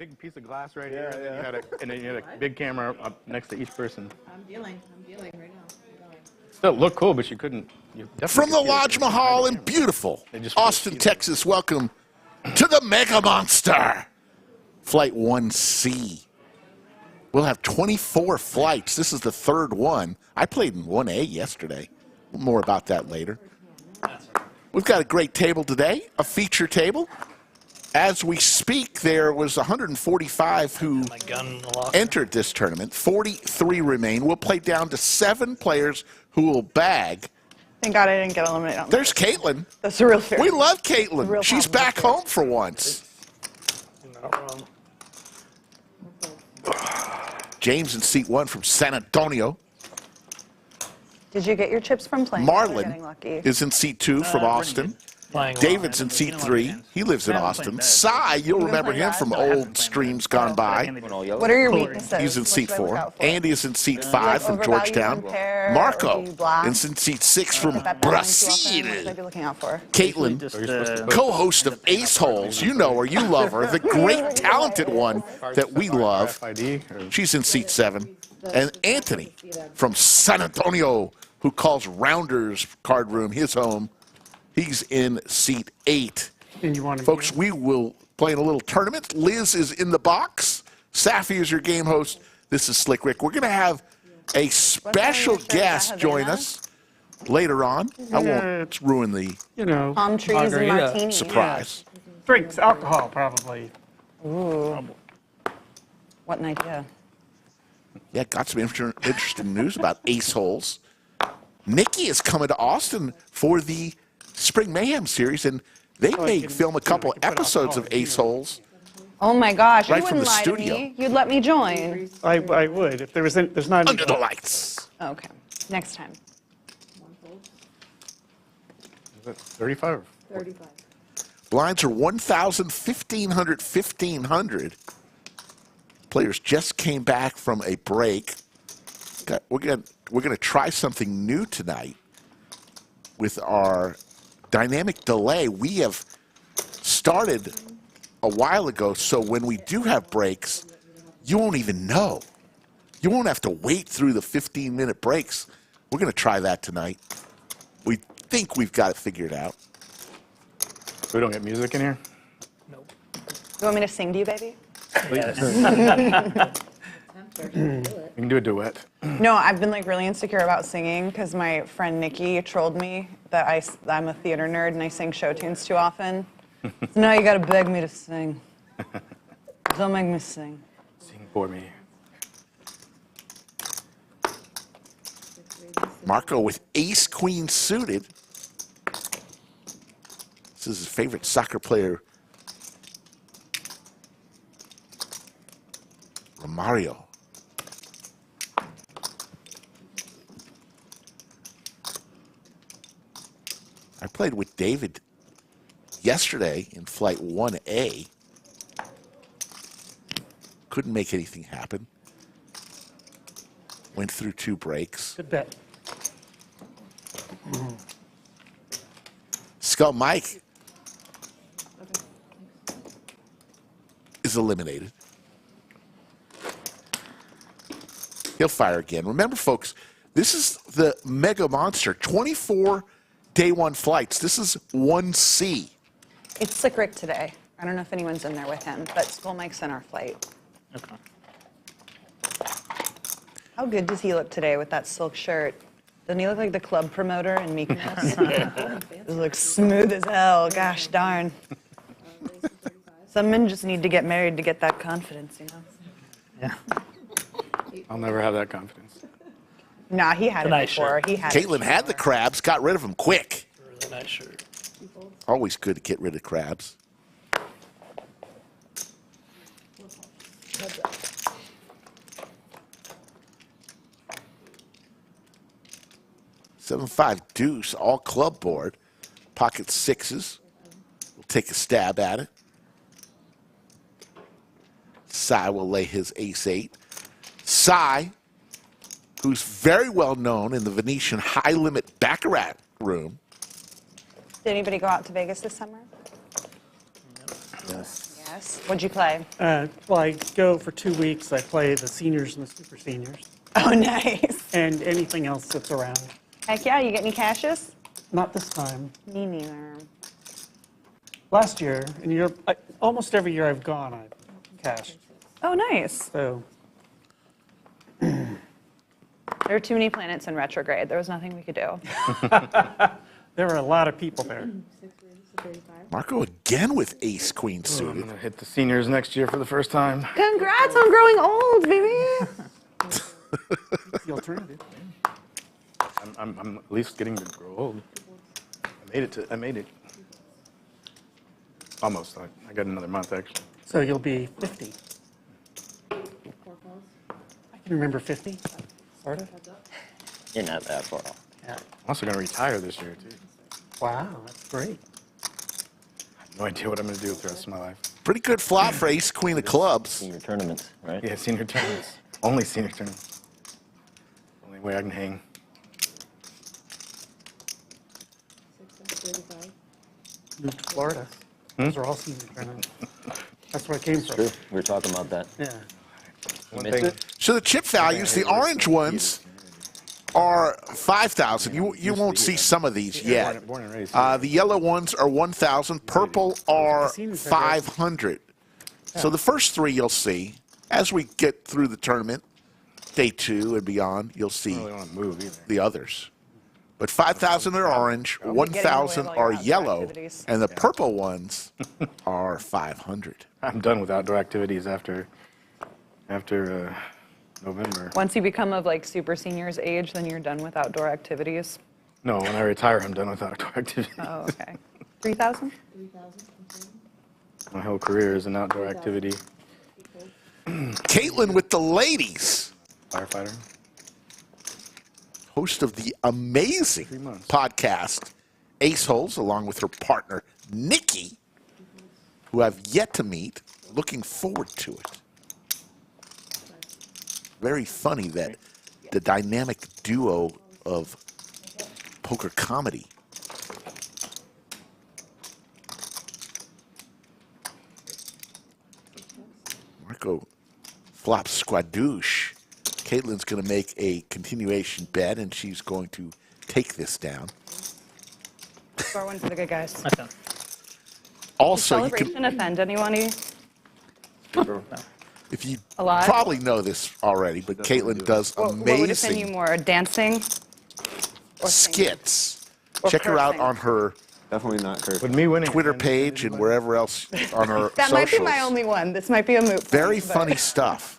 big piece of glass right here, and then you had a big camera up next to each person. I'm dealing right now. Still looked cool, but you couldn't. From the Lodge Mahal in beautiful Austin, Texas, welcome to the Mega Monster. Flight 1C. We'll have 24 flights. This is the third one. I played in 1A yesterday. More about that later. We've got a great table today, a feature table. As we speak, there was 145 who entered this tournament. 43 remain. We'll play down to 7 players who will bag. Thank God I didn't get eliminated. There's Caitlin. That's a real fear. We love Caitlin. She's back home for once. James in seat 1 from San Antonio. Did you get your chips from playing? Marlon is in seat 2 from Austin. David's in seat 3. He lives in Austin. Cy, you'll remember him from old streams gone by. What are your weaknesses? He's in seat 4. Andy is in seat 5 from Georgetown. Marco is in seat 6 from Brazil. Caitlin, co-host of Ace Holes. You know her, you love her, the great talented one that we love. She's in seat 7. And Anthony from San Antonio, who calls Rounders Card Room his home. He's in seat 8. Folks, we will play in a little tournament. Liz is in the box. Safi is your game host. This is Slick Rick. We're going to have a special guest join us later on. I won't ruin the palm trees and martini surprise. Drinks, alcohol, probably. Ooh. What an idea. Yeah, got some interesting news about Ace Holes. Nikki is coming to Austin for the Spring Mayhem series, and they may film a couple episodes of Ace Holes. Oh my gosh! Right you from wouldn't the lie studio. to me. You'd let me join. I would if there's not Under the lights. Okay, next time. Is that 35? 35. Blinds are 1,000, 1,500, 1,500. Players just came back from a break. We're gonna try something new tonight with our dynamic delay. We have started a while ago, so when we do have breaks, you won't even know. You won't have to wait through the 15-minute breaks. We're going to try that tonight. We think we've got it figured out. We don't get music in here? Nope. You want me to sing to you, baby? Yes. You can do a duet. No, I've been like really insecure about singing because my friend Nikki trolled me that I'm a theater nerd and I sing show tunes too often. So now you gotta beg me to sing. Don't make me sing. Sing for me. Marco with ace queen suited. This is his favorite soccer player, Romario. I played with David yesterday in flight 1A. Couldn't make anything happen. Went through 2 breaks. Good bet. Skull Mike is eliminated. He'll fire again. Remember, folks, this is the Mega Monster. 24 day 1 flights. This is 1C. It's Slick Rick today. I don't know if anyone's in there with him, but Skull Mike's in our flight. Okay. How good does he look today with that silk shirt? Doesn't he look like the club promoter in Meekness? He looks smooth as hell. Gosh darn. Some men just need to get married to get that confidence, you know? Yeah. I'll never have that confidence. Nah, he had it before. He had Caitlin had the crabs, got rid of them quick. Really nice shirt. Always good to get rid of crabs. $7-5 deuce, all club board. Pocket 6s. We'll take a stab at it. Cy will lay his ace-8. Cy, who's very well known in the Venetian high-limit Baccarat room. Did anybody go out to Vegas this summer? Yes. Yes. What'd you play? Well, I go for 2 weeks. I play the seniors and the super seniors, Oh, nice. and anything else that's around. Heck yeah, you get any cashes? Not this time. Me neither. Last year, and almost every year I've gone, I've cashed. Oh, nice. So There were too many planets in retrograde. There was nothing we could do. there were a lot of people there. Marco again with ace queen I'm suited. gonna hit the seniors next year for the first time. Congrats on growing old, baby. It's the alternative. I'm at least getting to grow old. I made it. Almost. I got another month actually. So you'll be 50. I can remember 50, sort of. You're not that far off. Yeah. I'm also gonna retire this year too. Wow, that's great. I have no idea what I'm gonna do with the rest of my life. Pretty good flop for ace queen of clubs. Senior tournaments, right? Yeah, senior tournaments. Only senior tournaments. Only way I can hang. Moved to Florida. Those are all senior tournaments. That's where I came from. True. We were talking about that. Yeah. One missed thing. it? So the chip values, the orange ones are 5,000. You won't see some of these yet. Born and raised. The yellow ones are 1,000. Purple are 500. So the first three you'll see. As we get through the tournament, day 2 and beyond, you'll I see don't really want to move either. the others. But 5,000 are orange, Getting in the way 1,000 of all your are outdoor yellow, activities. and the purple ones are 500. I'm done with outdoor activities after November. Once you become of like super seniors age, then you're done with outdoor activities. No, when I retire, I'm done with outdoor activities. Oh, okay. 3,000? My whole career is an outdoor activity. Caitlin with the ladies, Firefighter. host of the amazing 3 months. podcast Ace Holes, along with her partner Nikki, who I've yet to meet. Looking forward to it. Very funny that the dynamic duo of poker comedy. Marco flops squadouche. Caitlin's going to make a continuation bet, and she's going to take this down. Score one for the good guys. Also, you Celebration can, offend anyone? if you A lot? probably know this already, but Caitlin does What would offend you amazing more, dancing or singing? skits. Or Check her out cursing. on her Definitely not cursing. With me winning. Twitter page and wherever else on her That socials. might be my only one. This might be a moot. Very point, but- funny stuff.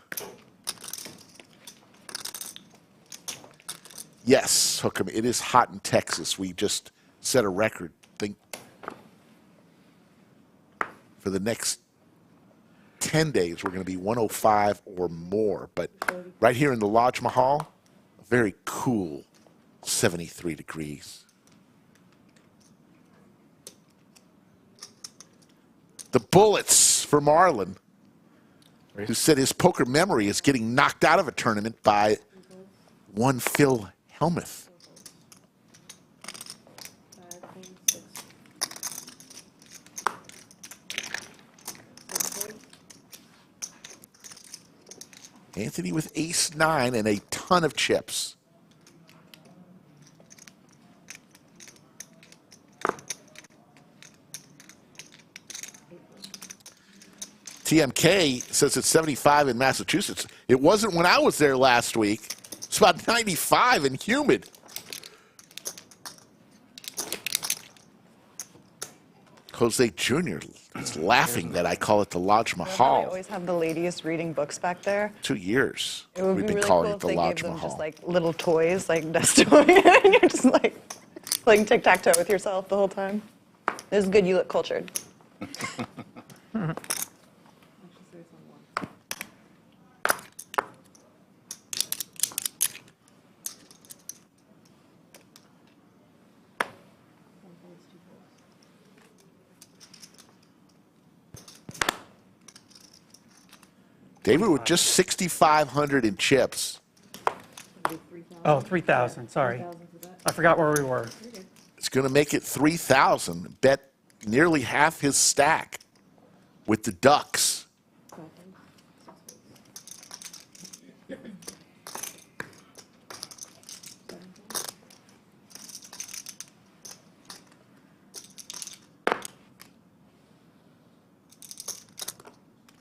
Yes, Hookham, it is hot in Texas. We just set a record. Think for the next 10 days, we're going to be 105 or more. But right here in the Lodge Mahal, a very cool 73 degrees. The bullets for Marlon, who said his poker memory is getting knocked out of a tournament by one Phil Helmuth. Anthony with ace-9 and a ton of chips. TMK says it's 75 in Massachusetts. It wasn't when I was there last week. It's about 95 and humid. Jose Jr. is laughing that I call it the Lodge I love how they Mahal. always have the ladies reading books back there. 2 years It would we've be been really calling cool it if the they Lodge gave them Mahal. just like little toys, like dust toys, and you're just like playing tic-tac-toe with yourself the whole time. This is good. You look cultured. David with just 6,500 in chips. Oh, 3,000. Sorry. I forgot where we were. It's going to make it 3,000. Bet nearly half his stack. with the Ducks.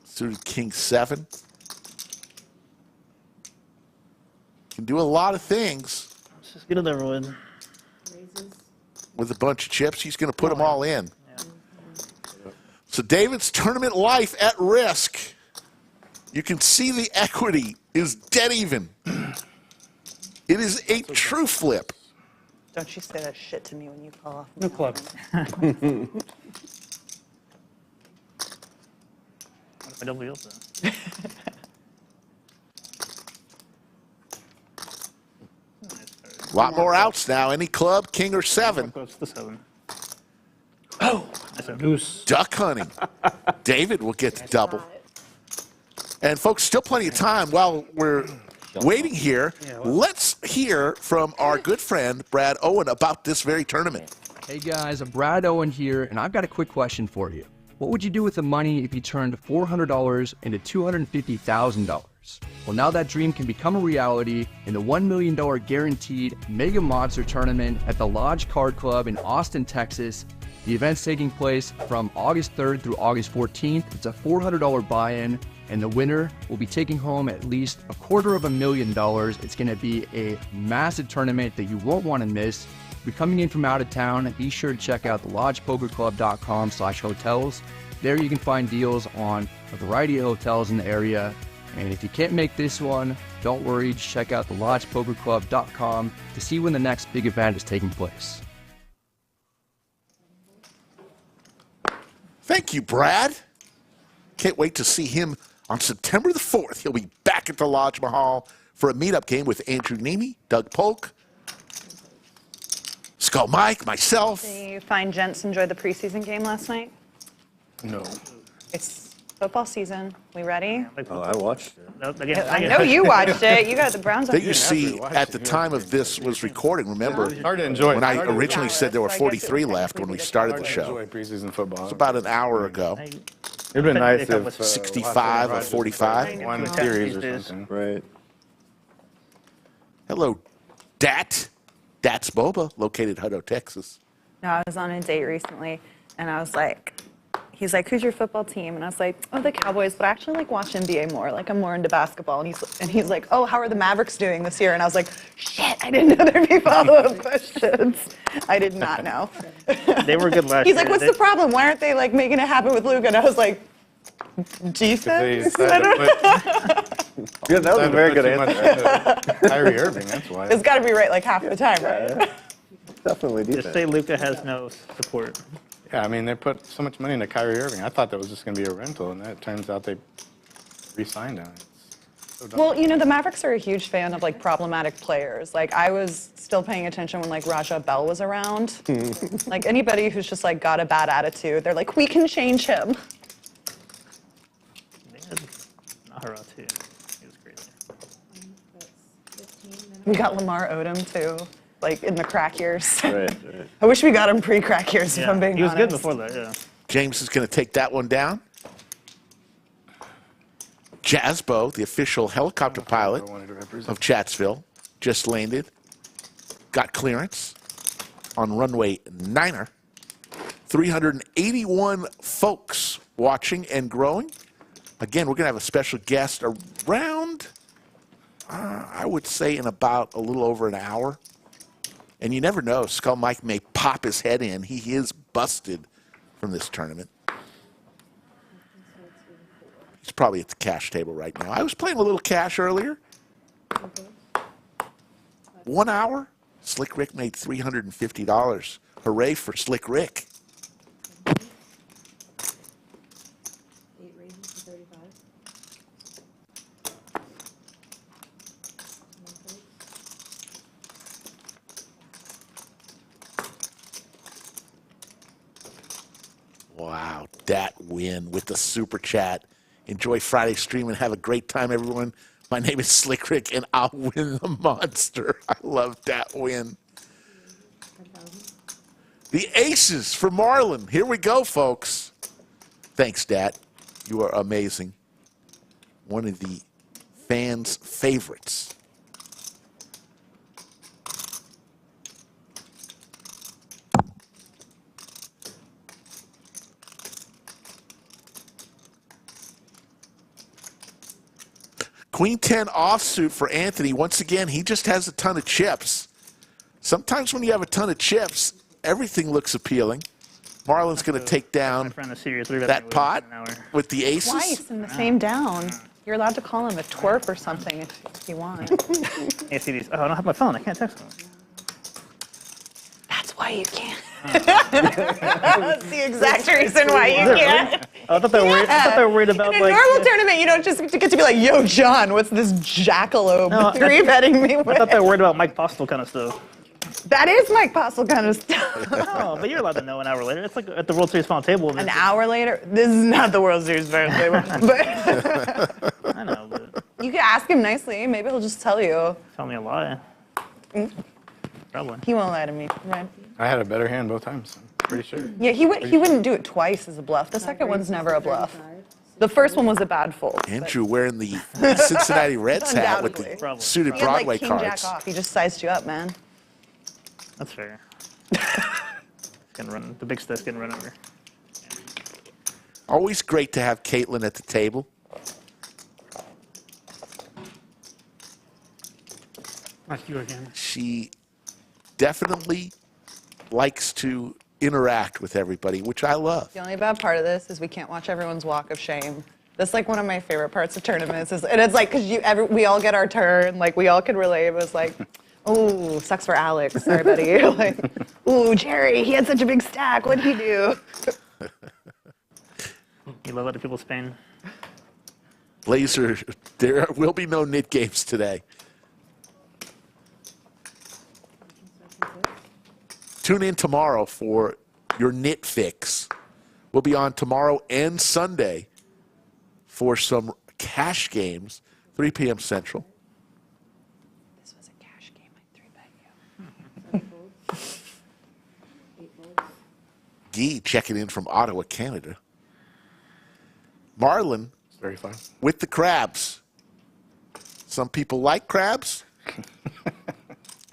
Suited king 7. Can do a lot of things Let's just get it over with. with a bunch of chips. He's going to put them all in. So David's tournament life at risk. You can see the equity is dead even. It is a true flip. Don't you say that shit to me when you call off. No clubs. I don't feel so. A lot more outs now. Any club, king or 7. Close to 7. Goose. Duck hunting. David will get the double. And folks, still plenty of time while we're waiting here. Let's hear from our good friend Brad Owen about this very tournament. Hey guys, Brad Owen here, and I've got a quick question for you. What would you do with the money if you turned $400 into $250,000? Well, now that dream can become a reality in the $1 million guaranteed Mega Monster Tournament at the Lodge Card Club in Austin, Texas. The event's taking place from August 3rd through August 14th. It's a $400 buy-in, and the winner will be taking home at least $250,000. It's going to be a massive tournament that you won't want to miss. If you're coming in from out of town, be sure to check out thelodgepokerclub.com/hotels. There you can find deals on a variety of hotels in the area. And if you can't make this one, don't worry, just check out thelodgepokerclub.com to see when the next big event is taking place. Thank you, Brad. Can't wait to see him on September the 4th. He'll be back at the Lodge Mahal for a meetup game with Andrew Nemi, Doug Polk, Skull Mike, myself. Did you find gents enjoyed the preseason game last night? No. It's football season. We ready? Oh, I watched it. I know you watched it. You got the Browns on That you see at the time of this was recording. Remember, Hard to enjoy. when I originally said there were 43 left when we started the show. Enjoy preseason football. It's about an hour ago. It'd been nice if 65 or 45. one series or something. Right. Hello, Dat. Dat's Boba, located in Hutto, Texas. No, I was on a date recently, and I was like, he's like, who's your football team? And I was like, oh, the Cowboys, but I actually like watch NBA more. Like, I'm more into basketball. And he's like, oh, how are the Mavericks doing this year? And I was like, shit, I didn't know there'd be follow-up questions. I did not know. They were good last He's year. like, what's the problem? Why aren't they like making it happen with Luka? And I was like, defense? They I don't know. Yeah, that was a very good answer. Kyrie Irving, that's why. It's got to be right like half the time, right? Definitely Just defense. say Luka has no support. Yeah, I mean, they put so much money into Kyrie Irving. I thought that was just going to be a rental, and it turns out they re-signed him. So dumb. Well, you know, the Mavericks are a huge fan of like problematic players. Like I was still paying attention when like Raja Bell was around. Like anybody who's just like got a bad attitude, they're like, we can change him. They had Nahara too. He was crazy. We got Lamar Odom too, like in the crack years. Right, right. I wish we got him pre-crack years, if I'm being he was honest. good before that, yeah. James is going to take that one down. Jazzbo, the official helicopter pilot of Chatsville, just landed. Got clearance on runway 9er. 381 folks watching and growing. Again, we're going to have a special guest around, I would say, in about a little over an hour. And you never know, Skull Mike may pop his head in. He is busted from this tournament. He's probably at the cash table right now. I was playing a little cash earlier. 1 hour, Slick Rick made $350. Hooray for Slick Rick. 8 raises to 35. Wow, that win with the super chat. Enjoy Friday stream and have a great time, everyone. My name is Slick Rick, and I'll win the monster. I love that win. 10,000. The aces for Marlon. Here we go, folks. Thanks, Dad. You are amazing. One of the fans' favorites. Queen 10 offsuit for Anthony. Once again, he just has a ton of chips. Sometimes when you have a ton of chips, everything looks appealing. Marlon's going to take down that pot with the aces. Twice in the same down. You're allowed to call him a twerp or something if you want. Hey, see these. Oh, I don't have my phone. I can't text them. That's why you can't. That's the exact reason why you can't. Oh, I thought they were worried. I thought they were worried about In a like. normal tournament, you don't just get to be like, "Yo, John, what's this jackalope three betting me with?" I thought they were worried about Mike Postel kind of stuff. That is Mike Postel kind of stuff. Oh, but you're allowed to know an hour later. It's like at the World Series final table. An hour later, this is not the World Series final table, but I know, but you can ask him nicely. Maybe he'll just tell you. tell me a lie. Probably. He won't lie to me, right? I had a better hand both times. I'm pretty sure. Yeah, he wouldn't do it twice as a bluff. The second one's never a bluff. The first one was a bad fold. Andrew wearing the Cincinnati Reds hat with the Undoubtedly. suited He had Broadway like king cards. jack off. He just sized you up, man. That's fair. Getting run. The big stuff's getting run over. Always great to have Caitlin at the table. Like you again. She definitely likes to interact with everybody, which I love. The only bad part of this is we can't watch everyone's walk of shame. That's like one of my favorite parts of tournaments. And it's like, because we all get our turn, like we all could relate. It was like, oh, sucks for Alex, sorry, buddy. Like, ooh, Jerry, he had such a big stack. What'd he do? You love other people's pain. Blazer, there will be no knit games today. Tune in tomorrow for your knit fix. We'll be on tomorrow and Sunday for some cash games, 3 p.m. Central. This was a cash game. I 3-bet you. Guy checking in from Ottawa, Canada. Marlon It's very fun. with the crabs. Some people like crabs.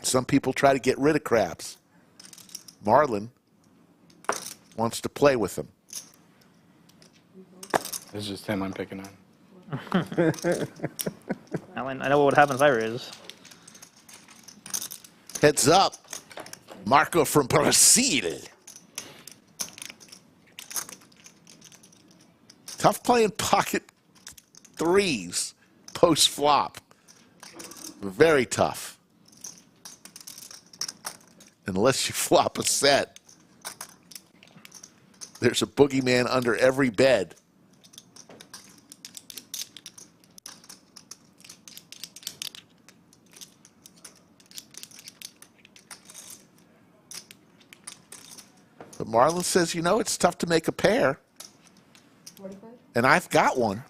Some people try to get rid of crabs. Marlon wants to play with them. It's just him I'm picking on. I know what happens if I raise. Heads up. Marco from Brazil. Tough playing pocket threes post flop. Very tough. Unless you flop a set. There's a boogeyman under every bed. But Marlon says, you know, it's tough to make a pair. 45? And I've got one.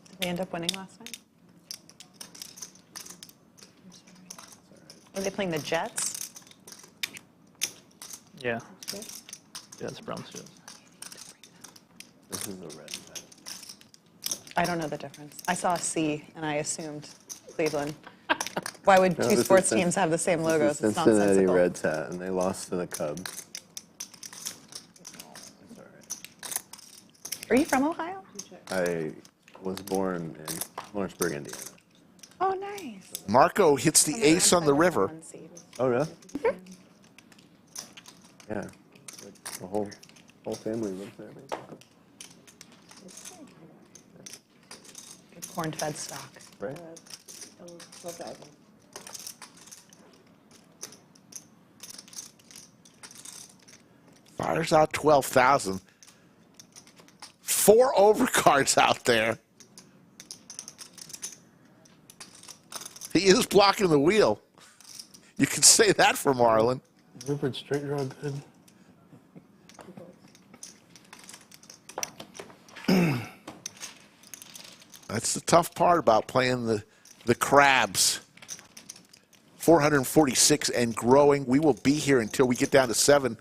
Did they end up winning last night? Were they playing the Jets? Yeah. Yeah, it's Browns. This is a red set. I don't know the difference. I saw a C and I assumed Cleveland. Why would No, two this is sports Cin- teams have the same This logos? is It's Cincinnati nonsensical. Reds hat, and they lost to the Cubs. It's all right. Are you from Ohio? I was born in Lawrenceburg, Indiana. Oh, nice. Marco hits the ace on the river. Oh, really? Yeah. Like the whole family lives there. Maybe. Corn-fed stock. Right? 12,000. Fires out 12,000. 4 overcards out there. He is blocking the wheel. You can say that for Marlon. Rupert straight draw good. That's the tough part about playing the crabs. 446 and growing. We will be here until we get down to 7.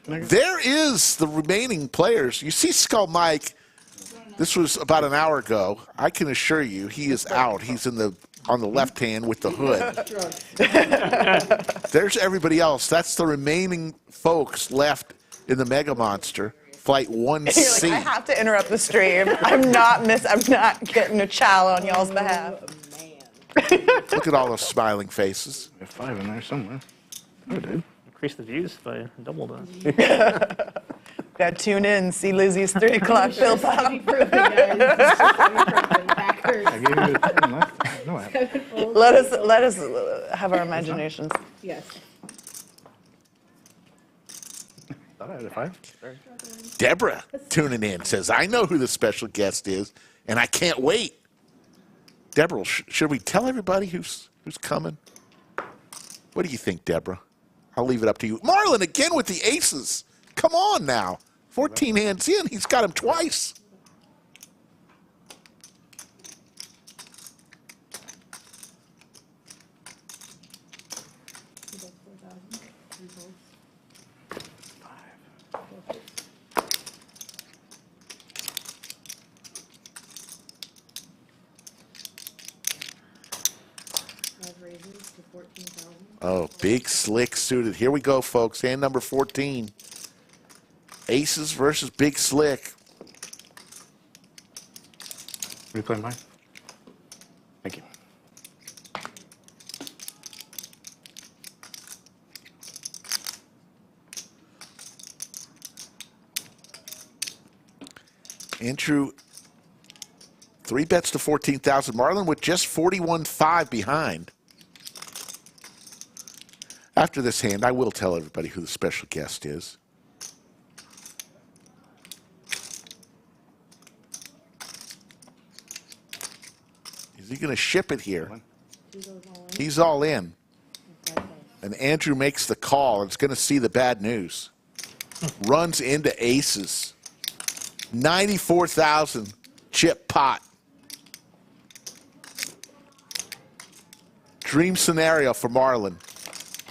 There is the remaining players. You see Skull Mike. This was about an hour ago. I can assure you he is out. He's on the left hand with the hood. There's everybody else. That's the remaining folks left in the Mega Monster. Flight 1C. You're like, I have to interrupt the stream. I'm not getting a chow on y'all's behalf. Look at all those smiling faces. We have 5 in there somewhere. Oh, dude. Increase the views by double that. Gotta tune in, see Lizzie's 3 o'clock fill pop. I gave you a 10 left. No, I haven't. Let us have our imaginations. Yes. Thought I had a 5. Sorry. Deborah tuning in says, I know who the special guest is, and I can't wait. Deborah, should we tell everybody who's coming? What do you think, Deborah? I'll leave it up to you. Marlon again with the aces. Come on now. 14 hands in. He's got him twice. Oh, big slick suited. Here we go, folks. Hand number 14. Aces versus big slick. Are you playing mine? Thank you. Andrew, 3 bets to 14,000. Marlon with just 41.5 behind. After this hand, I will tell everybody who the special guest is. Is he going to ship it here? He's all in. And Andrew makes the call. It's going to see the bad news. Runs into aces. 94,000 chip pot. Dream scenario for Marlon.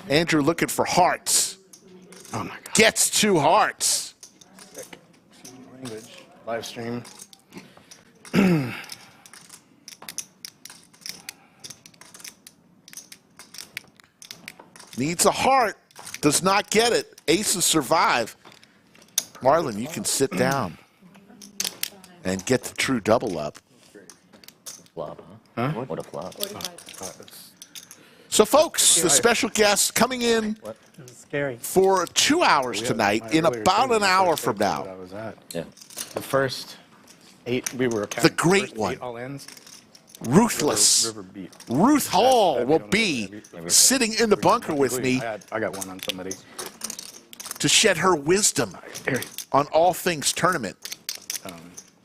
Andrew looking for hearts. Oh my God. Gets 2 hearts. Language. Live stream. Needs a heart. Does not get it. Aces survive. Marlon, you can sit down and get the true double up. Flop, huh? What a flop. So, folks, the special guest coming in This is scary. for 2 hours tonight in about an hour from now. I was at. Yeah. The first 8, we were counting The great first one. 8 all-ins. Ruthless. River beat. Ruth Hall That'd will be be sitting in the bunker with me I got one on somebody. to shed her wisdom on all things tournament.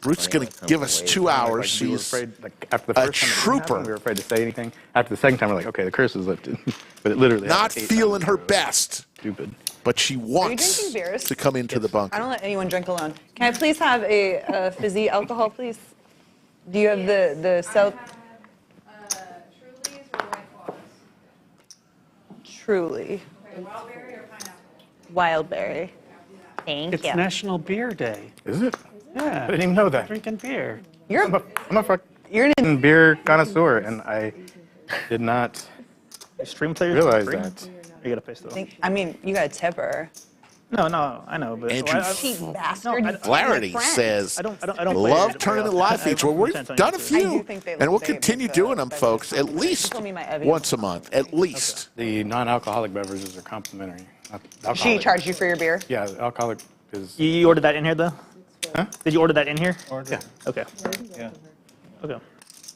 Ruth's going to give us 2 hours. We were She's afraid, after the a first time it didn't trooper. happen, we were afraid to say anything. After the second time, we're like, okay, the curse is lifted. But it literally not happened 8 feeling times. her It was best, Stupid. but she wants drinking beers? to come into the I bunker. don't let anyone drink alone. Can I please have a fizzy alcohol, please? Do you have the South? Truly's or White Claws? Truly. Okay, wild berry or pineapple? Wildberry. Thank It's you. National Beer Day. Is it? I Yeah. didn't even know that. Drinking beer. I'm a fucking beer connoisseur, and I did not Stream players realize free? that. You gotta pay still. I mean, you got a tipper. No, I know, but Andrew Cheap bastard. I- You Flaherty friend. says, I don't play love it. tournament I- live I feeds. Well, we've 100% done a on few, I do think they and look we'll big, continue but, doing them, but- folks, at least told me my Evie once a month, at least. The non-alcoholic beverages are complimentary. She Alcoholic- charged you for your beer? Yeah, the alcoholic is. You ordered that in here, though? Huh? Did you order that in here? Yeah. Okay. Yeah. Okay.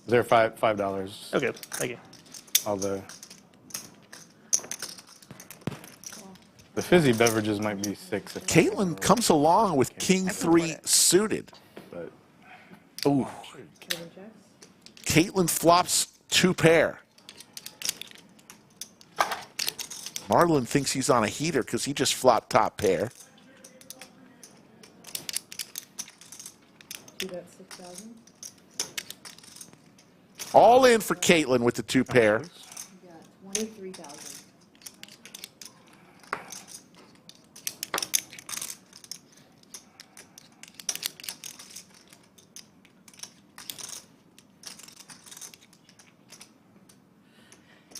They're $5. Okay. Thank you. All the fizzy beverages might be 6. if Caitlin comes along with King 3 suited. But Ooh. Caitlin flops 2 pair. Marlon thinks he's on a heater because he just flopped top pair. You got 6,000? All in for Caitlin with the 2 pair. You got 23,000.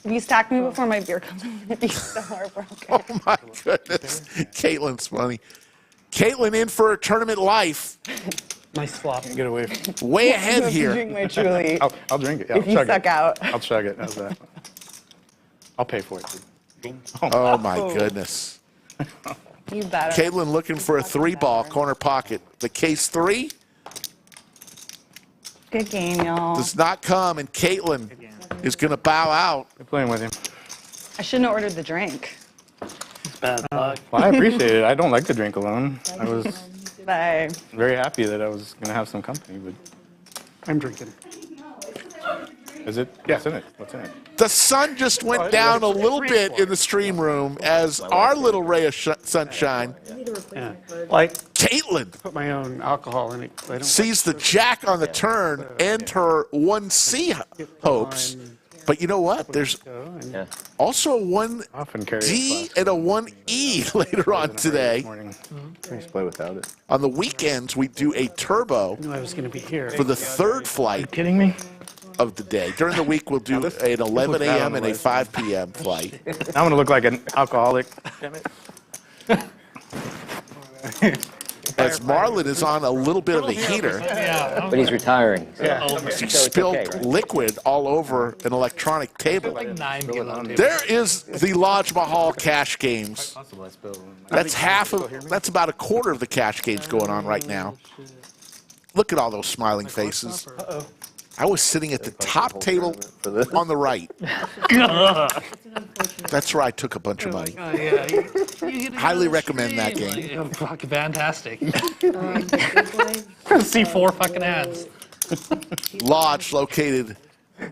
If you stack me before my beer comes, I'm gonna be so heartbroken. Oh my goodness. Caitlin's funny. Caitlin in for a tournament life. Nice flop. Get away from Way You ahead have to here. drink my Truly. I'll drink it. Yeah, If I'll you chug suck it. out. I'll chug it. How's that? I'll pay for it. Too. Oh my goodness. You better. Caitlin looking for a 3-ball corner pocket. The case 3 Good game, y'all. does not come, and Caitlin is going to bow out. Good playing with him. I shouldn't have ordered the drink. Bad luck. Well, I appreciate it. I don't like to drink alone. I was Bye. very happy that I was going to have some company. But I'm drinking. is it? Yeah, it's in it. What's in it? The sun just went down a little bit in the stream room as our little ray of sunshine, Yeah. Like, Caitlin, put my own alcohol in it. I don't sees the jack on the turn and her 1C hopes. But you know what? There's go. also a 1D I often carry a flask. and a 1E later on This today. morning. I used to play without it. On the weekends, we do a turbo I knew I was going to be here. for the 3rd flight Kidding me? of the day. During the week, we'll do an 11 a.m. and a 5 p.m. flight. I'm going to look like an alcoholic. As Marlon is on a little bit of a heater, But he's retiring. he spilled liquid all over an electronic table. There is the Lodge Mahal cash games. That's that's about a quarter of the cash games going on right now. Look at all those smiling faces. I was sitting at the top table on the right. That's where I took a bunch of money. Highly recommend that game. Fucking fantastic. See 4 fucking ads. Lodge located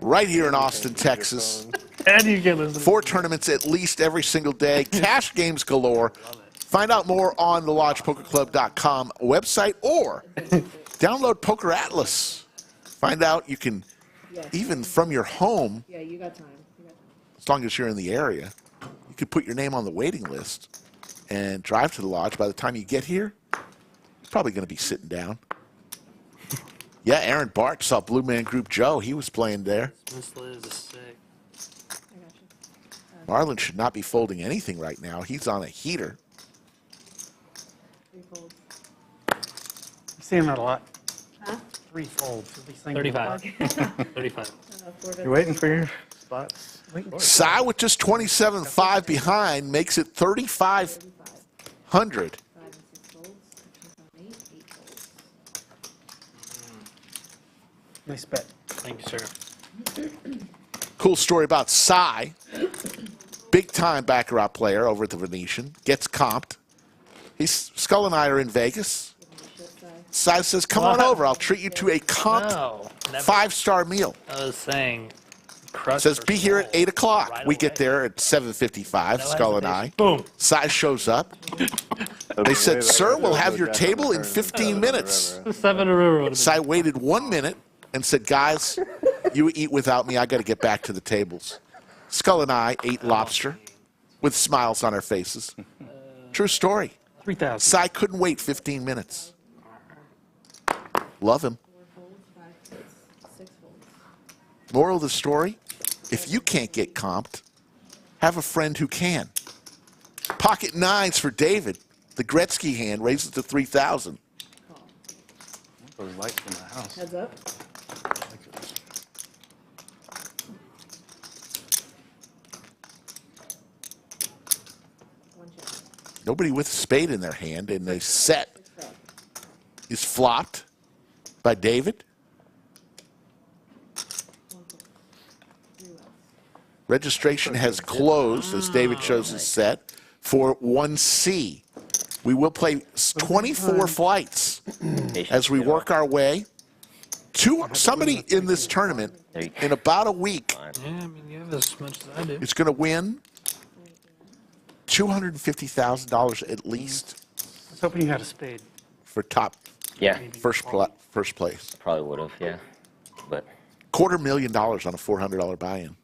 right here in Austin, Texas. And you get listen. 4 tournaments at least every single day. Cash games galore. Find out more on the lodgepokerclub.com website or download Poker Atlas. Find out you can, even from your home, Yeah, you got time. as long as you're in the area, you could put your name on the waiting list and drive to the lodge. By the time you get here, you're probably going to be sitting down. Yeah, Aaron Bart saw Blue Man Group Joe. He was playing there. This Liz is sick. Marlon should not be folding anything right now. He's on a heater. I'm seeing that a lot. 3 folds. At least 35. 35. You waiting for your spots? Cy with just 27.5 behind makes it 3,500. Nice bet. Thank you, sir. Cool story about Cy. Big time baccarat player over at the Venetian. Gets comped. Skull and I are in Vegas. Cy says, come on over. I'll treat you to a comped No. Never. 5-star meal. I was saying. Crush Says, for be here at soul. 8 o'clock. Right we away. get there at 7:55, No Skull and I. hesitation. Boom. Cy shows up. They said, sir, we'll have your table in 15 minutes. 7 a river would have been. Cy waited 1 minute and said, guys, you eat without me. I got to get back to the tables. Skull and I ate lobster with smiles on our faces. True story. 3,000. Cy couldn't wait 15 minutes. Love him. Moral of the story, if you can't get comped, have a friend who can. Pocket 9s for David. The Gretzky hand raises to 3,000. Those lights in the house. Heads up. One check. Nobody with a spade in their hand, and the set is flopped by David. Registration has closed as David shows his set for 1C. We will play 24 flights as we work our way to somebody in this tournament in about a week Yeah, I mean, you have as much as I do. is going to win $250,000 at least I was hoping you had a spade. for top Yeah, first place. probably would have, yeah. But $250,000 on a $400 buy-in.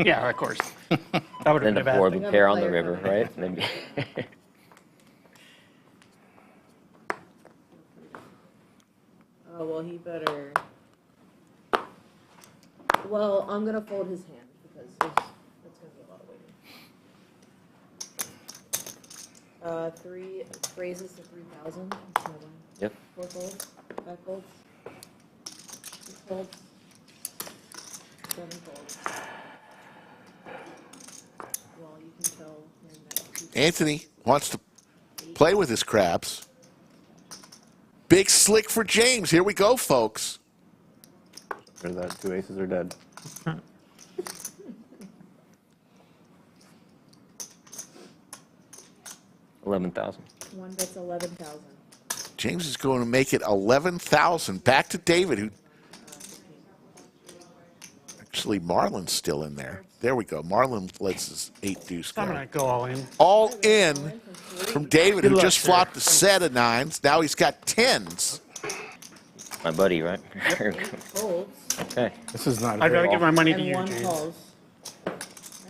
Yeah, of course. That would have then been the a bad 4 thing. would pair on the river, right? And then Oh, well, he better. Well, I'm gonna fold his hand because there's 3 raises to 3,000. Yep. 4 folds, 5 folds, 6 folds, 7 folds. Well, you can tell when that Anthony wants to play with his craps. Big slick for James. Here we go, folks. Or that 2 aces are dead. $11,000. one bet's 11,000. James is going to make it 11,000. Back to David, who actually Marlon's still in there. There we go. Marlon lets his 8 deuce I'm go. going to go all in. All in from David, Good who luck, just sir. flopped a set of 9s. Now he's got 10s. My buddy, right? 8 folds Okay. This is not. I'd rather very- give my money to and you, 1 James. calls.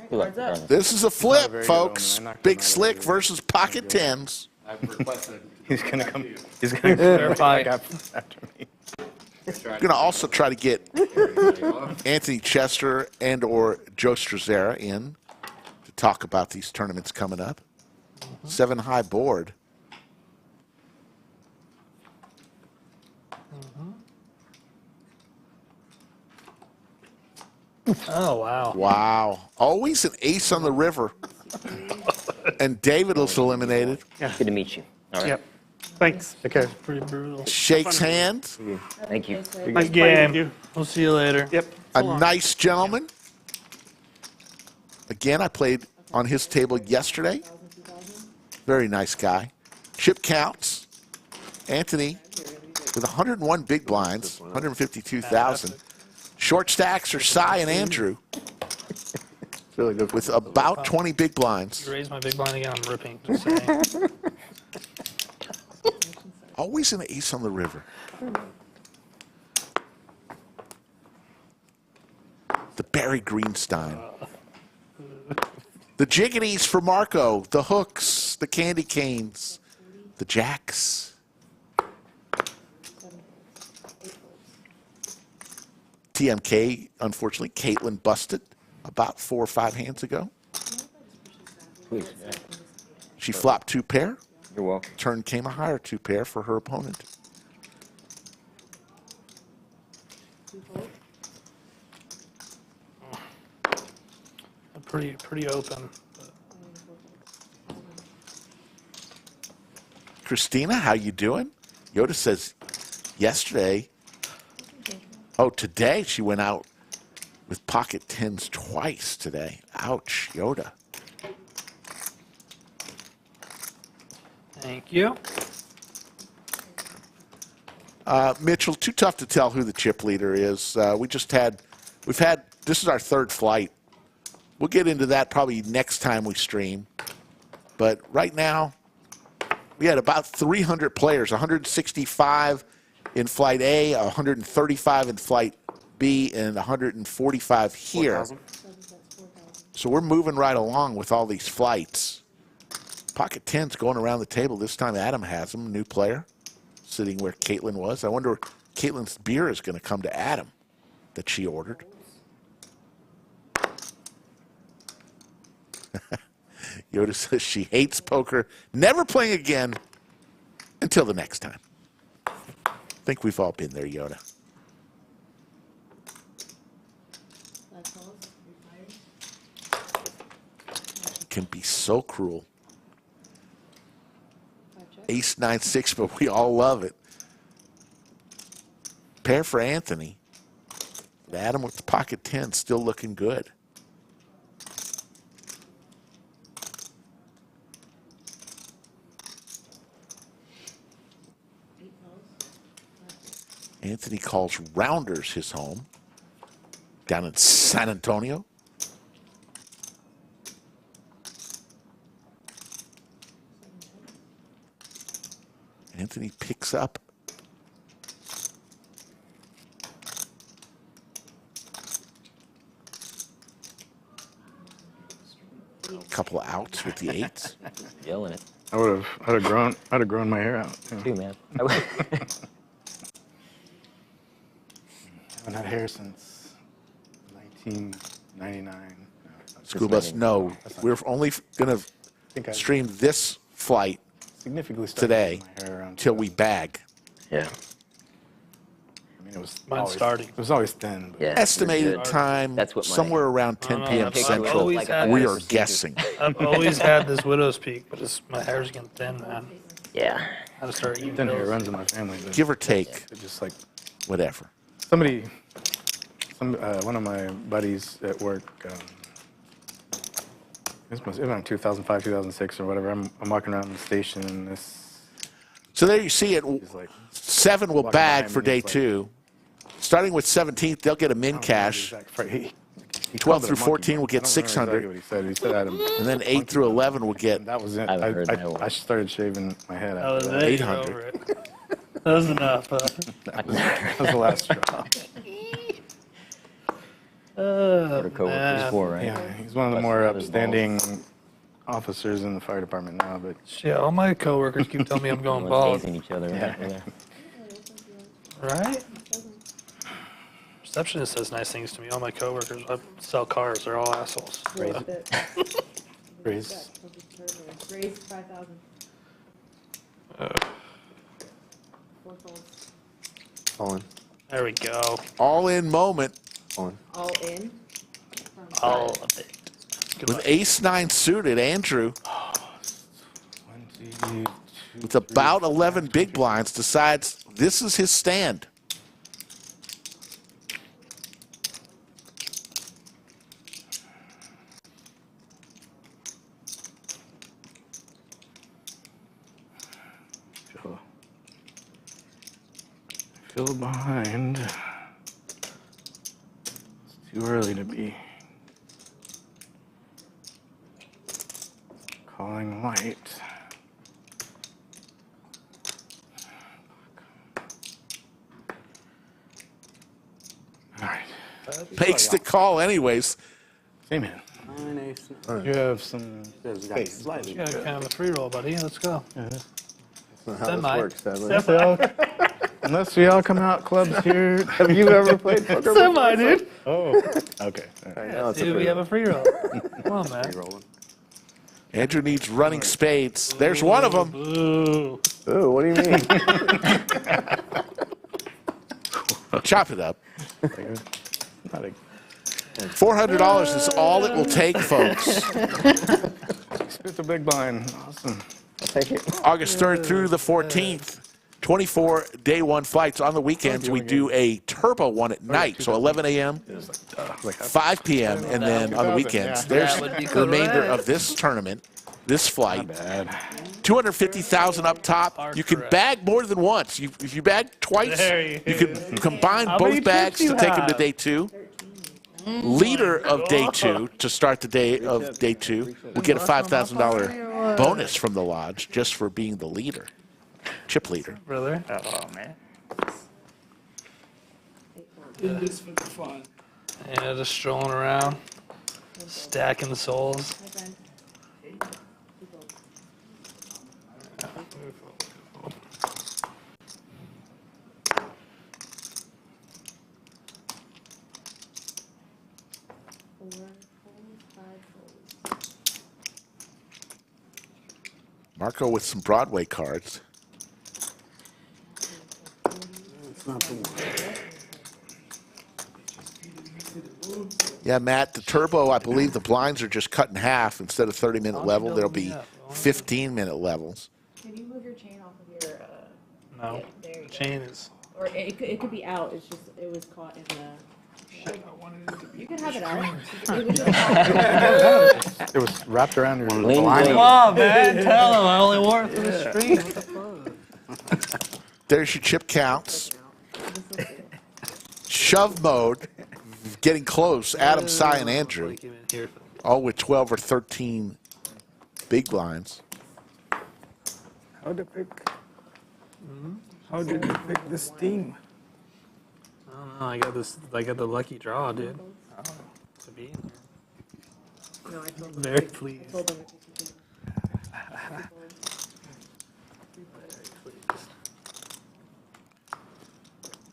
Good luck. Cards up. This is a very flip, good, folks. Owen. I knocked Big him out slick of it. versus pocket 10s. I've requested. He's gonna come. He's gonna clarify after me. We're going to also try to get Anthony Chester and or Joe Strazera in to talk about these tournaments coming up. 7 high board. Oh, wow. Wow. Always an ace on the river. And David was eliminated. Good to meet you. All right. Yep. Thanks. Okay. Pretty brutal. Shakes hands. Thank you. Nice playing with you. We'll see you later. Yep. A So long. nice gentleman. Again, I played on his table yesterday. Very nice guy. Chip counts. Anthony with 101 big blinds, 152,000. Short stacks are Cy and Andrew It's really good. with about 20 big blinds. You raise my big blind again, I'm ripping. Just saying. Always an ace on the river. The Barry Greenstein. The jiggities for Marco. The hooks. The candy canes. The jacks. TMK, unfortunately, Caitlin busted about 4 or 5 hands ago. Please. Yeah. She flopped 2 pair. You're welcome. Turn came a higher 2 pair for her opponent. Pretty open. Christina, how you doing? Yoda says yesterday, today she went out with pocket 10s twice today. Ouch, Yoda. Thank you. Mitchell, too tough to tell who the chip leader is. This is our 3rd flight. We'll get into that probably next time we stream. But right now, we had about 300 players, 165 in Flight A, 135 in Flight B, and 145 here. 4,000. So we're moving right along with all these flights. Pocket 10's going around the table. This time Adam has him, new player, sitting where Caitlin was. I wonder if Caitlin's beer is going to come to Adam that she ordered. Yoda says she hates poker, never playing again until the next time. I think we've all been there, Yoda. It can be so cruel. Ace 9-6, but we all love it. Pair for Anthony. Adam with the pocket 10 still looking good. Anthony calls Rounders his home down in San Antonio. Anthony picks up a couple of outs with the 8s. Yelling it. I'd have grown my hair out. too. Too, man. Haven't had hair since 1999. School bus, no. We're only going think I- to stream this flight Significantly started today my hair around till we bag. Yeah. I mean, it was Mine's always, starting. It was always thin. But Yeah. Estimated you're good. time That's what my- somewhere around 10 I don't know, p.m. I've Central. always had We this- are guessing. I've always had this widow's peak, but my hair's getting thin, man. Yeah. I had to start eating Thin hair pills. runs in my family. But Give or take, it's just like whatever. one of my buddies at work. It was around 2005, 2006, or whatever. I'm walking around the station, and this. So there you see it. He's like, 7 will walking bag behind for me, day he's like- 2. Starting with 17th, they'll get a min I don't remember cash. the exact phrase. He 12 called it a through monkey 14 bar. will get I don't remember 600. exactly what he said. He said I had a And then 8 through 11 will get. And that was it. I haven't heard that one. I started shaving my head That was after that. it. 800. You're over it. That was enough. That was the last straw. Your coworkers man. for, right? Yeah, he's one of the Plus more brothers, upstanding officers in the fire department now, but Shit, all my coworkers keep telling me I'm going Everyone's bald. hazing each other. Yeah. Right? Right? Receptionist says nice things to me. All my coworkers, I sell cars. They're all assholes. Raise it. Grace. Raise 5,000. 4 folds. Owen. There we go. All in moment Owen. All in. All of it. with ace 9 suited. Andrew 22, with about 11 big blinds decides this is his stand. feel behind. It's too early to be calling light. All right. Makes the call anyways. Same hand. 9 ace. You have some Space. space. You got kind of a free roll, buddy. Let's go. That's not how Semi. this works, sadly. Unless we all, unless we all come out clubs here. Have you ever played poker? Semi, dude. Oh, okay. I know it's a Dude, we free have a free roll. Come on, man. rolling. Andrew needs running spades. There's one of them. Ooh. Oh, what do you mean? Chop it up. Not a $400 is all it will take, folks. Spit the big blind. Awesome. I'll take it. August 3rd through the 14th. 24 day 1 flights. On the weekends, we do a turbo one at night, so 11 a.m., 5 p.m., and then on the weekends, Yeah. there's That would be the remainder correct. of this tournament, this flight. Bad. 250,000 up top. You can correct. bag more than once. If you bag twice, There you you can combine How many both bags chips to you take them to have? day 2. Leader of day 2 to start the day of day 2 will get a $5,000 bonus from the lodge just for being the leader, chip leader. Brother. Oh, man. Yeah, just strolling around, stacking the souls. Hi, Ben. 2 folds. Four folds, 5 folds. Marco with some Broadway cards. It's not the one. Yeah, Matt, the turbo, I believe the blinds are just cut in half. Instead of 30-minute level, there'll be 15-minute levels. Can you move your chain off of your, No. there you go. Chain is. Or it could be out, it's just, it was caught in the. You can have it out. It was just caught. It was wrapped around your Lean blind. blade. on, man. Tell him I only wore it for the stream. There's your chip counts. Shove mode, getting close. Adam, Cy, and Andrew, all with 12 or 13 big blinds. How to pick? How did you pick this team? I don't know. I got this. I got the lucky draw, dude. To be in there. No, I told them. Very pleased. Told them if you could.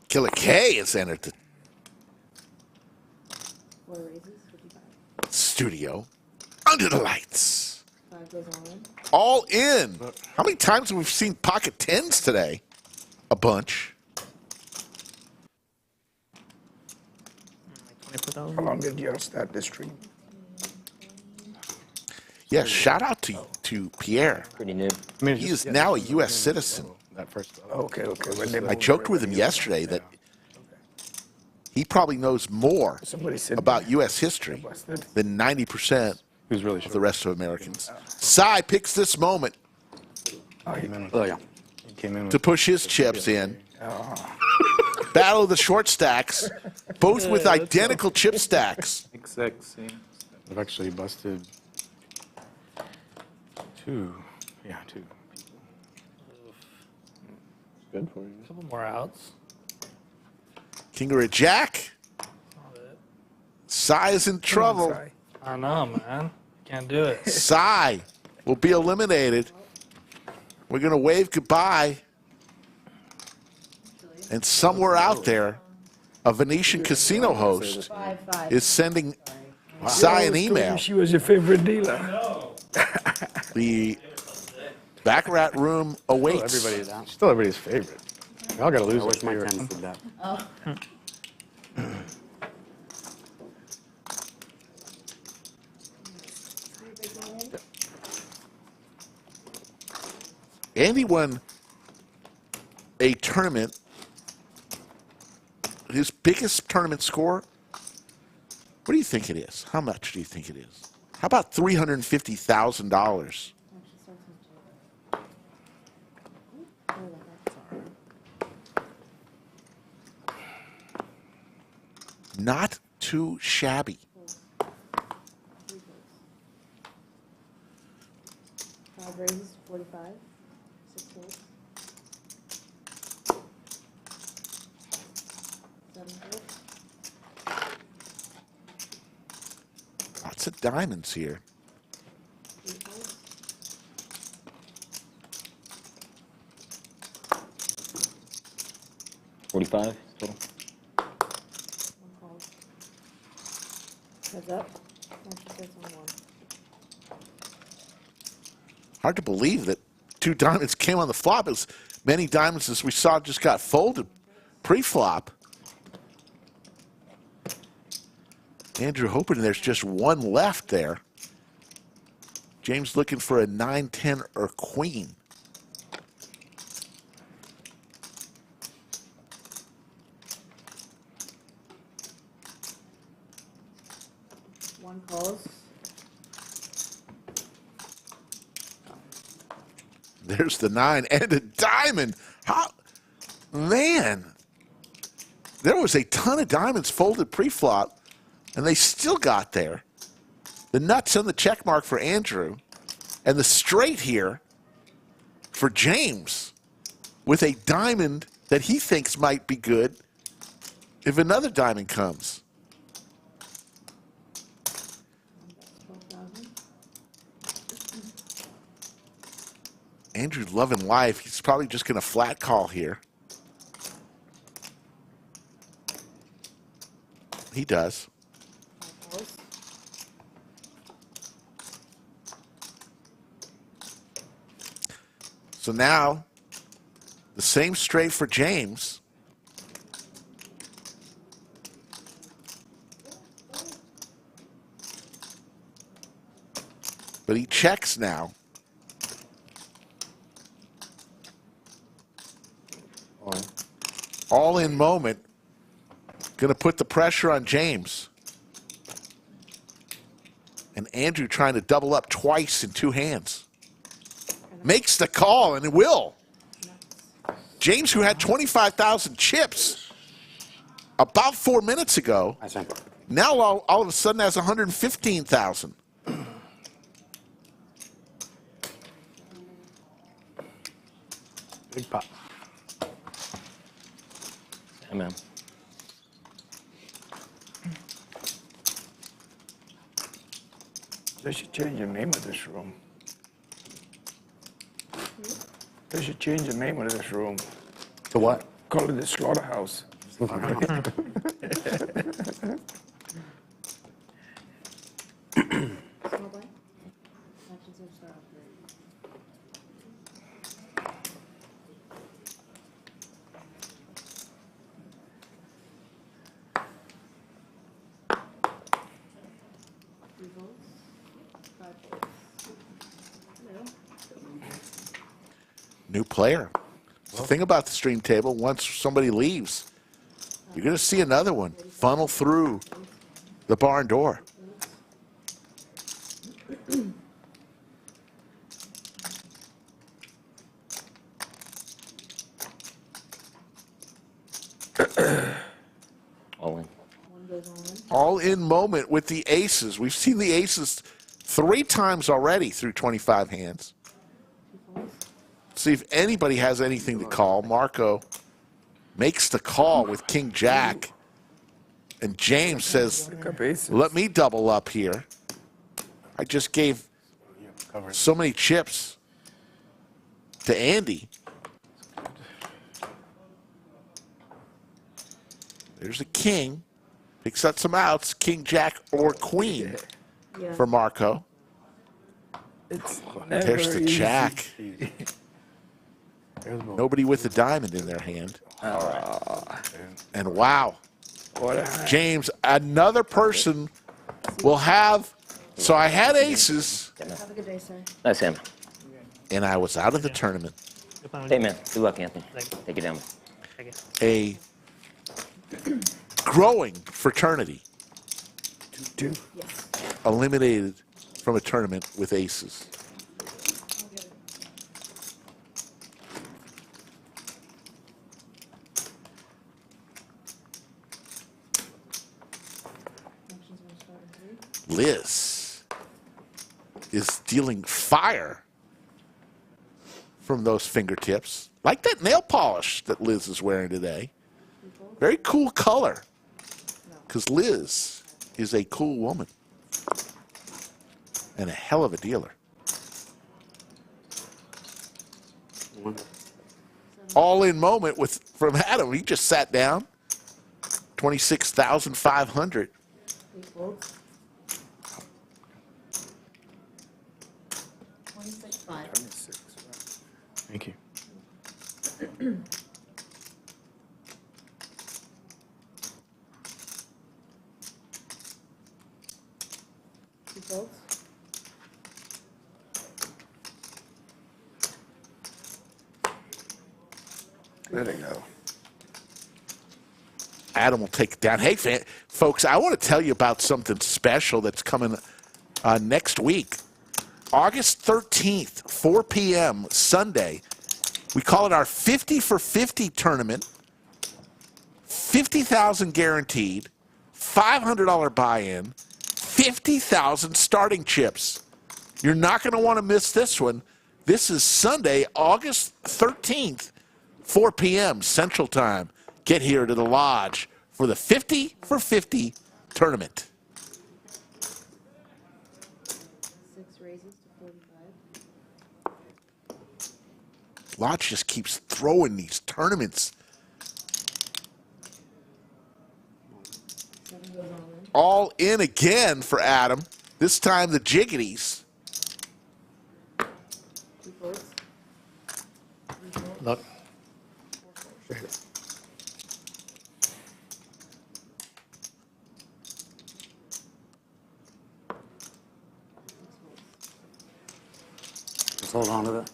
Killer K has entered the 4 raises, 55. studio under the lights. 5 goes all in. All in. How many times have we seen pocket tens today? A bunch. How long did you start the stream? Yeah, shout out to Pierre. Pretty new. I mean, He is now a U.S. citizen. That first. Okay. I joked with him yesterday that he probably knows more Somebody said about U.S. history than 90% Who's really of the rest of Americans. Cy picks this moment Oh, yeah. He came in to push his chips in. Battle of the short stacks, both with identical chip stacks. Exact same. I've actually busted two. Yeah, two. Good for you. A couple more outs. King or a jack. Cy is in trouble. I know, man. Can't do it. Cy will be eliminated. We're going to wave goodbye. And somewhere out there, a Venetian casino host 5-5. is sending Cy an email. She was your favorite dealer. The Baccarat room awaits. Everybody's out. Still everybody's favorite. Y'all got to lose I wish it my here. 10s did that. Andy won a tournament. His biggest tournament score. What do you think it is? How much do you think it is? How about $350,000? Not too shabby. 5 raises, 45. 6 folds. 7 folds. Lots of diamonds here. 3 folds. 45 total. 1 call. Heads up. Match sits on 1. Hard to believe that 2 diamonds came on the flop. As many diamonds as we saw just got folded pre-flop. Andrew hoping there's just 1 left there. James looking for a 9, 10, or queen. One calls. There's the 9 and a diamond. How, man, there was a ton of diamonds folded pre-flop, and they still got there. The nuts and the check mark for Andrew, and the straight here for James, with a diamond that he thinks might be good if another diamond comes. 12,000. Andrew loving life. He's probably just going to flat call here. He does. 5 calls. So now, the same straight for James. But he checks now. All in moment. Going to put the pressure on James. And Andrew trying to double up twice in 2 hands. Makes the call, and it will. James, who had 25,000 chips about 4 minutes ago, I think. now all of a sudden has 115,000. Big pot. Yeah, man. They should change the name of this room. They should change the name of this room. To what? Call it the slaughterhouse. Small blind. Actions are start. New player. The thing about the stream table, once somebody leaves, you're going to see another one funnel through the barn door. All in. All in moment with the aces. We've seen the aces 3 times already through 25 hands. See if anybody has anything to call. Marco makes the call with King Jack. And James says, let me double up here. I just gave so many chips to Andy. There's a king. Picks up some outs. King, Jack, or Queen for Marco. There's the Jack. Nobody with a diamond in their hand. And wow. James, another person will have. So I had aces. Have a good day, sir. Nice hand. And I was out of the tournament. Hey, man. Good luck, Anthony. Take it down. A growing fraternity eliminated from a tournament with aces. Liz is dealing fire from those fingertips. Like that nail polish that Liz is wearing today. Very cool color. Because Liz is a cool woman. And a hell of a dealer. All in moment from Adam. He just sat down. 26,500. Thank you. There they go. Adam will take it down. Hey, folks, I want to tell you about something special that's coming next week. August 13th, 4 p.m., Sunday. We call it our 50 for 50 tournament. 50,000 guaranteed, $500 buy-in, 50,000 starting chips. You're not going to want to miss this one. This is Sunday, August 13th, 4 p.m. Central Time. Get here to the lodge for the 50 for 50 tournament. 6 raises to 45. Lodge just keeps throwing these tournaments. All in again for Adam. This time the Jiggities. Look. Just hold on to that.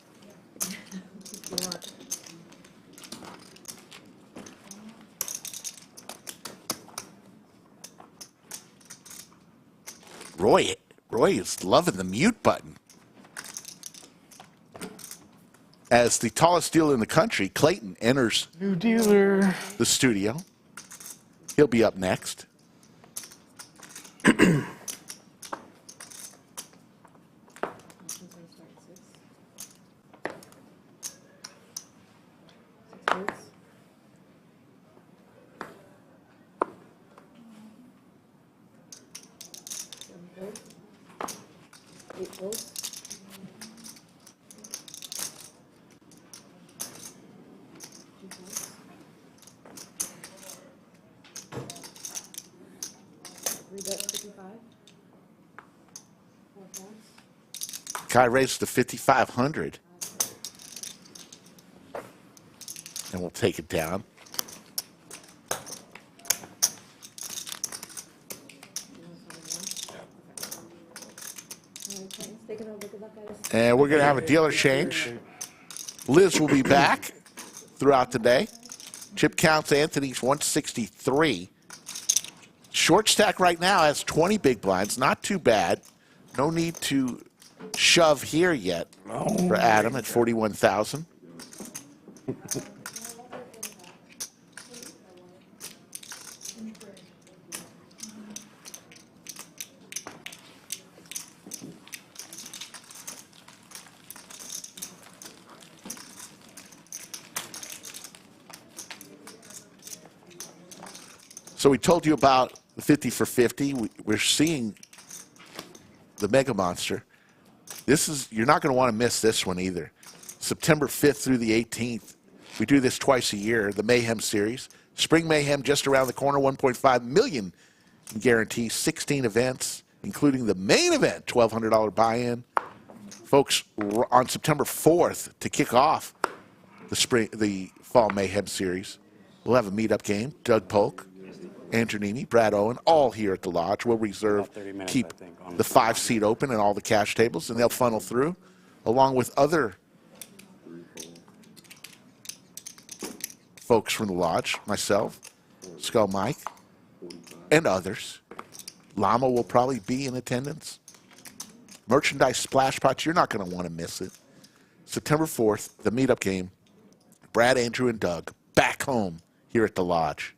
Roy is loving the mute button. As the tallest dealer in the country, Clayton enters New dealer. the studio. He'll be up next. Kai raises to 5,500. And we'll take it down. And we're going to have a dealer change. Liz will be back throughout the day. Chip counts Anthony's 163. Short stack right now has 20 big blinds. Not too bad. No need to shove here yet for Adam at 41,000. So we told you about the 50 for 50. We're seeing the Mega Monster. You're not going to want to miss this one either. September 5th through the 18th. We do this twice a year, the Mayhem Series. Spring Mayhem just around the corner, 1.5 million in guarantees, 16 events, including the main event, $1,200 buy-in. Folks, on September 4th to kick off the Fall Mayhem Series, we'll have a meetup game. Doug Polk, Andrew Nini, Brad Owen, all here at the Lodge. We'll keep the 5-seat open and all the cash tables, and they'll funnel through, along with other folks from the Lodge, myself, Skull Mike, and others. Llama will probably be in attendance. Merchandise splash pots, you're not going to want to miss it. September 4th, the meetup game. Brad, Andrew, and Doug back home here at the Lodge.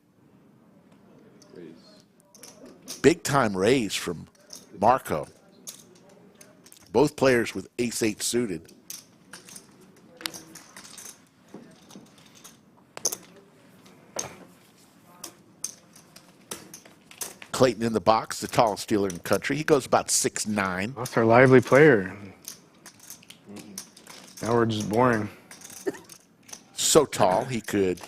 Big time raise from Marco. Both players with ace-8 suited. Clayton in the box, the tallest dealer in the country. He goes about 6'9". That's our lively player. Now we're just boring. So tall, he could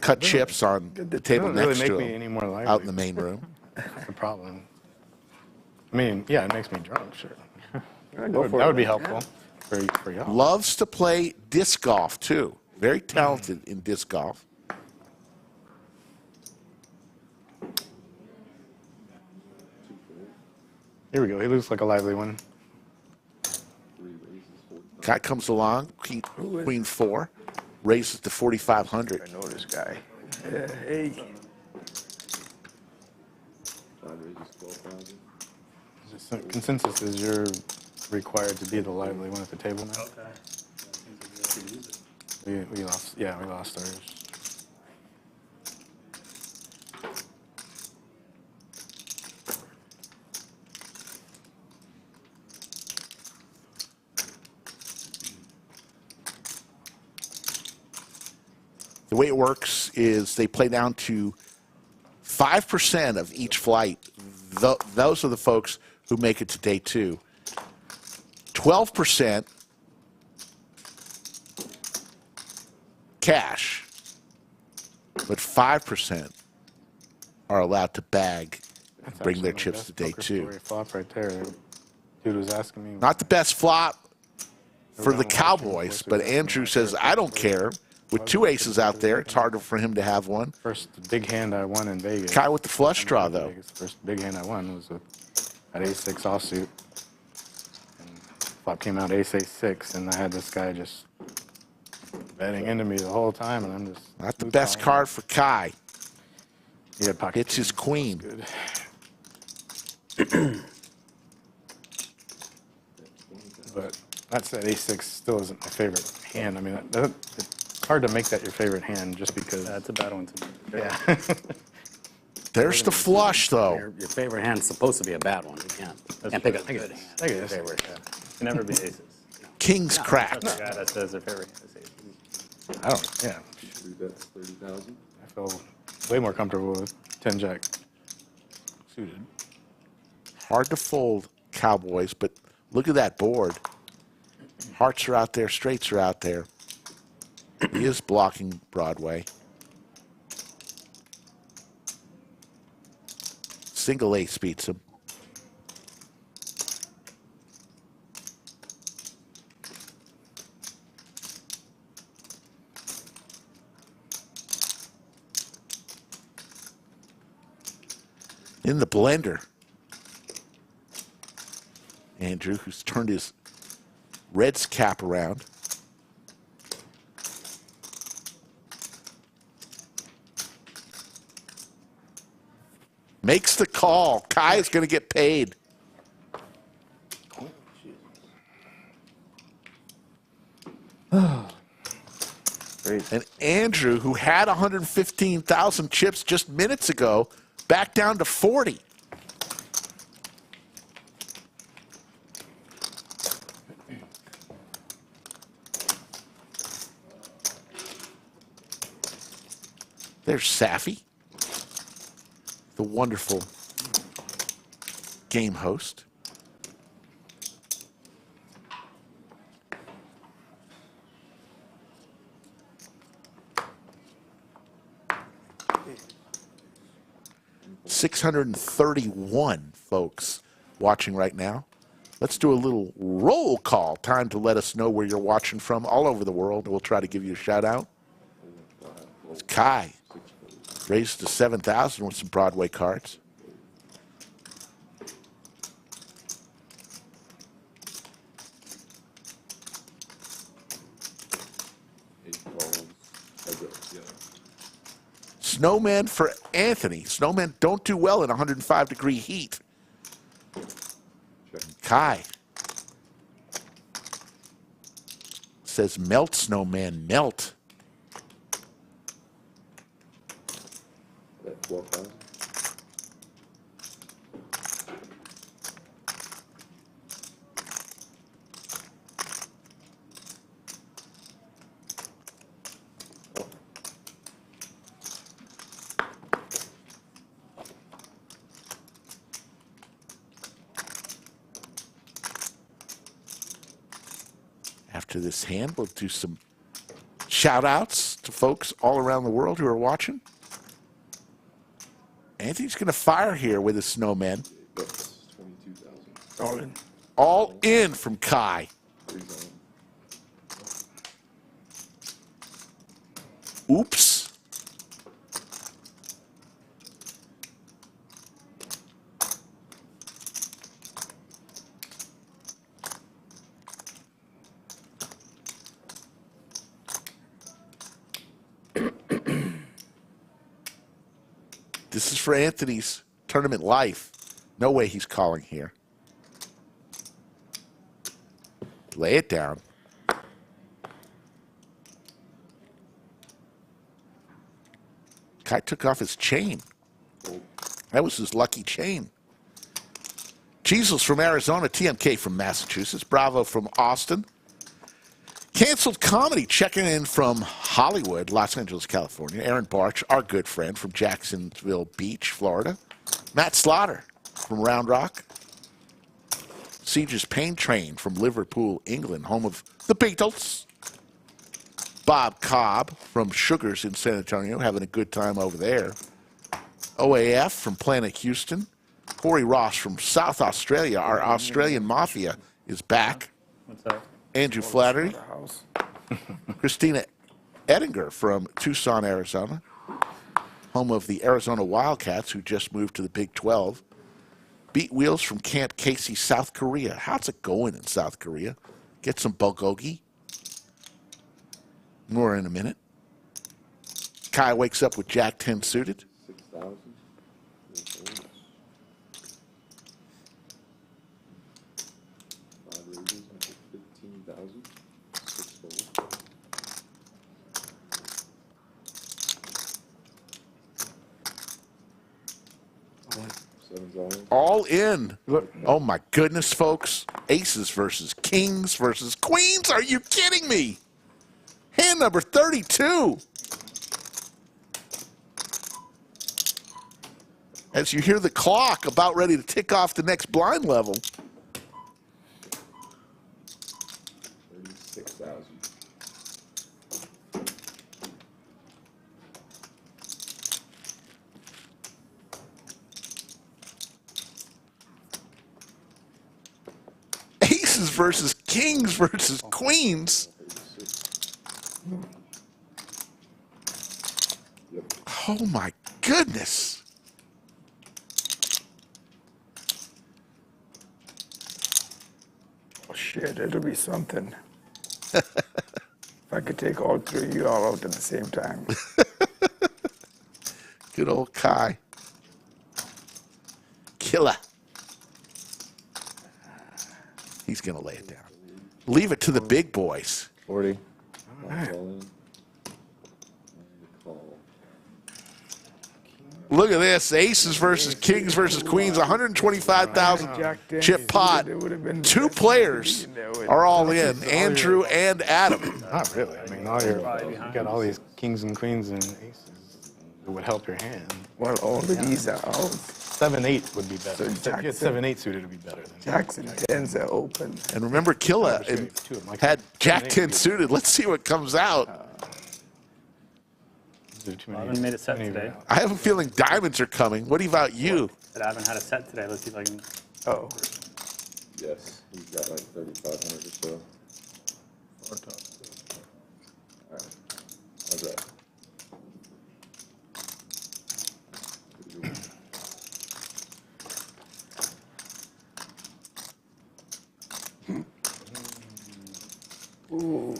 cut chips on the table next to him out in the main room. That's the problem. I mean, yeah, it makes me drunk, sure. That would be helpful for y'all. Loves to play disc golf, too. Very talented in disc golf. Here we go. He looks like a lively one. Guy comes along, queen 4, raises to 4,500. I know this guy. Yeah, hey. Consensus is you're required to be the lively one at the table now. Okay. We lost. Yeah, we lost ours. The way it works is they play down to 5% of each flight. Those are the folks who make it to day 2. 12% cash, but 5% are allowed to bag and bring their chips to day 2. Flop right there. Dude was asking me. Not the best flop for the Cowboys, but Andrew says, I don't care. With 2 aces out there, it's harder for him to have one. First big hand I won in Vegas. Kai with the flush draw, though. First big hand I won was with at ace-6 offsuit. And flop came out ace-6, and I had this guy just betting into me the whole time, and I'm just... Not the best card for Kai. Yeah, pocket. It's his queen. Good. But that said, ace-6 still isn't my favorite hand. I mean, it's hard to make that your favorite hand just because... That's a bad one to me. Yeah. There's the flush, though. Your favorite hand's supposed to be a bad one. You can't pick a good hand. I guess. Favorite, yeah. It can never be aces. King's cracked. That's the guy that says their favorite hand is aces. I don't, yeah. 3 bets, 30,000. I feel way more comfortable with 10-jack suited. Hard to fold Cowboys, but look at that board. Hearts are out there, straights are out there. He is blocking Broadway. Single ace beats him. in the blender. Andrew, who's turned his Reds cap around. Makes the call. Kai is going to get paid. And Andrew, who had 115,000 chips just minutes ago, back down to 40. There's Safi, the wonderful game host. $631 folks watching right now. Let's do a little roll call. Time to let us know where you're watching from all over the world. We'll try to give you a shout out. It's Kai. Raised to 7,000 with some Broadway cards. Snowman for Anthony. Snowmen don't do well in 105-degree heat. Kai says melt, Snowman, melt. After this hand, we'll do some shout outs to folks all around the world who are watching. Anthony's going to fire here with his snowman. All in. All in from Kai. Oops. This is for Anthony's tournament life. No way he's calling here. Lay it down. Kai took off his chain. That was his lucky chain. Cheezels from Arizona, TMK from Massachusetts, Bravo from Austin. Canceled Comedy checking in from Hollywood, Los Angeles, California. Aaron Barch, our good friend from Jacksonville Beach, Florida. Matt Slaughter from Round Rock. Siege's Pain Train from Liverpool, England, home of the Beatles. Bob Cobb from Sugars in San Antonio, having a good time over there. OAF from Planet Houston. Corey Ross from South Australia. Our Australian Mafia is back. What's up? Andrew Flattery. Christina Ettinger from Tucson, Arizona. Home of the Arizona Wildcats, who just moved to the Big 12. Beat Wheels from Camp Casey, South Korea. How's it going in South Korea? Get some bulgogi. More in a minute. Kai wakes up with Jack 10 suited. 6,000. Five raises, 15,000. 6 fold. All in. Oh my goodness, folks. Aces versus kings versus queens. Are you kidding me? Hand number 32. As you hear the clock about ready to tick off the next blind level. 36,000. Aces versus kings versus queens. Oh my goodness. shit, it'll be something. If I could take all three of you all out at the same time. Good old Kai. Killer. He's going to lay it down. Leave it to the big boys. 40. All right. All in. And call. Look at this. Aces versus kings versus queens. 125,000 chip pot. Two players are all in. Andrew and Adam. Not really. I mean, you got all these kings and queens and aces. It would help your hand. Well, all of these are out. 7-8 would be better. So If you had 7-8 suited, it would be better. Jacks and tens are open. And remember, Killa had Jack 10 suited. Let's see what comes out. I haven't made a set today. I have a feeling diamonds are coming. What about you? But I haven't had a set today. Let's see if I can. Oh. Yes, he's got like 3,500 or so. All right. How's that?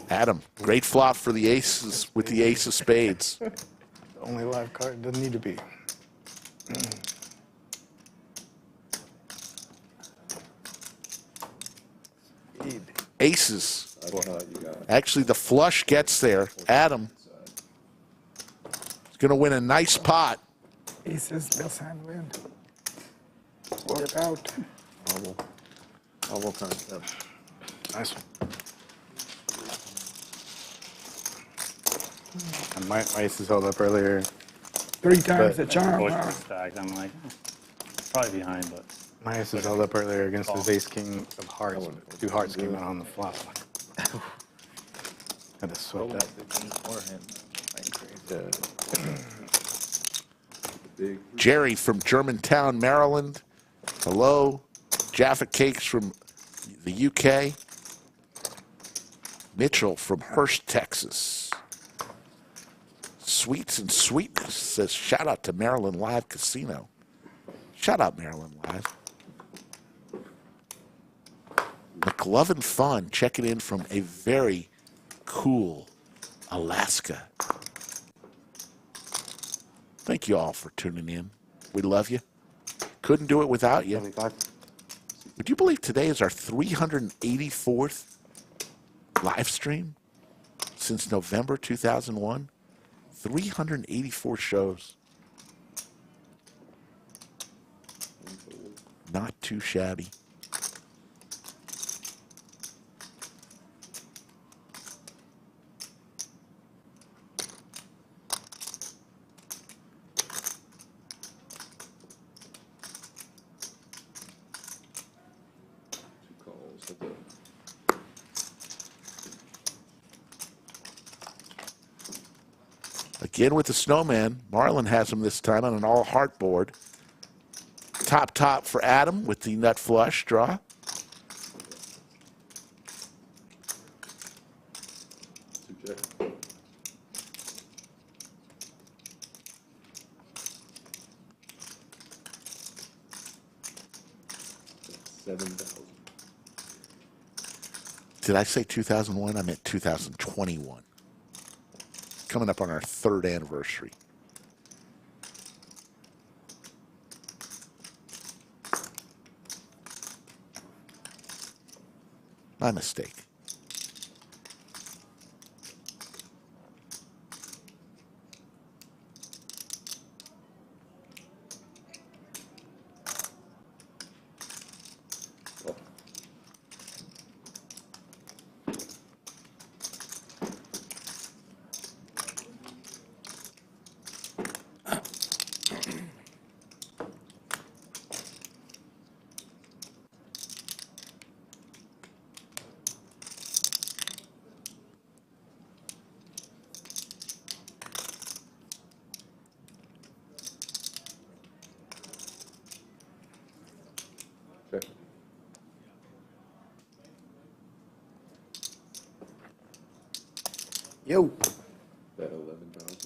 Adam, great flop for the aces with the ace of spades. The only live card doesn't need to be. Aces. Actually, the flush gets there. Adam is going to win a nice pot. Aces, best hand win. Worked out. Bubble concept. Nice one. And my aces held up earlier. 3 times the charm. Both Huh? were stacked. I'm like, probably behind, but. My aces held up earlier against his ace king of hearts. 2 hearts came out on the flop. Had to sweat that. Jerry from Germantown, Maryland. Hello. Jaffa Cakes from the UK. Mitchell from Hurst, Texas. Sweets and Sweetness says, shout out to Maryland Live Casino. Shout out Maryland Live. McLovin Fun checking in from a very cool Alaska. Thank you all for tuning in. We love you. Couldn't do it without you. Would you believe today is our 384th live stream since November 2001? 384 shows. Not too shabby. Again with the snowman. Marlon has him this time on an all heart board. Top for Adam with the nut flush draw. Did I say 2001? I meant 2021. Coming up on our 3rd anniversary. My mistake. Yo. Bet 11,000.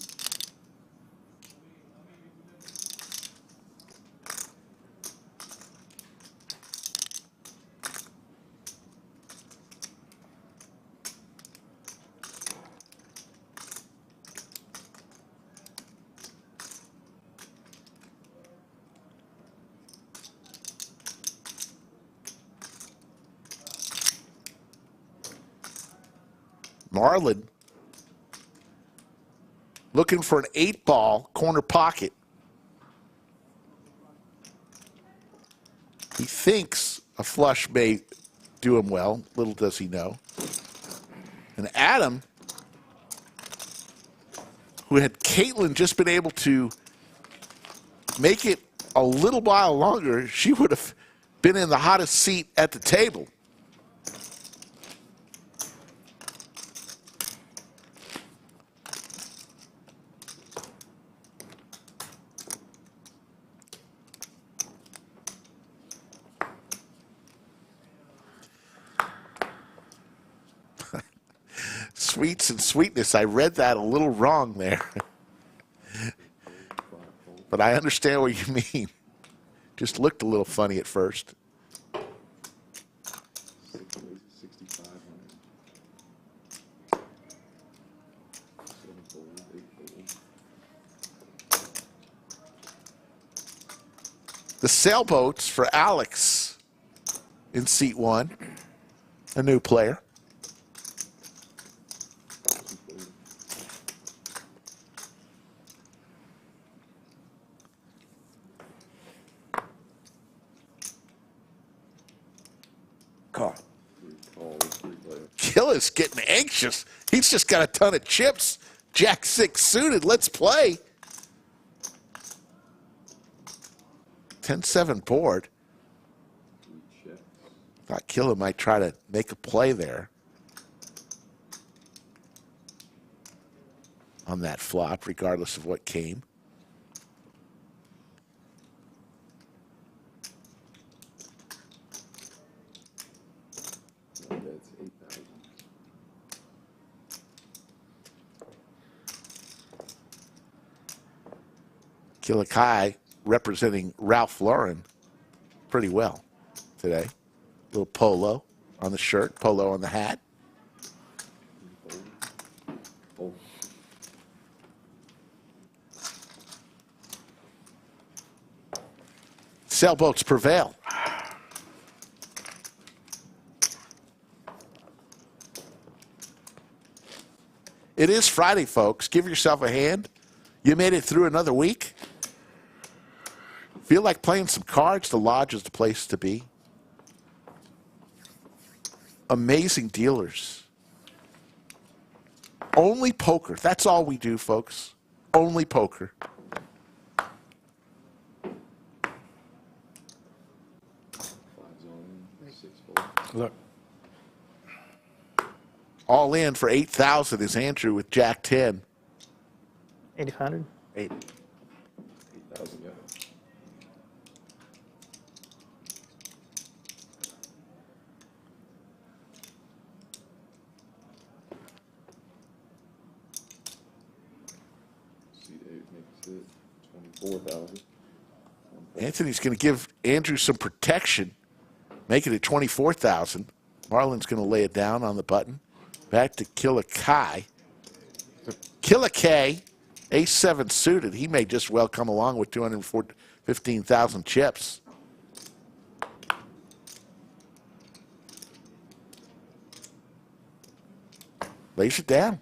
Marlon looking for an 8-ball corner pocket. He thinks a flush may do him well. Little does he know. And Adam, who had Caitlin just been able to make it a little while longer, she would have been in the hottest seat at the table. Sweets and sweetness. I read that a little wrong there. But I understand what you mean. Just looked a little funny at first. 6,500. 7-fold, 8-fold. The sailboats for Alex in seat 1, a new player. Killis getting anxious. He's just got a ton of chips. Jack 6 suited. Let's play. 10-7 board. Thought Killer might try to make a play there on that flop, regardless of what came. Killer Kai representing Ralph Lauren pretty well today. Little polo on the shirt, polo on the hat. Sailboats prevail. It is Friday, folks. Give yourself a hand. You made it through another week. Feel like playing some cards? The Lodge is the place to be. Amazing dealers. Only poker. That's all we do, folks. Only poker. Look. All in for 8,000 is Andrew with Jack 10. 8,500. 8,000, yeah. C8 makes it 24,000. Anthony's going to give Andrew some protection, making it 24,000. Marlon's going to lay it down on the button. Back to Killer Kai. Killer K, Ace-7 suited. He may just well come along with 215,000 chips. Lays it down.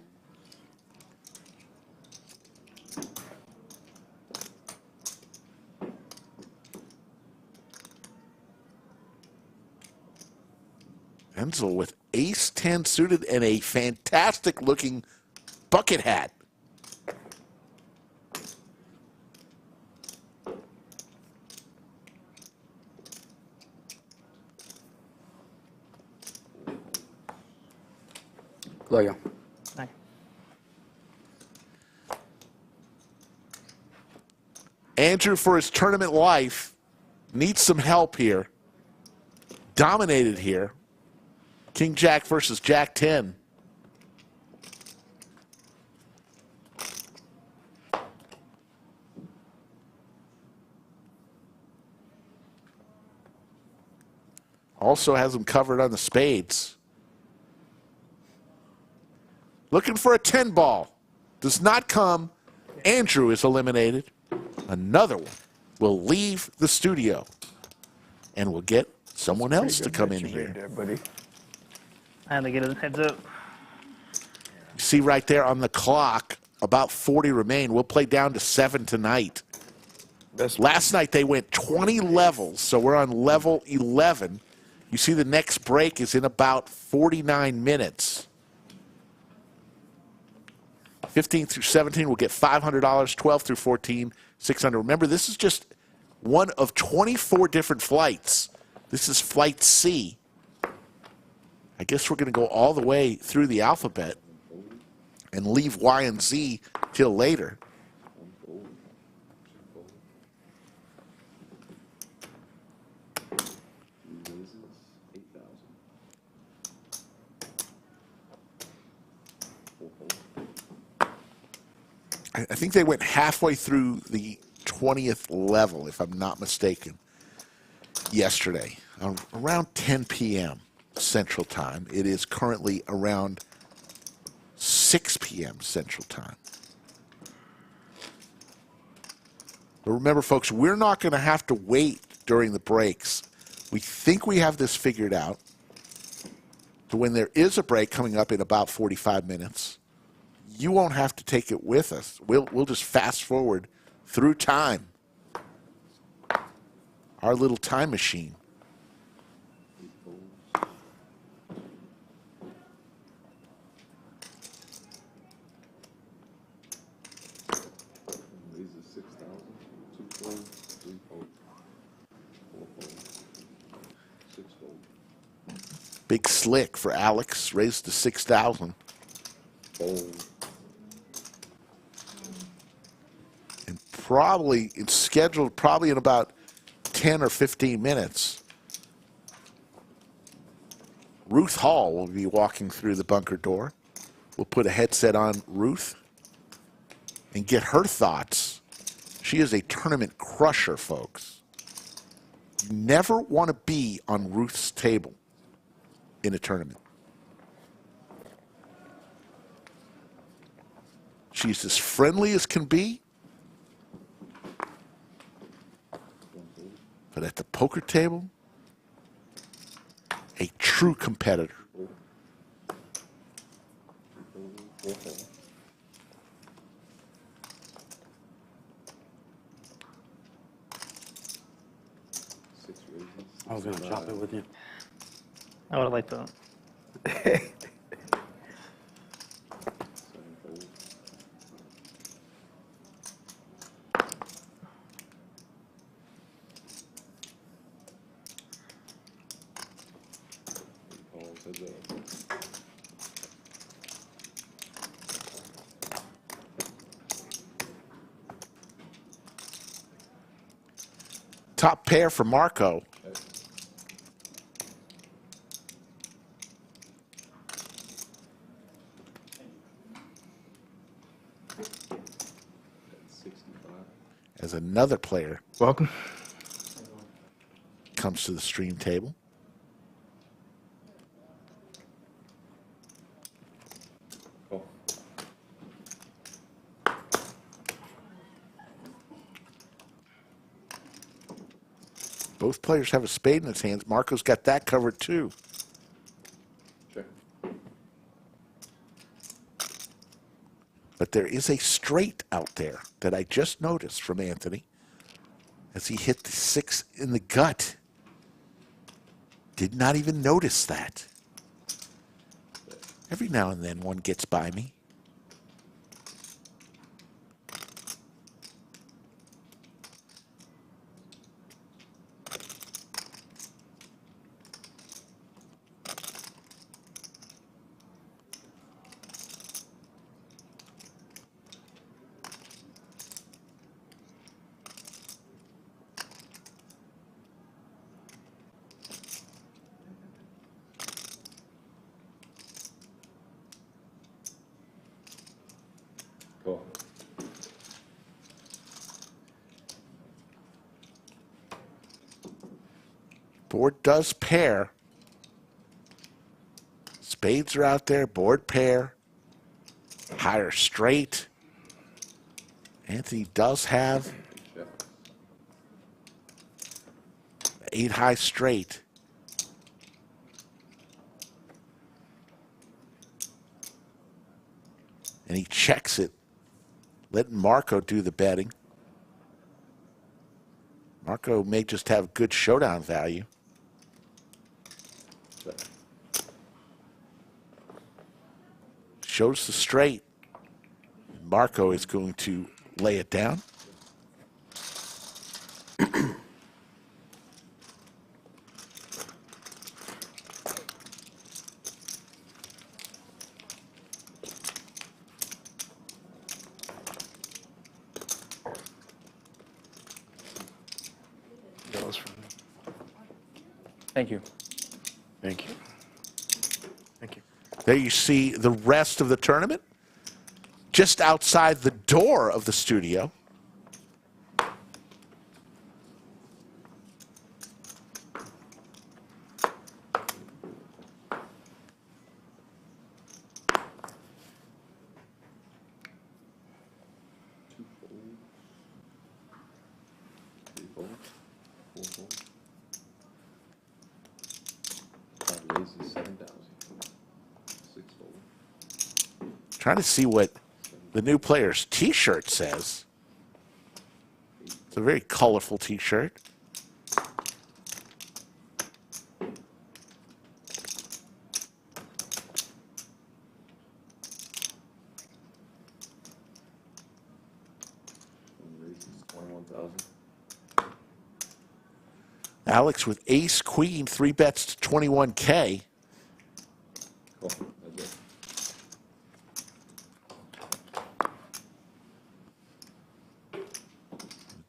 Enzel with Ace-10 suited and a fantastic looking bucket hat. Gloria. Hi. Andrew, for his tournament life, needs some help here. Dominated here. King Jack versus Jack 10. Also has him covered on the spades. Looking for a 10 ball. Does not come. Andrew is eliminated. Another one will leave the studio. And we'll get someone else to come in here. I had to get a heads up. You see right there on the clock, about 40 remain. We'll play down to 7 tonight. Last night they went 20 levels, so we're on level 11. You see the next break is in about 49 minutes. 15 through 17 will get $500. 12 through 14, $600. Remember, this is just one of 24 different flights. This is Flight C. I guess we're going to go all the way through the alphabet and leave Y and Z till later. I think they went halfway through the 20th level, if I'm not mistaken, yesterday, around 10 p.m. Central Time. It is currently around 6 p.m. Central Time. But remember, folks, we're not going to have to wait during the breaks. We think we have this figured out. So when there is a break coming up in about 45 minutes, you won't have to take it with us. We'll just fast forward through time. Our little time machine. Big slick for Alex, raised to 6,000. And probably, it's scheduled probably in about 10 or 15 minutes. Ruth Hall will be walking through the bunker door. We'll put a headset on Ruth and get her thoughts. She is a tournament crusher, folks. You never want to be on Ruth's table in a tournament. She's as friendly as can be, but at the poker table, a true competitor. I was going to chop it with you. I would have liked that. Top pair for Marco. As another player welcome comes to the stream table. Both players have a spade in his hands. Marco's got that covered too. But there is a straight out there that I just noticed from Anthony as he hit the 6 in the gut. Did not even notice that. Every now and then one gets by me. Board does pair. Spades are out there. Board pair. Higher straight. Anthony does have 8 high straight. And he checks it, letting Marco do the betting. Marco may just have good showdown value. Shows the straight. Marco is going to lay it down. Goes from Thank you. Thank you. Thank you. There you see the rest of the tournament. Just outside the door of the studio. Trying to see what the new player's T-shirt says. It's a very colorful T-shirt. Alex with ace queen, 3 bets to 21K.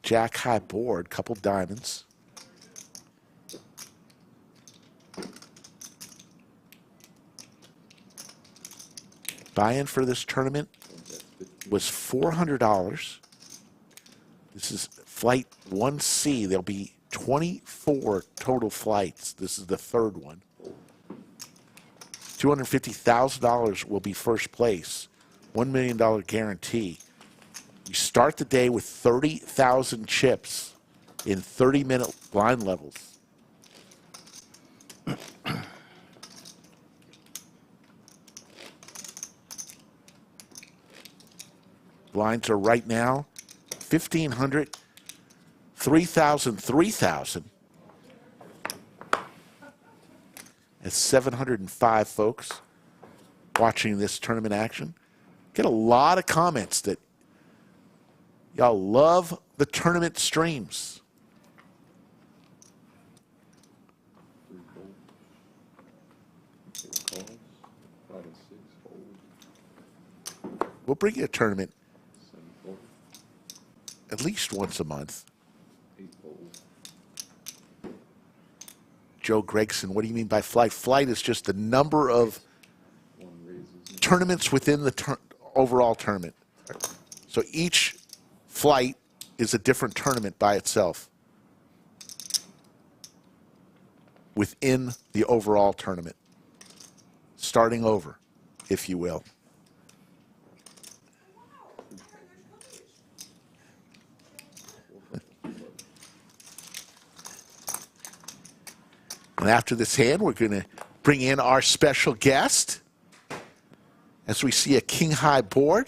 Jack high board, couple diamonds. Buy-in for this tournament was $400. This is flight 1C. There'll be 24 total flights. This is the third one. $250,000 will be first place. $1 million guarantee. You start the day with 30,000 chips in 30-minute blind levels. Blinds are right now 1,500, 3,000, 3,000. That's 705 folks watching this tournament action. Get a lot of comments that y'all love the tournament streams. We'll bring you a tournament at least once a month. Joe Gregson, what do you mean by flight? Flight is just the number of tournaments within the overall tournament. So each flight is a different tournament by itself within the overall tournament. Starting over, if you will. And after this hand, we're going to bring in our special guest as we see a king high board.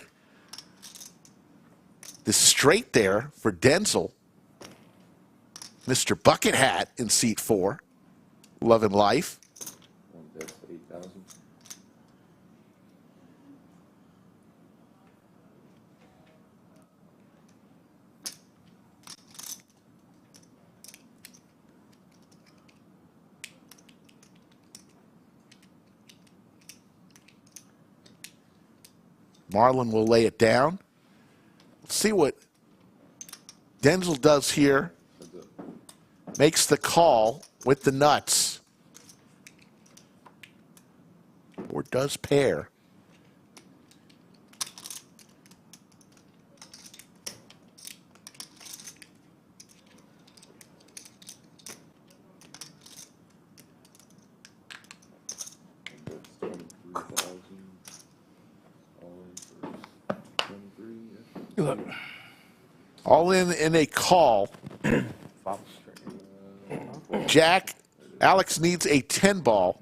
The straight there for Denzel. Mr. Bucket Hat in seat 4. Love and life. Marlon will lay it down. Let's see what Denzel does here. Makes the call with the nuts. Or does pair. All in a call. Jack, Alex needs a 10 ball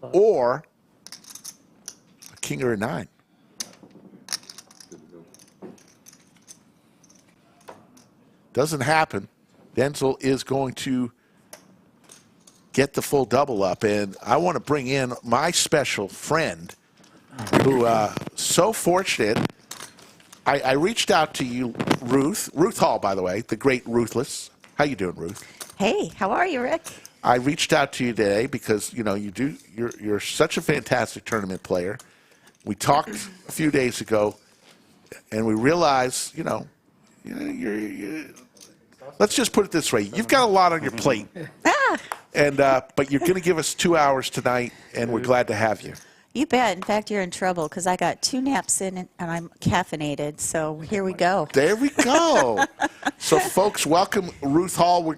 or a king or a 9. Doesn't happen. Denzel is going to get the full double up. And I want to bring in my special friend who so fortunate. I reached out to you, Ruth Hall, by the way, the great Ruthless. How you doing, Ruth? Hey, how are you, Rick? I reached out to you today because you're such a fantastic tournament player. We talked a few days ago, and we realized you're let's just put it this way: you've got a lot on your plate, and but you're going to give us 2 hours tonight, and we're glad to have you. You bet. In fact, you're in trouble because I got 2 naps in and I'm caffeinated. So here we go. There we go. So, folks, welcome Ruth Hall.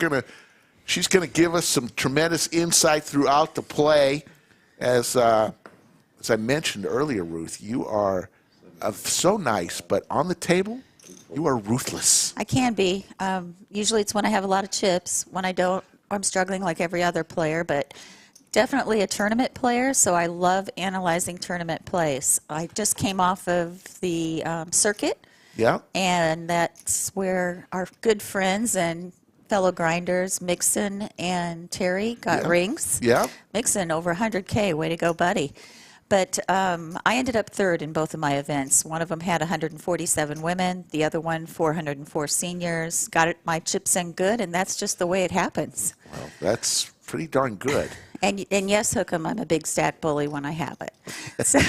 She's gonna give us some tremendous insight throughout the play. As I mentioned earlier, Ruth, you are so nice, but on the table, you are ruthless. I can be. Usually it's when I have a lot of chips. When I don't, I'm struggling like every other player, but definitely a tournament player, so I love analyzing tournament plays. I just came off of the circuit, and that's where our good friends and fellow grinders, Mixon and Terry, got rings. Yeah. Mixon, over 100K. Way to go, buddy. But I ended up third in both of my events. One of them had 147 women, the other one 404 seniors. Got my chips in good, and that's just the way it happens. Well, that's pretty darn good. And yes, Hookem, I'm a big stack bully when I have it. So,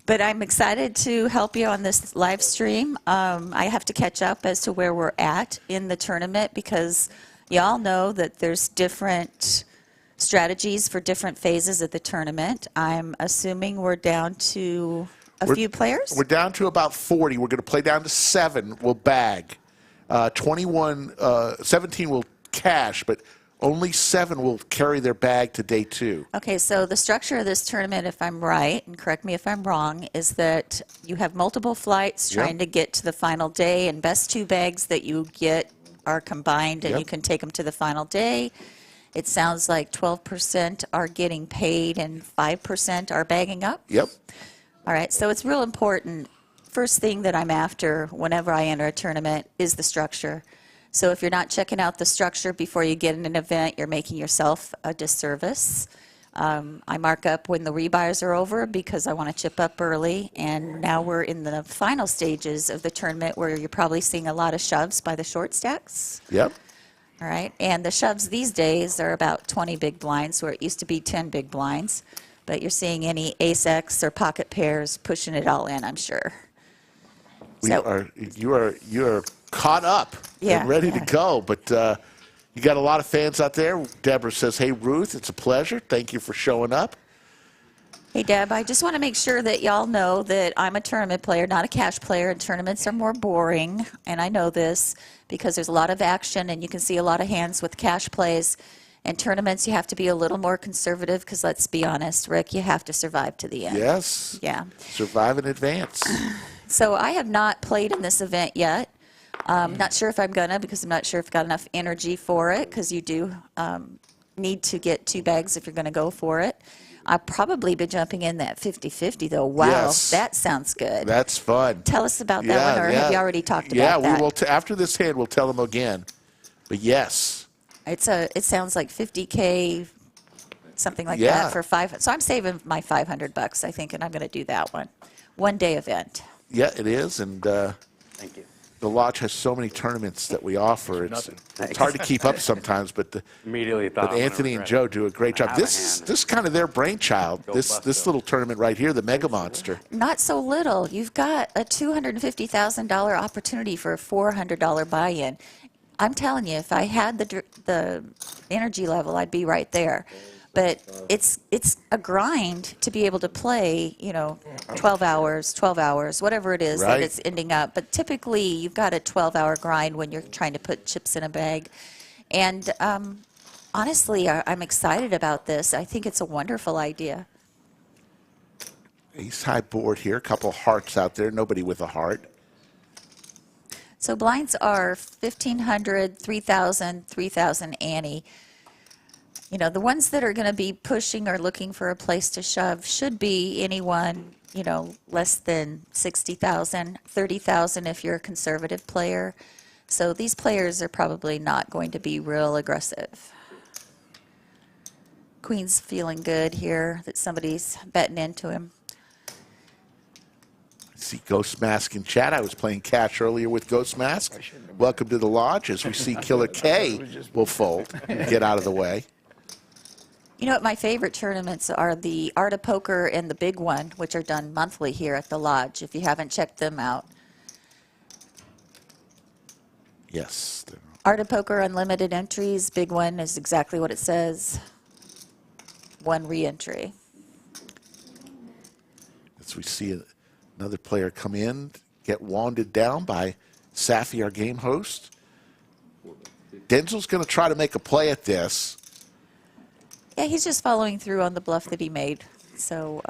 but I'm excited to help you on this live stream. I have to catch up as to where we're at in the tournament because y'all know that there's different strategies for different phases of the tournament. I'm assuming we're down to a few players? We're down to about 40. We're going to play down to 7. We'll bag. 17 will cash, but only 7 will carry their bag to day 2. Okay, so the structure of this tournament, if I'm right, and correct me if I'm wrong, is that you have multiple flights trying to get to the final day, and best 2 bags that you get are combined, and you can take them to the final day. It sounds like 12% are getting paid and 5% are bagging up? Yep. All right, so it's real important. First thing that I'm after whenever I enter a tournament is the structure. So if you're not checking out the structure before you get in an event, you're making yourself a disservice. I mark up when the rebuyers are over because I want to chip up early, and now we're in the final stages of the tournament where you're probably seeing a lot of shoves by the short stacks. Yep. All right, and the shoves these days are about 20 big blinds, where it used to be 10 big blinds, but you're seeing any ace-X or pocket pairs pushing it all in, I'm sure. You are caught up and ready to go, but you got a lot of fans out there. Deborah says, hey, Ruth, it's a pleasure. Thank you for showing up. Hey, Deb, I just want to make sure that y'all know that I'm a tournament player, not a cash player, and tournaments are more boring, and I know this because there's a lot of action, and you can see a lot of hands with cash plays. And tournaments, you have to be a little more conservative because, let's be honest, Rick, you have to survive to the end. Yes. Yeah. Survive in advance. So I have not played in this event yet. Not sure if I'm gonna because I'm not sure if I've got enough energy for it because you do need to get 2 bags if you're going to go for it. I'll probably be jumping in that 50-50 though. Wow, yes. That sounds good. That's fun. Tell us about that one, or have you already talked about that? Yeah, we will. After this hand, we'll tell them again. But yes. It sounds like 50K, something like that for 5. So I'm saving my $500, I think, and I'm going to do that one. 1-day event. Yeah, it is, and thank you. The Lodge has so many tournaments that we offer. It's hard to keep up sometimes, but Anthony and Joe do a great job. This is kind of their brainchild. This little tournament right here, the Mega Monster. Not so little. You've got a $250,000 opportunity for a $400 buy-in. I'm telling you, if I had the energy level, I'd be right there. But it's a grind to be able to play, 12 hours, whatever it is that it's ending up. But typically, you've got a 12-hour grind when you're trying to put chips in a bag. And honestly, I'm excited about this. I think it's a wonderful idea. Ace high board here, a couple hearts out there, nobody with a heart. So blinds are 1,500, 3,000, 3,000 ante. The ones that are going to be pushing or looking for a place to shove should be anyone, less than 60,000, 30,000 if you're a conservative player. So these players are probably not going to be real aggressive. Queen's feeling good here that somebody's betting into him. See Ghost Mask in chat. I was playing cash earlier with Ghost Mask. Welcome to the lodge as we see Killer K will fold and get out of the way. You know what my favorite tournaments are? The Art of Poker and the big one, which are done monthly here at the lodge, if you haven't checked them out. Yes. Art of Poker, unlimited entries. Big one is exactly what it says. One re-entry. As we see another player come in, get wanded down by Safi, our game host. Denzel's going to try to make a play at this. Yeah, he's just following through on the bluff that he made. So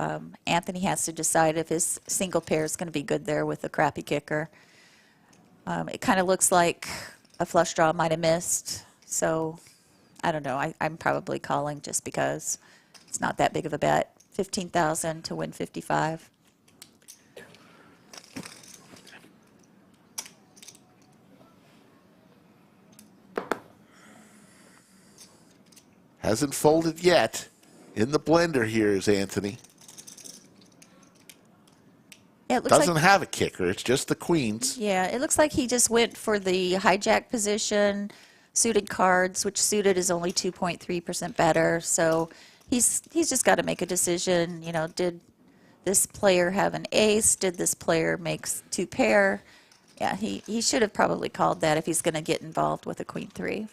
Anthony has to decide if his single pair is going to be good there with the crappy kicker. It kind of looks like a flush draw might have missed. So I don't know. I'm probably calling just because it's not that big of a bet. 15,000 to win 55. Hasn't folded yet. In the blender here is Anthony. Yeah, it looks Doesn't like, have a kicker. It's just the queens. yeah, it looks like he just went for the hijack position, suited cards, which suited is only 2.3% better. So he's just got to make a decision. You know, did this player have an ace? Did this player make two pair? Yeah, he should have probably called that if he's going to get involved with a queen three.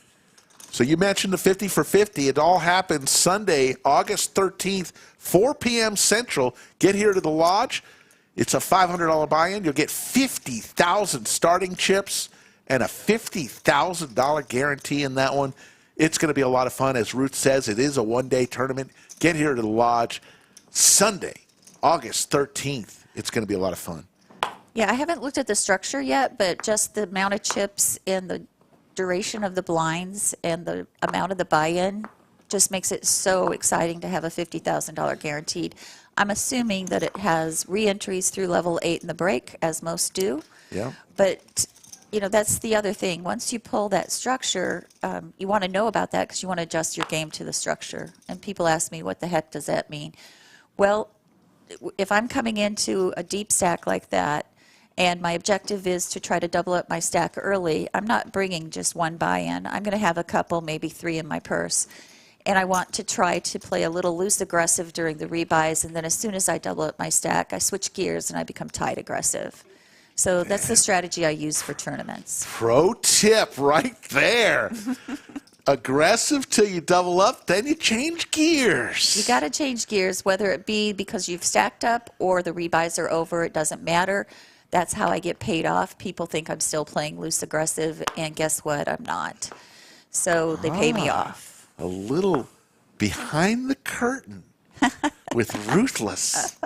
So you mentioned the 50 for 50. It all happens Sunday, August 13th, 4 p.m. Central. Get here to the lodge. It's a $500 buy-in. You'll get 50,000 starting chips and a $50,000 guarantee in that one. It's going to be a lot of fun. As Ruth says, it is a one-day tournament. Get here to the lodge Sunday, August 13th. It's going to be a lot of fun. Yeah, I haven't looked at the structure yet, but just the amount of chips and the duration of the blinds and the amount of the buy-in just makes it so exciting to have a $50,000 guaranteed. I'm assuming that it has re-entries through level 8 in the break, as most do. Yeah. But, you know, that's the other thing. Once you pull that structure, you want to know about that because you want to adjust your game to the structure. And people ask me, what the heck does that mean? Well, if I'm coming into a deep stack like that, and my objective is to try to double up my stack early, I'm not bringing just one buy-in. I'm going to have a couple, maybe 3 in my purse. And I want to try to play a little loose aggressive during the rebuys, and then as soon as I double up my stack, I switch gears and I become tight aggressive. So that's the strategy I use for tournaments. Pro tip right there. Aggressive till you double up, then you change gears. You got to change gears, whether it be because you've stacked up or the rebuys are over. It doesn't matter. That's how I get paid off. People think I'm still playing loose aggressive, and guess what? I'm not. So they pay me off. A little behind the curtain with Ruthless.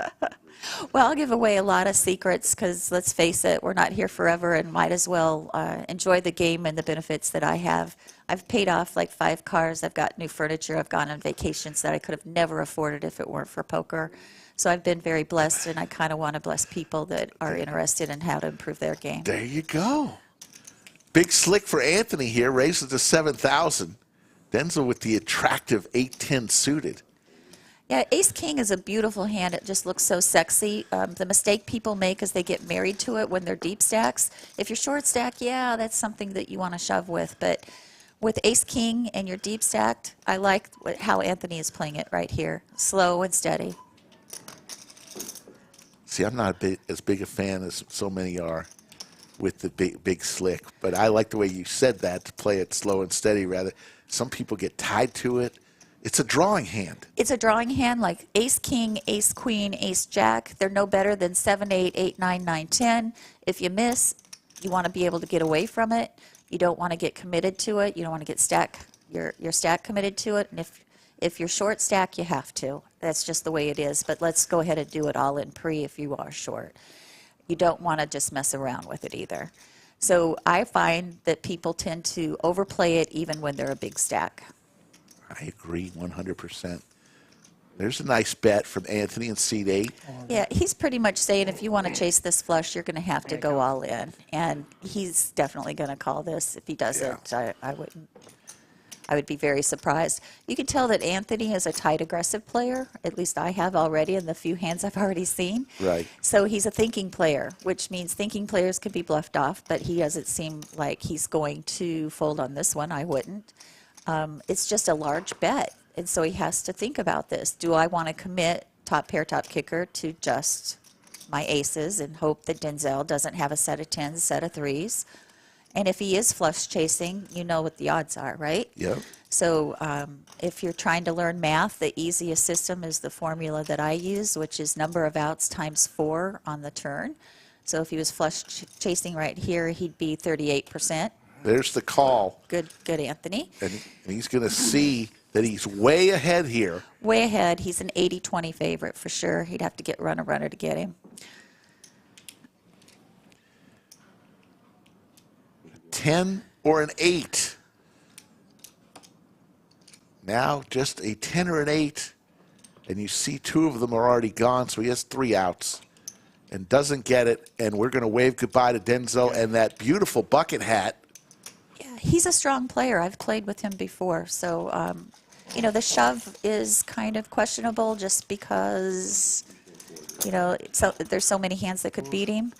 Well, I'll give away a lot of secrets because, let's face it, we're not here forever and might as well enjoy the game and the benefits that I have. I've paid off like 5 cars. I've got new furniture. I've gone on vacations that I could have never afforded if it weren't for poker. So I've been very blessed, and I kind of want to bless people that are interested in how to improve their game. There you go. Big slick for Anthony here, raises to 7,000. Denzel with the attractive 8-10 suited. Yeah, ace-king is a beautiful hand. It just looks so sexy. The mistake people make is they get married to it when they're deep stacks. If you're short stack, yeah, that's something that you want to shove with. But with ace-king and you're deep stacked, I like how Anthony is playing it right here. Slow and steady. See, I'm not as big a fan as so many are with the big slick, but I like the way you said that, to play it slow and steady rather. Some people get tied to it. It's a drawing hand. It's a drawing hand like ace-king, ace-queen, ace-jack. They're no better than 7, 8, 8, 9, 9, 10. If you miss, you want to be able to get away from it. You don't want to get committed to it. You don't want to get your stack committed to it. And if you're short stack, you have to. That's just the way it is. But let's go ahead and do it all in pre if you are short. You don't want to just mess around with it either. So I find that people tend to overplay it even when they're a big stack. I agree 100%. There's a nice bet from Anthony in seat 8. Yeah, he's pretty much saying if you want to chase this flush, you're going to have to go all in. And he's definitely going to call this. If he doesn't, I wouldn't. I would be very surprised. You can tell that Anthony is a tight, aggressive player. At least I have already in the few hands I've already seen. Right. So he's a thinking player, which means thinking players can be bluffed off, but he doesn't seem like he's going to fold on this one. I wouldn't. It's just a large bet, and so he has to think about this. Do I want to commit top pair, top kicker to just my aces and hope that Denzel doesn't have a set of 10s, set of 3s? And if he is flush chasing, you know what the odds are, right? Yep. So if you're trying to learn math, the easiest system is the formula that I use, which is number of outs times 4 on the turn. So if he was flush chasing right here, he'd be 38%. There's the call. Good, Anthony. And he's going to see that he's way ahead here. Way ahead. He's an 80-20 favorite for sure. He'd have to run a runner to get him. 10 or an 8. Now just a 10 or an 8. And you see 2 of them are already gone, so he has 3 outs. And doesn't get it, and we're going to wave goodbye to Denzel and that beautiful bucket hat. Yeah, he's a strong player. I've played with him before. So, you know, the shove is kind of questionable just because, you know, there's so many hands that could beat him.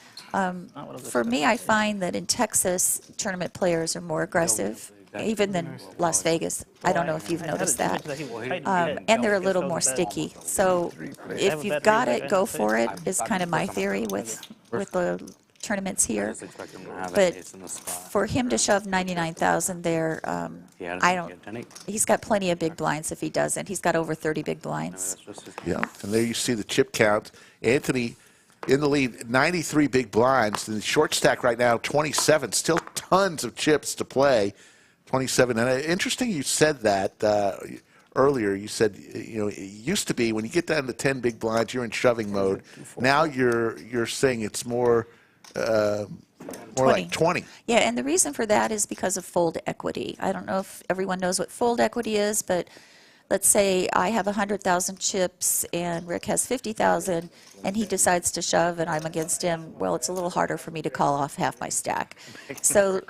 For me, I find that in Texas, tournament players are more aggressive, even than Las Vegas. I don't know if you've noticed that. And they're a little more sticky. So if you've got it, go for it, is kind of my theory with the tournaments here. But for him to shove 99,000 there, he's got plenty of big blinds if he doesn't. He's got over 30 big blinds. Yeah, and there you see the chip count. Anthony in the lead, 93 big blinds. And the short stack right now, 27. Still tons of chips to play. 27. And interesting you said that earlier. You said, you know, it used to be when you get down to 10 big blinds, you're in shoving mode. Now you're saying it's more like 20. Yeah, and the reason for that is because of fold equity. I don't know if everyone knows what fold equity is, but let's say I have 100,000 chips and Rick has 50,000 and he decides to shove and I'm against him. Well, it's a little harder for me to call off half my stack. So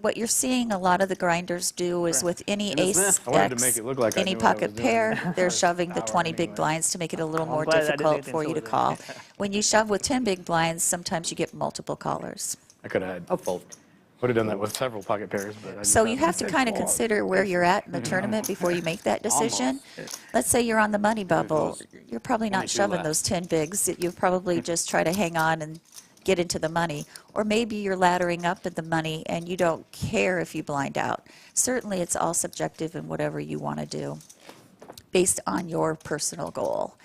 what you're seeing a lot of the grinders do is with any ace X, any pocket pair, they're shoving the 20 big blinds to make it a little more difficult for you to call. When you shove with 10 big blinds, sometimes you get multiple callers. I could have would have done that with several pocket pairs. But so you have to kind of consider where you're at in the tournament before you make that decision. Let's say you're on the money bubble. You're probably not shoving those 10 bigs. You probably just try to hang on and get into the money. Or maybe you're laddering up at the money and you don't care if you blind out. Certainly it's all subjective in whatever you want to do based on your personal goal.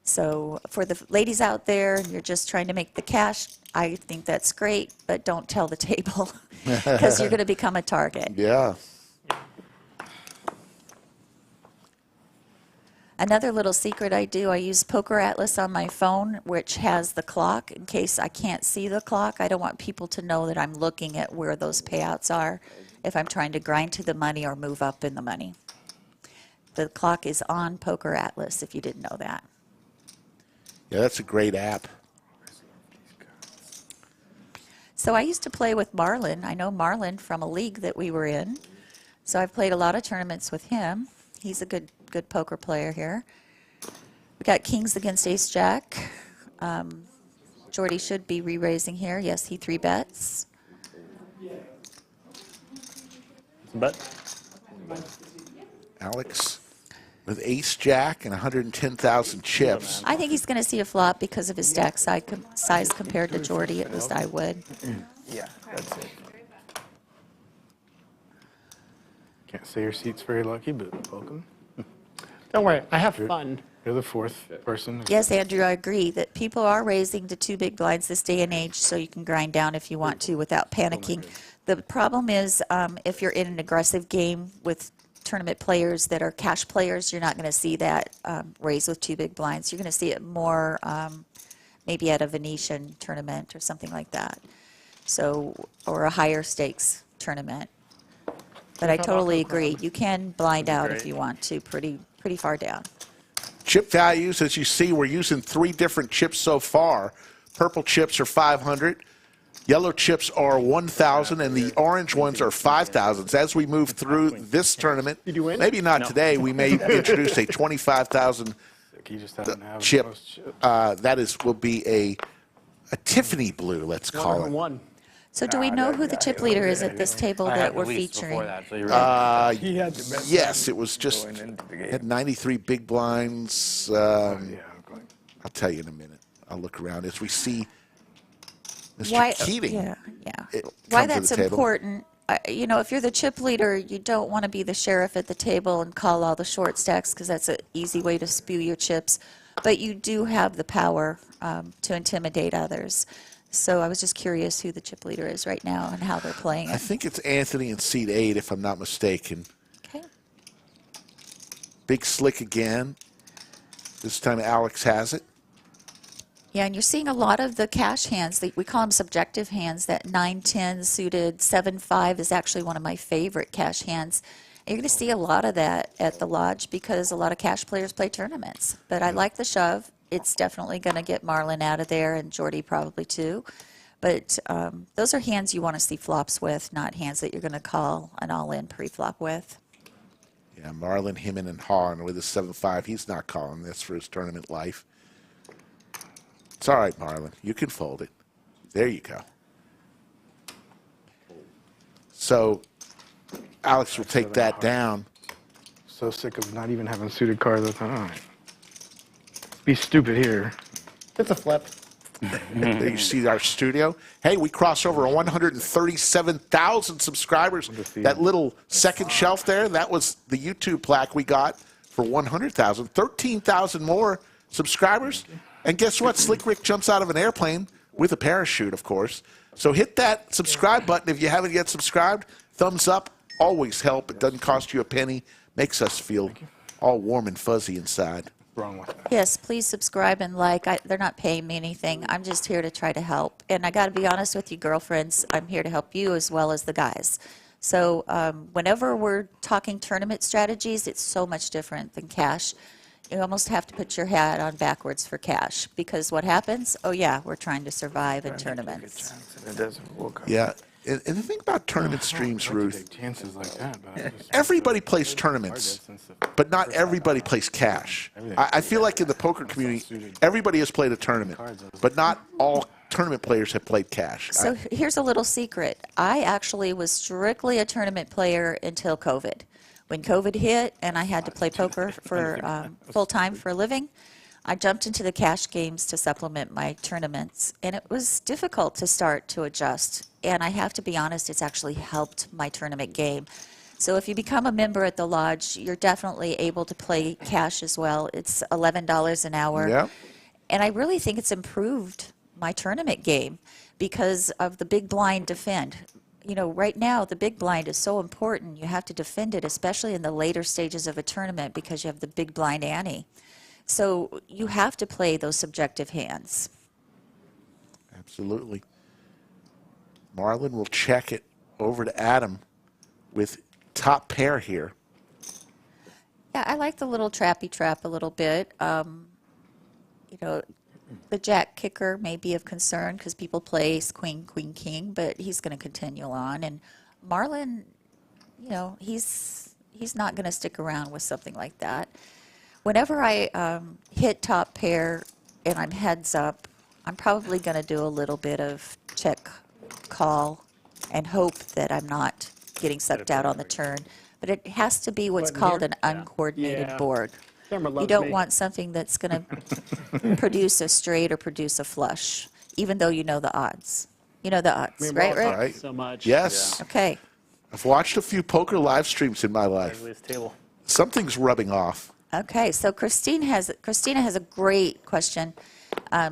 So for the ladies out there and you're just trying to make the cash, I think that's great, but don't tell the table because you're going to become a target. Yeah. Another little secret I do, I use Poker Atlas on my phone, which has the clock in case I can't see the clock. I don't want people to know that I'm looking at where those payouts are if I'm trying to grind to the money or move up in the money. The clock is on Poker Atlas, if you didn't know that. Yeah, that's a great app. So I used to play with Marlon. I know Marlon from a league that we were in. So I've played a lot of tournaments with him. He's a good poker player here. We got kings against ace-jack. Jordi should be re-raising here. Yes, he 3-bets. Bet. Alex with ace-jack and 110,000 chips. I think he's going to see a flop because of his stack size compared to Jordi. At least I would. Yeah, that's it. Can't say your seat's very lucky, but welcome. Don't worry, I have fun. You're the fourth person. Yes, Andrew, I agree that people are raising to 2 big blinds this day and age, so you can grind down if you want to without panicking. The problem is if you're in an aggressive game with tournament players that are cash players, you're not going to see that raise with 2 big blinds. You're going to see it more maybe at a Venetian tournament or something like that. So, or a higher stakes tournament. But I totally agree. You can blind out if you want to, pretty far down. Chip values, as you see, we're using 3 different chips so far. Purple chips are 500. Yellow chips are 1,000, and the orange ones are 5,000. As we move through this tournament, maybe not today, we may introduce a 25,000 chip. Will be a Tiffany blue, let's call it. So do we know who the chip leader is at this table that we're featuring? Yes, it was just had 93 big blinds. I'll tell you in a minute. I'll look around as we see Mr. Keating. Why that's important. You know, if you're the chip leader, you don't want to be the sheriff at the table and call all the short stacks because that's an easy way to spew your chips. But you do have the power to intimidate others. So I was just curious who the chip leader is right now and how they're playing it. I think it's Anthony in seat 8, if I'm not mistaken. Okay. Big slick again. This time Alex has it. Yeah, and you're seeing a lot of the cash hands. We call them subjective hands. That 9-10 suited 7-5 is actually one of my favorite cash hands. You're going to see a lot of that at the Lodge because a lot of cash players play tournaments. But I like the shove. It's definitely going to get Marlon out of there, and Jordi probably too. But those are hands you want to see flops with, not hands that you're going to call an all-in pre-flop with. Yeah, Marlon, Himmin, and Hahn with a 7-5. He's not calling this for his tournament life. It's all right, Marlon. You can fold it. There you go. So Alex will take that down. So sick of not even having suited cards. All right. Be stupid here. It's a flip. There you see our studio. Hey, we crossed over 137,000 subscribers. That little second shelf there, that was the YouTube plaque we got for 100,000. 13,000 more subscribers. And guess what? Slick Rick jumps out of an airplane with a parachute, of course. So hit that subscribe button if you haven't yet subscribed. Thumbs up always help. It doesn't cost you a penny. Makes us feel all warm and fuzzy inside. Wrong with that. Yes, please subscribe and like. They're not paying me anything. I'm just here to try to help. And I got to be honest with you, girlfriends, I'm here to help you as well as the guys. So whenever we're talking tournament strategies, it's so much different than cash. You almost have to put your hat on backwards for cash because what happens? Oh, yeah, we're trying to survive in tournaments. Yeah. And the thing about tournament streams, Ruth, chances like that, but everybody plays tournaments, but not everybody plays cash. I feel like in the poker community, everybody has played a tournament, but not all tournament players have played cash. So here's a little secret. I actually was strictly a tournament player until COVID. When COVID hit and I had to play poker for full-time for a living, I jumped into the cash games to supplement my tournaments, and it was difficult to start to adjust. And I have to be honest, it's actually helped my tournament game. So if you become a member at the Lodge, you're definitely able to play cash as well. It's $11 an hour. Yep. And I really think it's improved my tournament game because of the big blind defend. You know, right now, the big blind is so important. You have to defend it, especially in the later stages of a tournament because you have the big blind ante. So you have to play those subjective hands. Absolutely. Marlon will check it over to Adam with top pair here. Yeah, I like the little trappy trap a little bit. You know, the jack kicker may be of concern because people play queen, queen, king, but he's going to continue on. And Marlon, you know, he's not going to stick around with something like that. Whenever I hit top pair and I'm heads up, I'm probably going to do a little bit of check call and hope that I'm not getting sucked out on the turn. But it has to be what's called an uncoordinated board. You don't want something that's going to produce a straight or produce a flush, even though you know the odds. You know the odds, right, Rick? Right. So much. Yes. Okay. I've watched a few poker live streams in my life. Something's rubbing off. Okay, so Christina has a great question.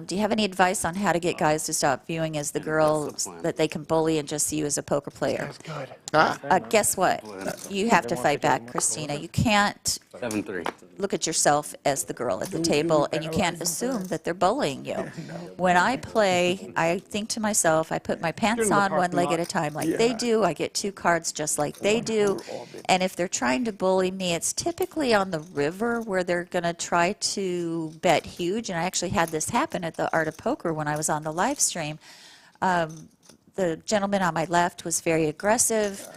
Do you have any advice on how to get guys to stop viewing as the girls that they can bully and just see you as a poker player? Good. Guess what? You have to fight back, Christina. You can't. 7-3. look at yourself as the girl at the table, and you can't assume that they're bullying you. When I play, I think to myself, I put my pants on one leg at a time like they do. I get 2 cards just like they do. And if they're trying to bully me, it's typically on the river where they're going to try to bet huge. And I actually had this happen at the Art of Poker when I was on the live stream. The gentleman on my left was very aggressive,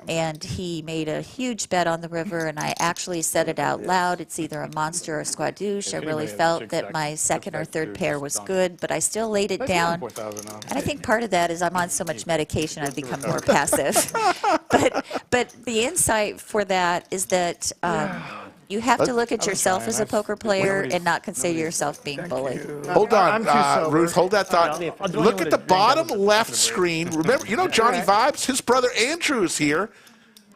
and he made a huge bet on the river, and I actually said it out loud. It's either a monster or a squadouche. I really felt that my second or third pair was good, but I still laid it down. And I think part of that is I'm on so much medication, I've become more passive. But the insight for that is that you have to look at yourself as a poker player and not consider yourself being bullied. Hold on, Ruth, hold that thought. Look at the bottom left screen. Remember, you know Johnny Vibes? His brother Andrew is here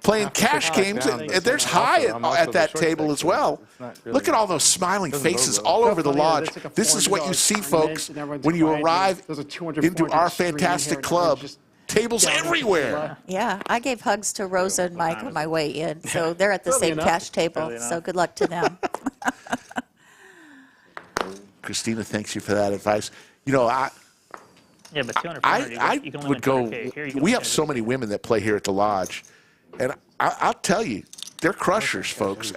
playing cash games. And there's high at that table as well. Look at all those smiling faces all over the lodge. This is what you see, folks, when you arrive into our fantastic club. Tables everywhere. Yeah, I gave hugs to Rosa and Mike on my way in, so they're at the same cash table, so good luck to them. Christina, thanks you for that advice. You know, Yeah, but 200, I you can only would win go, 200K. Here, you can we win have so many women that play here at the lodge, and I'll tell you, they're crushers, folks.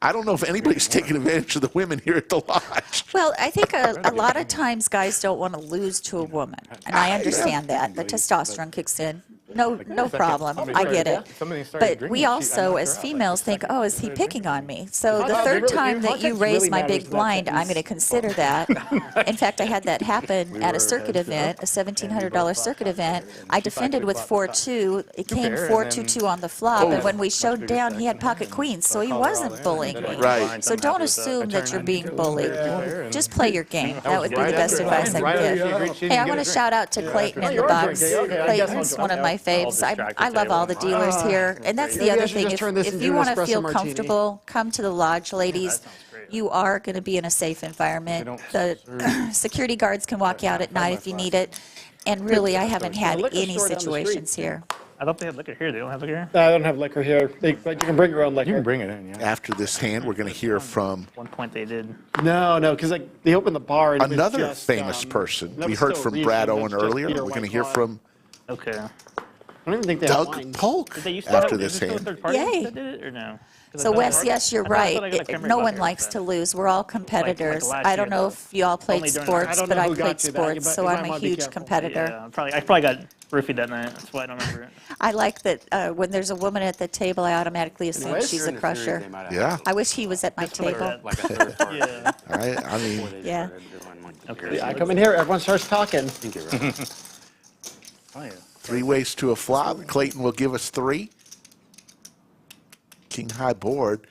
I don't know if anybody's taking advantage of the women here at the lodge. Well, I think a lot of times guys don't want to lose to a woman, and I understand that. The testosterone kicks in. No problem. I get it. But we also, as females, think, oh, is he picking on me? So the third time that you raise my big blind, I'm going to consider that. In fact, I had that happen at a circuit event, a $1,700 circuit event. I defended with 4-2. It came 4-2-2 on the flop, and when we showed down, he had pocket queens, so he wasn't bullying me. Right. So don't assume that you're being bullied. Just play your game. That would be the best advice I can give. Hey, I want to shout out to Clayton in the box. Clayton's one of my faves. I love all the dealers here, and that's the other thing. If you want to feel comfortable, come to the lodge, ladies. You are going to be in a safe environment. The security guards can walk you out at night if you need it, and really, I haven't had any situations here. I thought they had liquor here. They don't have liquor here? No, I don't have liquor here. But you can bring your own liquor. You can bring it in, yeah. After this hand, we're going to hear from At one point they did. No, because like they opened the bar. And another it was just, famous person. that We was heard still from Reese's, Brad it Owen was just earlier. Peter We're going to White hear Claw. from Okay. I don't even think they have Doug wine. Polk Did they used to after have, this is there still a hand. third party Yay. that did it, or no? 'Cause So I Wes, thought- yes, you're I thought I right. got a camera No back one here, likes but- to lose. We're all competitors. last I don't year, know though. if you all played Only during sports, I don't but know I who got played you that, sports, but so you I'm might a wanna be huge careful. competitor. Yeah, I probably got roofied that night. That's why I don't remember it. I like that when there's a woman at the table, I automatically assume she's a crusher. Yeah. I wish he was at my table. Yeah. I mean, Yeah. Okay. I come in here, everyone starts talking. Oh, yeah. 3 ways to a flop. Clayton will give us 3. King high board.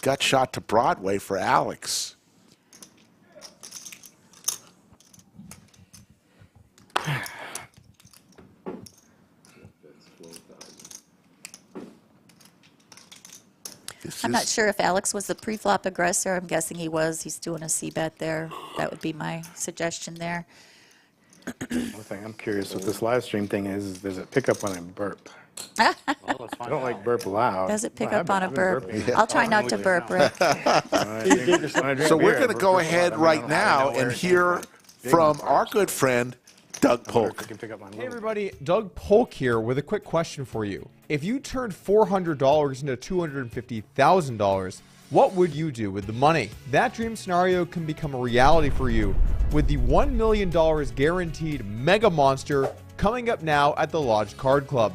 Gut shot to Broadway for Alex. I'm not sure if Alex was the pre-flop aggressor. I'm guessing he was. He's doing a C-bet there. That would be my suggestion there. One thing I'm curious with this live stream thing is does it pick up when I burp? I don't like burp loud. Does it pick Well, up on a I've been burp? burping. I'll try not to burp, Rick. So we're going to go ahead right now and hear from our good friend, Doug Polk. Hey everybody, Doug Polk here with a quick question for you. If you turned $400 into $250,000, what would you do with the money? That dream scenario can become a reality for you with the $1 million guaranteed Mega Monster coming up now at the Lodge Card Club.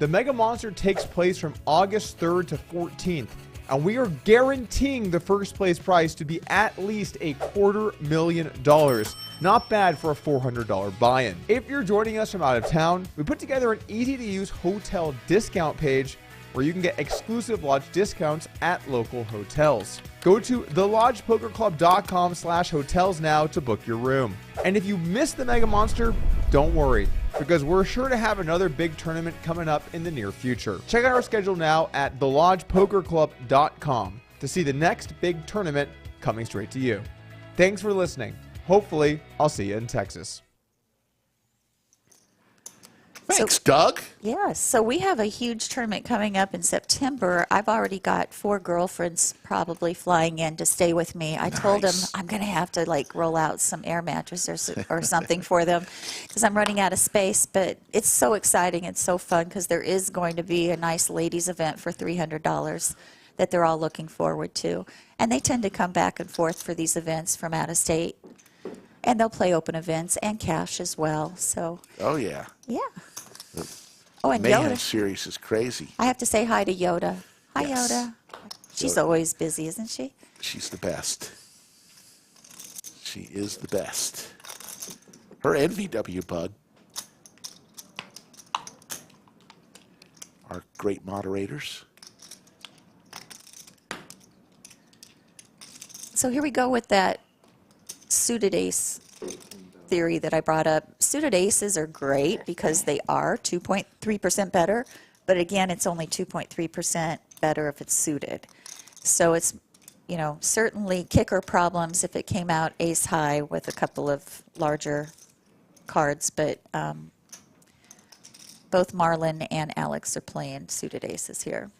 The Mega Monster takes place from August 3rd to 14th, and we are guaranteeing the first place prize to be at least $250,000. Not bad for a $400 buy-in. If you're joining us from out of town, we put together an easy-to-use hotel discount page where you can get exclusive lodge discounts at local hotels. Go to thelodgepokerclub.com/hotels now to book your room. And if you missed the Mega Monster, don't worry, because we're sure to have another big tournament coming up in the near future. Check out our schedule now at thelodgepokerclub.com to see the next big tournament coming straight to you. Thanks for listening. Hopefully, I'll see you in Texas. Thanks, Doug. Yes, so we have a huge tournament coming up in September. I've already got 4 girlfriends probably flying in to stay with me. I told them I'm going to have to like roll out some air mattress or something for them because I'm running out of space. But it's so exciting. It's so fun because there is going to be a nice ladies event for $300 that they're all looking forward to. And they tend to come back and forth for these events from out of state. And they'll play open events and cash as well. So. Oh, yeah. Yeah. Oh, and Mayhem Yoda. series is crazy. I have to say hi to Yoda. Hi, Yes. Yoda. She's Yoda. always busy, isn't she? She's the best. She is the best. Her NVW bug are great moderators. So here we go with that suited ace theory that I brought up. Suited aces are great because they are 2.3% better, but again, it's only 2.3% better if it's suited. So it's, you know, certainly kicker problems if it came out ace high with a couple of larger cards, but both Marlon and Alex are playing suited aces here.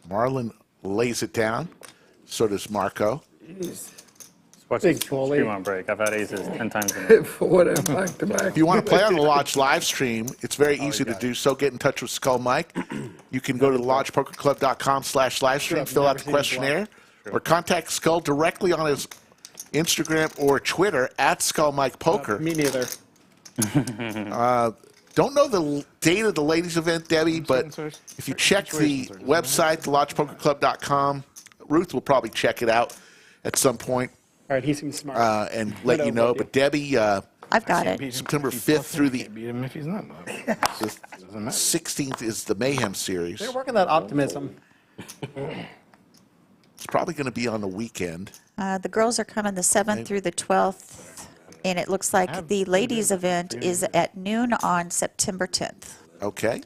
Marlon lays it down. So does Marco. Watch Big this bully. stream on break. I've had aces 10 times in a For what a back to back. If you want to play on the Lodge live stream, it's very easy to do so. Get in touch with Skull Mike. You can go to lodgepokerclub.com/livestream, fill out the questionnaire, or contact Skull directly on his Instagram or Twitter at Skull Mike Poker. Me neither. Don't know the date of the ladies' event, Debbie, but if you check the website, lodgepokerclub.com, Ruth will probably check it out at some point. All right, he seems smart. And let you know. But Debbie, I've got it. September 5th through the Beat him if he's not. 16th is the Mayhem series. They're working that optimism. It's probably going to be on the weekend. The girls are coming the 7th through the 12th, and it looks like the ladies' event is at noon on September 10th. Okay.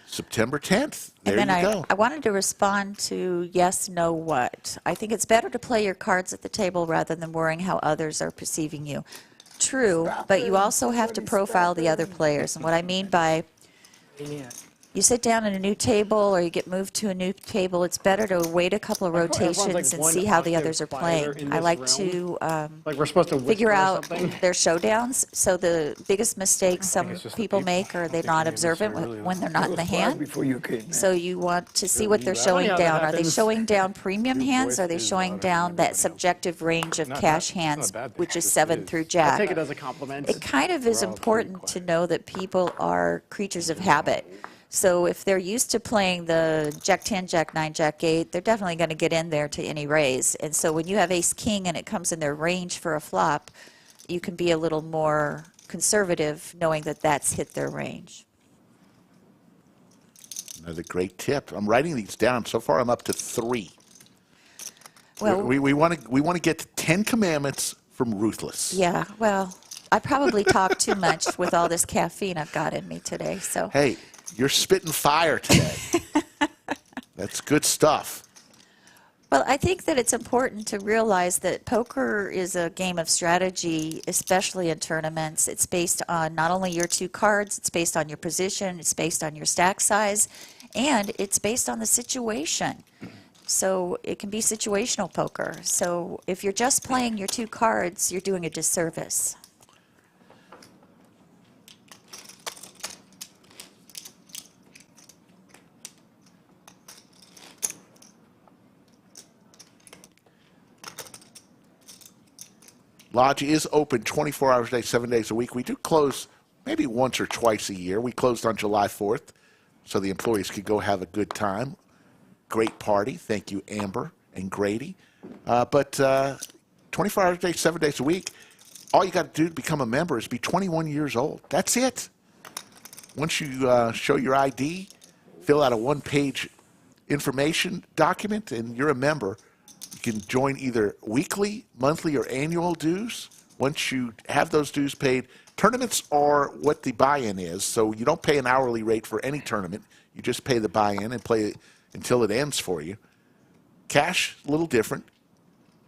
September 10th. There And then you go. I wanted to respond to yes, no, what. I think it's better to play your cards at the table rather than worrying how others are perceiving you. True, but you also have to profile the other players. And what I mean by you sit down at a new table or you get moved to a new table, it's better to wait a couple of rotations and see how the others are playing. I like to Like we're supposed to figure whisper or out something. their showdowns. So the biggest mistake some people make are they're not observant when they're not in the hand. Before you came. So you want to see what they're showing how that down. Are they happens. showing down premium hands? Are they showing down that subjective range of cash hands, which is 7 through I take jack? it as a compliment. It kind of is important to know that people are creatures of habit. So if they're used to playing the Jack 10, Jack 9, Jack 8, they're definitely going to get in there to any raise. And so when you have Ace King and it comes in their range for a flop, you can be a little more conservative knowing that that's hit their range. Another great tip. I'm writing these down. So far, I'm up to 3. Well, we want to get to 10 commandments from Ruthless. yeah, well, I probably talk too much with all this caffeine I've got in me today. So Hey, you're spitting fire today. That's good stuff. Well, I think that it's important to realize that poker is a game of strategy, especially in tournaments. It's based on not only your 2 cards, it's based on your position, it's based on your stack size, and it's based on the situation. So it can be situational poker. So if you're just playing your 2 cards, you're doing a disservice. Lodge is open 24 hours a day, 7 days a week. We do close maybe once or twice a year. We closed on July 4th, so the employees could go have a good time. Great party. Thank you, Amber and Grady. But 24 hours a day, 7 days a week, all you got to do to become a member is be 21 years old. That's it. Once you show your ID, fill out a one-page information document, and you're a member. You can join either weekly, monthly, or annual dues. Once you have those dues paid, tournaments are what the buy-in is, so you don't pay an hourly rate for any tournament. You just pay the buy-in and play it until it ends for you. Cash, a little different.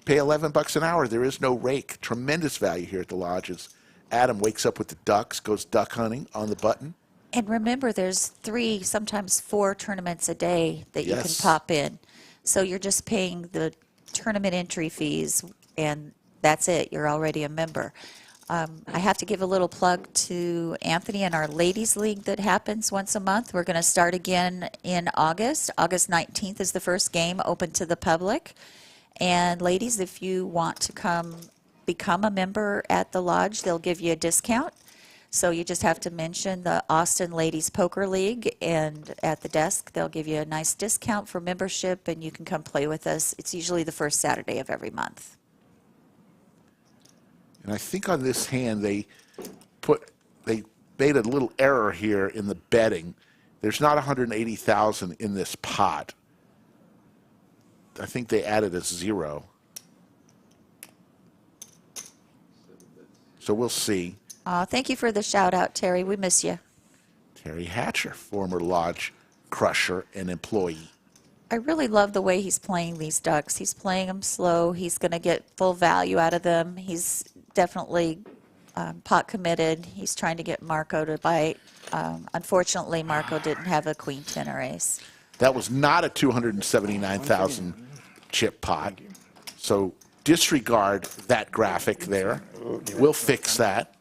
pay $11 an hour. There is no rake. Tremendous value here at the lodges. Adam wakes up with the ducks, goes duck hunting on the button. And remember, there's 3, sometimes 4 tournaments a day that you can pop in. So you're just paying the tournament entry fees, and that's it. You're already a member. I have to give a little plug to Anthony and our Ladies League that happens once a month. We're going to start again in August. August 19th is the first game open to the public. And ladies, if you want to come become a member at the lodge, they'll give you a discount. So you just have to mention the Austin Ladies Poker League, and at the desk they'll give you a nice discount for membership, and you can come play with us. It's usually the first Saturday of every month. And I think on this hand they made a little error here in the betting. There's not 180,000 in this pot. I think they added a 0. So we'll see. Thank you for the shout out, Terry. We miss you. Terry Hatcher, former lodge crusher and employee. I really love the way he's playing these ducks. He's playing them slow. He's going to get full value out of them. He's definitely pot committed. He's trying to get Marco to bite. Unfortunately, Marco didn't have a queen 10 or ace. That was not a 279,000 chip pot. So disregard that graphic there. We'll fix that.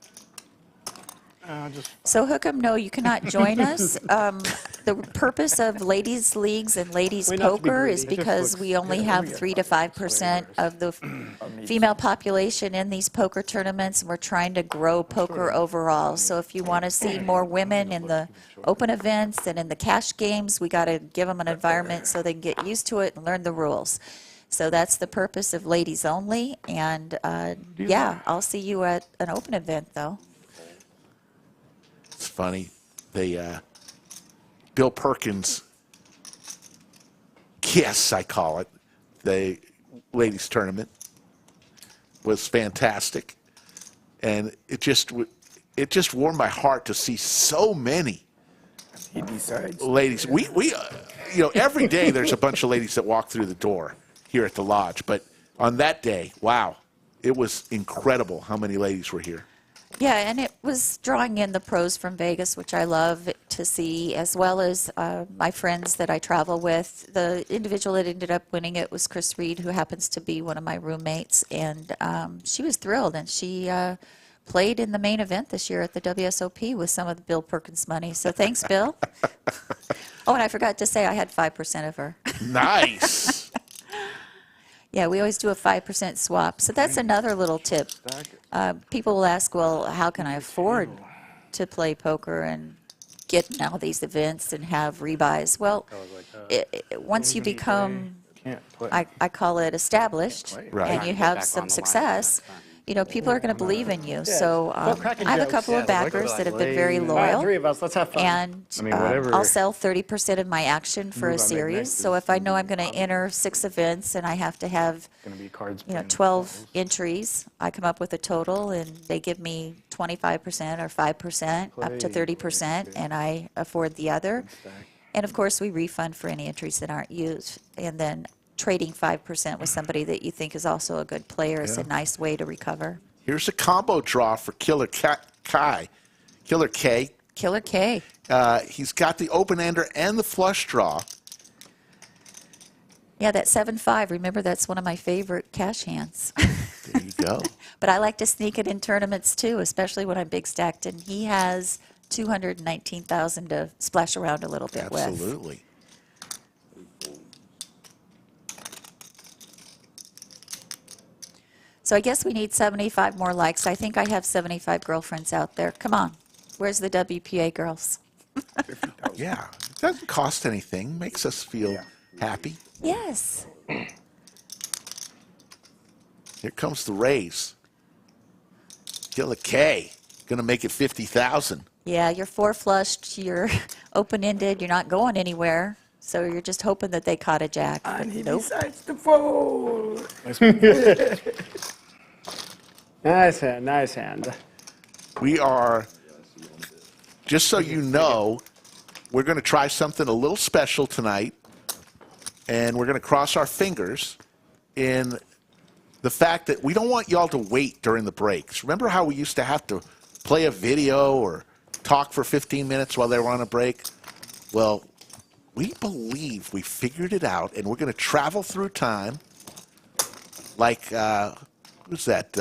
So Hookem, no, you cannot join us. The purpose of ladies' leagues and ladies' poker is because we only have 3 to 5% of the female population in these poker tournaments, and we're trying to grow poker overall. So if you want to see more women in the open events and in the cash games, we got to give them an environment so they can get used to it and learn the rules. So that's the purpose of ladies only. And yeah, I'll see you at an open event, though. It's funny. Bill Perkins Kiss, I call it, the ladies tournament was fantastic, and it just warmed my heart to see so many ladies. We you know, every day there's a bunch of ladies that walk through the door here at the lodge, but on that day, wow, it was incredible how many ladies were here. Yeah, and it was drawing in the pros from Vegas, which I love to see, as well as my friends that I travel with. The individual that ended up winning it was Chris Reed, who happens to be one of my roommates, and she was thrilled, and she played in the main event this year at the WSOP with some of the Bill Perkins money. So thanks, Bill. Oh, and I forgot to say I had 5% of her. Nice. Yeah, we always do a 5% swap. So that's another little tip. People will ask, well, how can I afford to play poker and get in all these events and have rebuys? Well, once you become, I call it established, and you have some success, you know, people are going to believe in you. So I have a couple of backers that have been very loyal. 3 of us, let's have fun. And I'll sell 30% of my action for a series. So if I know I'm going to enter 6 events and I have to have, 12 entries, I come up with a total, and they give me 25% or 5% up to 30%, and I afford the other. And of course, we refund for any entries that aren't used. And then trading 5% with somebody that you think is also a good player is a nice way to recover. Here's a combo draw for Killer K. Killer K. Killer K. He's got the open-ender and the flush draw. Yeah, that 7-5. Remember, that's one of my favorite cash hands. There you go. But I like to sneak it in tournaments, too, especially when I'm big stacked. And he has 219,000 to splash around a little bit with. Absolutely. So I guess we need 75 more likes. I think I have 75 girlfriends out there. Come on. Where's the WPA girls? Yeah. It doesn't cost anything. Makes us feel happy. Yes. Here comes the raise. Killer K. Going to make it 50,000. Yeah, you're 4 flushed. You're open-ended. You're not going anywhere. So you're just hoping that they caught a jack. And he nope. decides to fold. Nice hand, nice hand. We are, just so you know, we're going to try something a little special tonight, and we're going to cross our fingers in the fact that we don't want y'all to wait during the breaks. Remember how we used to have to play a video or talk for 15 minutes while they were on a break? Well, we believe we figured it out, and we're going to travel through time like, who's that?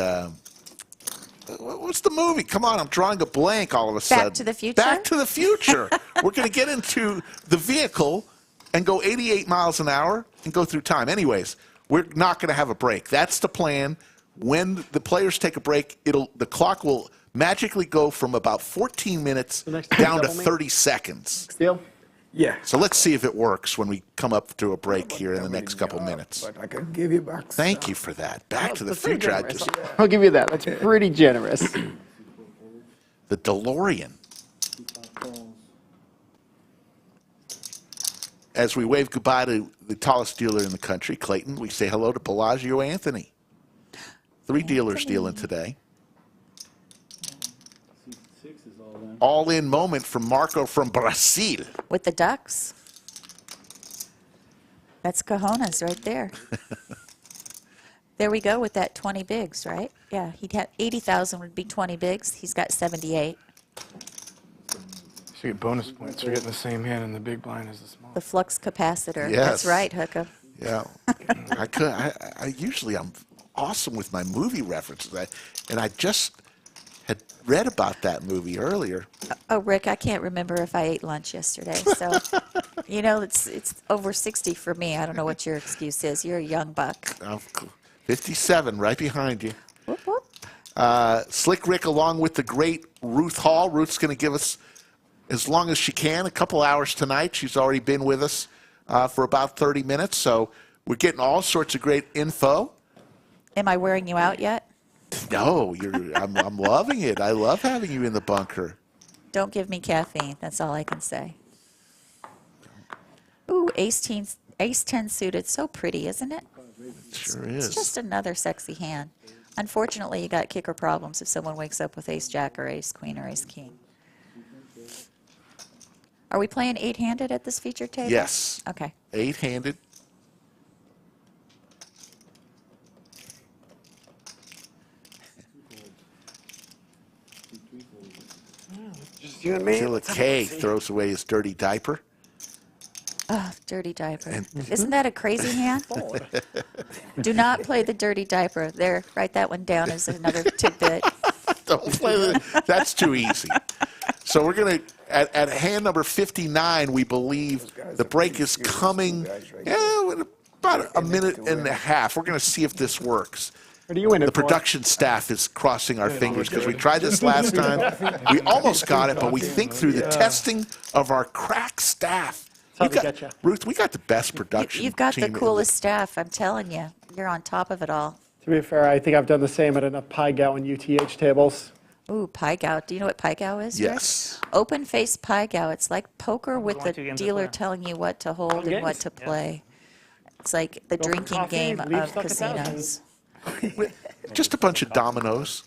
What's the movie? Come on, I'm drawing a blank all of a sudden. Back to the Future? Back to the Future. We're going to get into the vehicle and go 88 miles an hour and go through time. Anyways, we're not going to have a break. That's the plan. When the players take a break, the clock will magically go from about 14 minutes down to 30 seconds. Deal? Yeah. So let's see if it works when we come up to a break here in the next couple minutes. But I could give you back. Thank you for that. Back to the Future. I'll give you that. That's pretty generous. The DeLorean. As we wave goodbye to the tallest dealer in the country, Clayton, we say hello to Bellagio Anthony. 3 dealers dealing today. All-in moment from Marco from Brazil. With the ducks. That's cojones right there. There we go with that 20 bigs, right? Yeah, he'd have 80,000 would be 20 bigs. He's got 78. Should get bonus points for getting the same hand in the big blind as the small. The flux capacitor. Yes. That's right, Hookup. Yeah. I usually I'm awesome with my movie references. And I just had read about that movie earlier. Oh, Rick, I can't remember if I ate lunch yesterday. So, you know, it's over 60 for me. I don't know what your excuse is. You're a young buck. 57, right behind you. Whoop, whoop. Slick Rick along with the great Ruth Hall. Ruth's going to give us, as long as she can, a couple hours tonight. She's already been with us for about 30 minutes. So we're getting all sorts of great info. Am I wearing you out yet? No, I'm loving it. I love having you in the bunker. Don't give me caffeine. That's all I can say. Ooh, ace 10 suited. So pretty, isn't it? Sure is. It's just another sexy hand. Unfortunately, you got kicker problems if someone wakes up with ace jack or ace queen or ace king. Are we playing 8-handed at this feature table? Yes. Okay. 8-handed. Just you and me. Killer K throws away his dirty diaper. Oh, dirty diaper. Isn't that a crazy hand? Do not play the dirty diaper. There, write that one down as another tidbit. Don't play with that's too easy. So we're going to, at hand number 59, we believe the break is coming in about a minute and a half. We're going to see if this works. What are you in it The production staff is crossing our fingers because we tried this last time. We almost got it, but we think through the testing of our crack staff. Ruth, we got the best production You've got the team coolest staff, I'm telling you. You're on top of it all. To be fair, I think I've done the same at enough Pi Gow and UTH tables. Ooh, Pi Gow. Do you know what Pi Gow is, Rick? Yes. Open face Pi Gow. It's like poker with Only the 2 games to dealer play. telling you what to hold and what to play. It's like the Go for drinking coffee, game leave of stuff at that. casinos. Just a bunch of dominoes.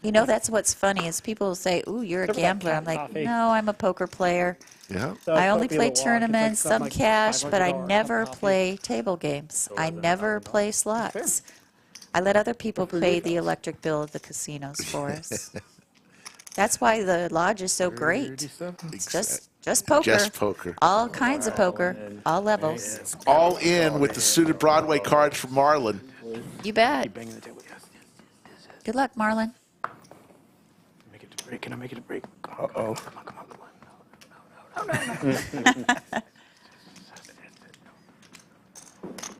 You know, that's what's funny is people will say, ooh, you're a Remember that gambler. cat I'm like, coffee? no, I'm a poker player. Yeah. I only It's play like tournaments, something some like cash, but I $500 never coffee. play table games. I never play slots. I let other people pay the electric bill of the casinos for us. That's why the lodge is so great. It's just poker. Just poker. All kinds of poker, all levels. All in with the suited Broadway cards from Marlon. You bet. Good luck, Marlon. Make it to break. Can I make it to break? Uh-oh. Come on, come on, come on. No.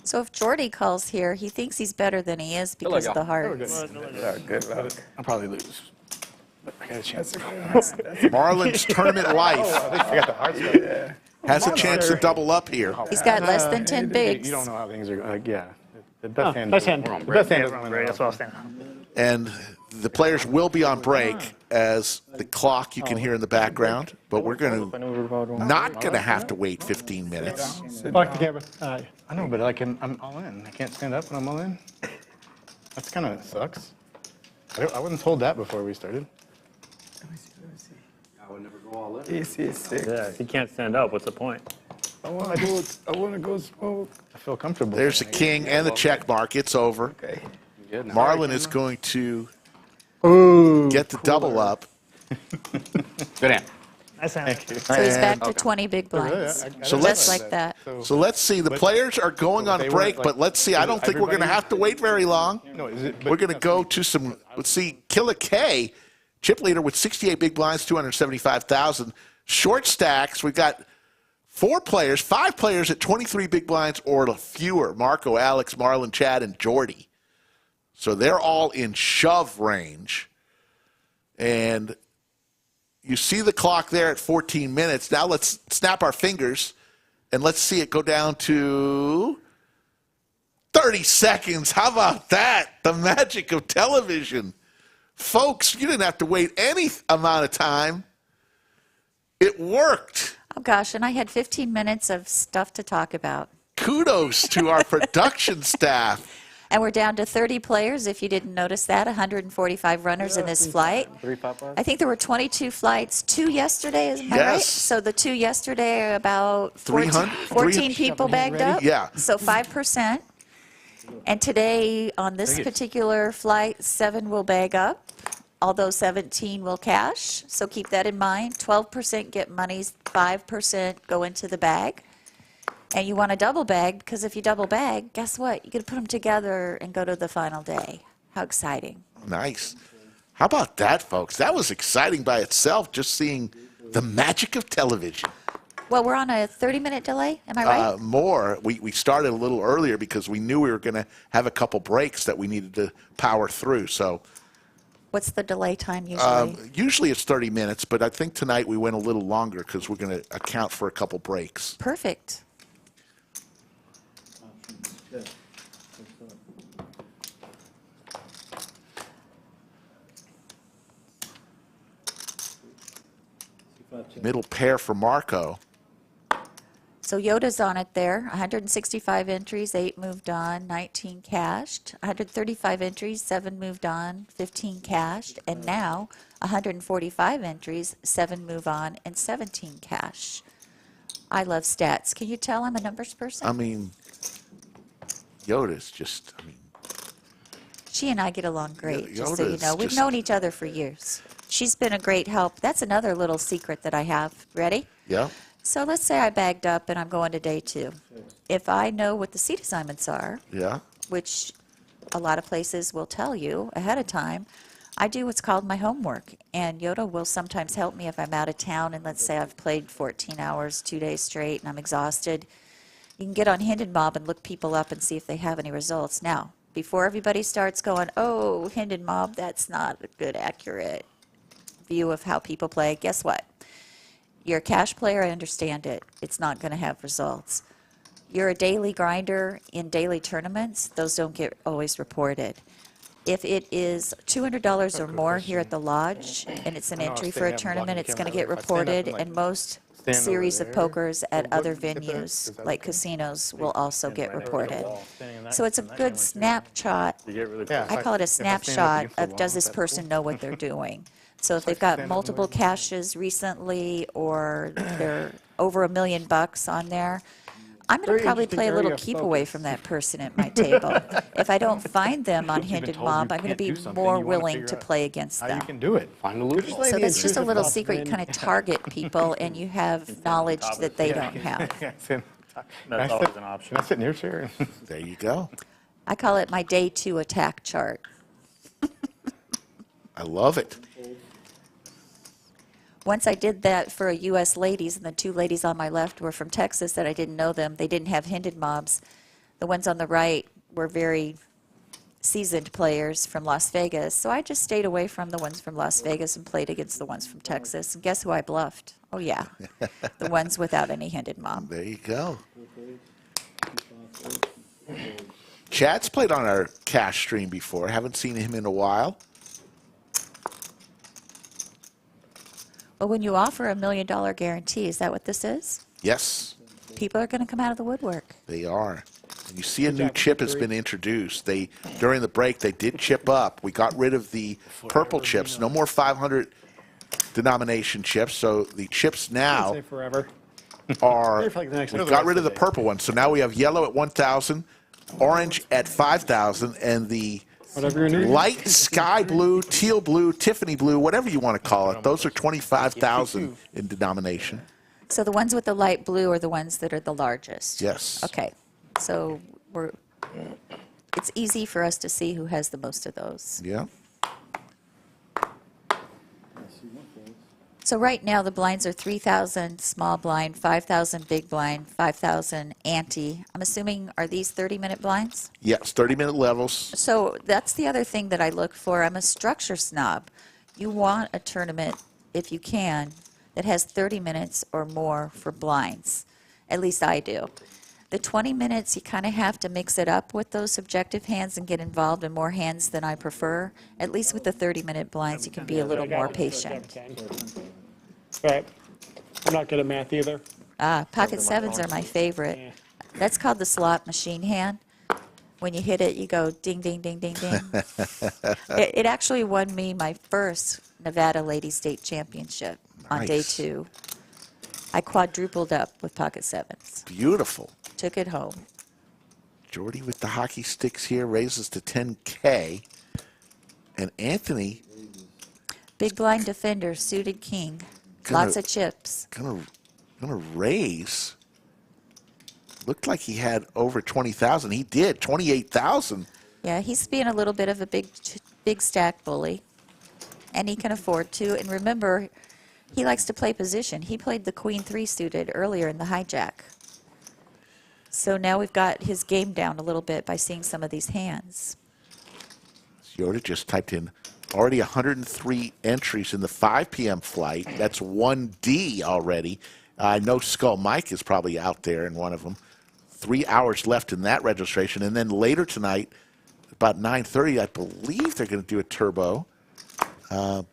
So if Jordi calls here, he thinks he's better than he is because of the hearts. Good luck. I'll probably lose. But I got a chance. Marlon's tournament life I got the hearts right. has a chance to double up here. He's got less than 10 bigs. You don't know how things are like. Yeah. The best hand. best hand. The best hand. That's what I was saying. And the players will be on break as the clock you can hear in the background, but we're going to not going to have to wait 15 minutes. Fuck the camera. All right. I know, but like I'm all in. I can't stand up when I'm all in. That's kind of sucks. I wasn't told that before we started. I would never go all in. EC6. Yeah, if you can't stand up, what's the point? I want to go smoke. I feel comfortable. There's the king and the check mark. It's over. Okay. Marlon is going to get the double up. Good hand. Nice hand. So he's back to 20 big blinds. So Just like that. So let's see. The players are going on break, but let's see. I don't think we're going to have to wait very long. We're going to go to some. Let's see. Killer K, chip leader with 68 big blinds, 275,000. Short stacks. We've got 5 players at 23 big blinds or fewer. Marco, Alex, Marlon, Chad, and Jordi. So they're all in shove range. And you see the clock there at 14 minutes. Now let's snap our fingers and let's see it go down to 30 seconds. How about that? The magic of television. Folks, you didn't have to wait any amount of time. It worked. Oh, gosh, and I had 15 minutes of stuff to talk about. Kudos to our production staff. And we're down to 30 players, if you didn't notice that, 145 runners in this flight. I think there were 22 flights, 2 yesterday, is that right? So the 2 yesterday are about 14 people bagged up? Yeah. So 5%. And today, on this particular flight, 7 will bag up, although 17 will cash. So keep that in mind. 12% get monies, 5% go into the bag. And you want a double bag, because if you double bag, guess what? You get to put them together and go to the final day. How exciting. Nice. How about that, folks? That was exciting by itself, just seeing the magic of television. Well, we're on a 30-minute delay, am I right? More. We started a little earlier because we knew we were going to have a couple breaks that we needed to power through. So, what's the delay time usually? Usually it's 30 minutes, but I think tonight we went a little longer because we're going to account for a couple breaks. Perfect. Middle pair for Marco. So Yoda's on it there. 165 entries, 8 moved on, 19 cashed. 135 entries, 7 moved on, 15 cashed. And now 145 entries, 7 move on, and 17 cash. I love stats. Can you tell I'm a numbers person? I mean, Yoda's just, She and I get along great, just so you Yoda's know. We've just- known each other for years. She's been a great help. That's another little secret that I have. Ready? Yeah. So let's say I bagged up and I'm going to day 2. If I know what the seat assignments are, Yeah. which a lot of places will tell you ahead of time, I do what's called my homework. And Yoda will sometimes help me if I'm out of town and let's say I've played 14 hours, 2 days straight, and I'm exhausted. You can get on Hendon Mob and look people up and see if they have any results. Now, before everybody starts going, oh, Hendon Mob, that's not a good, accurate view of how people play, guess what? You're a cash player, I understand it. It's not going to have results. You're a daily grinder in daily tournaments, those don't get always reported. If it is $200 or more here at the lodge and it's an entry for a tournament, it's going to get reported, and most series of pokers at other venues, like casinos, will also get reported. So it's a good snapshot. I call it a snapshot of does this person know what they're doing. So if they've got multiple caches recently or they're over $1 million on there, I'm going to probably play a little keep away from that person at my table. If I don't find them on Hendon Mob, I'm going to be more willing to play against them. You can do it. Find a loophole. So that's just a little secret. You kind of target people and you have knowledge that they don't have. That's always an option. Can I sit in your chair? There you go. I call it my day 2 attack chart. I love it. Once I did that for a U.S. ladies, and the 2 ladies on my left were from Texas that I didn't know them. They didn't have Hendon Mobs. The ones on the right were very seasoned players from Las Vegas. So I just stayed away from the ones from Las Vegas and played against the ones from Texas. And guess who I bluffed? Oh, yeah, the ones without any Hendon Mob. There you go. Chad's played on our cash stream before. Haven't seen him in a while. Well, when you offer $1 million guarantee, is that what this is? Yes, People are going to come out of the woodwork. they are. And you see a new chip has been introduced. During the break, they did chip up. We got rid of the purple chips. No more 500 denomination chips. So the chips now Say forever. are, Wait for, like, the next we one. got rid of the purple one. So now we have yellow at 1,000, orange at 5,000, and the Whatever your name is. light sky blue, teal blue, Tiffany blue, whatever you want to call it. Those are 25,000 in denomination. So the ones with the light blue are the ones that are the largest? Yes. Okay. So it's easy for us to see who has the most of those. Yeah. So right now the blinds are 3,000 small blind, 5,000 big blind, 5,000 ante. I'm assuming, are these 30-minute blinds? Yes, 30-minute levels. So that's the other thing that I look for. I'm a structure snob. You want a tournament, if you can, that has 30 minutes or more for blinds. At least I do. The 20 minutes, you kind of have to mix it up with those subjective hands and get involved in more hands than I prefer. At least with the 30-minute blinds, you can be a little more patient. But I'm not good at math either. Pocket sevens are my favorite. That's called the slot machine hand. When you hit it, you go ding, ding, ding, ding, ding. It actually won me my first Nevada Ladies State Championship on day 2. I quadrupled up with pocket sevens. Beautiful. Took it home. Jordi with the hockey sticks here raises to 10K. And Anthony. Big blind defender, suited king. Lots of chips. Gonna raise. Looked like he had over 20,000. He did, 28,000. Yeah, he's being a little bit of a big stack bully. And he can afford to. And remember, he likes to play position. He played the queen 3 suited earlier in the hijack. So now we've got his game down a little bit by seeing some of these hands. Yoda just typed in already 103 entries in the 5 p.m. flight. That's 1D already. I know Skull Mike is probably out there in one of them. 3 hours left in that registration. And then later tonight, about 9:30, I believe they're going to do a turbo. On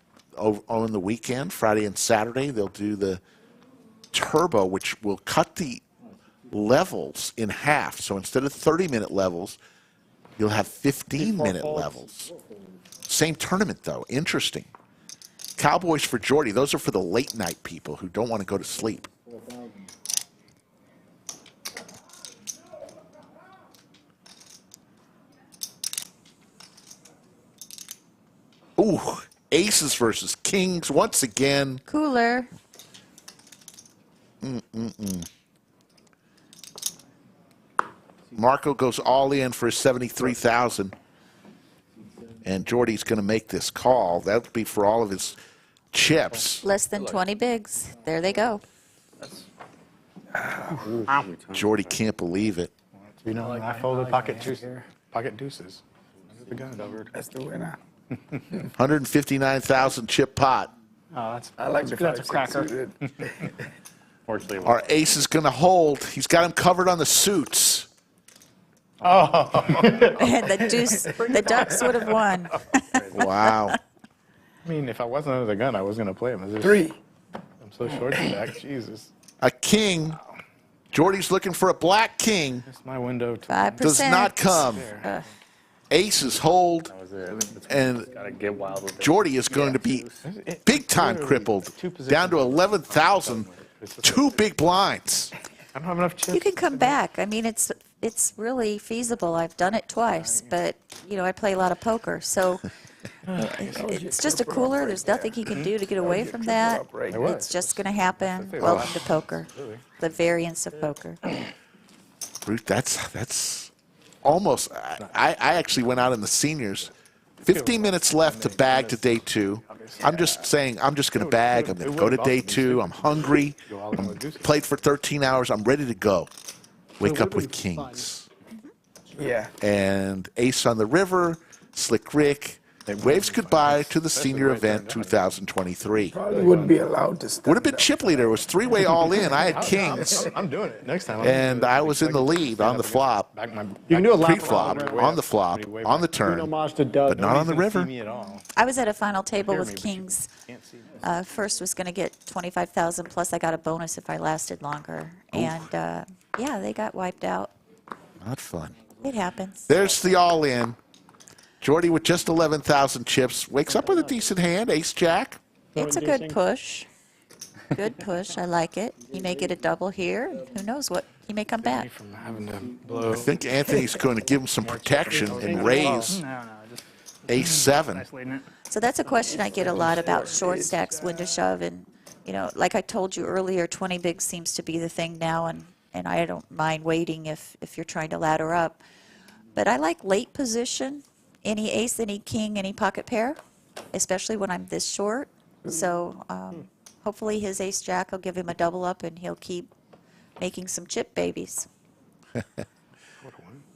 the weekend, Friday and Saturday, they'll do the turbo, which will cut the levels in half. So instead of 30-minute levels, you'll have 15-minute levels. Same tournament, though. Interesting. Cowboys for Jordi. Those are for the late night people who don't want to go to sleep. Ooh, aces versus kings once again. Cooler. Marco goes all in for 73,000. And Jordi's going to make this call. That would be for all of his chips. Less than 20 bigs. There they go. Jordi can't believe it. You know, I folded pocket deuces. Under the gun. That's the winner. 159,000 chip pot. Oh, I like the that's a 5-6 cracker. suited. Fortunately, Our ace is going to hold. He's got him covered on the suits. Oh. And the Ducks would have won. Wow. I mean, if I wasn't under the gun, I was going to play him. 3. I'm so short stack. Jesus. A king. Jordi's looking for a black king. That's my window. 5%. Does not come. Aces hold. And Jordi is going to be big time crippled. Down to 11,000. 2 big blinds. I don't have enough chips. You can come back. I mean, it's really feasible. I've done it twice, but, you know, I play a lot of poker. So it's just a cooler. There's nothing he can do to get away from that. It's just going to happen. Welcome to poker. The variance of poker. Ruth, that's almost. I actually went out in the seniors. 15 minutes left to bag to day 2. I'm just saying, I'm just going to bag. I'm going to go to day 2. I'm hungry. I'm played for 13 hours. I'm ready to go. Wake up with kings. Yeah. And ace on the river, Slick Rick. Waves goodbye to the senior event 2023. Probably wouldn't be allowed to stand Would have been chip leader. It was 3-way all in. I had kings. I'm doing it next time. And I was in the lead on the flop. You can do a lap Pre-flop, on the flop, on the turn, but not on the river. I was at a final table with kings. First was going to get 25,000, plus I got a bonus if I lasted longer. And, yeah, they got wiped out. Not fun. It happens. There's the all-in. Jordi with just 11,000 chips. Wakes up with a decent hand, ace-jack. It's a good push. Good push. I like it. He may get a double here. Who knows what? He may come back. From having to blow. I think Anthony's going to give him some protection and raise just A7. isolating it. So that's a question I get a lot about short stacks, when to shove. And, you know, like I told you earlier, 20 big seems to be the thing now, and I don't mind waiting if you're trying to ladder up. But I like late position, any ace, any king, any pocket pair, especially when I'm this short. So hopefully his ace jack will give him a double up, and he'll keep making some chip babies.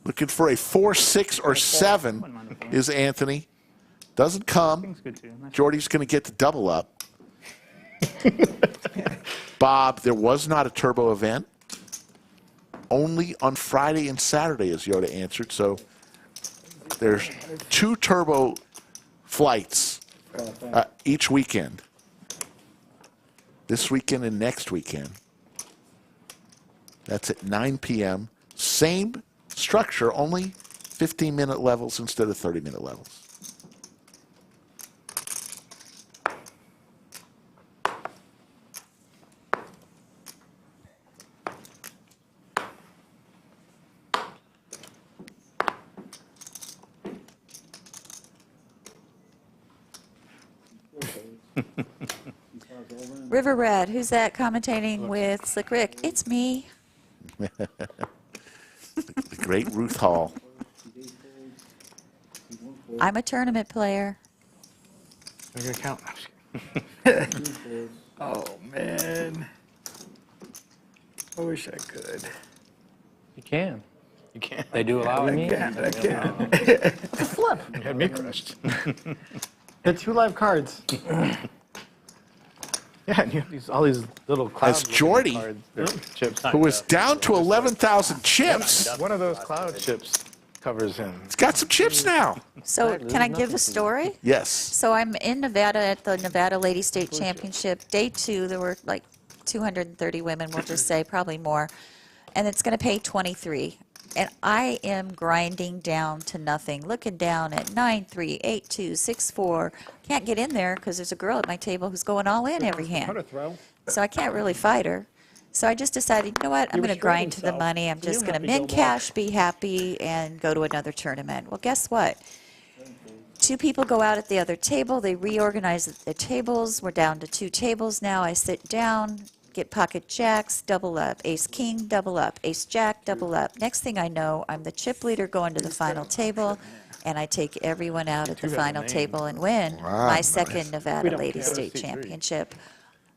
Looking for a 4, 6, or 7 is Anthony. Doesn't come. Jordy's going to get the double up. Bob, there was not a turbo event. Only on Friday and Saturday, as Yoda answered. So there's 2 turbo flights each weekend. This weekend and next weekend. That's at 9 p.m. Same structure, only 15-minute levels instead of 30-minute levels. River Red, who's that commentating with Slick Rick? It's me. The great Ruth Hall. I'm a tournament player. I'm going to count. Oh, man. I wish I could. You can. You can't. They do allow it. I can't. It's a flip. You had me crushed. The 2 live cards. Yeah, and you have all these little clouds. As Jordy, Chips. who is down to 11,000 chips. One of those cloud chips covers him. He's got some chips now. So can I give a story? Yes. So I'm in Nevada at the Nevada Ladies State Championship. Day 2, there were like 230 women, we'll just say, probably more. And it's going to pay 23. And I am grinding down to nothing, looking down at 9-3, 8-2, 6-4. Can't get in there because there's a girl at my table who's going all in every hand. So I can't really fight her. So I just decided, you know what, I'm going to grind to the money. I'm just going to min cash, be happy, and go to another tournament. Well, guess what? 2 people go out at the other table. They reorganize the tables. We're down to 2 tables now. I sit down, get pocket jacks, double up, ace king, double up, ace jack, double up. Next thing I know, I'm the chip leader going to the final table, and I take everyone out at the final table and win my second Nevada Ladies State Championship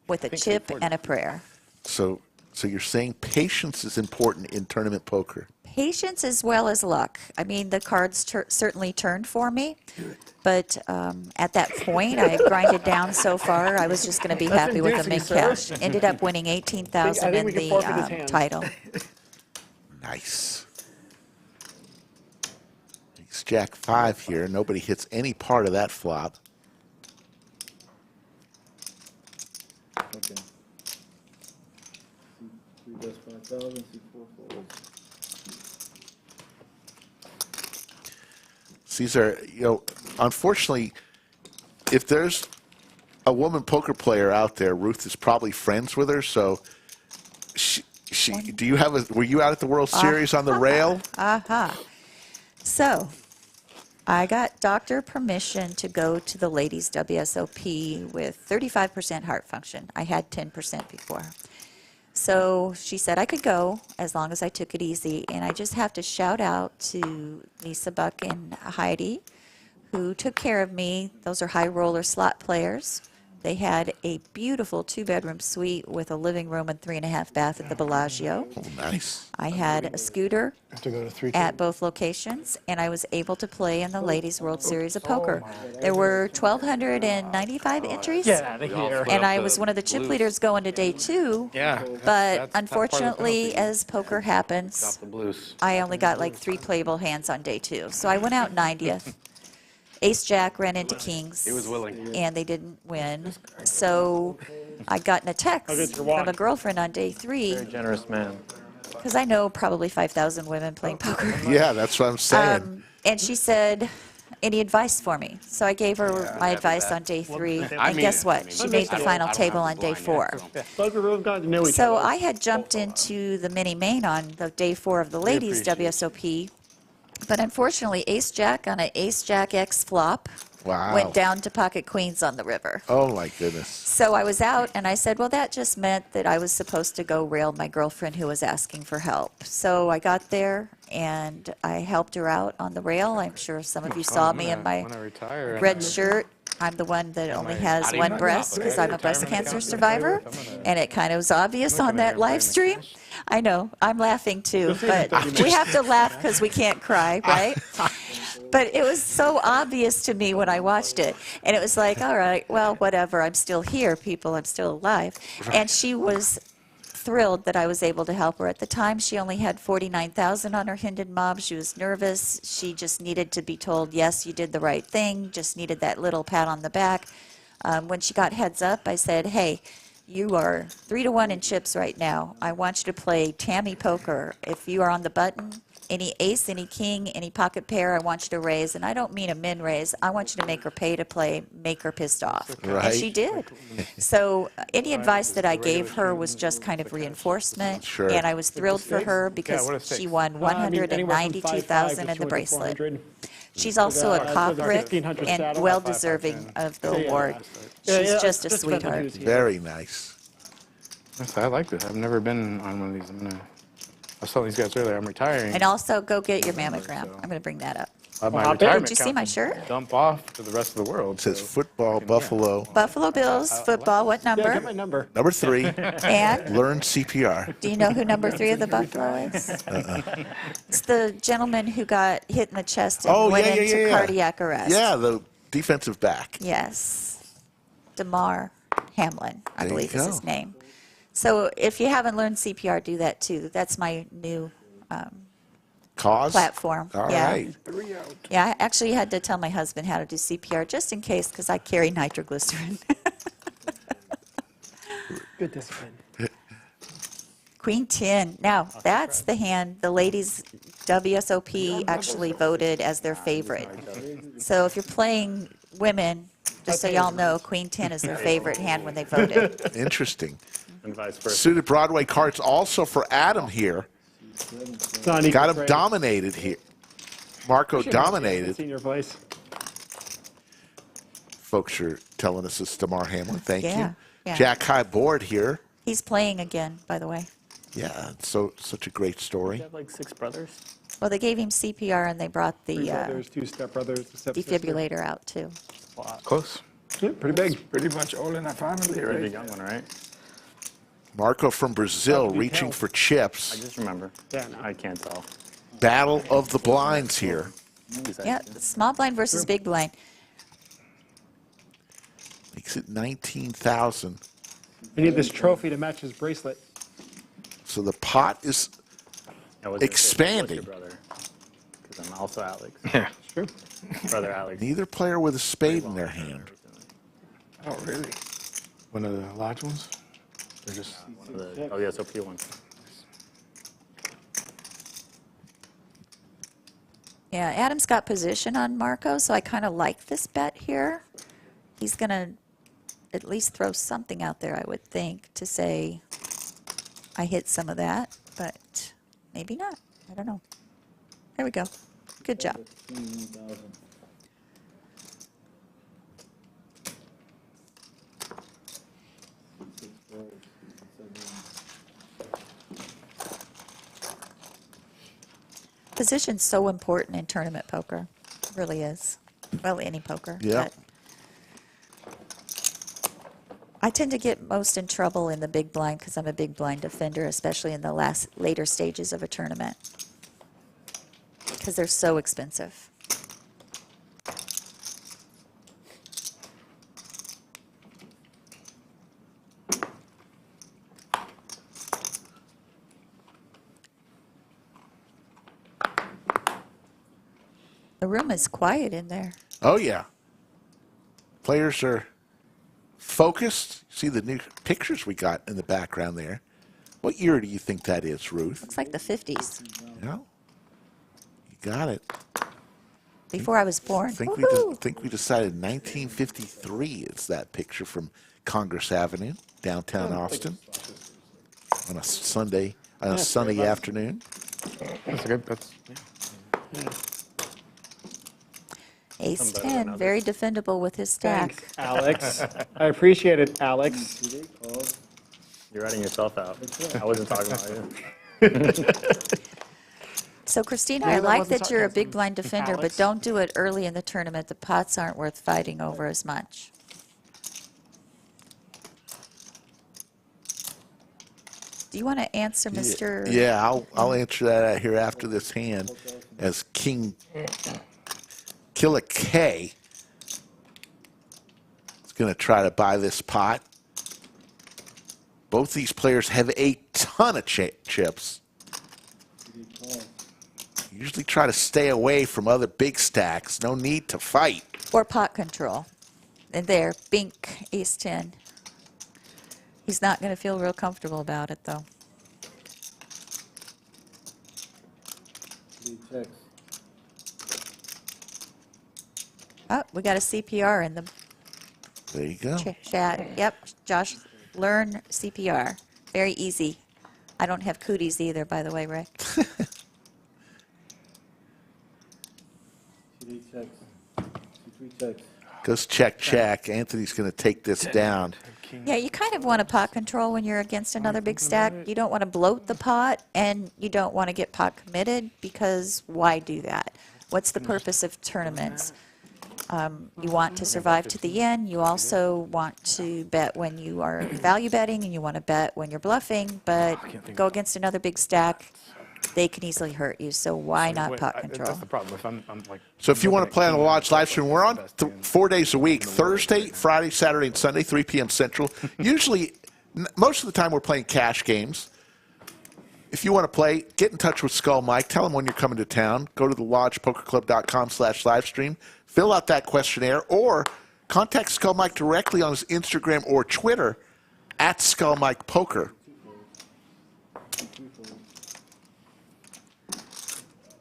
with a chip and a prayer. So you're saying patience is important in tournament poker. Patience as well as luck. I mean, the cards certainly turned for me, but at that point, I grinded down so far, I was just going to be happy with the min cash. Ended up winning $18,000 in the title. Nice. Ace Jack 5 here. Nobody hits any part of that flop. Okay. C3 does 5,000, C4 folds. These are, unfortunately, if there's a woman poker player out there, Ruth is probably friends with her. So, were you out at the World Series on the rail? So, I got doctor permission to go to the ladies' WSOP with 35% heart function. I had 10% before. So she said I could go as long as I took it easy. And I just have to shout out to Lisa Buck and Heidi, who took care of me. Those are high roller slot players. They had a beautiful 2-bedroom suite with a living room and 3.5 bath at the Bellagio. Oh, nice. I had a scooter at both locations, and I was able to play in the Ladies World Series of Poker. There were 1,295 entries, and I was one of the chip leaders going to day 2. But unfortunately, as poker happens, I only got like 3 playable hands on day 2. So I went out 90th. Ace Jack ran into kings, and they didn't win. So I'd gotten a text from a girlfriend on day 3. Very generous man. Because I know probably 5,000 women playing poker. Yeah, that's what I'm saying. And she said, any advice for me. So I gave her my advice on day 3, and guess what? She made the final table on day 4. Both of them got to know each So other. I had jumped into the mini main on the day 4 of the ladies WSOP, but unfortunately Ace Jack on an Ace Jack X flop went down to pocket queens on the river. Oh my goodness. So I was out, and I said, well, that just meant that I was supposed to go rail my girlfriend who was asking for help. So I got there, and I helped her out on the rail. I'm sure some of you saw me in my red shirt. I'm the one that only has one breast because I'm a breast cancer survivor, and it kind of was obvious on that live stream. I know, I'm laughing too, but we have to laugh because we can't cry, right? But it was so obvious to me when I watched it. And it was like, all right, well, whatever. I'm still here, people. I'm still alive. And she was thrilled that I was able to help her. At the time, she only had 49,000 on her Hinden mob. She was nervous. She just needed to be told, yes, you did the right thing. Just needed that little pat on the back. When she got heads up, I said, hey, you are 3-1 in chips right now. I want you to play Tammy poker. If you are on the button, any ace, any king, any pocket pair, I want you to raise. And I don't mean a min raise. I want you to make her pay to play, make her pissed off. Right. And she did. So any advice that I gave her was just kind of reinforcement. Sure. And I was thrilled for her because she won 192,000 in the bracelet. She's also a cockrick and well-deserving of the award. She's just a sweetheart. Very nice. I like this. I've never been on one of these. I was telling these guys earlier, I'm retiring. And also, go get your mammogram. I'm going to bring that up. My retirement Did you see my shirt? Dump off to the rest of the world. It says football, Buffalo. Buffalo Bills, football, what number? Yeah, get my number. Number 3. And? Learn CPR. Do you know who number 3 of the Buffalo is? It's the gentleman who got hit in the chest and went into cardiac arrest. Yeah, the defensive back. Yes. DeMar Hamlin, I There you believe is go. his name. So if you haven't learned CPR, do that too. That's my new Cause? platform. All yeah. right. Yeah, I actually had to tell my husband how to do CPR just in case because I carry nitroglycerin. Good discipline. Queen 10. Now, that's the hand the ladies WSOP actually voted as their favorite. So if you're playing women, just so y'all know, Queen 10 is their favorite hand when they voted. Interesting. And vice versa. Suited Broadway cards also for Adam here. Got him dominated here. Marco dominated. Senior place. Folks are telling us it's DeMar Hamlin. Thank you. Yeah. Jack High board here. He's playing again, by the way. Yeah, so such a great story. You have like 6 brothers? Well, they gave him CPR and they brought the 3 brothers, 2 stepbrothers, a stepsister. defibrillator out too. Close. Yeah, pretty big. Pretty much all in our family, You're a right? young one, right? Marco from Brazil Tough to reaching tell. for chips. I just remember. Yeah, no. I can't tell. Battle of the blinds here. Yeah, small blind versus big blind. Makes it 19,000. We need this trophy to match his bracelet. So the pot is expanding. Because I'm also Alex. Yeah. True. Brother Alex. Neither player with a spade in their hand. Oh, really? One of the large ones? They're just One of the WSOP ones. Yeah, Adam's got position on Marco, so I kind of like this bet here. He's going to at least throw something out there, I would think, to say I hit some of that, but maybe not. I don't know. There we go. Good job. Position's so important in tournament poker. It really is. Well, any poker. Yeah. But I tend to get most in trouble in the big blind because I'm a big blind defender, especially in the later stages of a tournament because they're so expensive. The room is quiet in there. Oh, yeah. Players are focused. See the new pictures we got in the background there. What year do you think that is, Ruth? Looks like the 50s. No. You got it. before I was born. I think we decided 1953 is that picture from Congress Avenue, downtown Austin, on a Sunday, on a sunny afternoon. That's good. Ace 10, very defendable with his stack. Thanks, Alex. I appreciate it, Alex. You're writing yourself out. I wasn't talking about you. So, Christina, Yeah, I that like wasn't that you're a sarcasm. big blind defender, but Alex. don't do it early in the tournament. The pots aren't worth fighting over as much. Do you want to answer, Mr.? Yeah, I'll answer that here after this hand, as King Killer K is going to try to buy this pot. Both these players have a ton of chips. Usually try to stay away from other big stacks. No need to fight. Or pot control. And there, bink, ace 10. He's not going to feel real comfortable about it, though. Oh, we got a CPR in the There you go. chat. Yep, Josh, learn CPR. Very easy. I don't have cooties either, by the way, Rick. Goes check, check. Anthony's going to take this down. Yeah, you kind of want a pot control when you're against another big stack. You don't want to bloat the pot, and you don't want to get pot committed, because why do that? What's the purpose of tournaments? You want to survive to the end. You also want to bet when you are value betting, and you want to bet when you're bluffing, but go against another big stack, they can easily hurt you, so why not pot control? That's the problem. If I'm like, So if you want to play on the Lodge live stream, we're on 4 days a week, Thursday, Friday, Saturday, and Sunday, 3 p.m. Central. Usually, most of the time we're playing cash games. If you want to play, get in touch with Skull Mike. Tell him when you're coming to town. Go to thelodgepokerclub.com/livestream. Fill out that questionnaire, or contact Skull Mike directly on his Instagram or Twitter at Skull Mike Poker.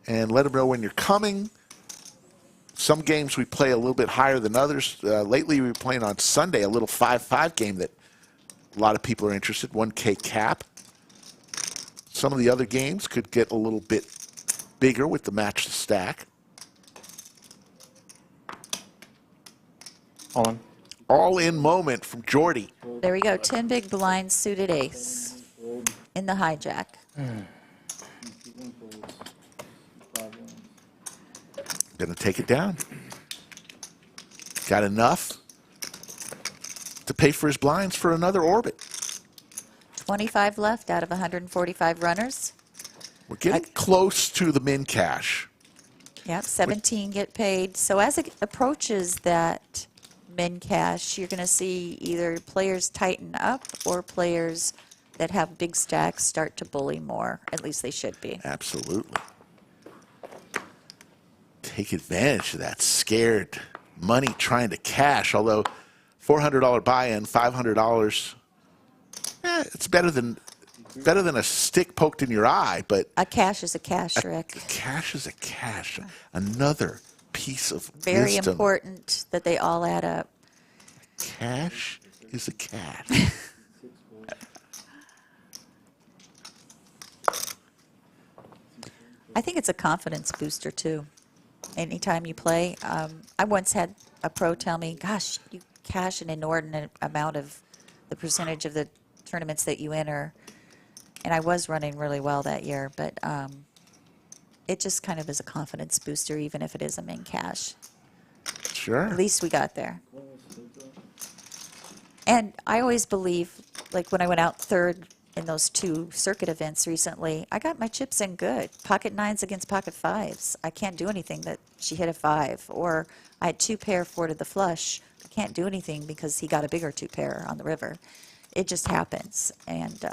And let him know when you're coming. Some games we play a little bit higher than others. Lately, we've been playing on Sunday a little 5-5 game that a lot of people are interested, 1K cap. Some of the other games could get a little bit bigger with the match to stack. All in moment from Jordi. There we go, 10 big blinds, suited ace in the hijack. Going to take it down. Got enough to pay for his blinds for another orbit. 25 left out of 145 runners. We're getting close to the min cash. Yep, 17 get paid. So as it approaches that min cash, you're going to see either players tighten up or players that have big stacks start to bully more. At least they should be. Absolutely. Take advantage of that scared money trying to cash, although $400 buy-in, $500, it's better than a stick poked in your eye, but A cash is a cash, Rick. a cash is a cash. Another piece of Very wisdom. important that they all add up. Cash is a cash. I think it's a confidence booster, too. Anytime you play, I once had a pro tell me, gosh, you cash an inordinate amount of the percentage of the tournaments that you enter. And I was running really well that year, but it just kind of is a confidence booster, even if it is a min cash. Sure. At least we got there. And I always believe, like when I went out third in those 2 circuit events recently, I got my chips in good. Pocket 9s against pocket 5s. I can't do anything that she hit a 5. Or I had 2 pair 4 to the flush. I can't do anything because he got a bigger 2 pair on the river. It just happens. And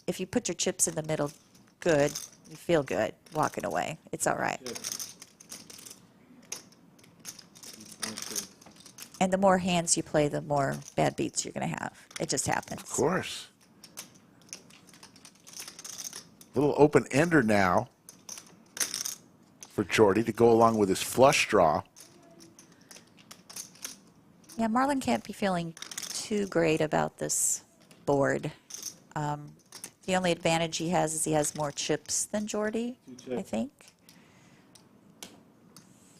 if you put your chips in the middle good, you feel good walking away. It's all right. And the more hands you play, the more bad beats you're going to have. It just happens. Of course. Little open ender now for Jordi to go along with his flush draw. Yeah, Marlon can't be feeling too great about this board. The only advantage he has is he has more chips than Jordi, I think.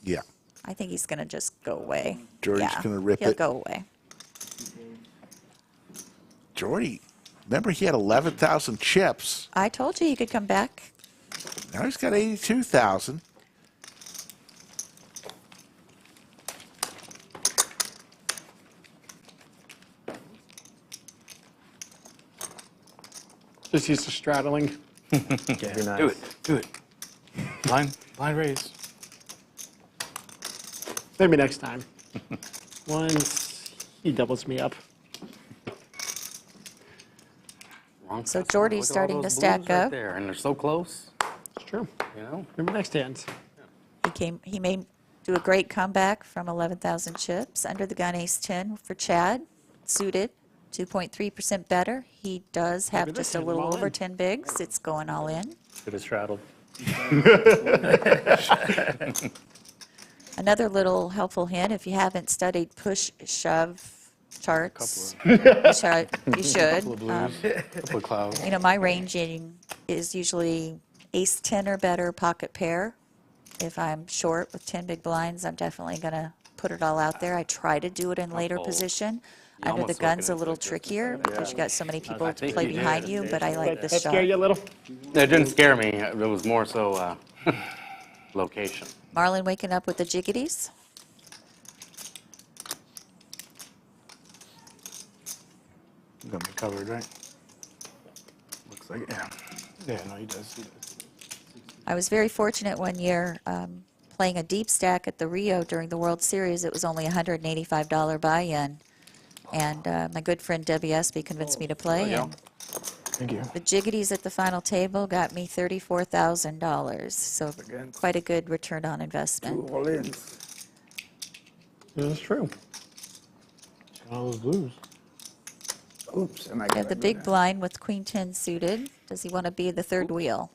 Yeah. I think he's going to just go away. Jordi's gonna rip he'll it. go away. Jordi, remember he had 11,000 chips. I told you he could come back. Now he's got 82,000. Just used to straddling. Yeah, do it. Do it. Blind raise. Maybe next time. Once he doubles me up. So Jordi's starting to stack up. There, and they're so close. It's true. You know? Maybe next hand. He may do a great comeback from 11,000 chips. Under the gun, ace 10 for Chad, suited, 2.3% better. He does have Maybe this just a hand, little all over in. 10 bigs. It's going all in. Should have straddled. Another little helpful hint, if you haven't studied push-shove charts, you should. Couple of blues, couple of clouds. You know, my ranging is usually ace 10 or better, pocket pair. If I'm short with 10 big blinds, I'm definitely going to put it all out there. I try to do it in later position. Under the gun's a little trickier because you got so many people to play behind you, but I like this That shot. scare you a little? It didn't scare me. It was more so location. Marlon waking up with the jiggities. Got me covered, right? Looks like it. Yeah. Yeah, no, he does. I was very fortunate one year playing a deep stack at the Rio during the World Series. It was only $185 buy-in. And my good friend Debbie Espy convinced me to play. And Thank you. the jiggities at the final table got me $34,000. So quite a good return on investment. All ins. That's true. All those blues. Oops. And I You got have the big blind with queen 10 suited. Does he want to be the third wheel?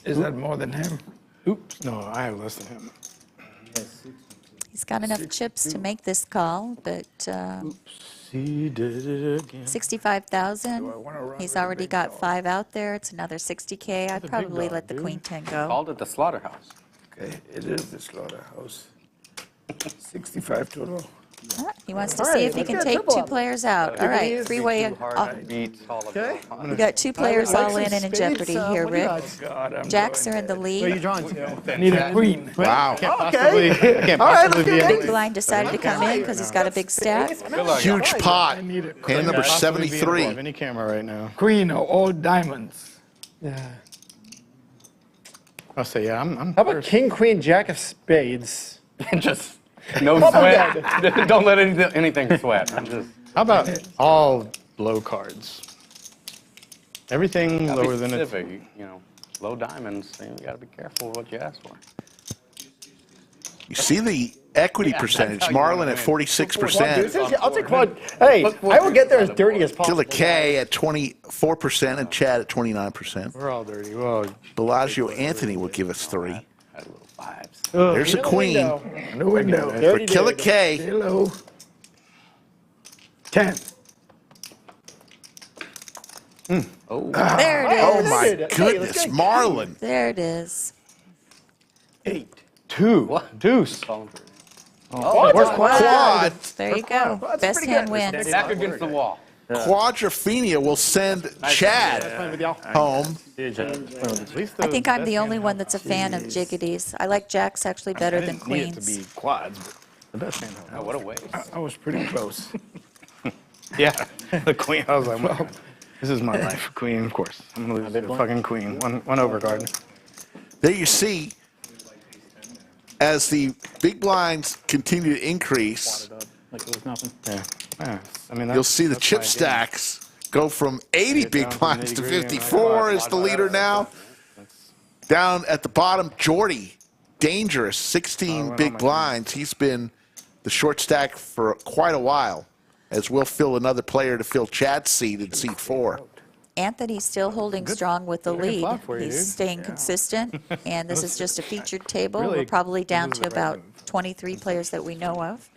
Is that more than him? Oops. No, I have less than him. He's got enough chips to make this call, but He did it again. 65,000. He's already got 5 out there. It's another 60K. I'd probably let the queen 10 go. Called it the slaughterhouse. Okay, it is the slaughterhouse. 65 total. He wants to see if he can take 2 players out. All right, 3-way. We got 2 players all in and in jeopardy here, Rick. Jacks are in the Where are you lead. drawing to? Need a queen. Wow. Okay. Can't All right, possibly let's be go. Big blind decided to come in because he's got a big stack. Huge pot. Hand number possibly be above 73. any camera right now. Queen of all diamonds. Yeah. I'll say, yeah, I'm How about first. king, queen, jack of spades? Just no sweat. Don't let anything sweat. I'm just How about all low cards? Everything gotta be lower than it's. specific. You know, low diamonds. You got to be careful what you ask for. You see the equity percentage. that's how you Marlon wanna at win. 46%. I'll take one. Hey, I will get there as dirty as possible. Killer K at 24% and Chad at 29%. We're all dirty. Well, Bellagio Anthony will give us 3. Had a little vibes. There's a queen In the window. for Killer K. Hello. 10. Oh, There it Oh is. my goodness, Marlon. There it is. 8. 2. Deuce. falling through. Quad. There you go. Best hand wins. Back against the wall. Quadrophenia will send Chad home. I think I'm the only one that's a fan of jiggities. I like jacks actually better than Need it to queens. be quads, but the best hand. Oh, what a waste. I was pretty close. Yeah, the queen. I was like, well, this is my life. Queen, of course. I'm gonna lose to the fucking queen. One overcard. There you see, as the big blinds continue to increase, Like it was nothing. Yeah. Yeah. I mean, you'll see the that's chip my game. stacks go from 80 Get big down to blinds to nitty-gritty and 54 is the leader now. Down at the bottom, Jordi, dangerous, 16 big blinds. He's been the short stack for quite a while, as we'll fill another player to fill Chad's seat in seat 4. Anthony's still holding strong with the good lead. flop for you, He's dude. staying consistent, and this is just a featured table. Really We're probably down was to the about right 23 players that we know of.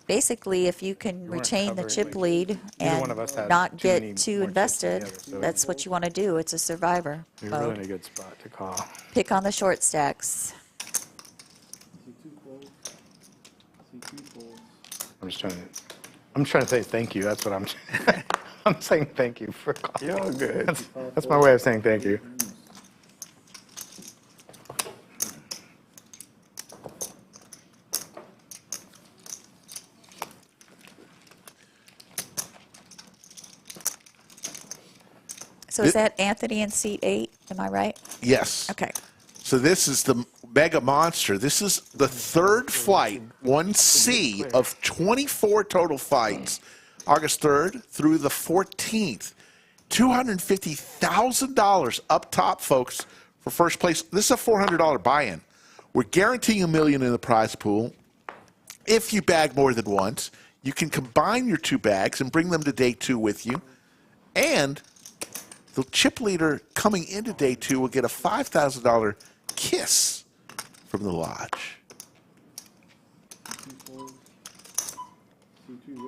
Basically, if you can weren't retain the covering, chip like, lead neither one and of us had not too many get too more chips invested, together, so that's what you want to do. It's a survivor You're really mode. in a good spot to call. Pick on the short stacks. I'm trying to say thank you. That's what I'm. I'm saying thank you for calling. You're all good. That's my way of saying thank you. So is that Anthony in seat 8? Am I right? Yes. Okay. So this is the Mega Monster. This is the third flight, 1C, of 24 total fights, August 3rd through the 14th. $250,000 up top, folks, for first place. This is a $400 buy-in. We're guaranteeing $1 million in the prize pool. If you bag more than once, you can combine your 2 bags and bring them to day 2 with you. And the chip leader coming into day 2 will get a $5,000 kiss from the lodge.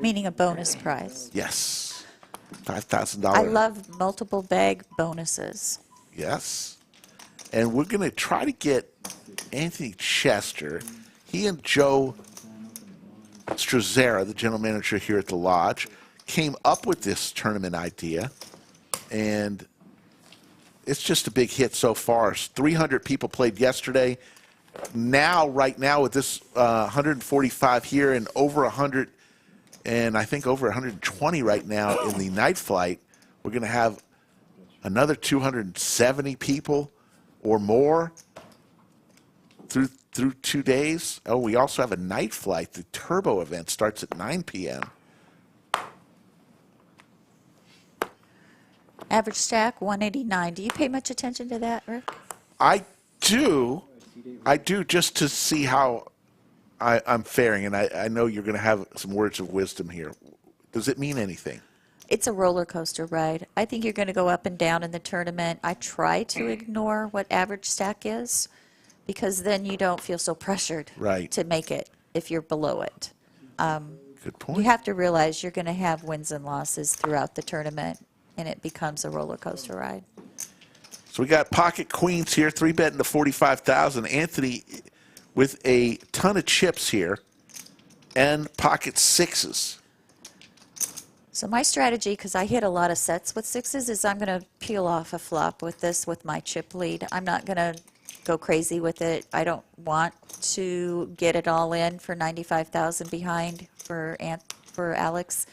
Meaning a bonus prize. Yes. $5,000. I love multiple bag bonuses. Yes. And we're going to try to get Anthony Chester. He and Joe Strazzera, the general manager here at the lodge, came up with this tournament idea. And it's just a big hit so far. 300 people played yesterday. Now, right now, with this 145 here and over 100, and I think over 120 right now in the night flight, we're going to have another 270 people or more through 2 days. Oh, we also have a night flight. The turbo event starts at 9 p.m. Average stack, 189. Do you pay much attention to that, Rick? I do just to see how I'm faring, and I know you're going to have some words of wisdom here. Does it mean anything? It's a roller coaster ride. I think you're going to go up and down in the tournament. I try to ignore what average stack is because then you don't feel so pressured to make it if you're below it. Good point. You have to realize you're going to have wins and losses throughout the tournament, and it becomes a roller coaster ride. So we got pocket queens here, 3-betting to 45,000. Anthony with a ton of chips here, and pocket 6s. So my strategy, because I hit a lot of sets with 6s, is I'm going to peel off a flop with this with my chip lead. I'm not going to go crazy with it. I don't want to get it all in for 95,000 behind for Alex.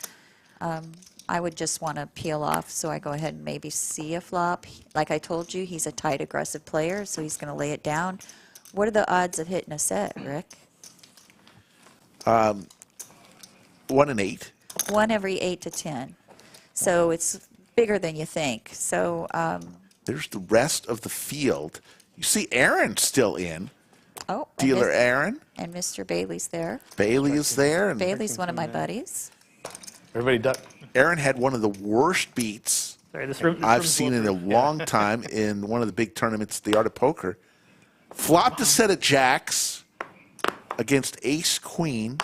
I would just want to peel off, so I go ahead and maybe see a flop. Like I told you, he's a tight, aggressive player, so he's going to lay it down. What are the odds of hitting a set, Rick? 1 in 8. 1 every 8 to 10. So it's bigger than you think. So there's the rest of the field. You see Aaron still in. Oh, Dealer Aaron. And Mr. Bailey's there. Bailey is there. And Bailey's one of my buddies. Everybody duck. Aaron had one of the worst beats I've seen in a long time in one of the big tournaments, the Art of Poker. Flopped a set of jacks against ace queen.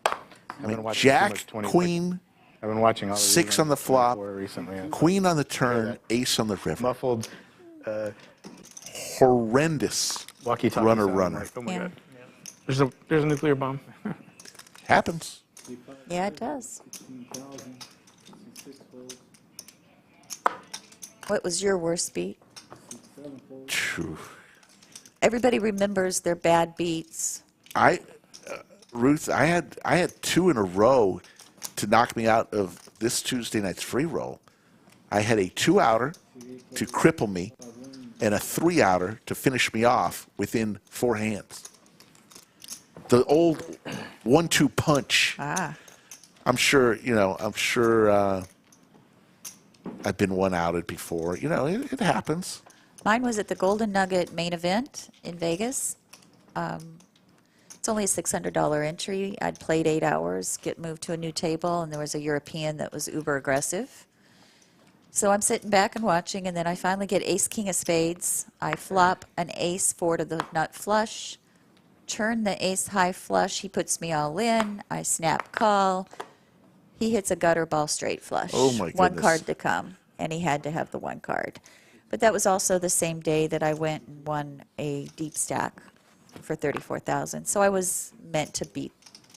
I mean, jack, queen, I've been watching all 6 on the flop, recently. queen on the turn, ace on the river. Muffled. Horrendous Walkie-talkie runner. Like, oh my God. There's a nuclear bomb. Happens. Yeah, it does. What was your worst beat? Everybody remembers their bad beats. Ruth, I had 2 in a row to knock me out of this Tuesday night's free roll. I had a 2-outer to cripple me and a 3-outer to finish me off within 4 hands. The old 1-2 punch. I'm sure, I've been 1-outed before. It happens. Mine was at the Golden Nugget main event in Vegas. It's only a $600 entry. I'd played 8 hours, get moved to a new table, and there was a European that was uber aggressive. So I'm sitting back and watching, and then I finally get ace king of spades. I flop an ace 4 to the nut flush, turn the ace high flush. He puts me all in. I snap call. He hits a gutter ball straight flush. Oh, my One goodness. card to come, and he had to have the one card. But that was also the same day that I went and won a deep stack for 34,000. So I was meant to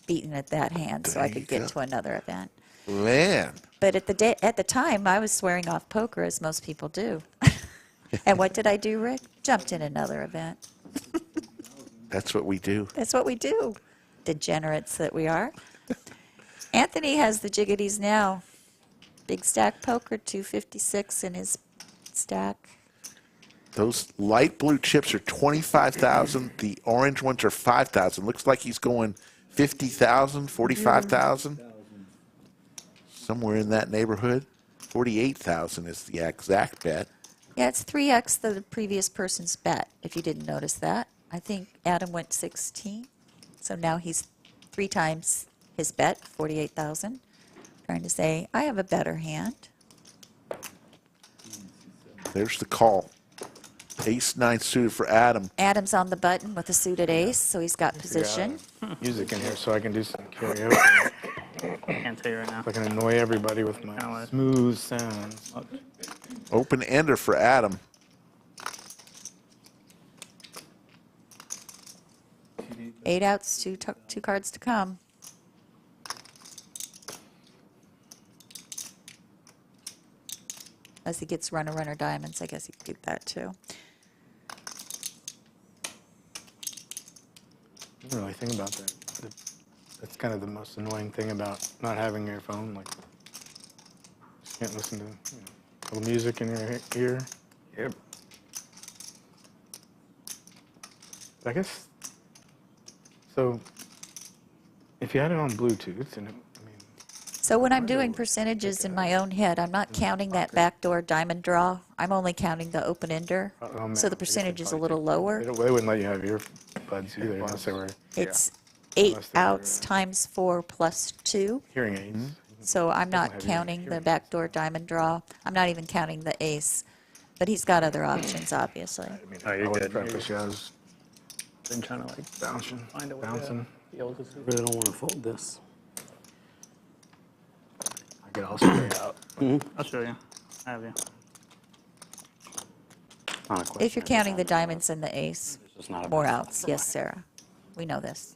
beaten at that hand so I could get to another event. Man. But at the time, I was swearing off poker, as most people do. And what did I do, Rick? Jumped in another event. That's what we do. That's what we do, degenerates that we are. Anthony has the jiggities now. Big stack poker, 256 in his stack. Those light blue chips are 25,000. The orange ones are 5,000. Looks like he's going 50,000, 45,000. Somewhere in that neighborhood. 48,000 is the exact bet. Yeah, it's 3x the previous person's bet, if you didn't notice that. I think Adam went 16, so now he's 3 times his bet, 48,000. Trying to say, I have a better hand. There's the call. Ace-9 suited for Adam. Adam's on the button with a suited ace, so he's got position. Music in here so I can do some karaoke. Can't tell you right now. So I can annoy everybody with my smooth sounds. Open ender for Adam. Eight outs, two cards to come. As he gets runner diamonds, I guess he could get that too. I didn't really think about that. That's kind of the most annoying thing about not having your phone. Like, just can't listen to little music in your ear. Yep. I guess. So, if you had it on Bluetooth, and So when I'm doing percentages in my own head, I'm not counting that backdoor diamond draw. I'm only counting the open ender. So the percentage is a little lower. they wouldn't let you have earbuds either unless they were. It's 8 outs times 4 plus 2. Hearing aids. So I'm not counting the backdoor diamond draw. I'm not even counting the ace. But he's got other options, obviously. Oh, you're good. Preface, I was been trying to like bouncing. I really don't want to fold this. I could also figure it out. I'll show you. I have you. If you're counting the diamonds and the ace, more outs. Yes, Sarah. We know this.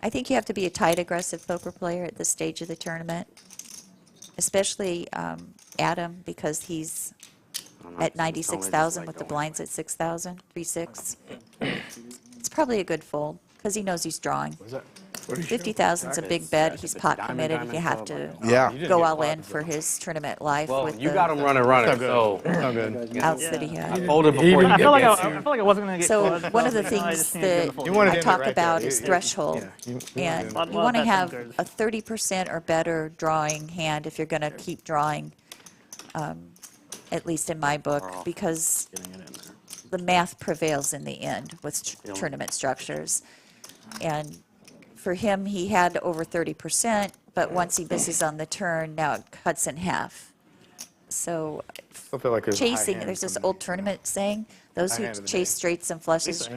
I think you have to be a tight, aggressive poker player at this stage of the tournament, especially Adam, because he's at 96,000 with the blinds at 6,000, 3-6. It's probably a good fold because he knows he's drawing. 50,000's a big bet. He's pot committed, and you have to go all in for his tournament life. Well, with you got him running, so outs that he had. I folded before I felt like I wasn't going to get So close, one of the I things just needed that to fold. I talk about is threshold. And you want to have a 30% or better drawing hand if you're going to keep drawing, at least in my book, because the math prevails in the end with tournament structures. And for him, he had over 30%, but once he misses on the turn, now it cuts in half. So chasing, there's this old tournament saying, those who chase straights and flushes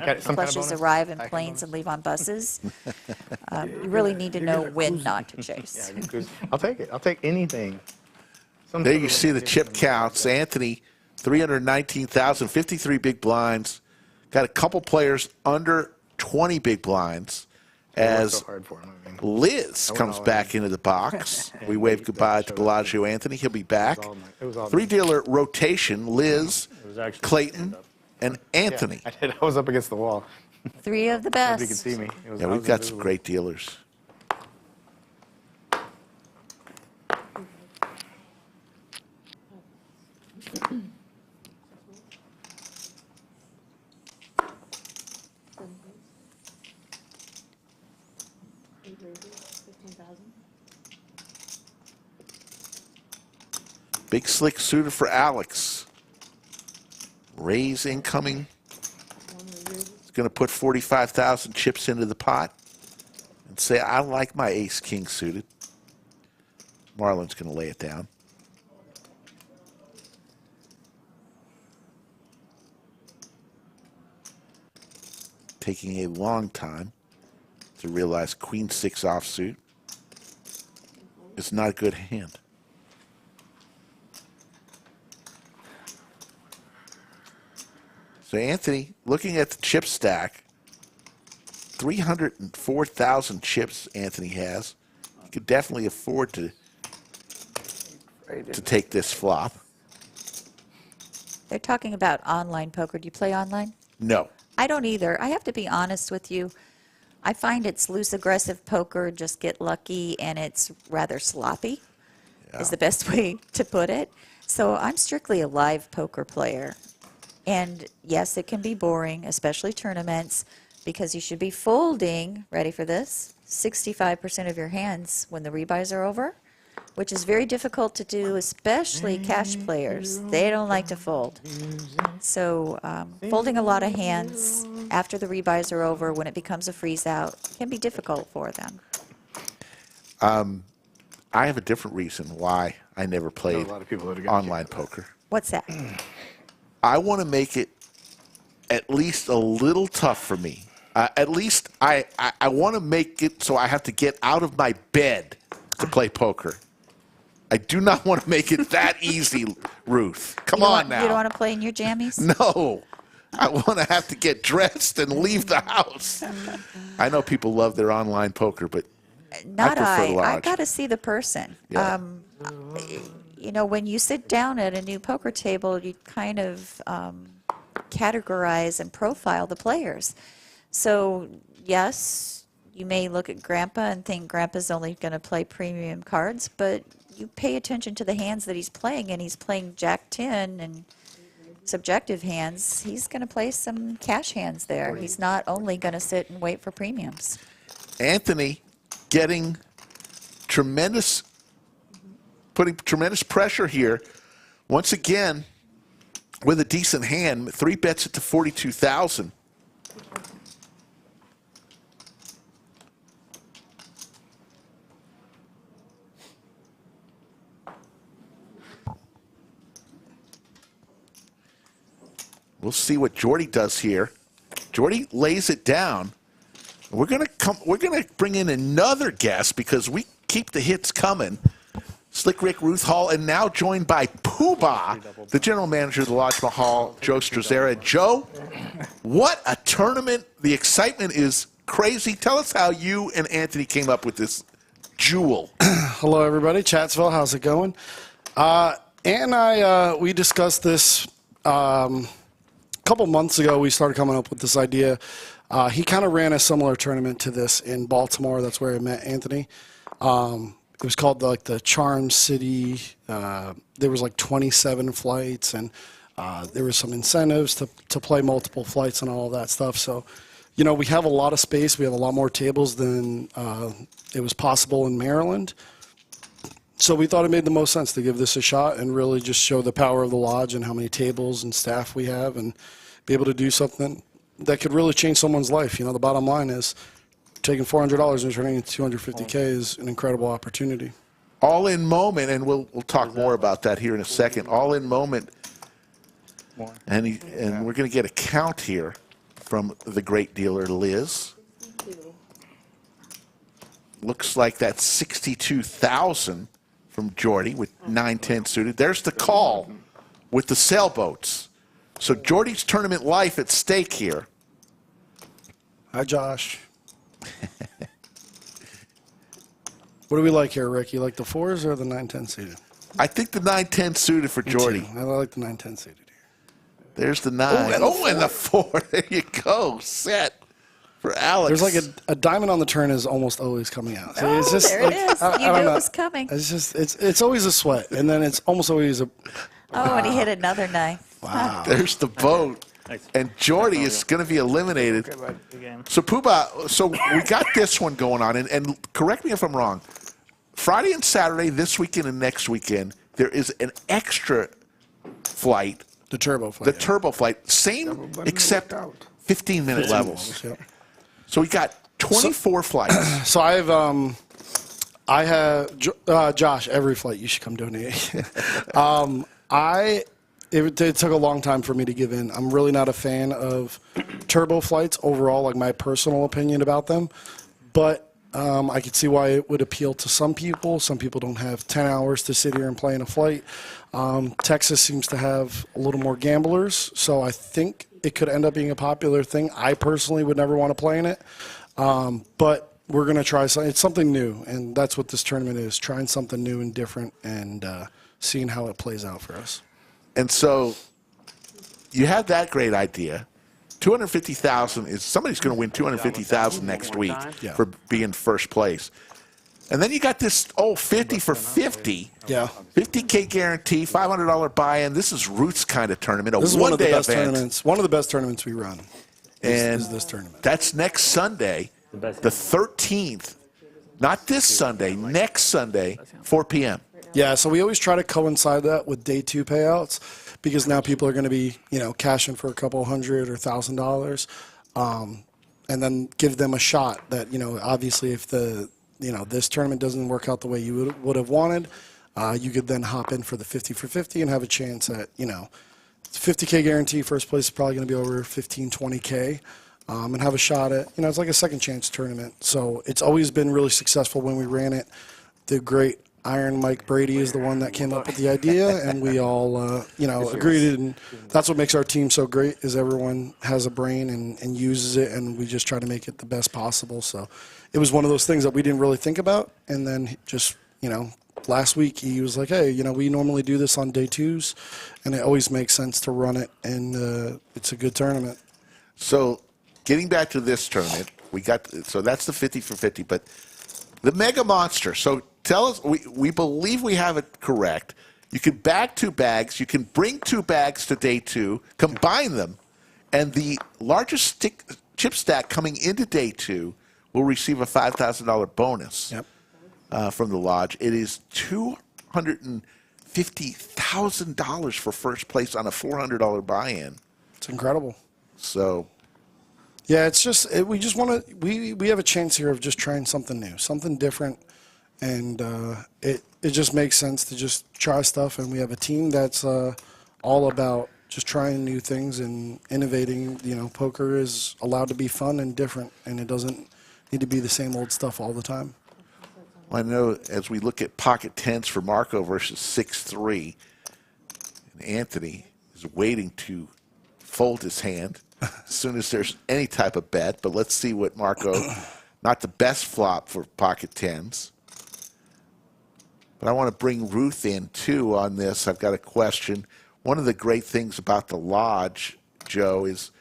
arrive in planes and leave on buses. You really need to know when not to chase. I'll take it. I'll take anything. There you see the chip counts. Anthony, 319,000, 53 big blinds. Got a couple players under 20 big blinds. As Liz comes back into the box. We wave goodbye to Bellagio Anthony. He'll be back. 3-dealer rotation, Liz, Clayton, and Anthony. Yeah, I did. I was up against the wall. 3 of the best. You can see me. Yeah, we've got some great dealers. Big slick suited for Alex. Raise incoming. It's going to put 45,000 chips into the pot and say, I like my ace-king suited. Marlon's going to lay it down. taking a long time to realize Queen 6 offsuit is not a good hand. So Anthony, looking at the chip stack, 304,000 chips Anthony has. He could definitely afford to take this flop. They're talking about online poker. Do you play online? No. I don't either. I have to be honest with you. I find it's loose aggressive poker, just get lucky, and it's rather sloppy, is the best way to put it. So I'm strictly a live poker player. And yes, it can be boring, especially tournaments, because you should be folding, ready for this, 65% of your hands when the rebuys are over, which is very difficult to do, especially cash players. They don't like to fold. So folding a lot of hands after the rebuys are over, when it becomes a freeze out, can be difficult for them. I have a different reason why I never played online poker. What's that? I want to make it at least a little tough for me. At least I want to make it so I have to get out of my bed to play poker. I do not want to make it that easy, Ruth. Come on now. You don't want to play in your jammies? No. I want to have to get dressed and leave the house. I know people love their online poker, but Not I prefer I. lodge. I got to see the person. Yeah. You know, when you sit down at a new poker table, you kind of categorize and profile the players. So, yes, you may look at Grandpa and think Grandpa's only going to play premium cards, but you pay attention to the hands that he's playing, and he's playing Jack 10 and subjective hands. He's going to play some cash hands there. He's not only going to sit and wait for premiums. Anthony getting putting tremendous pressure here. Once again, with a decent hand, 3 bets it to 42,000. We'll see what Jordi does here. Jordi lays it down. We're gonna bring in another guest because we keep the hits coming. Slick Rick, Ruth Hall, and now joined by Poobah, the general manager of the Lodge Mahal, Joe Strazzera. Joe, what a tournament. The excitement is crazy. Tell us how you and Anthony came up with this jewel. Hello, everybody. Chatsville, how's it going? Ann and I, we discussed this a couple months ago. We started coming up with this idea. He kind of ran a similar tournament to this in Baltimore. That's where I met Anthony. It was called the Charm City. There was like 27 flights, and there was some incentives to play multiple flights and all that stuff. So, you know, we have a lot of space. We have a lot more tables than it was possible in Maryland. So we thought it made the most sense to give this a shot and really just show the power of the lodge and how many tables and staff we have, and be able to do something that could really change someone's life. You know, the bottom line is taking $400 and turning it to $250K is an incredible opportunity. All in moment, and we'll talk more about that here in a second. All in moment, and we're going to get a count here from the great dealer Liz. Looks like that's 62,000 from Jordi with 9-10 suited. There's the call with the sailboats. So Jordi's tournament life at stake here. Hi, Josh. What do we like here, Rick? You like the 4s or the 9-10 suited? I think the 9-10 suited for Jordi. I like the 9-10 suited here. There's the 9. And the 4. There you go. Set for Alex. There's like a diamond on the turn is almost always coming out. So Oh, there it is. You knew it was coming. It's just it's always a sweat, and then it's almost always a. Oh, and he hit another 9. Wow. There's the boat. And Jordi is going to be eliminated. So, Poobah, so we got this one going on. And correct me if I'm wrong. Friday and Saturday, this weekend and next weekend, there is an extra flight. The turbo flight. The turbo flight. Same, except 15-minute levels. Yep. So we got 24 flights. So I have Josh, every flight you should come donate. it took a long time for me to give in. I'm really not a fan of turbo flights overall, like my personal opinion about them. But I could see why it would appeal to some people. Some people don't have 10 hours to sit here and play in a flight. Texas seems to have a little more gamblers, so I think it could end up being a popular thing. I personally would never want to play in it. But we're going to try something. It's something new, and that's what this tournament is, trying something new and different and seeing how it plays out for us. And so you had that great idea. 250,000 is somebody's going to win 250,000 next week for being first place. And then you got this 50 for 50. Yeah. 50K guarantee, $500 buy-in. This is Ruth's kind of tournament. This is one of the best event. tournaments. One of the best tournaments we run. And is this tournament. That's next Sunday, the 13th. Not this Sunday, next Sunday, 4 p.m. Yeah, so we always try to coincide that with day 2 payouts because now people are going to be, cashing for a couple $100 or $1,000, and then give them a shot that, obviously if this tournament doesn't work out the way you would have wanted, you could then hop in for the 50 for 50 and have a chance at, 50K guarantee. First place is probably going to be over 15, 20K. And have a shot at, it's like a second chance tournament. So it's always been really successful when we ran it. The great Iron Mike Brady is the one that came up with the idea, and we all, agreed. And that's what makes our team so great is everyone has a brain and uses it, and we just try to make it the best possible. So it was one of those things that we didn't really think about. And then just, last week he was like, hey, we normally do this on day 2s, and it always makes sense to run it, and it's a good tournament. So getting back to this tournament, so that's the 50 for 50, but the Mega Monster. So tell us, we believe we have it correct. You can bag 2 bags. You can bring 2 bags to day 2, combine them, and the largest chip stack coming into day 2 will receive a $5,000 bonus from the lodge. It is $250,000 for first place on a $400 buy-in. It's incredible. So, yeah, it's just we just want to we have a chance here of just trying something new, something different, and it just makes sense to just try stuff. And we have a team that's all about just trying new things and innovating. Poker is allowed to be fun and different, and it doesn't need to be the same old stuff all the time. Well, I know as we look at pocket tens for Marco versus 6-3, and Anthony is waiting to fold his hand as soon as there's any type of bet. But let's see what Marco, not the best flop for pocket tens. But I want to bring Ruth in, too, on this. I've got a question. One of the great things about the lodge, Joe, is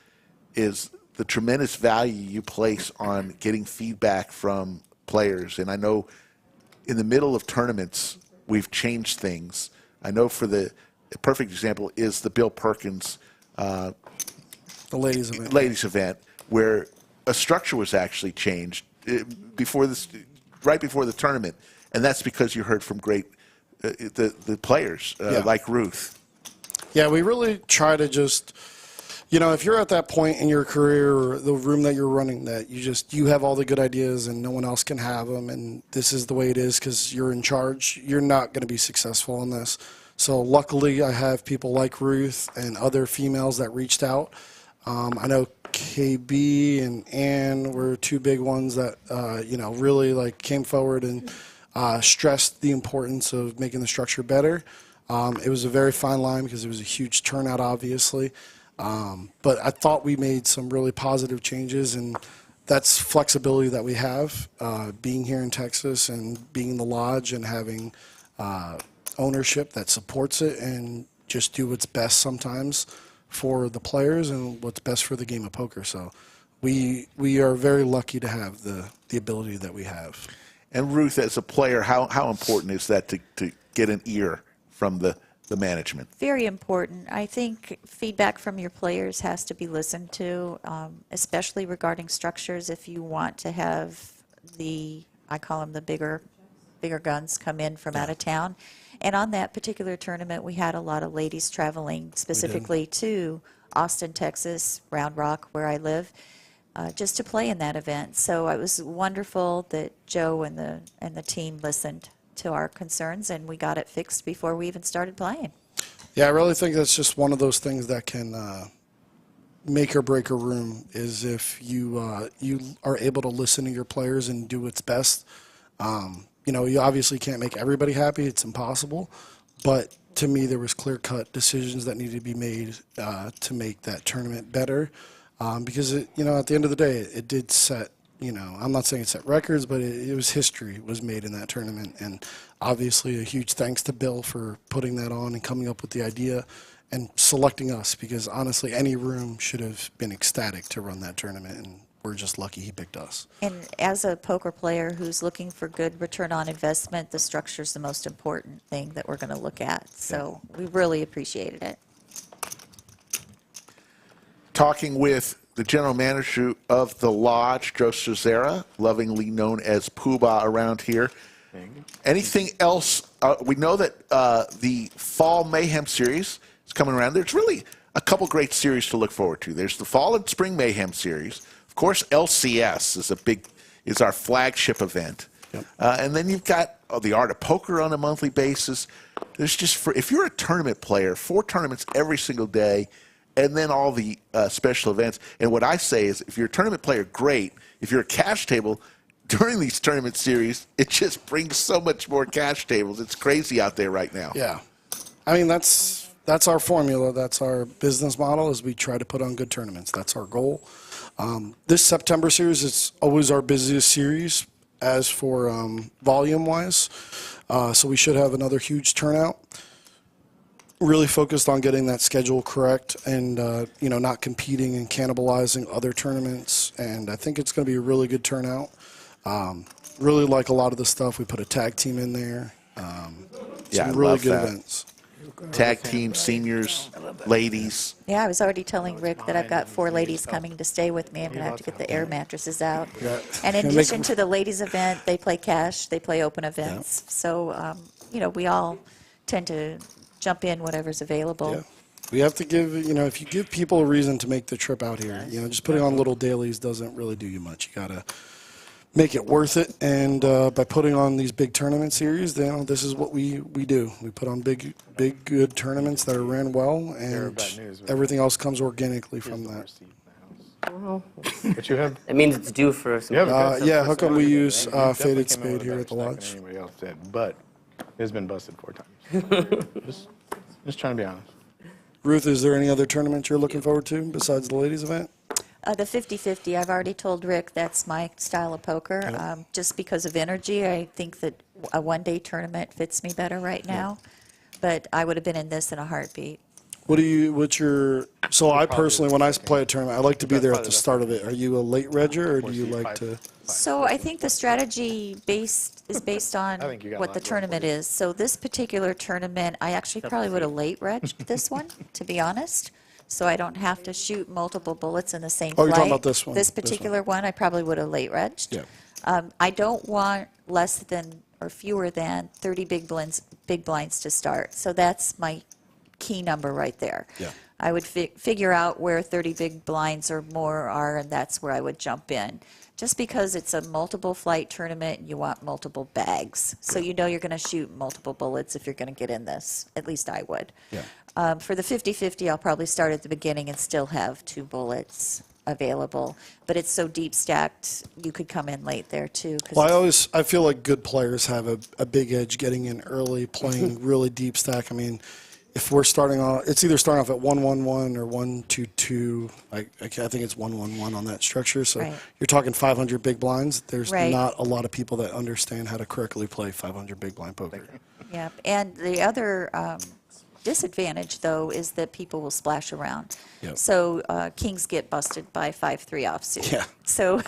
the tremendous value you place on getting feedback from players. And I know in the middle of tournaments, we've changed things. I know for a perfect example is the Bill Perkins the ladies event, where a structure was actually changed right before the tournament, and that's because you heard from great the players like Ruth. Yeah, we really try to just, if you're at that point in your career or the room that you're running that you have all the good ideas and no one else can have them, and this is the way it is because you're in charge, you're not going to be successful in this. So luckily I have people like Ruth and other females that reached out. I know KB and Ann were 2 big ones that, really came forward and stressed the importance of making the structure better. It was a very fine line because it was a huge turnout, obviously. But I thought we made some really positive changes, and that's flexibility that we have, being here in Texas and being in the lodge and having ownership that supports it and just do what's best sometimes for the players and what's best for the game of poker. So we are very lucky to have the ability that we have. And Ruth, as a player, how important is that to get an ear from the management? Very important. I think feedback from your players has to be listened to, especially regarding structures. If you want to have I call them the bigger guns come in from out of town. And on that particular tournament, we had a lot of ladies traveling specifically to Austin, Texas, Round Rock, where I live, just to play in that event. So it was wonderful that Joe and the team listened to our concerns, and we got it fixed before we even started playing. Yeah, I really think that's just one of those things that can make or break a room is if you you are able to listen to your players and do what's best. You know, you obviously can't make everybody happy. It's impossible. But to me, there was clear-cut decisions that needed to be made to make that tournament better. Because, you know, at the end of the day, it did set, you know, I'm not saying it set records, but it was history was made in that tournament. And obviously a huge thanks to Bill for putting that on and coming up with the idea and selecting us, because honestly, any room should have been ecstatic to run that tournament, and we're just lucky he picked us. And as a poker player who's looking for good return on investment, the structure's the most important thing that we're going to look at. So we really appreciated it. Talking with the general manager of the lodge, Joe Cesara, lovingly known as Poobah around here. Anything else? We know that the Fall Mayhem series is coming around. There's really a couple great series to look forward to. There's the Fall and Spring Mayhem series. Of course, LCS is our flagship event. Yep. And then you've got the Art of Poker on a monthly basis. There's just, if you're a tournament player, 4 tournaments every single day, and then all the special events. And what I say is, if you're a tournament player, great. If you're a cash table, during these tournament series, it just brings so much more cash tables. It's crazy out there right now. Yeah. I mean, that's our formula. That's our business model, is we try to put on good tournaments. That's our goal. This September series is always our busiest series as for volume-wise. So we should have another huge turnout. Really focused on getting that schedule correct and, you know, not competing and cannibalizing other tournaments. And I think it's going to be a really good turnout. Really like a lot of the stuff. We put a tag team in there. Some really good events. Tag team, seniors, ladies. Yeah, I was already telling Rick that I've got 4 ladies coming to stay with me. I'm going to have to get the air mattresses out. Yeah. And in addition to the ladies event, they play cash, they play open events. Yeah. So, you know, we all tend to jump in whatever's available. Yeah. We have to give, you know, if you give people a reason to make the trip out here, you know, just putting on little dailies doesn't really do you much. You got to make it worth it. And by putting on these big tournament series, then this is what we do. We put on big, good tournaments that are ran well, and everything else comes organically from that. Well, But you have. it means it's due for some. Yeah, how come we use Faded Spade here at the lodge? Anybody else did, but it's been busted 4 times. just trying to be honest. Ruth, is there any other tournaments you're looking forward to besides the ladies event? The 50-50, I've already told Rick that's my style of poker. Just because of energy, I think that a one-day tournament fits me better right now. But I would have been in this in a heartbeat. So I personally, when I play a tournament, I like to be there at the start of it. Are you a late regger, or do you like to? So I think the strategy is based on what the tournament is. So this particular tournament, I actually probably would have late regged this one, to be honest. So I don't have to shoot multiple bullets in the same flight. You're talking about this one. This particular one, I probably would have late regged. Yeah. I don't want less than or fewer than 30 big blinds to start. So that's my key number right there. Yeah. I would figure out where 30 big blinds or more are, and that's where I would jump in. Just because it's a multiple flight tournament, and you want multiple bags. So you know you're going to shoot multiple bullets if you're going to get in this. At least I would. Yeah. For the 50-50, I'll probably start at the beginning and still have 2 bullets available. But it's so deep stacked, you could come in late there too. Well, I feel like good players have a big edge getting in early, playing really deep stack. I mean, if we're starting off, it's either starting off at 1-1-1 or 1-2-2. I think it's 1-1-1 on that structure. So you're talking 500 big blinds. There's not a lot of people that understand how to correctly play 500 big blind poker. Yeah, and the other disadvantage, though, is that people will splash around. Yep. So kings get busted by 5-3 offsuit. Yeah. So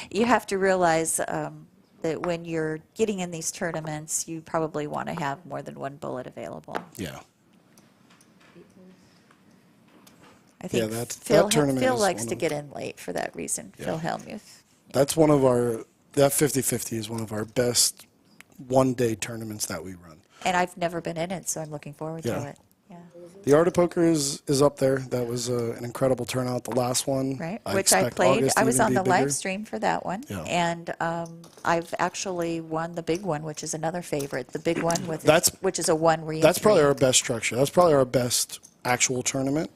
you have to realize that when you're getting in these tournaments, you probably want to have more than 1 bullet available. Yeah. I think that Phil tournament likes to get in late for that reason. Yeah. Phil Hellmuth. That's one of that 50-50 is one of our best one-day tournaments that we run. And I've never been in it, so I'm looking forward to it. The Art of Poker is up there. That was an incredible turnout. The last one, Right, I which I expect played. August to I was even on be the bigger. live stream for that one, Yeah. and I've actually won the big one, which is another favorite. The big one with which is a 1 re. That's probably our best structure. That's probably our best actual tournament.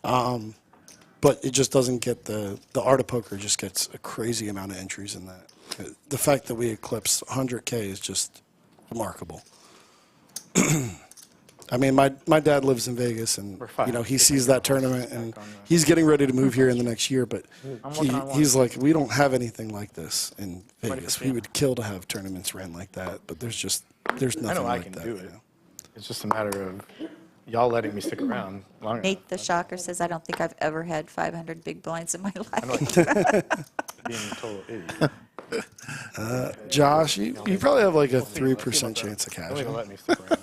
But it just doesn't get the Art of Poker just gets a crazy amount of entries in that. The fact that we eclipsed 100K is just remarkable. I mean, my dad lives in Vegas, and he sees that tournament, and he's getting ready to move here in the next year. But he's like, we don't have anything like this in Vegas. We would kill to have tournaments ran like that, but there's nothing I know like I can that. do it. It's just a matter of y'all letting me stick around long enough. Nate the Shocker says, I don't think I've ever had 500 big blinds in my life. Being a total idiot. Josh, you probably have like a 3% chance of Don't even cashing. let me stick around.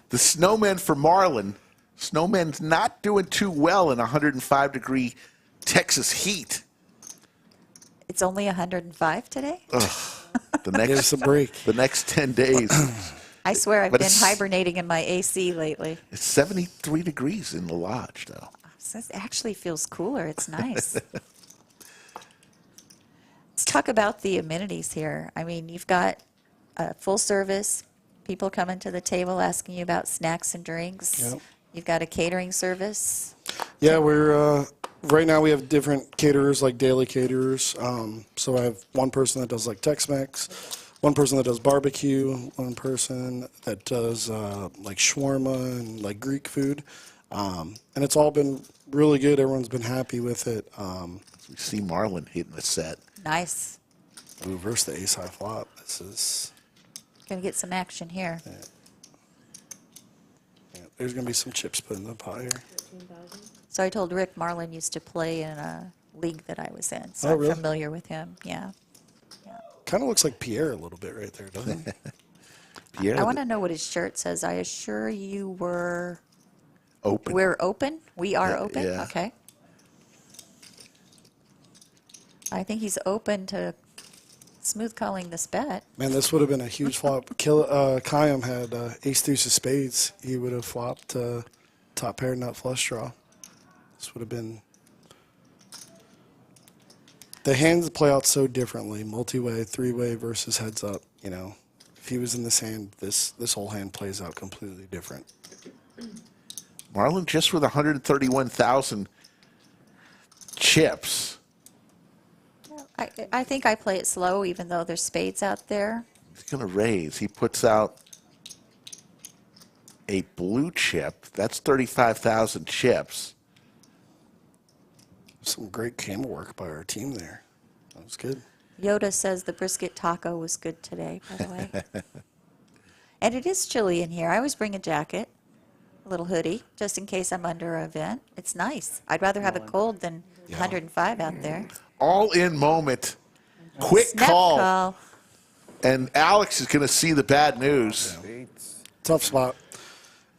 The Snowman for Marlon. Snowman's not doing too well in 105-degree Texas heat. It's only 105 today? The next, Give us a break. The next 10 days. I swear I've But been it's- hibernating in my AC lately. It's 73 degrees in the lodge, though. It actually feels cooler. It's nice. Let's talk about the amenities here. I mean, you've got full service, people coming to the table asking you about snacks and drinks. Yep. You've got a catering service. Yeah, we're right now we have different caterers, like daily caterers. So I have one person that does like Tex-Mex, one person that does barbecue, one person that does like shawarma and like Greek food, and it's all been really good. Everyone's been happy with it. We see Marlon hitting the set. Nice. We reversed the ace high flop. This is Gonna get some action here. there's gonna be some chips put in the pot here. So I told Rick Marlon used to play in a league that I was in, so Oh, I'm really? familiar with him. Yeah. Kind of looks like Pierre a little bit right there, doesn't it? Pierre, I want to know what his shirt says. I assure you we're open. We're open? We are Yeah, open? yeah. Okay. I think he's open to smooth calling this bet. Man, this would have been a huge flop. Kayam had ace deuce of spades. He would have flopped top pair nut flush draw. This would have been. The hands play out so differently, multi-way, three-way versus heads up. You know, if he was in this hand, this whole hand plays out completely different. Marlon just with 131,000 chips. I think I play it slow, even though there's spades out there. He's going to raise. He puts out a blue chip. That's 35,000 chips. Some great camera work by our team there. That was good. Yoda says the brisket taco was good today, by the way. And it is chilly in here. I always bring a jacket, a little hoodie, just in case I'm under an event. It's nice. I'd rather have it cold than 105 out there. All in moment. Quick Snap call. And Alex is going to see the bad news. Tough spot.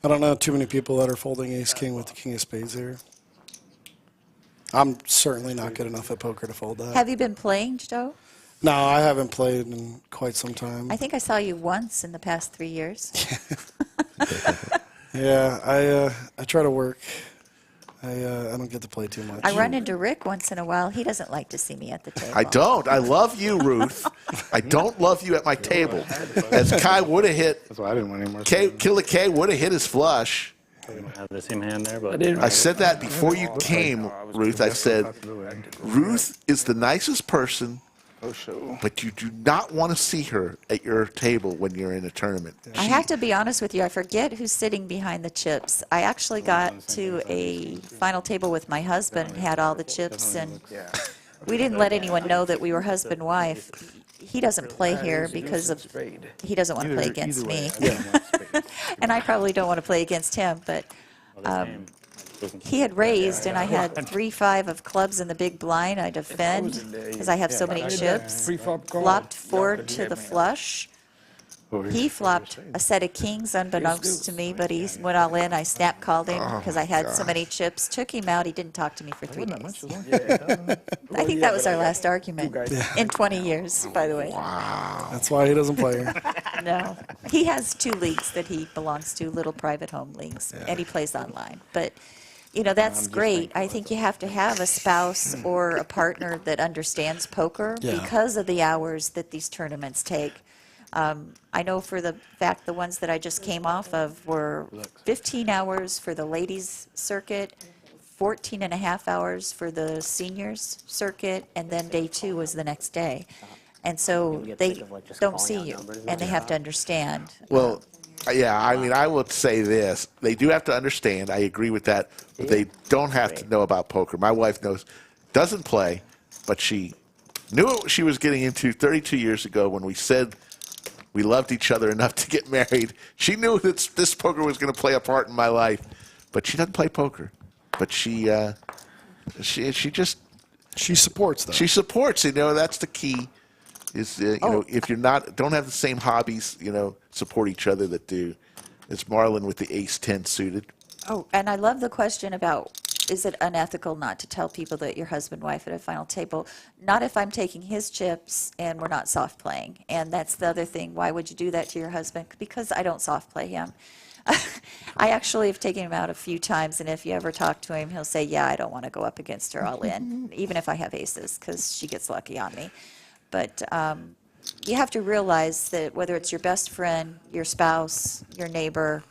I don't know too many people that are folding ace king with the king of spades here. I'm certainly not good enough at poker to fold that. Have you been playing, Joe? No, I haven't played in quite some time. I think I saw you once in the past 3 years. Yeah, I try to work. I don't get to play too much. I run into Rick once in a while. He doesn't like to see me at the table. I don't. I love you, Ruth. I don't love you at my table. As Kai would have hit. That's why I didn't win anymore. Killer K would have hit his flush. We don't have the same hand there, but I said that before you came, Ruth. I said, Ruth is the nicest person, but you do not want to see her at your table when you're in a tournament. I have to be honest with you. I forget who's sitting behind the chips. I actually got to a final table with my husband and had all the chips, and we didn't let anyone know that we were husband-wife. He doesn't play here because of he doesn't want to play against me, and I probably don't want to play against him. But he had raised, and I had 3-5 of clubs in the big blind. I defend because I have so many chips. Flopped 4 to the flush, He flopped a set of kings unbeknownst to me, but he went all in. I snap called him because I had so many chips. Took him out. He didn't talk to me for 3 days. I think that was our last argument in 20 years, by the way. Wow. That's why he doesn't play. No. He has 2 leagues that he belongs to, little private home leagues, and he plays online. But, you know, that's great. I think you have to have a spouse or a partner that understands poker because of the hours that these tournaments take. I know for the fact the ones that I just came off of were 15 hours for the ladies circuit, 14 and a half hours for the seniors circuit, and then day 2 was the next day. And so they don't see you, and they have to understand. Well, yeah, I mean, I would say this. They do have to understand. I agree with that. But they don't have to know about poker. My wife doesn't play, but she knew what she was getting into 32 years ago when we said we loved each other enough to get married. She knew that this poker was going to play a part in my life, but she doesn't play poker. But she supports though. She supports. You know, that's the key. Is you know, if you're don't have the same hobbies, you know, support each other that do. It's Marlon with the ace-10 suited. Oh, and I love the question about, is it unethical not to tell people that your husband, wife at a final table? Not if I'm taking his chips and we're not soft playing. And that's the other thing. Why would you do that to your husband? Because I don't soft play him. I actually have taken him out a few times, and if you ever talk to him, he'll say, yeah, I don't want to go up against her all in, even if I have aces, because she gets lucky on me. But you have to realize that whether it's your best friend, your spouse, your neighbor,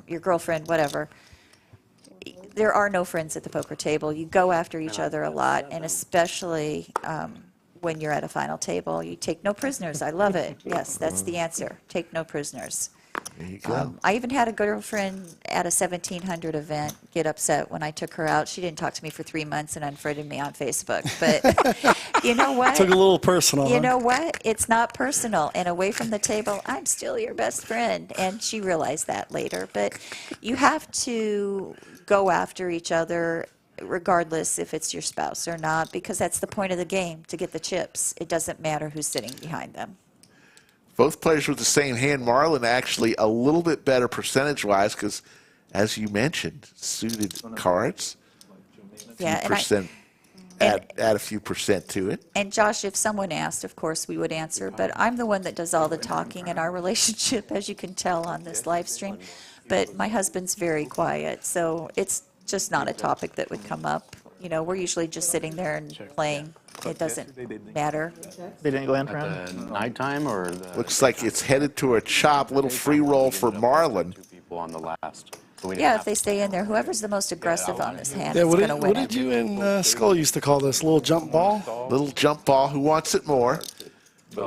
your girlfriend, whatever, there are no friends at the poker table. You go after each other a lot, and especially when you're at a final table, you take no prisoners. I love it. Yes, that's the answer. Take no prisoners. There you go. I even had a girlfriend at a 1700 event get upset when I took her out. She didn't talk to me for 3 months and unfriended me on Facebook. But you know what? Took a little personal. You know what? It's not personal. And away from the table, I'm still your best friend. And she realized that later. But you have to go after each other regardless if it's your spouse or not, because that's the point of the game, to get the chips. It doesn't matter who's sitting behind them. Both players with the same hand. Marlon actually a little bit better percentage-wise because, as you mentioned, suited cards. Yeah, add a few percent to it. And Josh, if someone asked, of course we would answer, but I'm the one that does all the talking in our relationship, as you can tell on this live stream. But my husband's very quiet, so it's just not a topic that would come up. You know, we're usually just sitting there and playing. It doesn't matter. They didn't go in for the nighttime or the... Looks like it's headed to a chop. Little free roll for Marlon. People on the last. So Yeah, if they stay in there, whoever's the most aggressive on this hand Yeah, is what going to win. did you and Skull used to call this? Little jump ball? Little jump ball. Who wants it more?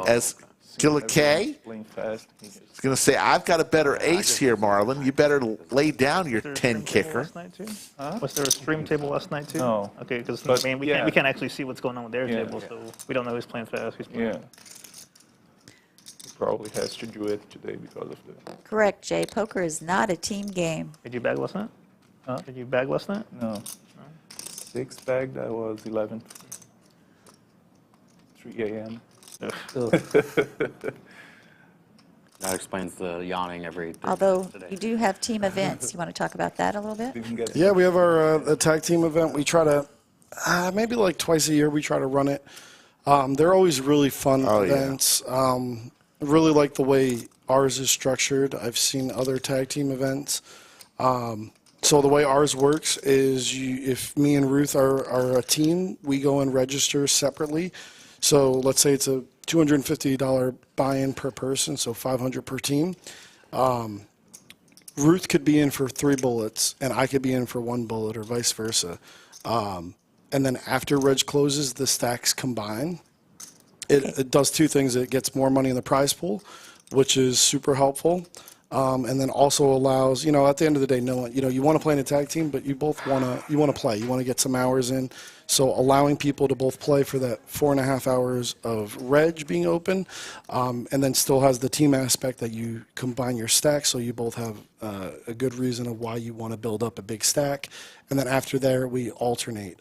As Killer K is going to say, I've got a better ace here, Marlon. You better lay down your 10 kicker. Was there a stream table last night too? No. Okay, because But, I mean, we can't actually see what's going on with their table, so we don't know who's playing fast, who's playing. Yeah. He probably has to do it today because of the... Correct, Jay. Poker is not a team game. Did you bag last night? Huh? Did you bag last night? No. 6 bagged, I was 11. 3 a.m. That explains the yawning every day. Although you do have team events. You want to talk about that a little bit? Yeah, we have our tag team event. We try to, maybe like twice a year, we try to run it. They're always really fun events. Really like the way ours is structured. I've seen other tag team events. So the way ours works is if me and Ruth are a team, we go and register separately. So let's say it's a $250 buy-in per person, so $500 per team. Ruth could be in for 3 bullets, and I could be in for 1 bullet, or vice versa. And then after reg closes, the stacks combine. It does 2 things. It gets more money in the prize pool, which is super helpful. And then also allows, at the end of the day, no one, you want to play in a tag team, but you both want to play. You want to get some hours in. So allowing people to both play for that 4.5 hours of reg being open, and then still has the team aspect that you combine your stacks, so you both have a good reason of why you want to build up a big stack. And then after there, we alternate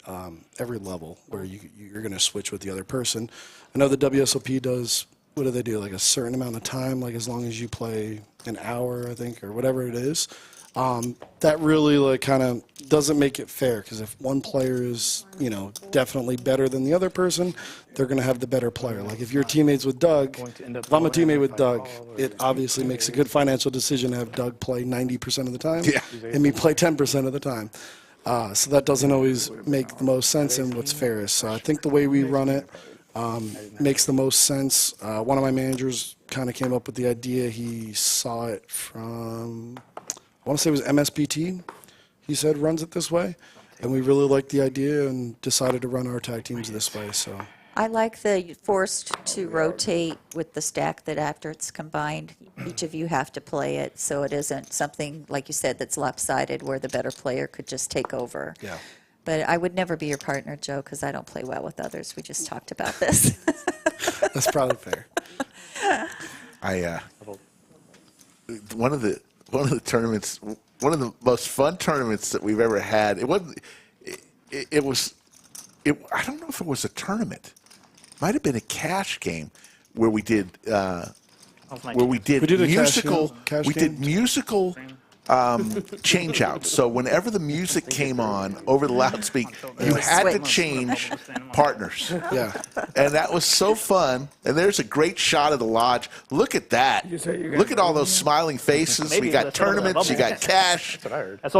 every level where you're going to switch with the other person. I know the WSOP does what do they do? Like a certain amount of time, like as long as you play an hour, I think, or whatever it is. That really like kind of doesn't make it fair, because if one player is, you know, definitely better than the other person, they're going to have the better player. Like if you're teammates with Doug, if I'm a teammate with Doug, it obviously makes a good financial decision to have Doug play 90% of the time and me play 10% of the time. So that doesn't always make the most sense in what's fairest. So I think the way we run it makes the most sense. One of my managers kind of came up with the idea. He saw it from, I want to say it was MSBT, he said runs it this way. And we really liked the idea and decided to run our tag teams this way. So I like the forced to rotate with the stack that after it's combined, each of you have to play it, so it isn't something, like you said, that's lopsided where the better player could just take over. Yeah. But I would never be your partner, Joe, because I don't play well with others. We just talked about this. That's probably fair. One of the tournaments, one of the most fun tournaments that we've ever had. It wasn't. It was. I don't know if it was a tournament. Might have been a cash game where we did. Where we did musical. We did musical change outs. So whenever the music came on over the loudspeaker, you had to change partners. Yeah. And that was so fun. And there's a great shot of the lodge. Look at that. Look at all those smiling faces. Maybe We got that's what I'm tournaments. You bubble. got cash. That's what I heard. That's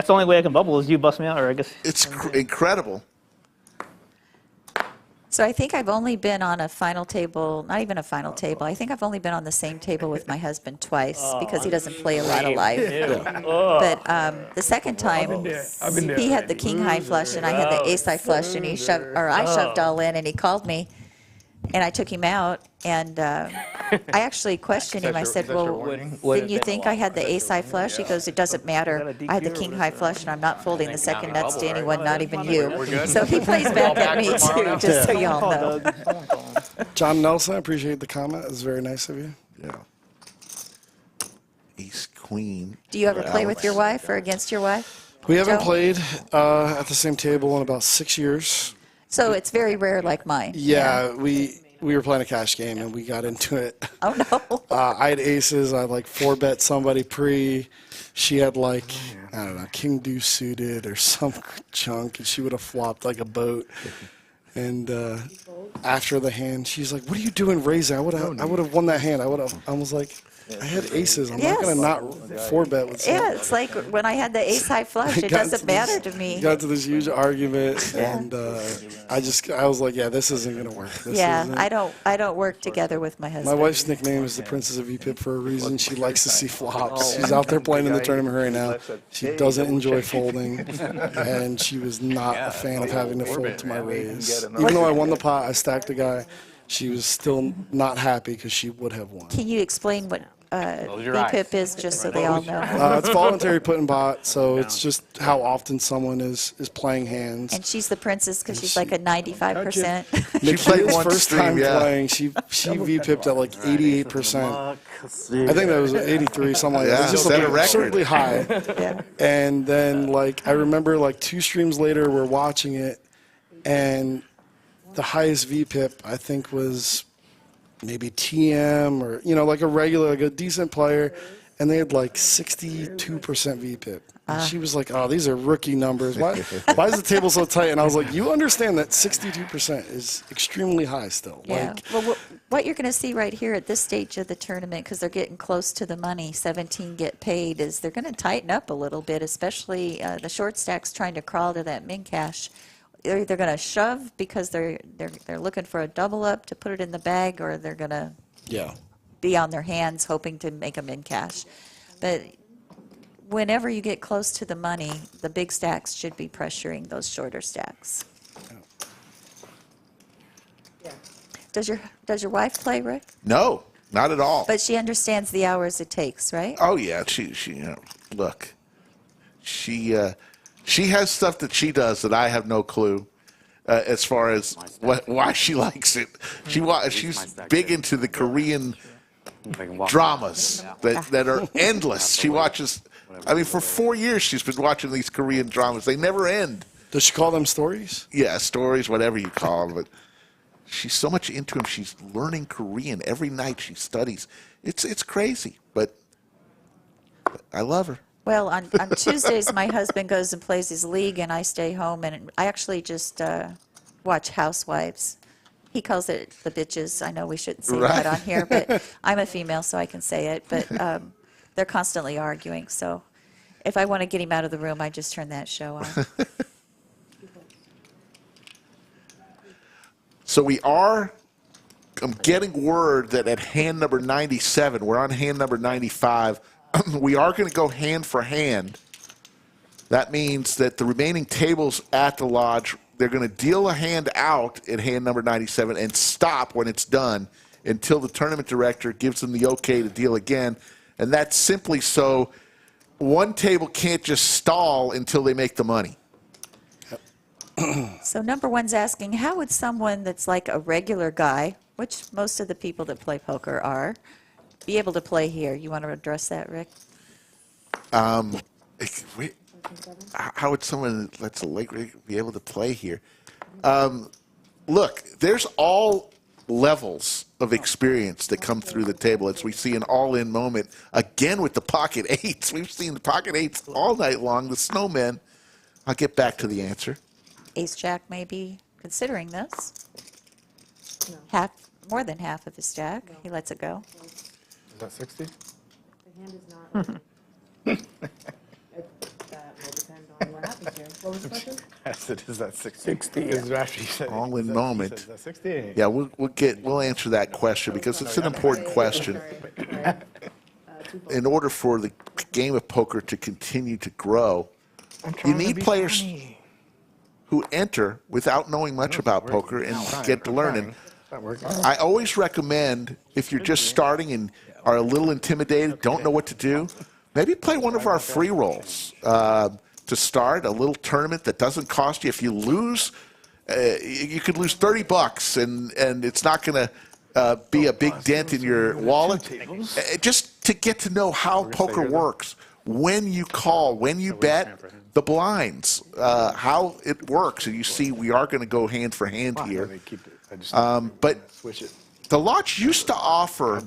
the only way I can bubble is you bust me out, or I guess. It's incredible. So I think I've only been on a final table, not even a final table. I think I've only been on the same table with my husband twice because he doesn't play a lot of life. But the second time, he had the king high flush and I had the ace high flush, and I shoved all in, and he called me, and I took him out, and I actually questioned him. I said, well, didn't you think I had the ace high flush? He goes, it doesn't matter. I had the king high flush, and I'm not folding the second nuts to anyone, not even you. So he plays back at me, too, just so y'all know. John Nelson, I appreciate the comment. It was very nice of you. Yeah. Ace, queen. Do you ever play with your wife or against your wife? We haven't Joe? played at the same table in about 6 years. So it's very rare like mine. Yeah, we were playing a cash game and we got into it. Oh, no. I had aces. I like 4-bet somebody pre. She had like, I don't know, king deuce suited or some chunk, and she would have flopped like a boat. And after the hand, she's like, what are you doing raising? I would have won that hand. I was like, I had aces. I'm not going to not 4-bet with someone. Yeah, it's like when I had the ace high flush, it doesn't matter to me. Got to this huge argument, and I was like, yeah, this isn't going to work. I don't work together with my husband. My wife's nickname is the Princess of VPIP for a reason. She likes to see flops. She's out there playing in the tournament right now. She doesn't enjoy folding, and she was not a fan of having to fold to my raise. Even though I won the pot, I stacked the guy. She was still not happy because she would have won. Can you explain what VPIP is, just so they all know? It's voluntary put in pot, so it's just how often someone is playing hands. And she's the princess because she's like a 95%. She played first time playing. She VPIP'd at like 88%. I think that was 83, something like that. It was just absurdly high. And then like I remember like 2 streams later, we're watching it, and the highest VPIP I think was maybe TM or, you know, like a regular, like a decent player, and they had like 62% VPIP. And she was like, oh, these are rookie numbers. Why is the table so tight? And I was like, you understand that 62% is extremely high still. Yeah. Like, Well, what you're going to see right here at this stage of the tournament, because they're getting close to the money, 17 get paid, is they're going to tighten up a little bit, especially the short stacks trying to crawl to that min cash. They're either going to shove because they're looking for a double up to put it in the bag, or they're going to be on their hands hoping to make them in cash. But whenever you get close to the money, the big stacks should be pressuring those shorter stacks. Does your wife play, Rick? No, not at all. But she understands the hours it takes, right? Oh yeah, she look, she has stuff that she does that I have no clue as far as why she likes it. She's big into the Korean dramas that are endless. She watches. I mean, for 4 years she's been watching these Korean dramas. They never end. Does she call them stories? Yeah, stories, whatever you call them. But she's so much into him. She's learning Korean every night. She studies. It's crazy, but I love her. Well, on Tuesdays, my husband goes and plays his league, and I stay home, and I actually just watch Housewives. He calls it the bitches. I know we shouldn't say that on here, but I'm a female, so I can say it. But they're constantly arguing, so if I want to get him out of the room, I just turn that show on. So I'm getting word that at hand number 97, we're on hand number 95, we are going to go hand for hand. That means that the remaining tables at the lodge, they're going to deal a hand out at hand number 97 and stop when it's done until the tournament director gives them the okay to deal again. And that's simply so one table can't just stall until they make the money. So number one's asking, how would someone that's like a regular guy, which most of the people that play poker are, be able to play here? You want to address that, Rick? How would someone that's a late rig be able to play here? Look, there's all levels of experience that come through the table as we see an all-in moment again with the pocket eights. We've seen the pocket eights all night long. The snowmen. I'll get back to the answer. Ace Jack may be considering this. More than half of his jack. He lets it go. Is that 60? The hand is not. That will depend on what happens here. What was the question? I said, is that 60? 60. Is after you said, All in moment. Is that 60? Yeah, we'll answer that question because it's an important question. In order for the game of poker to continue to grow, you need players who enter without knowing much about poker and get to learning. I always recommend, if you're just starting and are a little intimidated, don't know what to do, maybe play one of our free rolls to start, a little tournament that doesn't cost you. If you lose, you could lose $30 and it's not going to be a big dent in your wallet. Just to get to know how poker works, when you call, when you bet, the blinds, how it works. And you see we are going to go hand for hand here. But the lodge used to offer,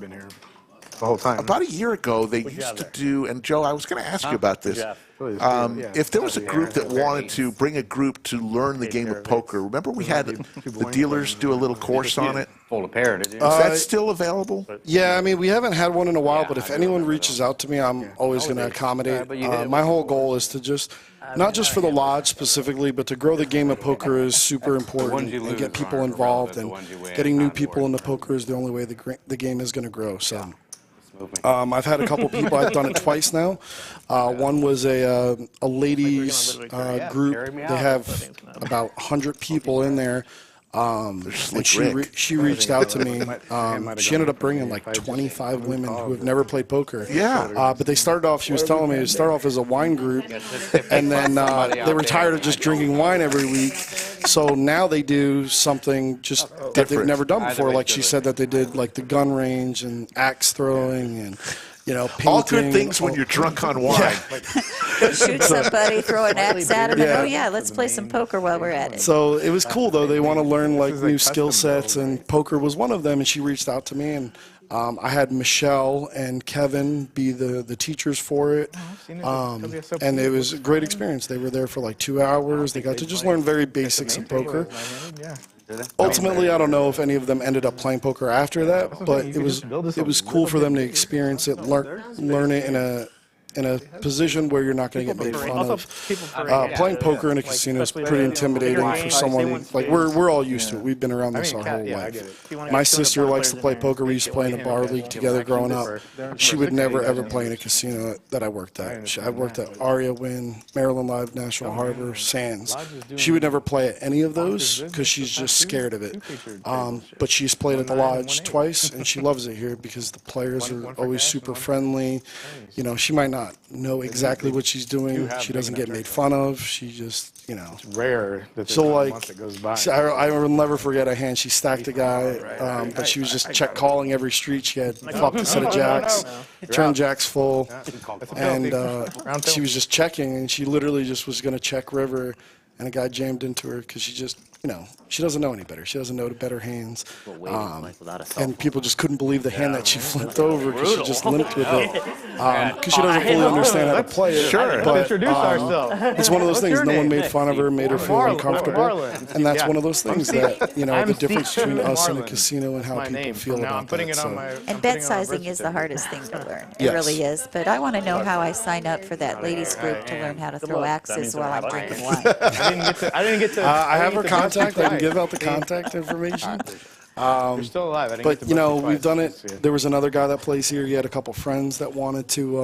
the whole time. about a year ago, they used to do, and Joe, I was going to ask you about this. If there was a group that wanted to bring a group to learn the game of poker, remember we had the dealers do a little course on it? Fold a pair, did you? Is that still available? Yeah, I mean, we haven't had one in a while, but if anyone reaches out to me, I'm always going to accommodate. My whole goal is to just, not just for the lodge specifically, but to grow the game of poker is super important and get people involved. And getting new people into poker is the only way the game is going to grow. So. I've had a couple people. I've done it twice now. One was a ladies group. They have about 100 people in there. And she reached out to me. She ended up bringing like 25 women who have never played poker. Yeah. But they started off, she was telling me, it started off as a wine group. And then they were tired of just drinking wine every week. So now they do something just that they've never done before. Like she said that they did like the gun range and axe throwing and, you know, painting. All good things when you're drunk on wine. Yeah. Shoot somebody, throw an axe at him, and oh yeah, let's play some poker while we're at it. So it was cool though. They want to learn like new skill sets, and poker was one of them. And she reached out to me, and I had Michelle and Kevin be the teachers for it, and it was a great experience. They were there for like 2 hours. They got to just learn very basics of poker. Ultimately, I don't know if any of them ended up playing poker after that, but it was cool for them to experience it, learn it in a position where you're not going to get made fun of. Playing poker in a casino is pretty intimidating for someone. Like we're all used to it. We've been around this our whole life. My sister likes to play poker. We used to play in a bar league together growing up. She would never ever play in a casino that I worked at. I worked at Aria Wynn, Maryland Live, National Harbor, Sands. She would never play at any of those because she's just scared of it. But she's played at the lodge twice, and she loves it here because the players are always super friendly. You know, she might not know exactly what she's doing. She doesn't get made fun of. She just, you know. It's rare that so like, that goes by. I will never forget a hand. She stacked a guy, but she was just check calling every street. She had flopped a set of jacks, turned jacks full, and she was just checking, and she literally just was going to check river. and a guy jammed into her because she just, she doesn't know any better. She doesn't know the better hands. And people just couldn't believe the hand that she flipped over because she just limped with it. Because she doesn't fully understand how to play it. Sure. But introduce ourselves. it's one of those things. No one made fun of her, made her feel Marlon. uncomfortable. Marlon. And that's Yeah. one of those things that, I'm the difference Steve between us and a Marlon. casino and how My people name. feel Now about I'm putting that. it on So- my. And bet sizing is the hardest thing to learn. It Yes. really is. But I want to know how I sign up for that ladies group to learn how to throw axes while I'm drinking wine. I didn't get to. I have her contact. I can give out the contact information. You're still alive. I didn't But get to bust you we've twice. done Let's see it. There was another guy that plays here. He had a couple friends that wanted to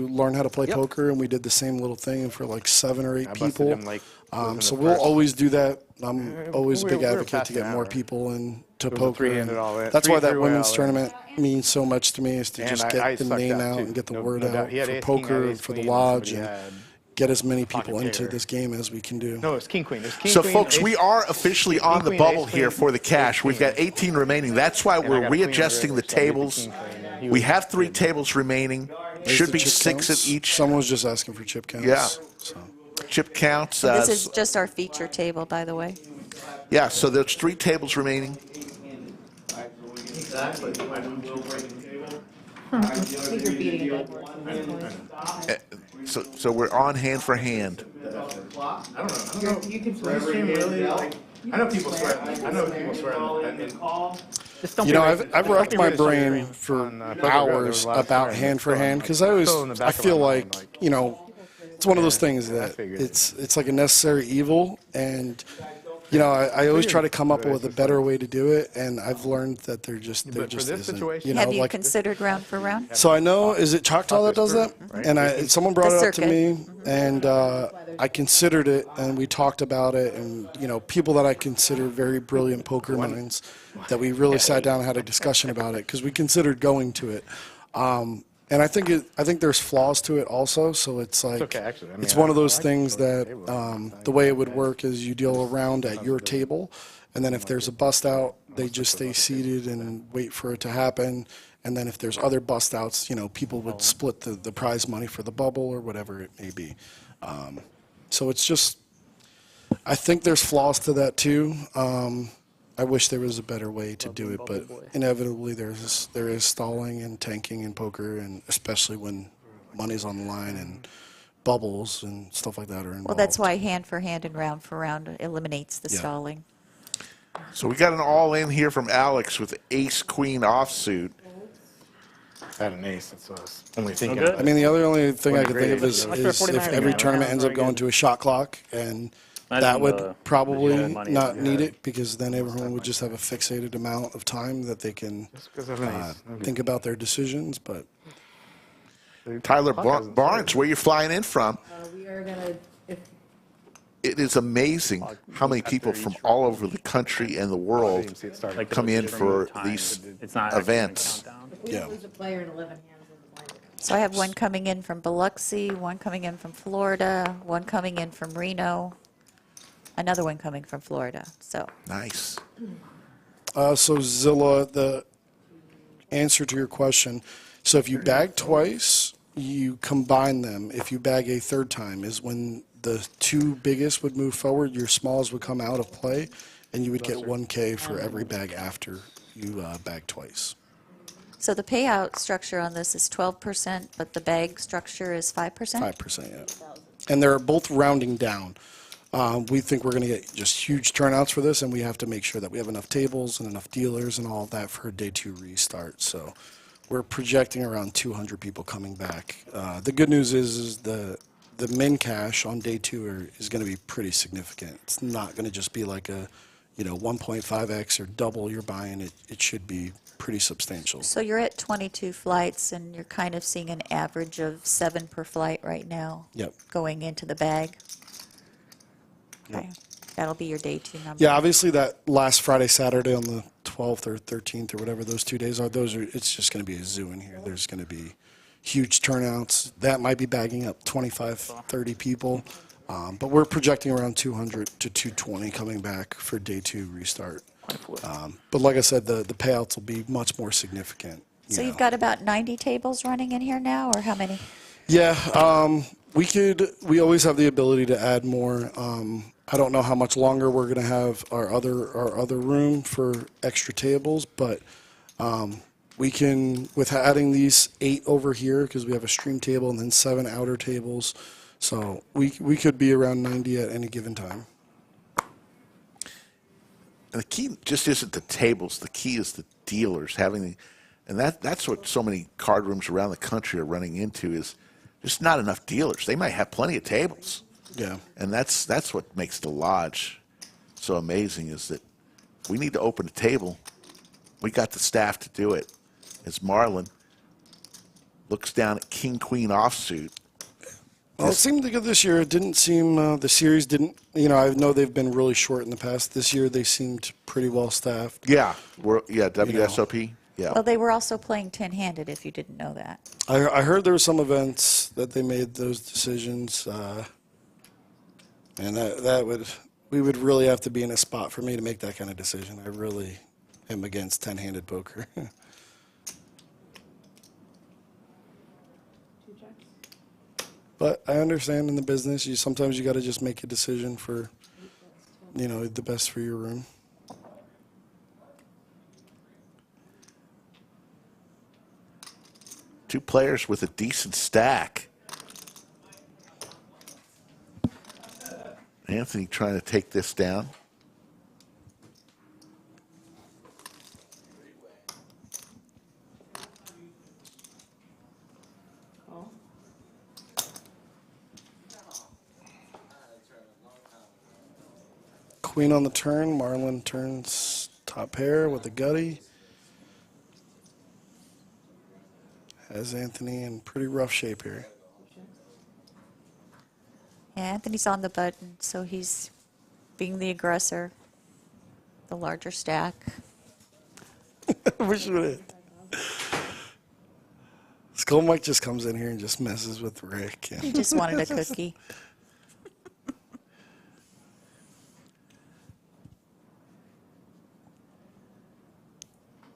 learn how to play poker, and we did the same little thing for like 7 or 8 I busted people. him, like, within So the we'll first- always do that. I'm always a big we're advocate past to get an more hour. people into It was a poker. three-handed and all in. that's why that Three-way women's all in. tournament means so much to me, is to And just I get the sucked name out, out too. and get the No- word no doubt. out He had for ace king, I poker had and ace for the queen, lodge, somebody and had get as many pocket people into pair. this game as we can do. No, it's king queen. There's king So, queen. folks, ace- we are officially on the queen, bubble ace here queen, for the cash. ace We've got king. 18 remaining. That's why And I we're got a queen readjusting under the it, so I get the tables. king queen. He We was have 3 queen. tables remaining. There's Should the be chip 6 counts. at each. Someone was just asking for chip counts. Yeah. So. Chip counts. And this is just our feature table, by the way. Yeah, so there's 3 tables remaining. I think you're beating a dead horse at this point. So we're on hand for hand. You can I know people swear. I know people swear. Just don't be racist. I've racked my brain On, for Poker Go, there hours was a lot of about swearing. hand for hand because Still in the back I of feel my like, mind, it's one of those things I that figured. it's like a necessary evil, and I always try to come up with a better way to do it, and I've learned that there just But for isn't. this situation- Have you like, considered round for round? so I know, is it Choctaw that does that? Right. And someone brought The it up to circuit. me, and I considered it, and we talked about it, and people that I consider very brilliant poker minds, that we really sat down and had a discussion about it because we considered going to it. And I think there's flaws to it also. So it's like okay, actually. I mean, it's one of I those like things the that table. the way it would work is you deal a round at your table, and then if there's a bust out, they just stay seated and wait for it to happen. And then if there's other bust outs, people would split the prize money for the bubble or whatever it may be. So it's just, I think there's flaws to that too. I wish there was a better way to do it, but inevitably there is stalling and tanking in poker, and especially when money's on the line and bubbles and stuff like that are involved. Well, that's why hand for hand and round for round eliminates the Yeah. stalling. So we got an all-in here from Alex with ace-queen offsuit. I had an ace. That's what I was only thinking. good? I mean, the only thing I Wouldn't could agree, think of but is, it was- is if every tournament ends up going to a shot clock, and that Imagine would the probably money not is need it, because then everyone would just have a fixated amount of time that they can Because of an ace. think about their decisions. But Tyler Barnes, where you flying in from? We are gonna, if It is amazing how many people from all over the country and the world Like the come in different for times, these it's not actually events. countdown. if we Yeah. lose a player in 11 hands in the blind. So I have one coming in from Biloxi, one coming in from Florida, one coming in from Reno, another one coming from Florida. So Nice. so Zilla, the answer to your question, so if you bag twice, you combine them. If you bag a third time, is when the 2 biggest would move forward, your smalls would come out of play, and you would get 1K for every bag after you bag twice. So the payout structure on this is 12%, but the bag structure is 5%? 5%, yeah. And they're both rounding down. We think we're going to get just huge turnouts for this, and we have to make sure that we have enough tables and enough dealers and all of that for a day 2 restart. So we're projecting around 200 people coming back. The good news is the min cash on day 2 is going to be pretty significant. It's not going to just be like a 1.5x or double you're buying. It should be pretty substantial. So you're at 22 flights, and you're kind of seeing an average of 7 per flight right now. Yep. Going into the bag. Okay. That'll be your day 2 number. Yeah, obviously that last Friday, Saturday on the 12th or 13th or whatever those 2 days are, it's just going to be a zoo in here. There's going to be huge turnouts. That might be bagging up 25, 30 people. But we're projecting around 200 to 220 coming back for day 2 restart. But like I said, the payouts will be much more significant. So you've got about 90 tables running in here now, or how many? Yeah, We always have the ability to add more. I don't know how much longer we're going to have our other room for extra tables, but we can, with adding these 8 over here, because we have a stream table and then 7 outer tables, so we could be around 90 at any given time. And the key just isn't the tables. The key is the dealers having, and that's what so many card rooms around the country are running into is just not enough dealers. They might have plenty of tables. Yeah. And that's what makes the lodge so amazing is that we need to open a table. We got the staff to do it. As Marlon looks down at King Queen offsuit. Well, it seemed good this year. It didn't seem, the series didn't, I know they've been really short in the past. This year they seemed pretty well staffed. Yeah, WSOP. Yeah. Well, they were also playing 10-handed, if you didn't know that. I heard there were some events that they made those decisions, and we would really have to be in a spot for me to make that kind of decision. I really am against 10-handed poker. But I understand in the business, sometimes you got to just make a decision for, the best for your room. Two players with a decent stack. Anthony trying to take this down. Queen on the turn. Marlon turns top pair with a gutty. Has Anthony in pretty rough shape here. Yeah, Anthony's on the button, so he's being the aggressor, the larger stack. Wish we did. Skull Mike just comes in here and just messes with Rick. He just wanted a cookie.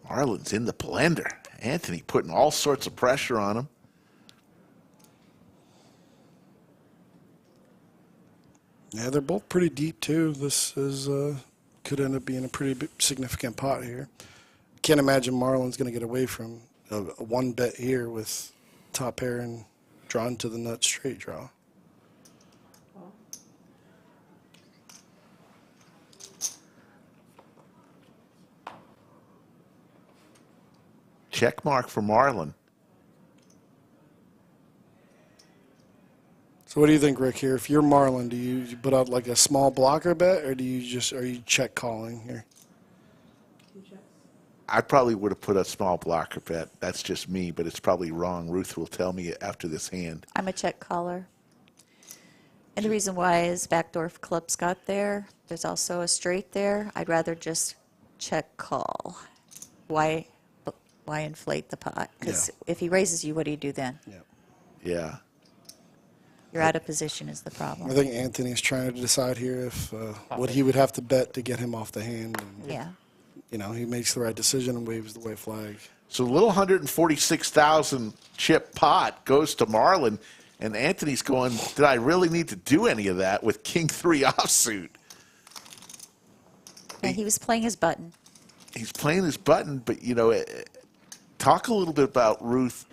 Marlon's in the blender. Anthony putting all sorts of pressure on him. Yeah, they're both pretty deep too. This is could end up being a pretty significant pot here. Can't imagine Marlon's going to get away from a one bet here with top pair and drawn to the nut straight draw. Check mark for Marlon. So what do you think, Rick, here? If you're Marlon, do you put out like a small blocker bet, or are you check calling here? I probably would have put a small blocker bet. That's just me, but it's probably wrong. Ruth will tell me after this hand. I'm a check caller. And the reason why is backdoor clubs got there. There's also a straight there. I'd rather just check call. Why inflate the pot? Because if he raises you, what do you do then? Yeah. You're out of position is the problem. I think Anthony's trying to decide here if what he would have to bet to get him off the hand. And, yeah. He makes the right decision and waves the white flag. So a little 146,000 chip pot goes to Marlon, and Anthony's going, did I really need to do any of that with King 3 offsuit? Yeah, he was playing his button. He's playing his button, but, talk a little bit about Ruth.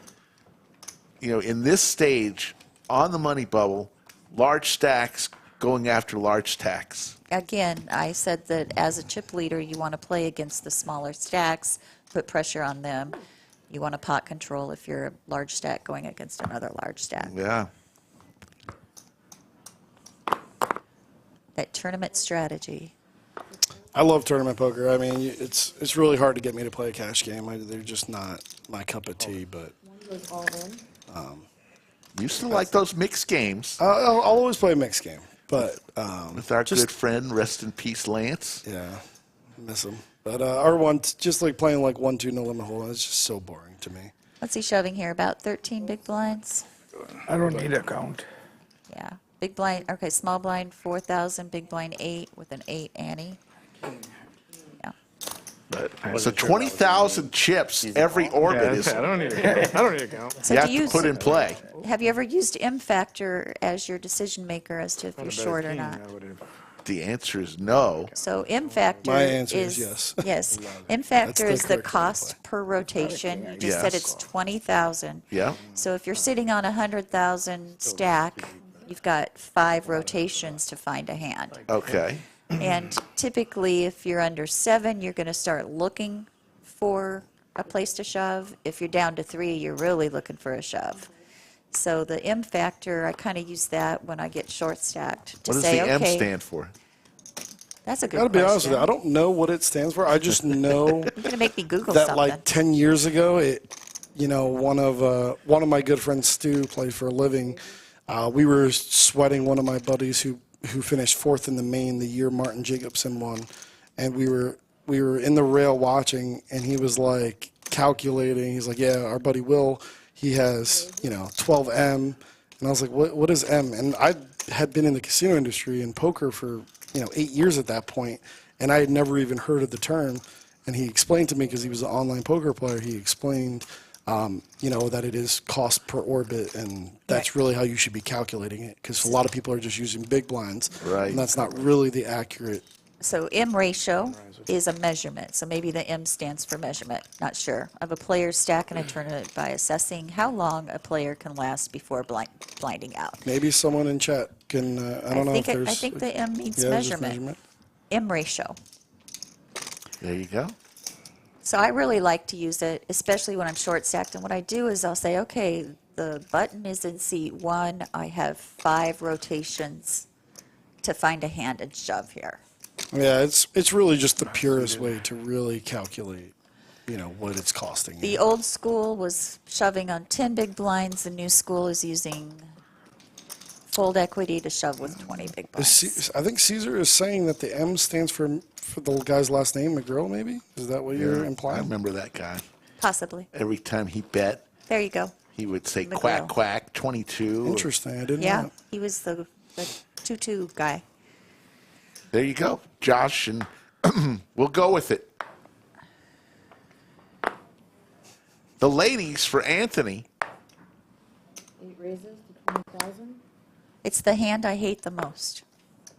In this stage, on the money bubble, large stacks going after large stacks. Again, I said that as a chip leader, you want to play against the smaller stacks, put pressure on them. You want to pot control if you're a large stack going against another large stack. Yeah. That tournament strategy. I love tournament poker. I mean, it's really hard to get me to play a cash game. They're just not my cup of tea. But used to like those mixed games. I'll always play a mixed game. But with our good friend, rest in peace, Lance. Yeah, miss him. But our one, just like playing like 1-2 no limit hole, it's just so boring to me. What's he shoving here? About 13 big blinds? I don't need a count. Yeah. Big blind, okay, small blind 4,000, big blind 8 with an 8 ante. Yeah. But So 20,000 chips every orbit is. I don't need to count. I don't need to count. So you do have you to put in play. Have you ever used M factor as your decision maker as to if you're short or not? The answer is no. So M factor My answer is yes. Yes. M factor the is the correct cost per rotation. You just said Yes. it's 20,000. Yeah. So if you're sitting on a 100,000 stack, you've got 5 rotations to find a hand. Okay. And typically, if you're under 7, you're going to start looking for a place to shove. If you're down to 3, you're really looking for a shove. So the M factor, I kind of use that when I get short stacked to What does say, the M okay, stand for? that's a good Gotta be honest with question. you, I don't know what it stands for. I just know You're going to make me Google that something. like 10 years ago, one of my good friends, Stu, played for a living. We were sweating one of my buddies who finished 4th in the main the year Martin Jacobson won, and we were in the rail watching, and he was like calculating. He's like, yeah, our buddy Will, he has 12M, and I was like, what is M? And I had been in the casino industry and poker for 8 years at that point, and I had never even heard of the term. And he explained to me, because he was an online poker player, he explained that it is cost per orbit, and that's really how you should be calculating it, because a lot of people are just using big blinds, Right. and that's not really the accurate. So M ratio is a measurement. So maybe the M stands for measurement. Not sure. Of a player's stack in a tournament by assessing how long a player can last before blinding out. Maybe someone in chat can, I don't know if there's... I think the M means Yeah, just measurement. M ratio. There you go. So I really like to use it, especially when I'm short stacked. And what I do is I'll say, okay, the button is in seat 1. I have 5 rotations to find a hand and shove here. Yeah, it's really just the purest way to really calculate, what it's costing. The old school was shoving on 10 big blinds. The new school is using fold equity to shove with 20 big blinds. I think Caesar is saying that the M stands for the guy's last name, McGrill, maybe? Is that what you're I implying? remember that guy. Possibly. Every time he bet, There you go. he would say McGrill. quack, quack, 22. Interesting. I didn't know Yeah, that. he was the 2-2 guy. There you go, Josh, and we'll go with it. The ladies for Anthony. 8 raises to 20,000. It's the hand I hate the most.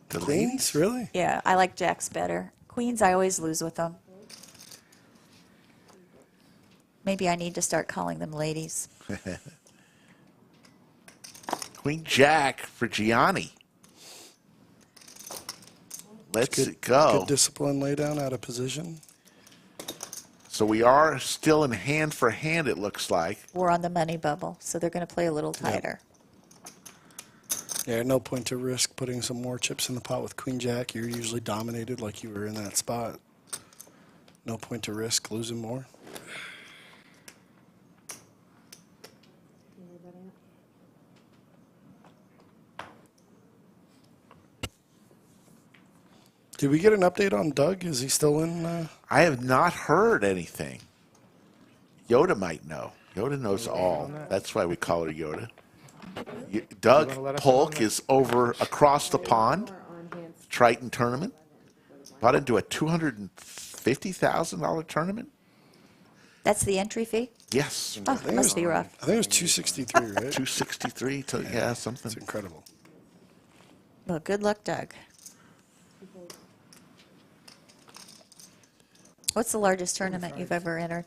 The Queens, really? Yeah, I like jacks better. Queens, I always lose with them. Maybe I need to start calling them ladies. Queen Jack for Gianni. Let's it go. Good discipline lay down out of position. So we are still in hand for hand, it looks like. We're on the money bubble, so they're going to play a little tighter. Yeah, no point to risk putting some more chips in the pot with Queen Jack. You're usually dominated like you were in that spot. No point to risk losing more. Did we get an update on Doug? Is he still in? I have not heard anything. Yoda might know. Yoda knows all. That's why we call her Yoda. Doug Polk is over across the pond, Triton tournament. Bought into a $250,000 tournament. That's the entry fee? Yes. Oh, it must be rough. I think it was 263, right? 263, yeah, something. It's incredible. Well, good luck, Doug. What's the largest tournament you've ever entered?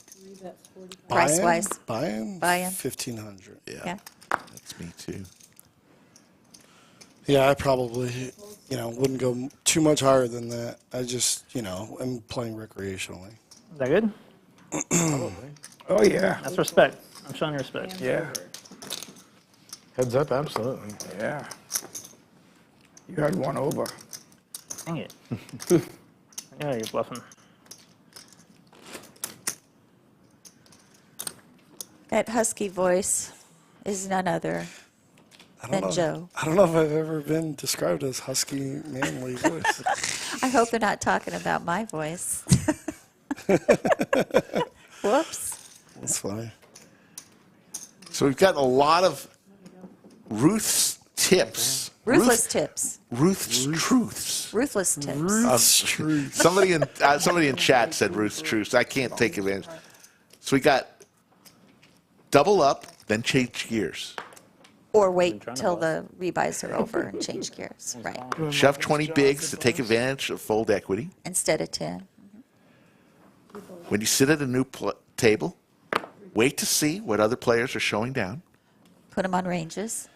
Price-wise? Buy-in? Buy-in. 1,500. Yeah. That's me too. Yeah, I probably, wouldn't go too much higher than that. I just, am playing recreationally. Is that good? Oh, yeah. That's respect. I'm showing you respect. Yeah. Heads up, absolutely. Yeah. You had one over. Dang it. Yeah, you're bluffing. That husky voice is none other than Joe. I don't know if I've ever been described as husky, manly voice. I hope they're not talking about my voice. Whoops. That's funny. So we've got a lot of Ruth's tips. Ruthless tips. Ruth's truths. Ruthless tips. Somebody in chat said Ruth's Truce. I can't take advantage. So we got double up, then change gears. Or wait till the rebuys are over and change gears. Right. Shove 20 bigs to take advantage of fold equity. Instead of 10. When you sit at a new table, wait to see what other players are showing down. Put them on ranges.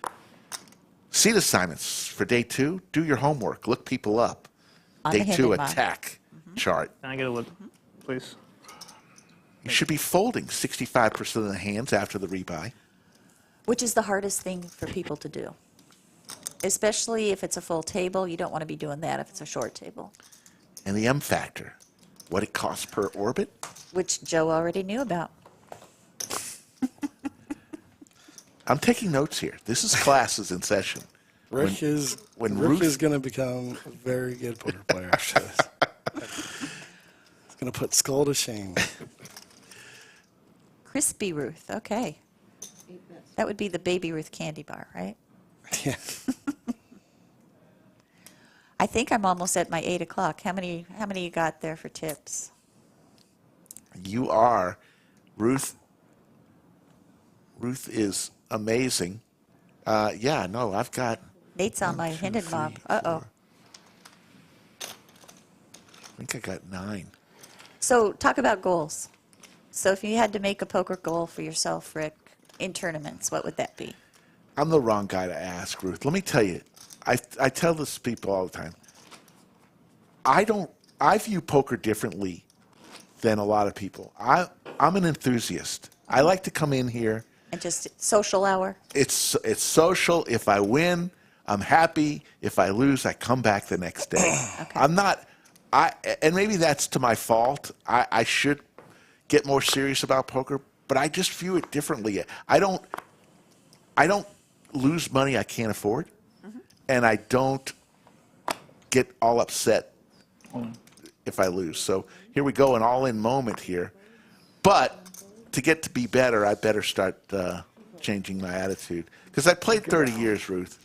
Seat assignments for day 2. Do your homework. Look people up. On Day the 2 hidden attack chart. Can I get a look, please? You should be folding 65% of the hands after the rebuy. Which is the hardest thing for people to do. Especially if it's a full table. You don't want to be doing that if it's a short table. And the M factor, what it costs per orbit. Which Joe already knew about. I'm taking notes here. This is classes in session. Rick is going to become a very good poker player after this. He's going to put Skull to shame. Crispy Ruth, okay. That would be the Baby Ruth candy bar, right? Yeah. I think I'm almost at my 8 o'clock. How many you got there for tips? You are. Ruth is amazing. Yeah, no, I've got. Nate's on my hidden mob. Uh-oh. I think I got 9. So talk about goals. So if you had to make a poker goal for yourself, Rick, in tournaments, what would that be? I'm the wrong guy to ask, Ruth. Let me tell you, I tell this to people all the time. I view poker differently than a lot of people. I'm an enthusiast. I like to come in here. And just social hour? It's social. If I win, I'm happy. If I lose, I come back the next day. Okay. I'm not, and maybe that's to my fault. I should get more serious about poker, but I just view it differently. I don't lose money I can't afford, and I don't get all upset if I lose. So here we go, an all-in moment here. But to get to be better, I better start changing my attitude. Because I played 30 years, Ruth.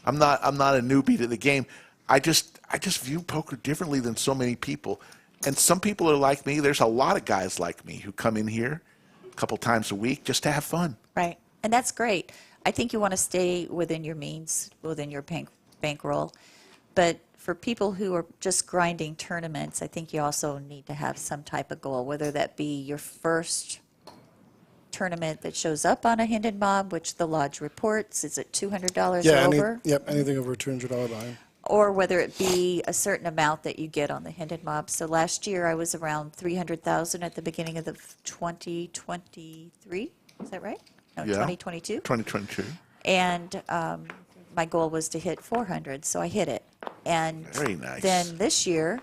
I'm not a newbie to the game. I just view poker differently than so many people. And some people are like me. There's a lot of guys like me who come in here a couple times a week just to have fun. Right. And that's great. I think you want to stay within your means, within your bankroll. But for people who are just grinding tournaments, I think you also need to have some type of goal, whether that be your first tournament that shows up on a hidden mob, which the lodge reports. Is it $200 over? Anything over a $200 buy. Or whether it be a certain amount that you get on the hidden mob. So last year I was around 300,000 at the beginning of the 2023. Is that right? No, Yeah. 2022. 2022. And my goal was to hit 400, so I hit it. And Very nice. then this year,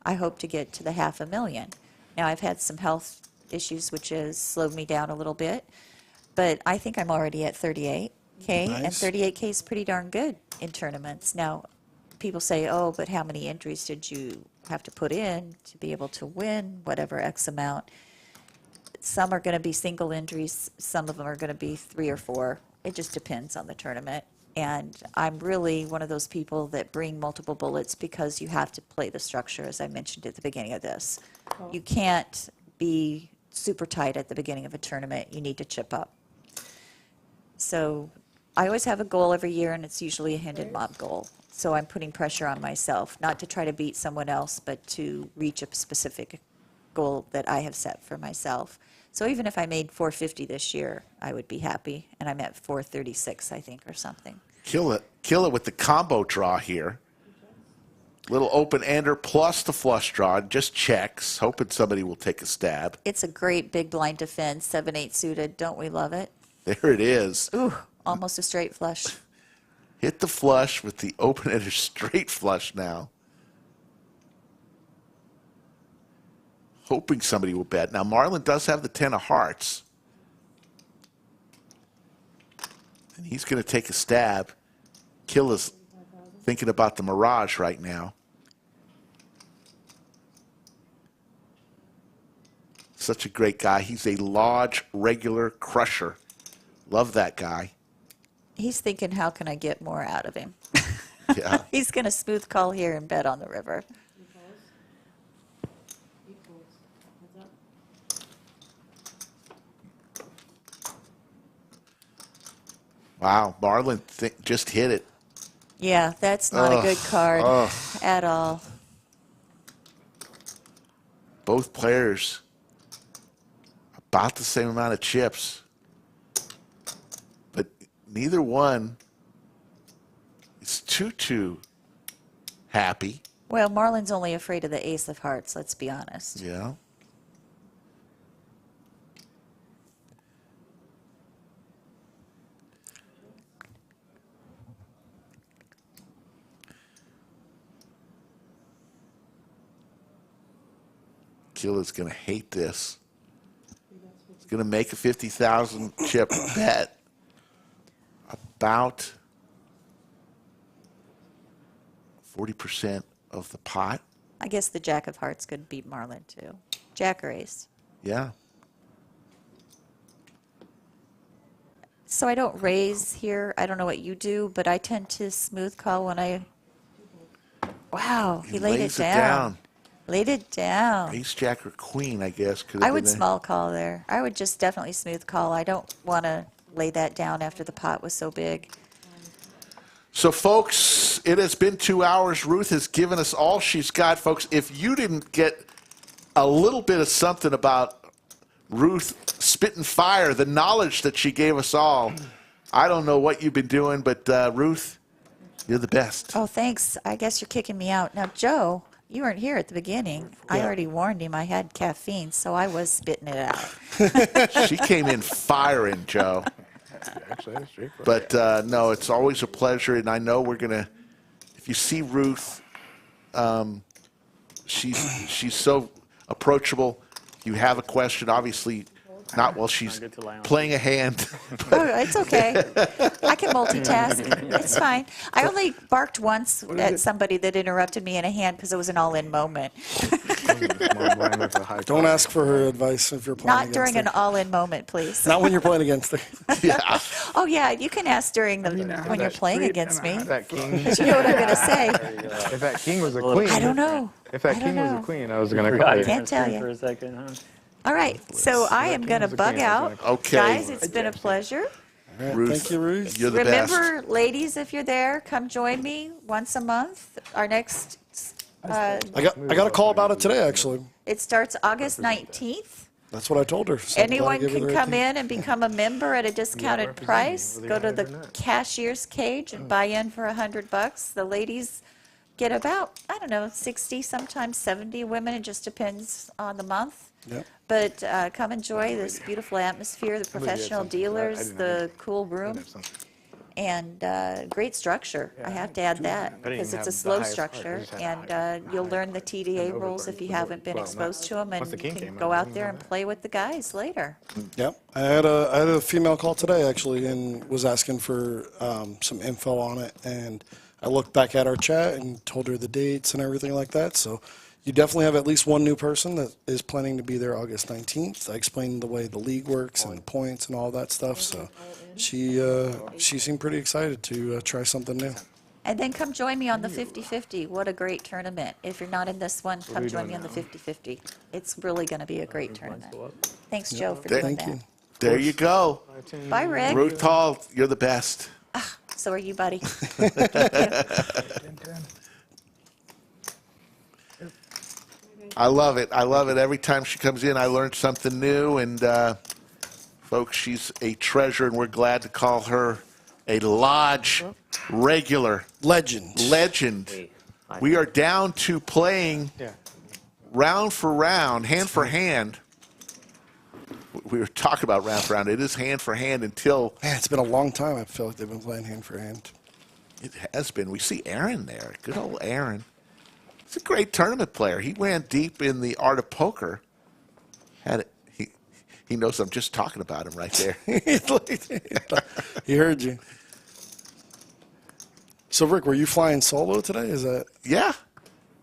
I hope to get to the $500,000. Now, I've had some health issues, which has slowed me down a little bit, but I think I'm already at 38K, and Nice. 38K is pretty darn good in tournaments. Now, people say, oh, but how many entries did you have to put in to be able to win whatever X amount? Some are going to be single entries, some of them are going to be 3 or 4. It just depends on the tournament. And I'm really one of those people that bring multiple bullets because you have to play the structure, as I mentioned at the beginning of this. You can't be super tight at the beginning of a tournament. You need to chip up. So I always have a goal every year, and it's usually a hidden mob goal. So I'm putting pressure on myself, not to try to beat someone else, but to reach a specific goal that I have set for myself. So even if I made 450 this year, I would be happy, and I'm at 436, I think, or something. Kill it with the combo draw here. Little open-ender plus the flush draw, just checks, hoping somebody will take a stab. It's a great big blind defense, 7-8 suited. Don't we love it? There it is. Ooh, almost a straight flush. Hit the flush with the open-ender straight flush now. Hoping somebody will bet. Now, Marlon does have the 10 of hearts. And he's going to take a stab. Kill is thinking about the Mirage right now. Such a great guy. He's a lodge regular crusher. Love that guy. He's thinking, how can I get more out of him? Yeah. He's going to smooth call here and bet on the river. Wow, Marlon just hit it. Yeah, that's not a good card at all. Both players about the same amount of chips, but neither one is too happy. Well, Marlon's only afraid of the ace of hearts, let's be honest. Yeah. Keelan's going to hate this. He's going to make a 50,000 chip bet about 40% of the pot. I guess the jack of hearts could beat Marlon, too. Jack or ace. Yeah. So I don't raise here. I don't know what you do, but I tend to smooth call when I... Wow, he laid it lays down. Laid it down. Ace, jack, or queen, I guess. Could I have would been small call there. I would just definitely smooth call. I don't want to lay that down after the pot was so big. So, folks, it has been 2 hours. Ruth has given us all she's got. Folks, if you didn't get a little bit of something about Ruth spitting fire, the knowledge that she gave us all, I don't know what you've been doing, but Ruth, you're the best. Oh, thanks. I guess you're kicking me out. Now, Joe, you weren't here at the beginning. I already warned him I had caffeine, so I was spitting it out. She came in firing, Joe. Actually, that's true. But no, it's always a pleasure, and I know we're gonna. If you see Ruth, she's so approachable. You have a question, obviously, not while she's playing a hand. Oh, it's okay. I can multitask. It's fine. I only barked once at somebody that interrupted me in a hand because it was an all-in moment. Don't ask for her advice if you're playing Not against during her. an all-in moment, please. Not when you're playing against her. Yeah. Oh, yeah, you can ask during the when you're playing against me. That king. Because you know what I'm going to say. If that king was a queen. I don't know. If that I king don't was know. a queen, I was going to call you. Can't tell you. For a second, huh? All right, so I am going to bug out. Okay. Guys, it's been a pleasure. Ruth, Thank you, Ruth. You're the best. Remember, ladies, if you're there, come join me once a month. Our next, I got a call about it today, actually. it starts August 19th. That's what I told her. So I'm glad I Anyone gave her can the come right in and become a member at a discounted price. Go to the cashier's cage and buy in for $100. The ladies get about, I don't know, 60, sometimes 70 women. It just depends on the month. Yep. But come enjoy this beautiful atmosphere, the professional dealers, the cool room, and great structure. I have to add that because it's a slow structure, and you'll learn the TDA rules if you haven't been exposed to them, and you can go out there and play with the guys later. Yep. I had a female call today, actually, and was asking for some info on it. And I looked back at our chat and told her the dates and everything like that. So you definitely have at least one new person that is planning to be there August 19th. I explained the way the league works and the points and all that stuff. So she seemed pretty excited to try something new. And then come join me on the 50-50. What a great tournament. If you're not in this one, come join me on the 50-50. It's really going to be a great tournament. Thanks, Joe, for doing Thank you. that. There you go. Bye, Rick. Ruth Hall, you're the best. So are you, buddy. I love it. I love it. Every time she comes in, I learn something new. And, folks, she's a treasure, and we're glad to call her a Lodge regular. Legend. We are down to playing round for round, hand for hand. We were talking about round for round. It is hand for hand until... Man, it's been a long time. I feel like they've been playing hand for hand. It has been. We see Aaron there. Good old Aaron. He's a great tournament player. He ran deep in the art of poker. Had it. He knows I'm just talking about him right there. He heard you. So, Rick, were you flying solo today? Is that? Yeah.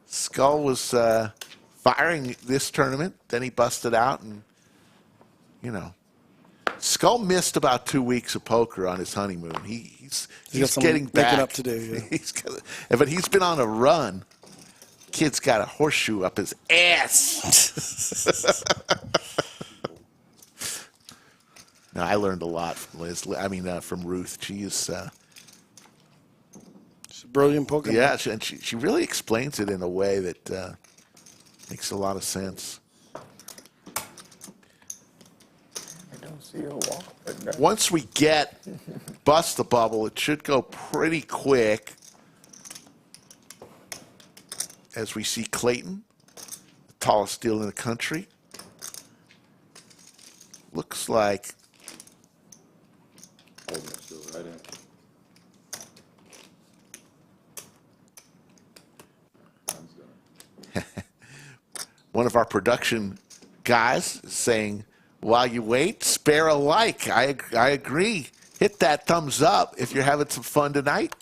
Skull was firing this tournament. Then he busted out, and, you know, Skull missed about 2 weeks of poker on his honeymoon. He's got some getting back. making up to do, yeah. But he's been on a run. Kid's got a horseshoe up his ass. No, I learned a lot from Liz. From Ruth. She's a brilliant poker. Yeah, and she really explains it in a way that makes a lot of sense. Once we bust the bubble, it should go pretty quick. As we see Clayton, the tallest deal in the country. Looks like one of our production guys is saying, while you wait, spare a like. I agree. Hit that thumbs up if you're having some fun tonight.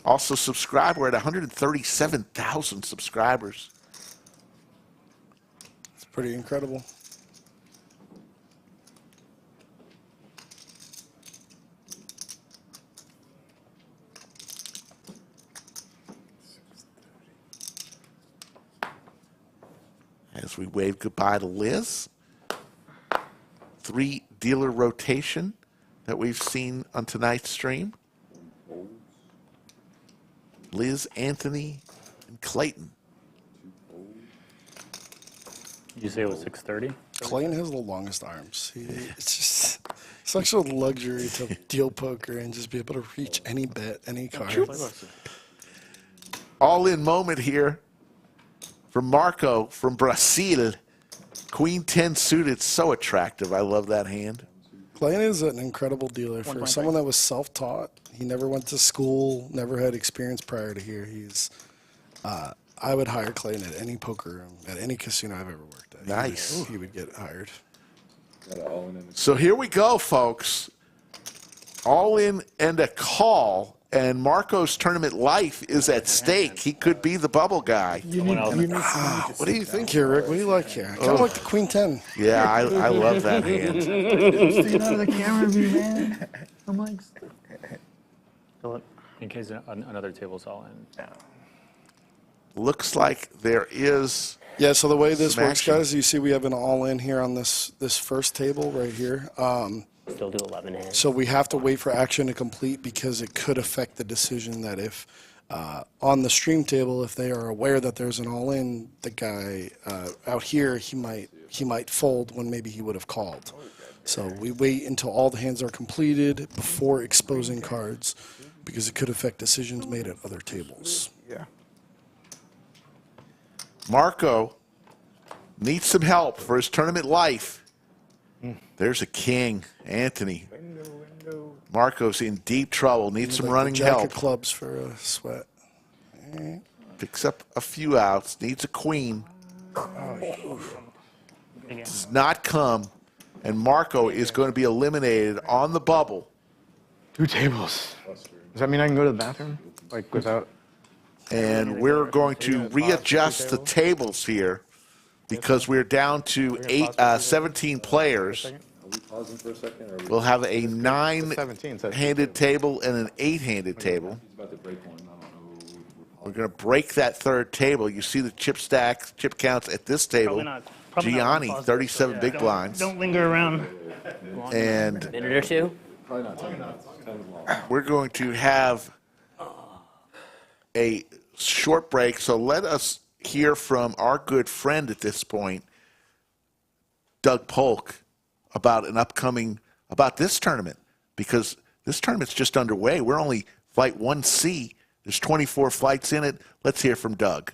Also subscribe. We're at 137,000 subscribers. It's pretty incredible. As we wave goodbye to Liz. 3 dealer rotation that we've seen on tonight's stream. Liz, Anthony, and Clayton. Did you say it was 6:30? Clayton has the longest arms. It's just such a luxury to deal poker and just be able to reach any bet, any card. All-in moment here from Marco from Brazil. Queen 10 suited, so attractive. I love that hand. Clayton is an incredible dealer for someone that was self-taught. He never went to school, never had experience prior to here. I would hire Clayton at any poker room, at any casino I've ever worked at. Nice. He would get hired. So here we go, folks. All in and a call, and Marco's tournament life is at stake. He could be the bubble guy. What do you think here, Rick? What do you like here? I kind of like the Queen 10. Yeah, I love that hand. Staying out of the camera view, man. I'm like, Philip, in case another table's all in. Looks like there is. Yeah, so the way this works, action. guys, you see we have an all-in here on this first table right here. Still do 11 hands. So we have to wait for action to complete because it could affect the decision that if on the stream table, if they are aware that there's an all-in, the guy out here, he might fold when maybe he would have called. So we wait until all the hands are completed before exposing cards because it could affect decisions made at other tables. Yeah. Marco needs some help for his tournament life. There's a king, Anthony. Marco's in deep trouble. Needs some running Jack help. of clubs for a sweat. Picks up a few outs. Needs a queen. Does not come. And Marco is going to be eliminated on the bubble. 2 tables. Does that mean I can go to the bathroom? Like without? And we're going to readjust the tables here because we're down to 17 players. We'll have a 9-handed table and an 8-handed table. We're going to break that third table. You see the chip counts at this table. Gianni, 37 big blinds. Don't linger around. And a minute or two. We're going to have a short break. So let us hear from our good friend at this point, Doug Polk, about this tournament, because this tournament's just underway. We're only flight 1C. There's 24 flights in it. Let's hear from Doug.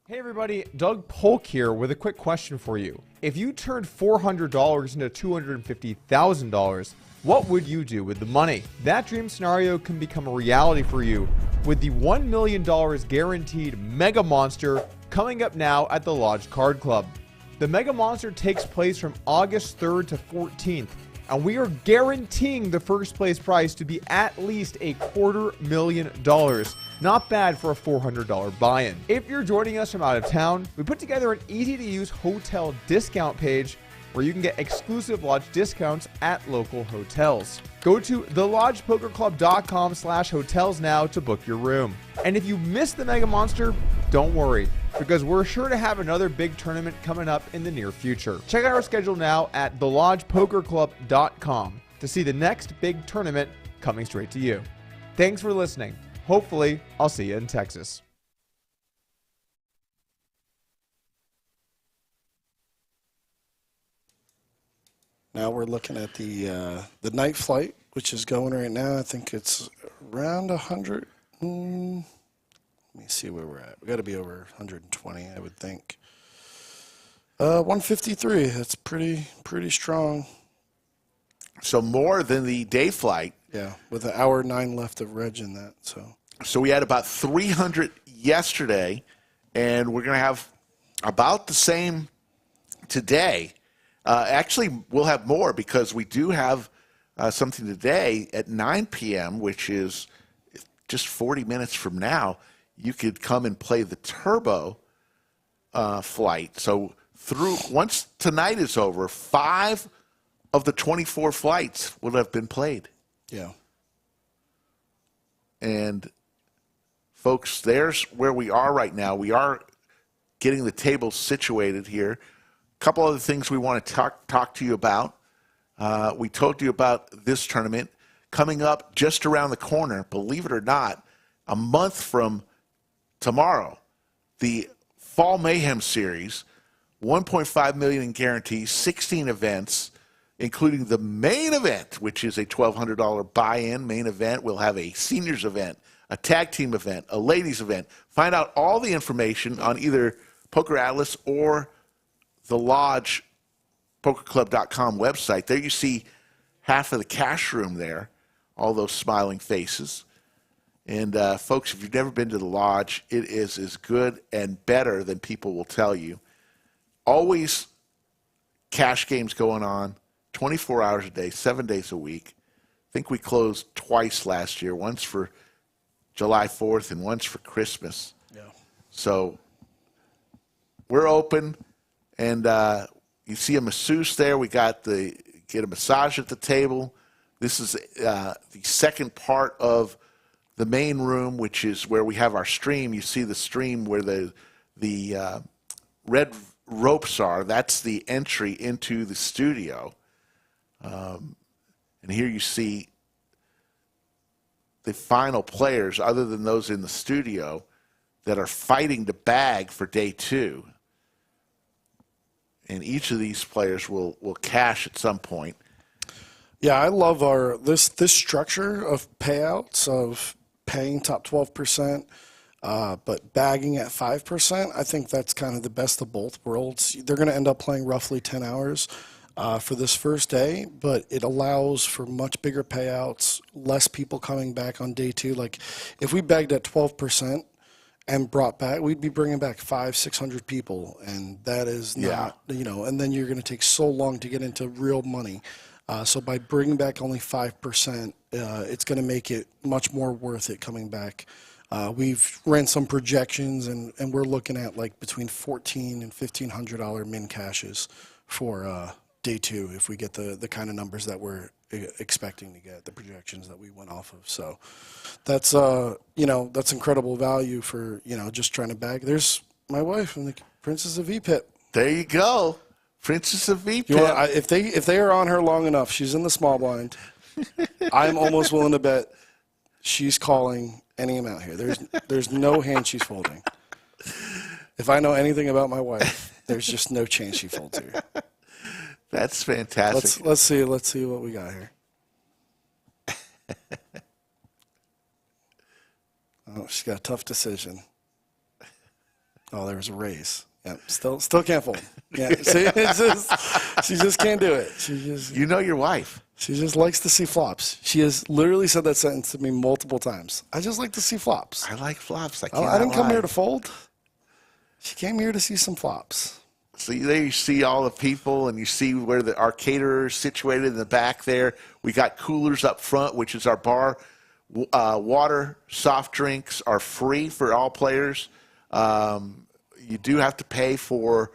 Hey everybody, Doug Polk here with a quick question for you. If you turned $400 into $250,000, what would you do with the money? That dream scenario can become a reality for you with the $1 million guaranteed Mega Monster coming up now at the Lodge Card Club. The Mega Monster takes place from August 3rd to 14th, and we are guaranteeing the first place prize to be at least $250,000. Not bad for a $400 buy-in. If you're joining us from out of town, we put together an easy-to-use hotel discount page where you can get exclusive lodge discounts at local hotels. Go to thelodgepokerclub.com/hotels now to book your room. And if you missed the Mega Monster, don't worry, because we're sure to have another big tournament coming up in the near future. Check out our schedule now at thelodgepokerclub.com to see the next big tournament coming straight to you. Thanks for listening. Hopefully, I'll see you in Texas. Now we're looking at the night flight, which is going right now. I think it's around 100. Let me see where we're at. We got to be over 120, I would think. 153. That's pretty strong. So more than the day flight. Yeah, with an hour 9 left of reg in that. So we had about 300 yesterday, and we're going to have about the same today. Actually, we'll have more because we do have something today at 9 p.m., which is just 40 minutes from now. You could come and play the turbo flight. So once tonight is over, 5 of the 24 flights will have been played. Yeah. And folks, there's where we are right now. We are getting the tables situated here. A couple other things we want to talk to you about. We told you about this tournament coming up just around the corner, believe it or not, a month from tomorrow. The Fall Mayhem Series, $1.5 million in guarantees, 16 events, including the main event, which is a $1,200 buy-in main event. We'll have a seniors event, a tag team event, a ladies event. Find out all the information on either Poker Atlas or the Lodge PokerClub.com website. There you see half of the cash room there, all those smiling faces. And folks, if you've never been to the Lodge, it is as good and better than people will tell you. Always cash games going on, 24 hours a day, 7 days a week. I think we closed twice last year, once for July 4th and once for Christmas. Yeah. So we're open, and you see a masseuse there. We got get a massage at the table. This is the second part of the main room, which is where we have our stream. You see the stream where the red ropes are. That's the entry into the studio. And here you see the final players, other than those in the studio, that are fighting to bag for day 2. And each of these players will cash at some point. Yeah, I love this structure of payouts, of paying top 12%, but bagging at 5%. I think that's kind of the best of both worlds. They're going to end up playing roughly 10 hours for this first day, but it allows for much bigger payouts, less people coming back on day 2. Like if we bagged at 12% and brought back, we'd be bringing back 500-600 people, and that is not, and then you're going to take so long to get into real money. So by bringing back only 5%, it's going to make it much more worth it coming back. We've ran some projections, and we're looking at like between $1,400 and $1,500 min cashes for day 2 if we get the kind of numbers that we're expecting to get, the projections that we went off of. So that's that's incredible value for just trying to bag. There's my wife and the Princess of V-Pip. There you go. Princess of V-Pip. If they are on her long enough, she's in the small blind. I'm almost willing to bet she's calling any amount here. There's no hand she's folding. If I know anything about my wife, there's just no chance she folds here. That's fantastic. Let's see what we got here. Oh, she's got a tough decision. Oh, there was a raise. Yeah, still can't fold. Yeah, see, she just can't do it. You know your wife. She just likes to see flops. She has literally said that sentence to me multiple times. I just like to see flops. I like flops. I didn't come here to fold. She came here to see some flops. So there you see all the people, and you see where our caterer is situated in the back there. We got coolers up front, which is our bar. Water, soft drinks are free for all players. You do have to pay for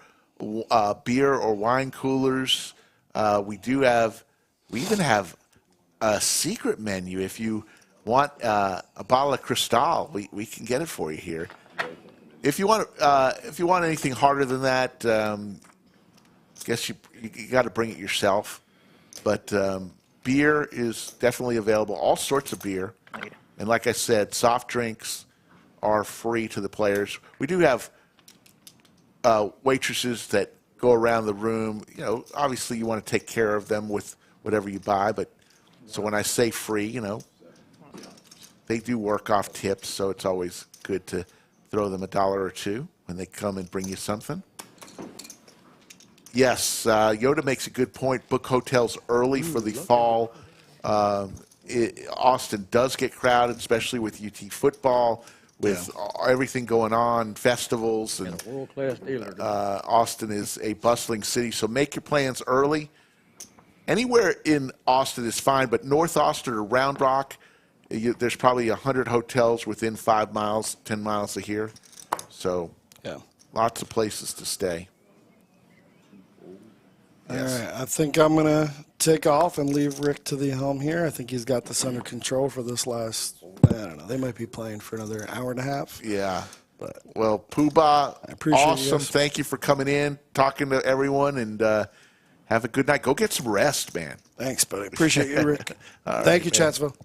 beer or wine coolers. We even have a secret menu. If you want a bottle of Cristal, we can get it for you here. If you want anything harder than that, guess you got to bring it yourself. But beer is definitely available. All sorts of beer, and like I said, soft drinks are free to the players. We do have waitresses that go around the room. You know, obviously you want to take care of them with whatever you buy. But so when I say free, you know, they do work off tips, so it's always good to throw them $1 or $2 when they come and bring you something. Yes, Yoda makes a good point. Book hotels early for the fall. Austin does get crowded, especially with UT football, with everything going on, festivals. And a world-class dealer. Austin is a bustling city, so make your plans early. Anywhere in Austin is fine, but North Austin or Round Rock, there's probably 100 hotels within 5 miles, 10 miles of here. So lots of places to stay. Yes. All right, I think I'm going to take off and leave Rick to the helm here. I think he's got this under control for this last, I don't know, they might be playing for another hour and a half. Yeah. Well, Poobah, awesome. Thank you for coming in, talking to everyone, and have a good night. Go get some rest, man. Thanks, buddy. Appreciate you, Rick. Thank you, Chatsville.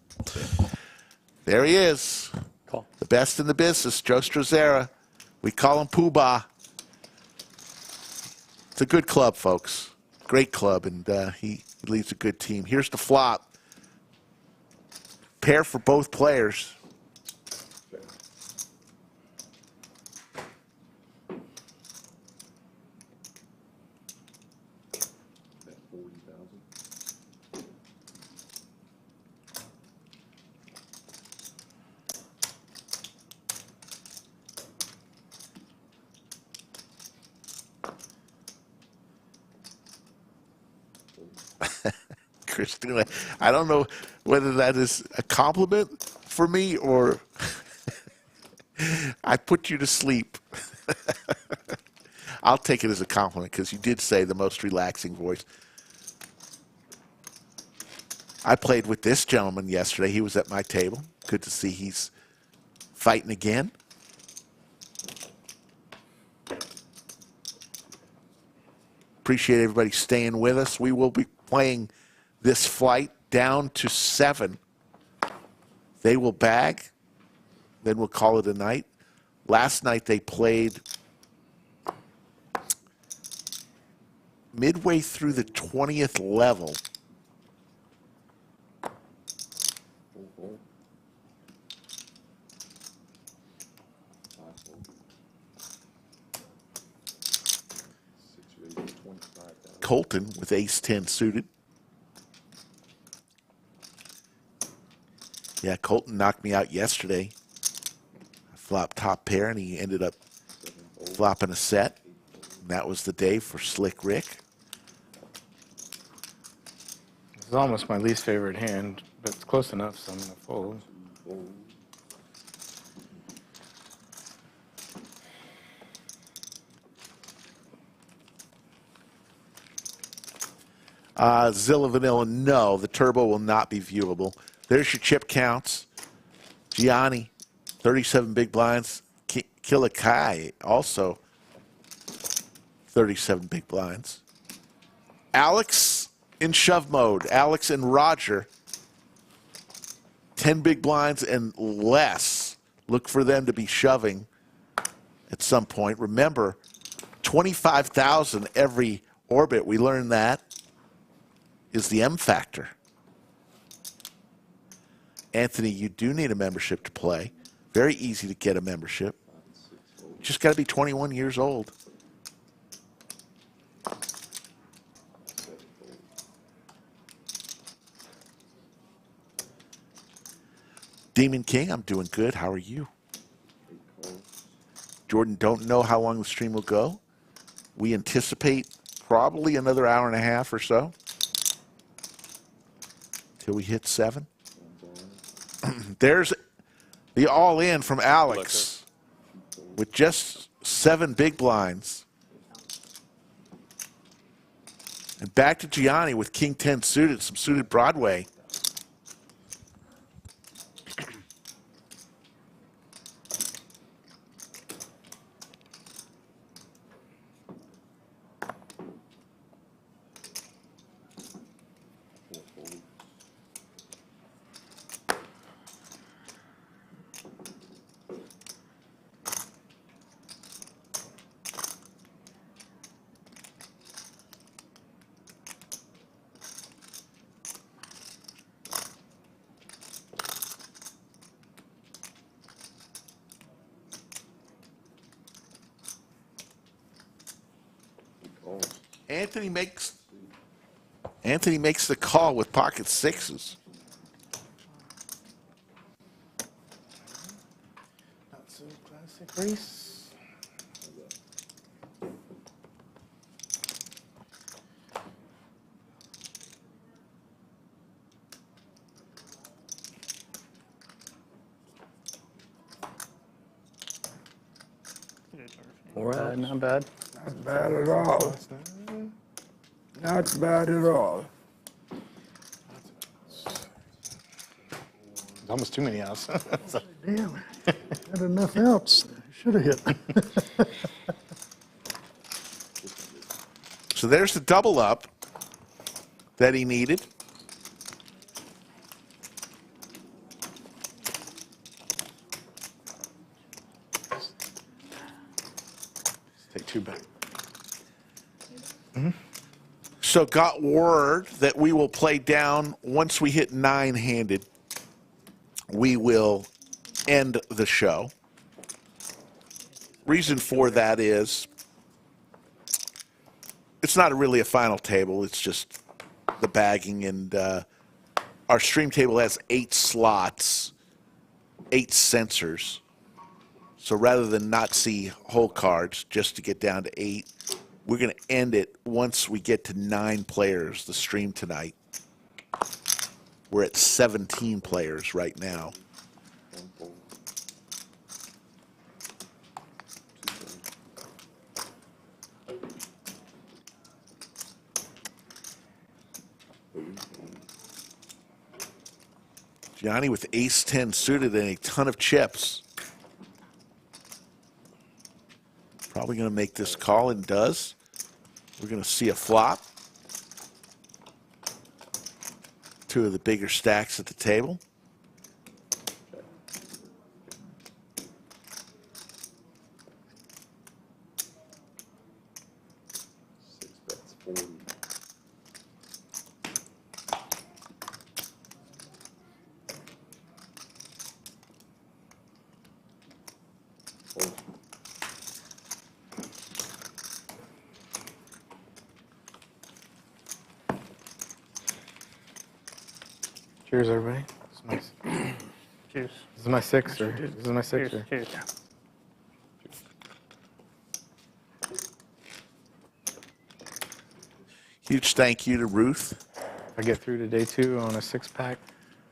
There he is. The best in the business, Joe Struzera. We call him Poobah. It's a good club, folks. Great club, and he leads a good team. Here's the flop. Pair for both players. Christina, I don't know whether that is a compliment for me or I put you to sleep. I'll take it as a compliment because you did say the most relaxing voice. I played with this gentleman yesterday. He was at my table. Good to see he's fighting again. Appreciate everybody staying with us. We will be playing this flight down to 7. They will bag. Then we'll call it a night. Last night they played midway through the 20th level. Colton with ace-10 suited. Yeah, Colton knocked me out yesterday. I flopped top pair, and he ended up flopping a set. And that was the day for Slick Rick. It's almost my least favorite hand, but it's close enough, so I'm going to fold. Zilla Vanilla, no, the turbo will not be viewable. There's your chip counts. Gianni, 37 big blinds. Killakai, also 37 big blinds. Alex in shove mode. Alex and Roger, 10 big blinds and less. Look for them to be shoving at some point. Remember, 25,000 every orbit. We learned that is the M factor. Anthony, you do need a membership to play. Very easy to get a membership. Just got to be 21 years old. Demon King, I'm doing good. How are you? Jordan, don't know how long the stream will go. We anticipate probably another hour and a half or so till we hit 7. There's the all-in from Alex with just 7 big blinds. And back to Gianni with King 10 suited, some suited Broadway. Anthony makes the call with pocket sixes. Not so classic race. Not bad. Not bad at all. Not bad at all. There's almost too many outs. Damn, had enough outs. Should have hit. So there's the double up that he needed. Take two back. So got word that we will play down once we hit 9-handed. We will end the show. Reason for that is it's not really a final table. It's just the bagging, and our stream table has 8 slots, 8 sensors. So rather than not see whole cards, just to get down to 8, we're going to end it once we get to 9 players, the stream tonight. We're at 17 players right now. Gianni with ace-10 suited and a ton of chips. Probably going to make this call, and does. We're going to see a flop. 2 of the bigger stacks at the table. Cheers, everybody. Cheers. This is my sixer. This is my sixer. Cheers. Huge thank you to Ruth. I get through to day 2 on a 6-pack.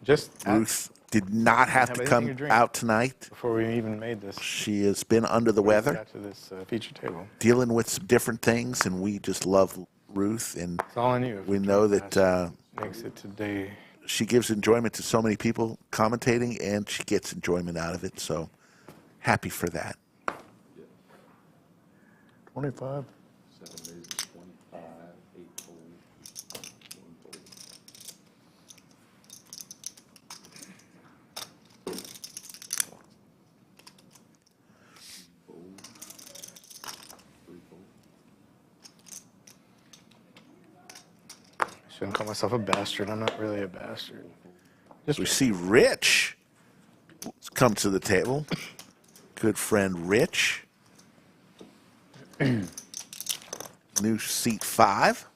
Just Ruth did not have to come out tonight. Before we even made this. She has been under the weather. Got to this feature table. Dealing with some different things, and we just love Ruth. And it's all on you. We know that makes it today. She gives enjoyment to so many people commentating, and she gets enjoyment out of it. So happy for that. 25. 7 days, 25, 8 holes, 1 hole. Shouldn't call myself a bastard. I'm not really a bastard. We see Rich come to the table. Good friend Rich. New seat 5.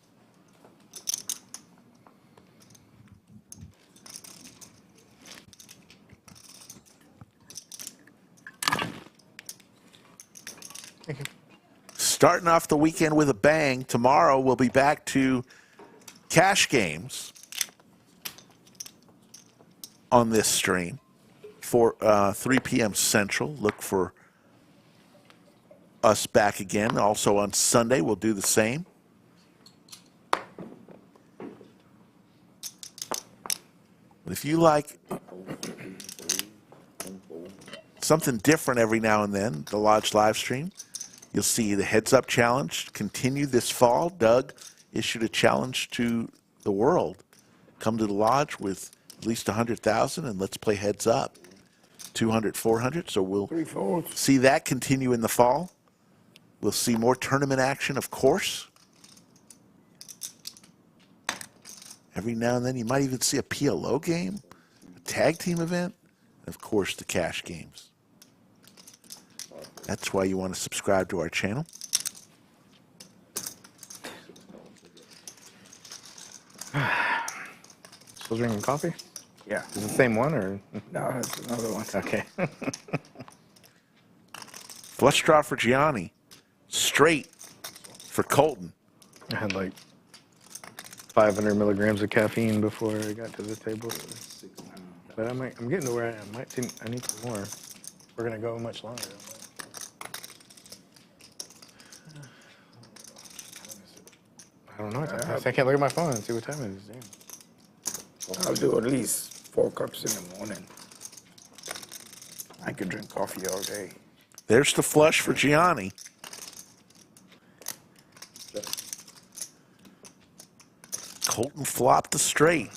Starting off the weekend with a bang. Tomorrow we'll be back to cash games on this stream for 3 p.m. Central. Look for us back again. Also on Sunday, we'll do the same. If you like something different every now and then, the Lodge live stream, you'll see the Heads Up Challenge continue this fall. Doug issued a challenge to the world. Come to the Lodge with at least 100,000 and let's play Heads Up. 200, 400. So we'll see that continue in the fall. We'll see more tournament action, of course. Every now and then you might even see a PLO game, a tag team event, and of course the cash games. That's why you want to subscribe to our channel. Still drinking coffee? Yeah. Is it the same one or? No, that's another one. Okay. Flush draw for Gianni. Straight for Colton. I had like 500 milligrams of caffeine before I got to the table. But I'm getting to where I need some more. We're gonna go much longer. I don't know. I can't look at my phone and see what time it is. Damn. I'll do at least 4 cups in the morning. I could drink coffee all day. There's the flush for Gianni. Colton flopped the straight.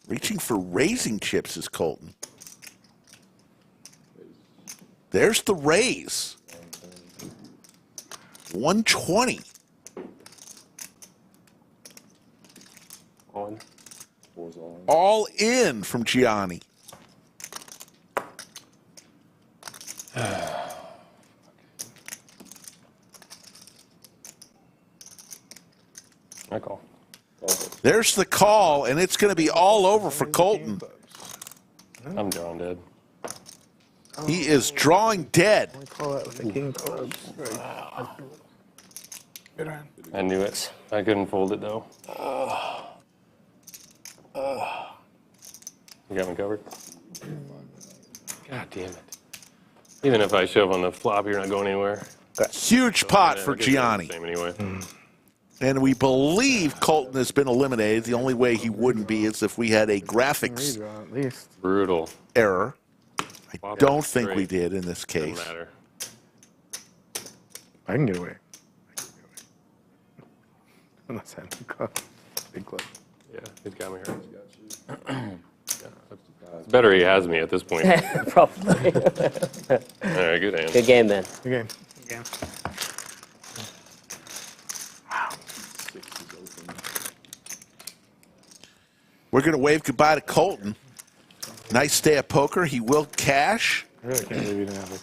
Reaching for raising chips is Colton. There's the raise. 120. On. All in from Gianni. I call. There's the call, and it's going to be all over for Colton. I'm drawing dead. He is drawing dead. Call that with the king clubs. I knew it. I couldn't fold it though. You got me covered. God damn it. Even if I shove on the flop, you're not going anywhere. Huge pot for Gianni. Same anyway. And we believe Colton has been eliminated. The only way he wouldn't be is if we had a graphics At least. Brutal. error. I don't think we did in this case. Doesn't matter. I can get away. Unless I have a club. Big club. Yeah, he's got me here. It's better he has me at this point. Probably. All right, good hand. Good game, man. Good game. Good game. We're going to wave goodbye to Colton. Nice day of poker. He will cash. I really can't believe you didn't have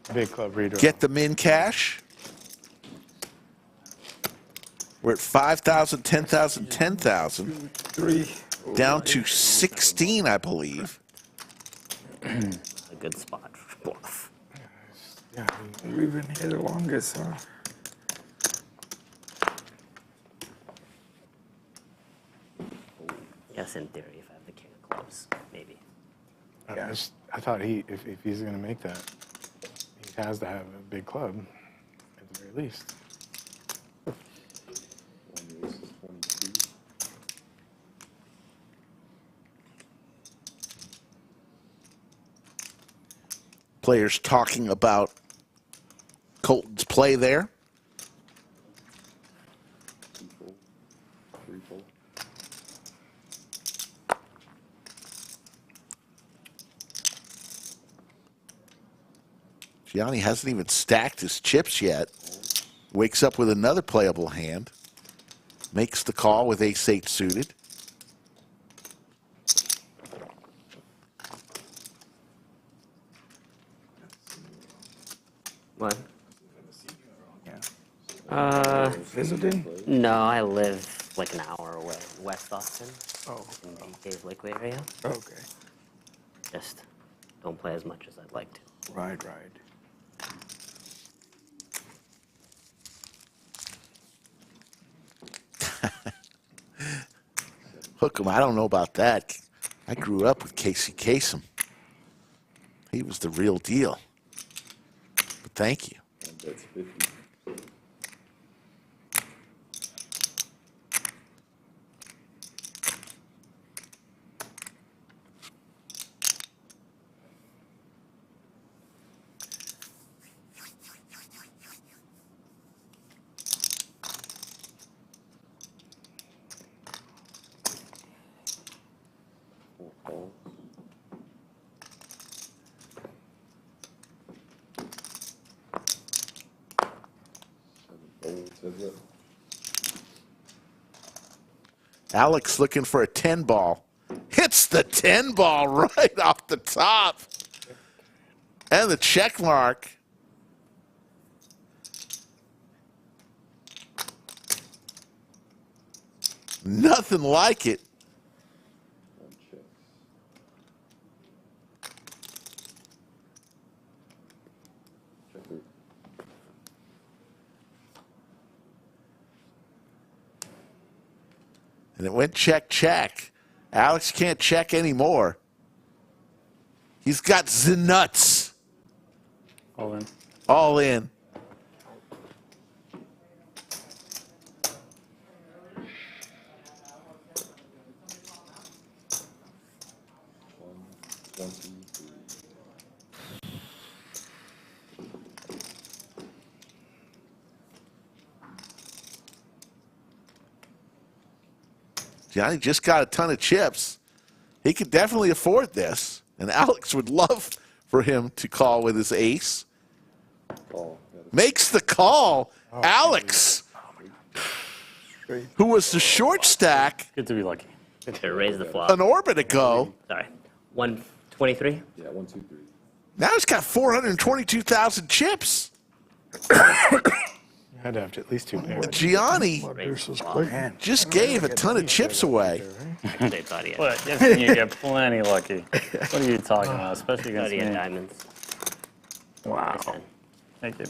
a big club redraw. Get them in cash. We're at 5,000, 10,000, 10,000. 3. Down to 16, I believe. A good spot for bluff. Yeah, We've been here the longest, huh? Yes, in theory, if I have the king of clubs, maybe. I thought if he's going to make that, he has to have a big club at the very least. Players talking about Colton's play there. Gianni hasn't even stacked his chips yet. Wakes up with another playable hand. Makes the call with ace-8 suited. What? Visiting? No, I live like an hour away, West Austin. Oh. In the Cave Lakeway area. Okay. Just don't play as much as I'd like to. Right. Hook 'em. I don't know about that. I grew up with Casey Kasem. He was the real deal. But thank you. That's 50. Alex looking for a 10 ball. Hits the 10 ball right off the top. And the check mark. Nothing like it. And it went check, check. Alex can't check anymore. He's got the nuts. All in. All in. Johnny just got a ton of chips. He could definitely afford this. And Alex would love for him to call with his ace. Makes the call. Alex, who was the short stack. Good to be lucky. To raise the flop. An orbit ago. Sorry. 123? Yeah, 1, 2, 3. Now he's got 422,000 chips. I'd have to at least 2 pairs. Gianni just gave a ton of chips away. They thought he had. Well, yes, you get plenty lucky. What are you talking about? Especially against me. Diamonds. Wow. Thank you.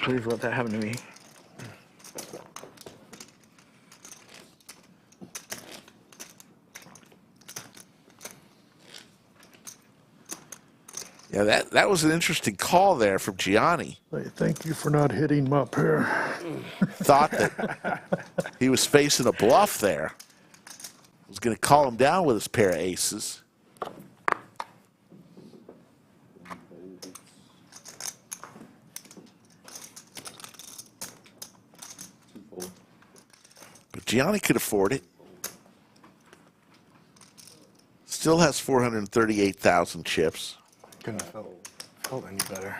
Please let that happen to me. Yeah, that was an interesting call there from Gianni. Hey, thank you for not hitting him up here. Thought that he was facing a bluff there. Was going to call him down with his pair of aces. But Gianni could afford it. Still has 438,000 chips. Couldn't have felt any better.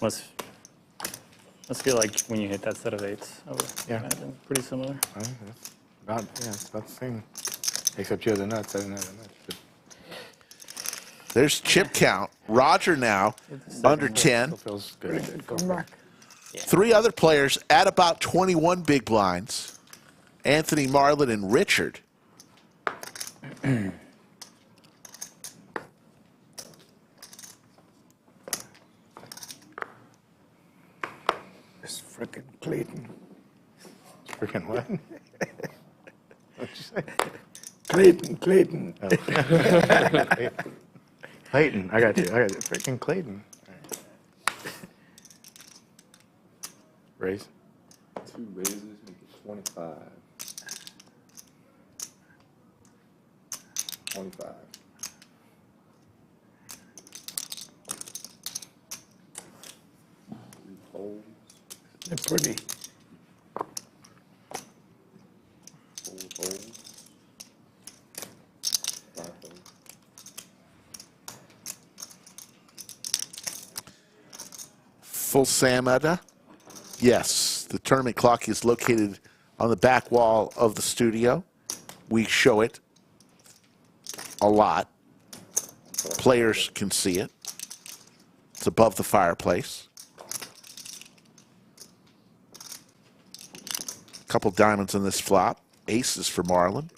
Must feel like when you hit that set of eights. I would imagine pretty similar. It's about the same. Except you have the nuts. I didn't have the nuts. But there's chip count. Roger now, under 10. Still feels good. Come back. 3 other players at about 21 big blinds. Anthony, Marlon, and Richard. This frickin' Clayton. Freaking what? What'd you say? Clayton. Oh. Clayton. I got you. Freaking Clayton. Right. Raise. 2 raises make it 25. 25. Folds. They're pretty. 4 folds. 5 folds. Full Samada. Yes, the tournament clock is located on the back wall of the studio. We show it a lot. players can see it. It's above the fireplace. Couple diamonds on this flop. Aces for Marlon.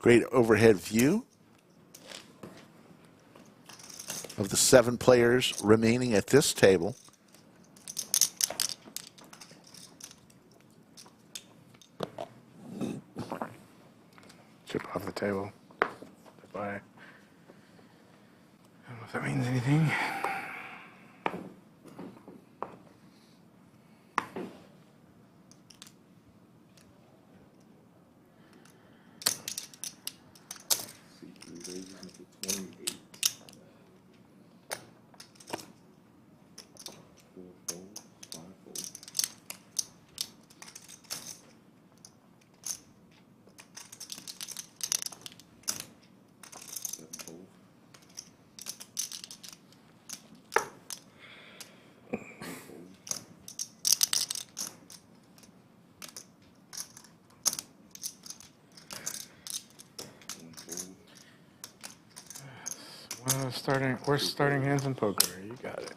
Great overhead view of the 7 players remaining at this table. Chip off the table. Goodbye. I don't know if that means anything. We're starting hands in poker. You got it.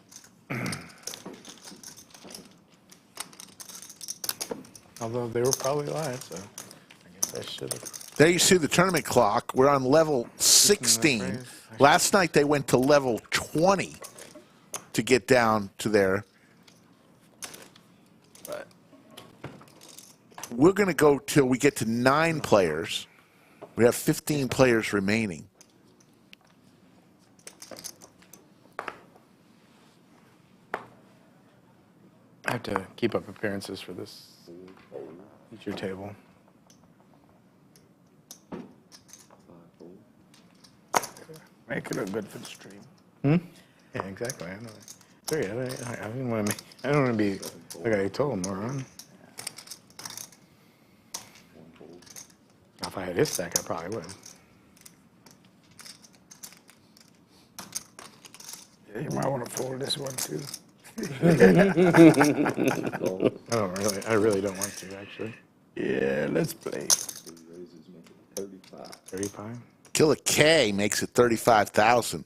Although they were probably live, so I guess I should have. There you see the tournament clock. We're on level 16. Last night they went to level 20 to get down to there. But we're going to go till we get to 9 players. We have 15 players remaining. I have to keep up appearances for this feature table. Make it look good for the stream. Hmm? Yeah, exactly. I know. Sorry, I didn't want to. I don't want to be like I told him, moron. If I had his stack, I probably would. Yeah, you might want to fold this one too. I really don't want to, actually. Yeah, let's play. 35. Killer K makes it 35,000.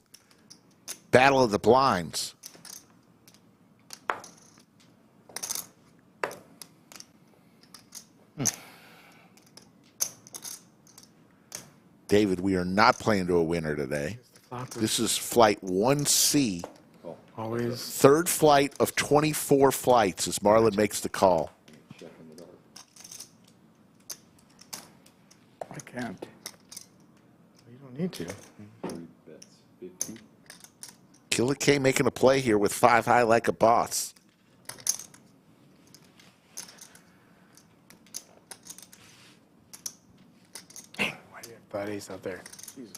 Battle of the Blinds. David, we are not playing to a winner today. This is flight 1C. Always. Third flight of 24 flights as Marlon makes the call. I can't. You don't need to. Killer K making a play here with 5 high like a boss. Why do you have flat ace out there? Jesus.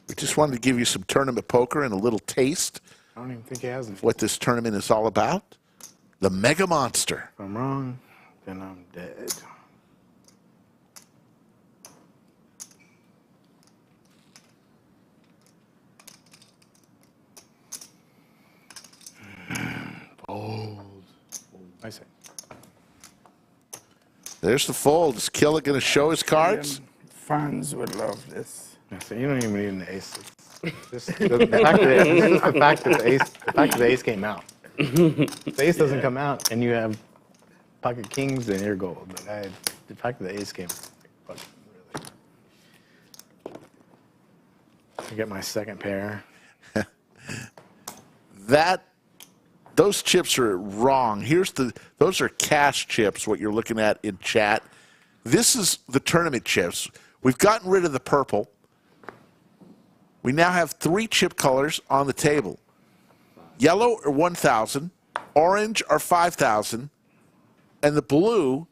We just wanted to give you some tournament poker and a little taste I don't even think he has them. of what this tournament is all about. The Mega Monster. If I'm wrong, then I'm dead. Fold. I say. There's the fold. Is Killer going to show his cards? Fans would love this. Yeah, so you don't even need an ace. Just the fact that the ace came out. If the ace doesn't come out and you have pocket kings, then you're gold. But the fact that the ace came, fucking really. I get my second pair. Those chips are wrong. Those are cash chips, what you're looking at in chat. This is the tournament chips. We've gotten rid of the purple. We now have 3 chip colors on the table. Yellow or 1,000, orange are 5,000, and the blue,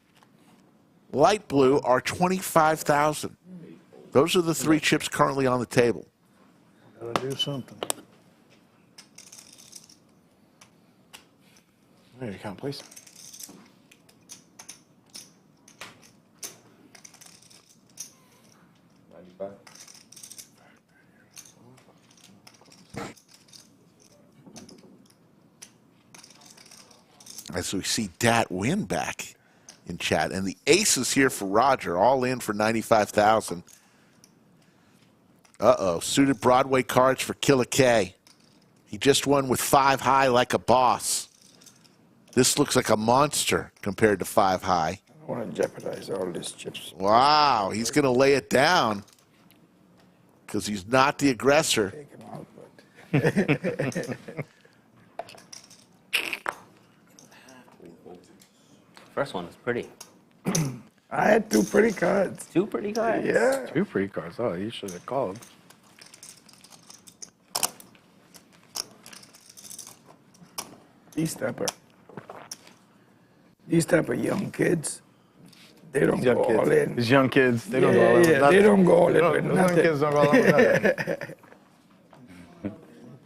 light blue, are 25,000. Those are the three chips currently on the table. Gotta do something. Where you count, please? As we see Dat win back in chat. And the aces here for Roger, all in for 95,000. Uh-oh, suited Broadway cards for Killer K. He just won with 5 high like a boss. This looks like a monster compared to 5 high. I don't want to jeopardize all these chips. Wow, he's going to lay it down because he's not the aggressor. Take him out, but First one was pretty. I had 2 pretty cards. 2 pretty cards. Yeah. 2 free cards. Oh, you should have called. These type of young kids, they don't go all in. These young kids, they don't go all in. Yeah, they don't go all in with Those young nothing. kids don't go all in with nothing.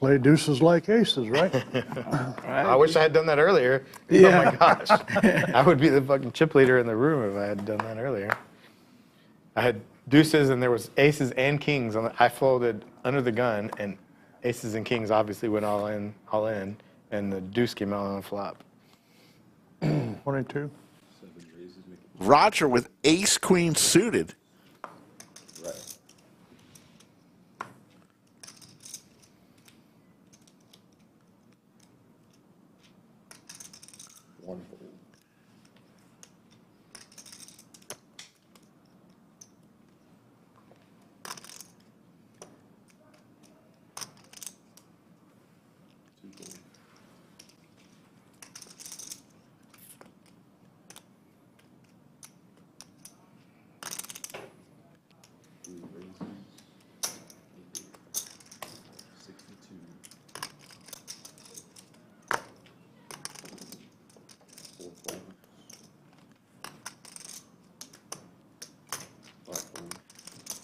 Play deuces like aces, right? I wish I had done that earlier. Yeah. Oh my gosh. I would be the fucking chip leader in the room if I had done that earlier. I had deuces and there was aces and kings. I folded under the gun and aces and kings obviously went all in, and the deuce came out on the flop. 22. Roger with ace queen suited.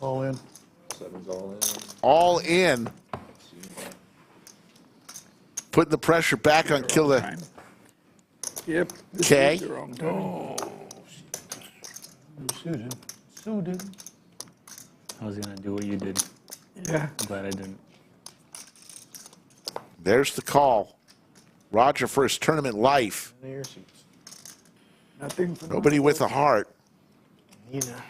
All in. 7's all in. All in. Putting the pressure back on Killer Yep. K. This is the wrong time. Suited. I was going to do what you did. Yeah. I'm glad I didn't. There's the call. Roger for his tournament life. Nothing for Nobody with a heart. Nina.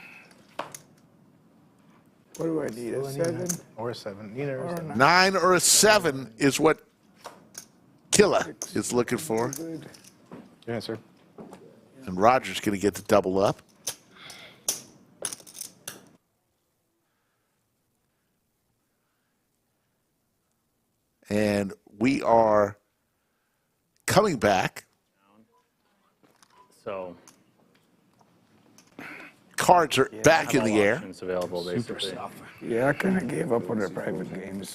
What do I need? A 7? Or a 7. Nina or a 7. 9 or a 7 is what Killer is looking for. Good. Good answer. And Roger's going to get the double up. And we are coming back. So Cards are back in all the air. options available, basically. Yeah, I kind of gave up on the private games,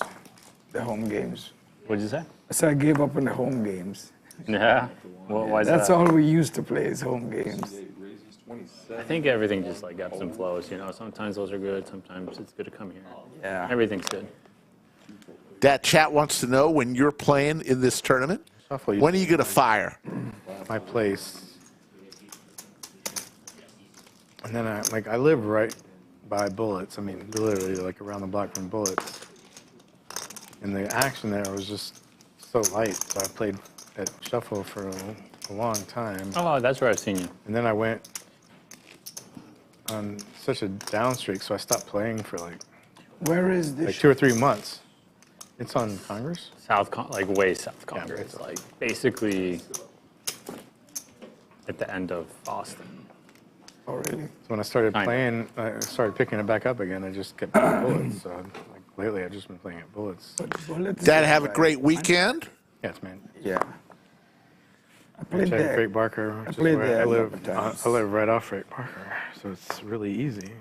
the home games. What'd you say? I said I gave up on the home games. Yeah. Well, why is That's that? all we used to play is home games. I think everything just like ebbs and flows. You know, sometimes those are good. Sometimes it's good to come here. Yeah. Everything's good. That chat wants to know when you're playing in this tournament. When are you going to fire? My place. And then I live right by Bullets. I mean, literally like around the block from Bullets. And the action there was just so light. So I played at Shuffle for a long time. Oh, that's where I've seen you. And then I went on such a down streak, so I stopped playing for Where is this? like 2 or 3 months. It's on Congress? Like way south Congress. Like basically at the end of Austin. Oh, really? So when I started playing, I started picking it back up again. I just kept playing Bullets. So lately, I've just been playing at Bullets. Dad, have a great weekend. Yes, man. Yeah. I played Check there. Freight Barker. I Which played is where there I a live. couple times. I live right off Freight Barker, so it's really easy.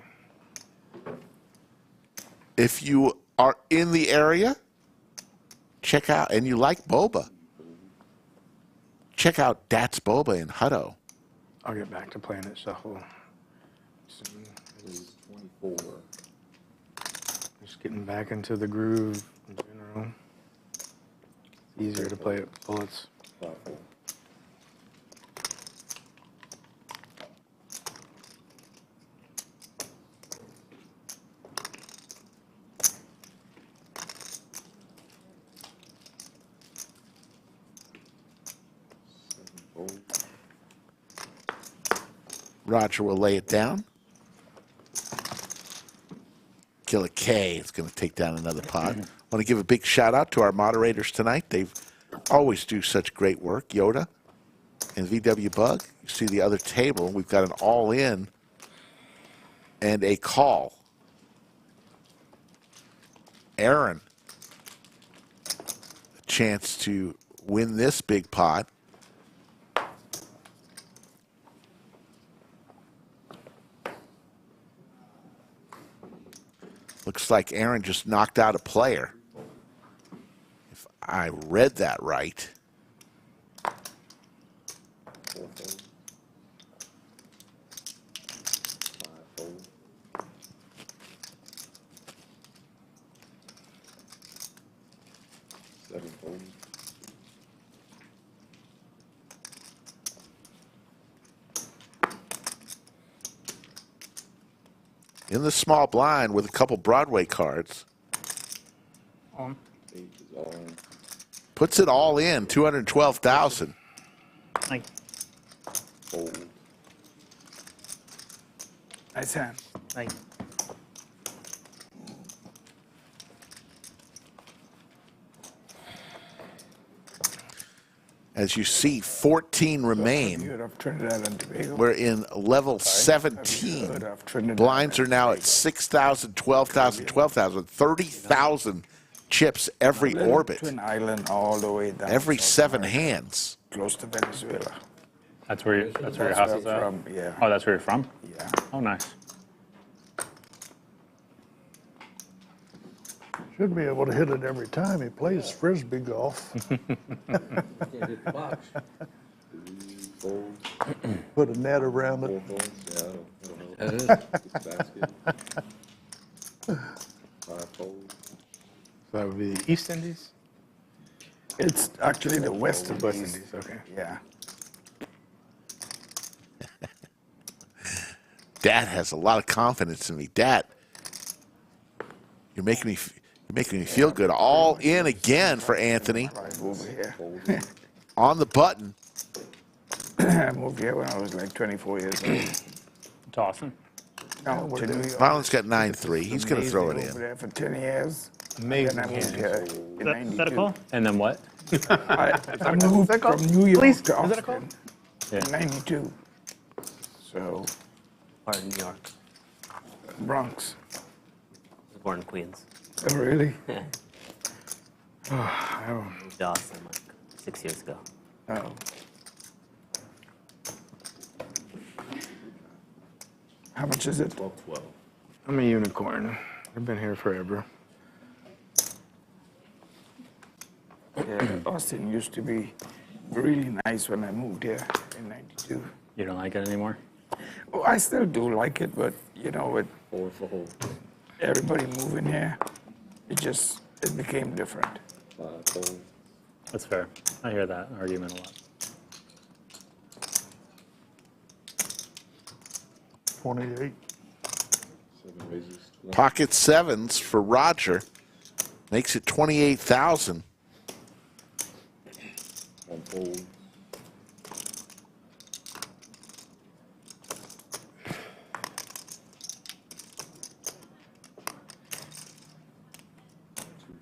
If you are in the area, check out, and you like boba, check out Dats Boba in Hutto. I'll get back to playing it shuffle soon. Is 24. Just getting back into the groove in general. Easier to play at bullets. 5-4. Roger will lay it down. Killer K is going to take down another pot. Want to give a big shout out to our moderators tonight. They always do such great work. Yoda and VW Bug. You see the other table. We've got an all-in and a call. Aaron, a chance to win this big pot. Looks like Aaron just knocked out a player. If I read that right. 4-4. 5-4. 7-4. In the small blind with a couple Broadway cards. On. 8 is all in. Puts it all in, 212,000. Like, Fold. Nice hand. like. As you see, 14 remain. Heard of Trinidad and Tobago? We're in level Heard 17. of Trinidad Blinds are and now at 6,000, 12,000, 12,000, 30,000 chips every Little orbit, Twin Island all the way down. every South 7 America, hands. Close to Venezuela. That's where your That's house where is I'm at? from, yeah. Oh, that's where you're from? Yeah. Oh, nice. Should be able to hit it every time he plays frisbee golf. Can't hit the box. 3 folds. Put a net around 4 it. folds. Yeah, I don't know. Get the basket. 5 folds. So that would be the East Indies? It's actually the West Indies. West Indies, okay. Yeah. Dad has a lot of confidence in me. Dad, you're making me feel good. All in again for Anthony. Right over here. On the button. I moved here when I was like 24 years old. Tossing. No, to New York. Marlon's got 9-3. He's going to throw it Over in. there for 10 years. Amazing. Then I moved here in Is that a 92. call? And then what? I moved from New York Please, to is that a call? Austin in 92. So, Part of New York. Bronx. I was born in Queens. Oh, really? Yeah. Oh, Moved to Austin like 6 years ago. Oh. How much is it? 12. I'm a unicorn. I've been here forever. Yeah, Austin used to be really nice when I moved here in 92. You don't like it anymore? Oh, I still do like it, but you know, with 4 folds. everybody moving here, it became different. 5 folds. That's fair. I hear that argument a lot. 28. 7 raises. 20. Pocket 7s for Roger. Makes it 28,000. 1 fold. 2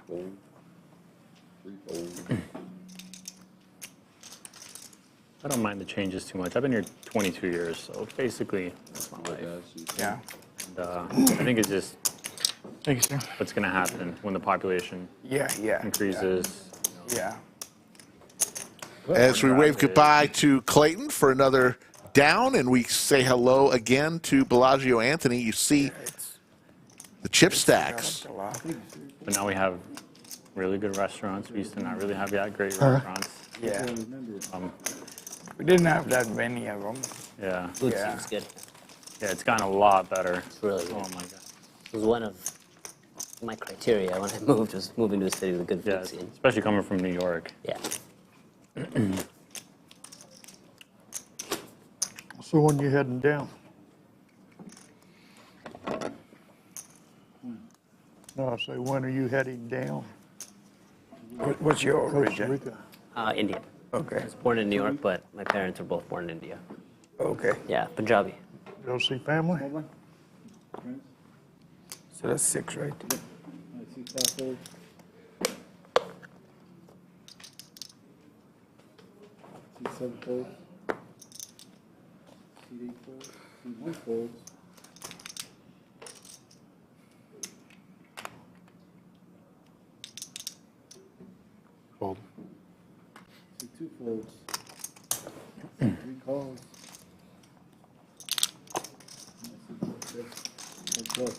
fold. 3 fold. I don't mind the changes too much. I've been here 22 years, so basically that's my life. Yeah. And, I think it's just Thank you, sir. what's going to happen when the population Yeah. increases. Yeah. As we wave goodbye to Clayton for another down, and we say hello again to Bellagio Anthony, you see the chip stacks. But now we have really good restaurants. We used to not really have that great Huh? restaurants. Yeah. Um, We didn't have that many of them. yeah. Food Yeah. seems good. Yeah, it's gotten a lot better. It's really good. Oh my god. It was one of my criteria when I moved, was moving to a city with a good food Yeah, scene. especially coming from New York. Yeah. So when you heading down? No, I say, when are you heading down? What's your Costa origin? Rica. India. Okay. I was born in New York, but my parents are both born in India. Okay. Yeah, Punjabi. Go see family? So that's 6, right? C7 folds. C8 folds. C1 folds. Fold. C2 folds. C3 calls. C4 checks. Heads up.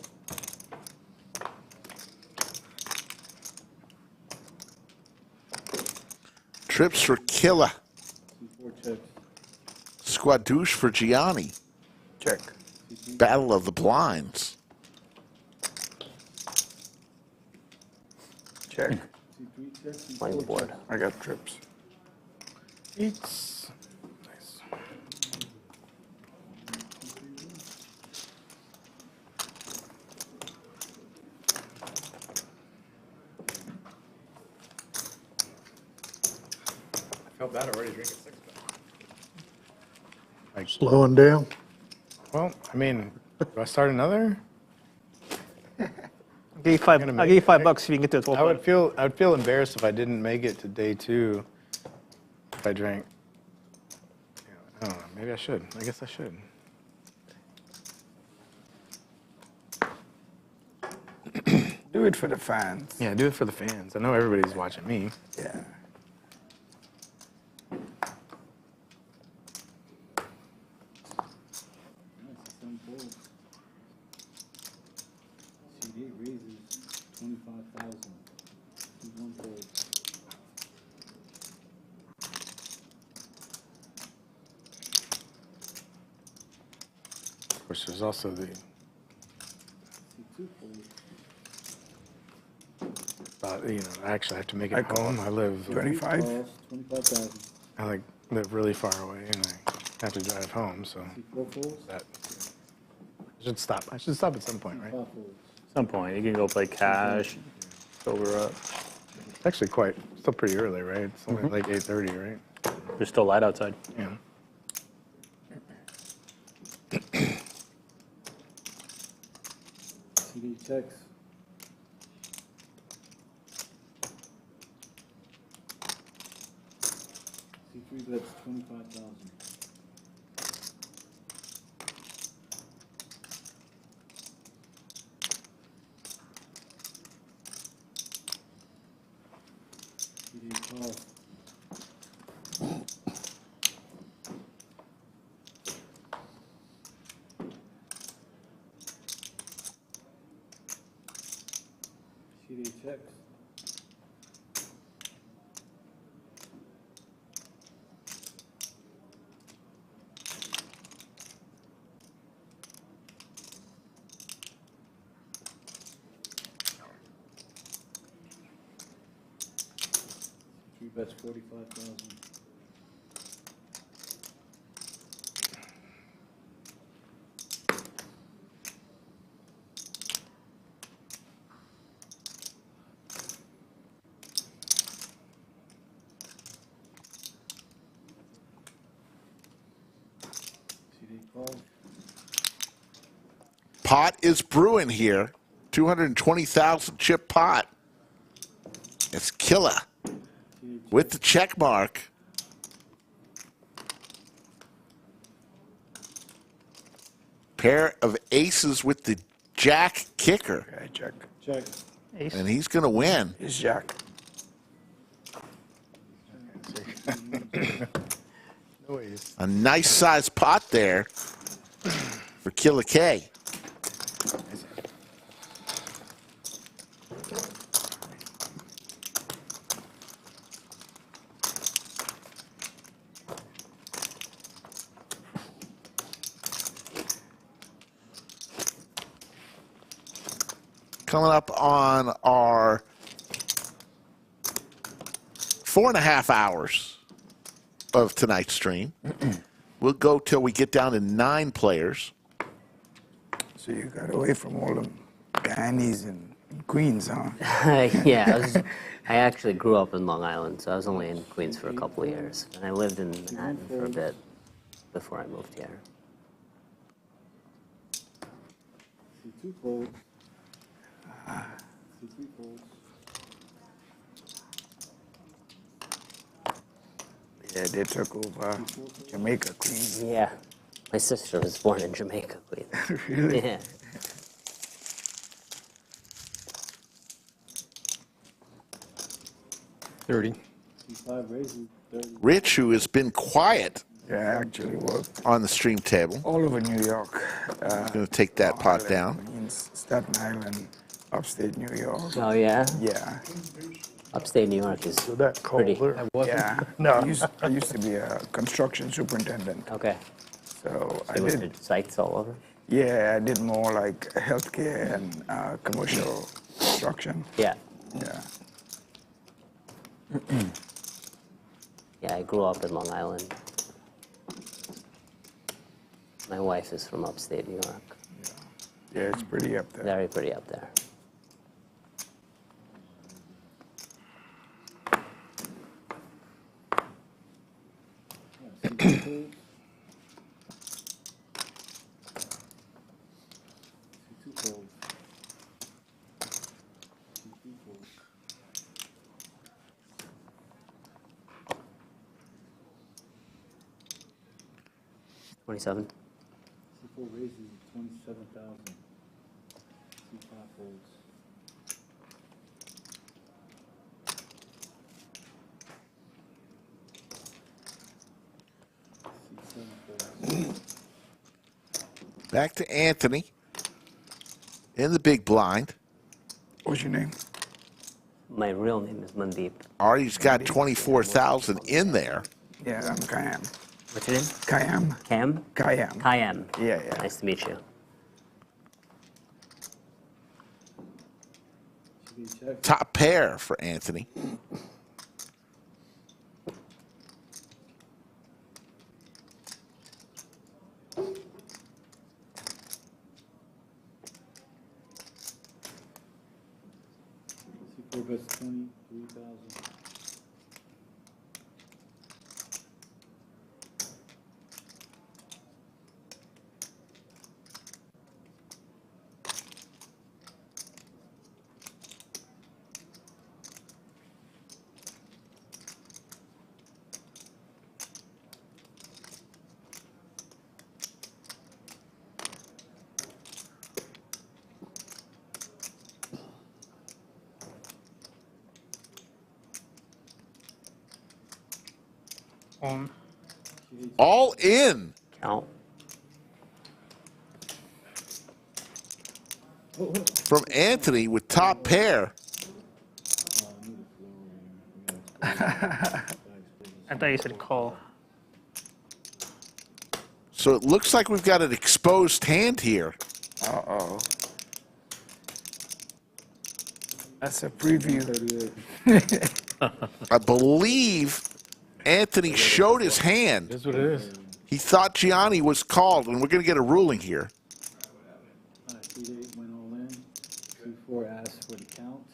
Trips for Killa. C4 checks. Squadouche for Gianni. Check. Battle of the Blinds. Check. C3 checks. Playing the board. I got trips. It's nice. I felt bad already drinking 6 pack. Slowing down? Well, I mean, do I start another? I'll give you $5 if you can get to a 12 I would feel embarrassed if I didn't make it to day 2 if I drank. I don't know. Maybe I should. I guess I should. Do it for the fans. Yeah, do it for the fans. I know everybody's watching me. Yeah. C7 folds. C8 raises 25,000. C1 folds. Of course, there's also the C2 folds. I actually have to make it home. I live 25. Calls 25,000. I live really far away, and I have to drive home. So C4 folds. that I should stop. I should stop at some point, right? C5 folds. At some point, you can go play cash, sober up. It's actually still pretty early, right? It's only like 8:30, right? There's still light outside. Yeah. CD checks. C3 bets 25,000. CD calls. CD checks. Three bets 45,000. CD calls. Pot is brewing here. 220,000 chip pot. It's Killa with the check mark. Pair of aces with the jack kicker. Okay, check. Check. And he's going to win. Is Jack. Noise. A nice sized pot there for Killa K. Coming up on our 4.5 hours of tonight's stream. We'll go till we get down to 9 players. So you got away from all them Guyanese and Queens, huh? Yeah, I actually grew up in Long Island, so I was only in Queens for a couple of years. And I lived in Manhattan for a bit before I moved here. C2 fold. C3 folds. Yeah, they took over Jamaica Queen. Yeah, my sister was born in Jamaica, Queen. Really? Yeah. C5 raises 30. Rich, who has been quiet Yeah, actually worked on the stream table. all over New York. Going to take that pot down. Queens, Staten Island, upstate New York. Oh, yeah? Yeah. Upstate New York is that cold pretty. there? Yeah. No. I used to be a construction superintendent. Okay. So I There was did. sites all over? Yeah, I did more like healthcare and commercial construction. Yeah. Yeah. Yeah, I grew up in Long Island. My wife is from upstate New York. Yeah, it's pretty up there. Very pretty up there. C2 folds. C3 folds. 27. C4 raises 27,000. C5 folds. C7 folds. Back to Anthony in the big blind. What's your name? My real name is Mandeep. Artie's got 24,000 in there. Yeah, I'm Kayam. What's your name? Kayam. Cam? Kayam. Kayam. Yeah, yeah. Nice to meet you. Top pair for Anthony. C4 bets 23,000. All in. Count. From Anthony with top pair. I thought you said call. So it looks like we've got an exposed hand here. Uh-oh. That's a preview. I believe Anthony showed his hand. That's what it is. He thought Gianni was called, and we're going to get a ruling here. C8 went all in. C4 asked for the count.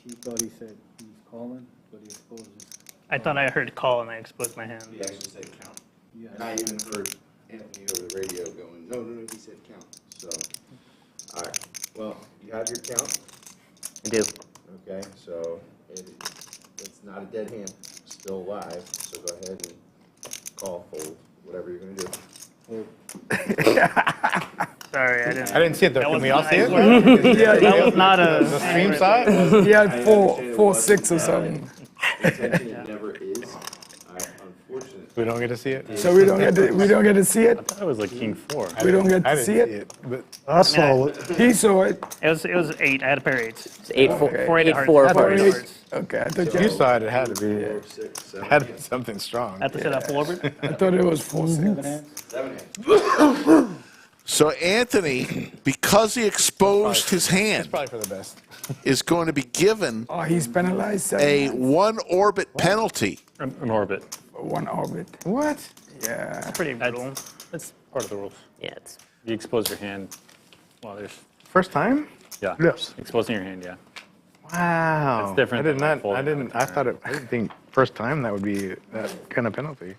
He thought he said he was calling, but he exposed his. I thought I heard call and I exposed my hand. He actually said count. Yeah. And I even heard Anthony over the radio going, no, he said count. So, all right. Well, you have your count? I do. Okay, so it's not a dead hand. It's still alive. So go ahead and call, fold, whatever you're going to do. Sorry, I didn't see it though. Can we all see it? That was not a. The stream saw it? He had 4-6 or something. It never is. Unfortunately. We don't get to see it? So we don't get to see it? That was like king 4. We don't get I to didn't see it? but I saw it. He saw it. It was 8. I had a pair of 8s. It's 8 4. Okay. 4 8 8 hearts. 4 I thought hearts. it was- Okay, I thought you saw it. It had to be. It had to be something strong. I have to set up forward. I thought it was 4-6. Seven hands. 7 hands. So Anthony, because he exposed his It's hand, probably for the best. is going to be given Oh, he's penalized. a 1 orbit penalty. An orbit. 1 orbit. What? Yeah. Pretty brutal. That's part of the rules. Yeah, it's You expose your hand while there's. First time? Yeah. Yes. Exposing your hand, yeah. Wow. It's different I did than, like, not. I folding didn't. I thought it. I didn't think first time that would be that kind of penalty.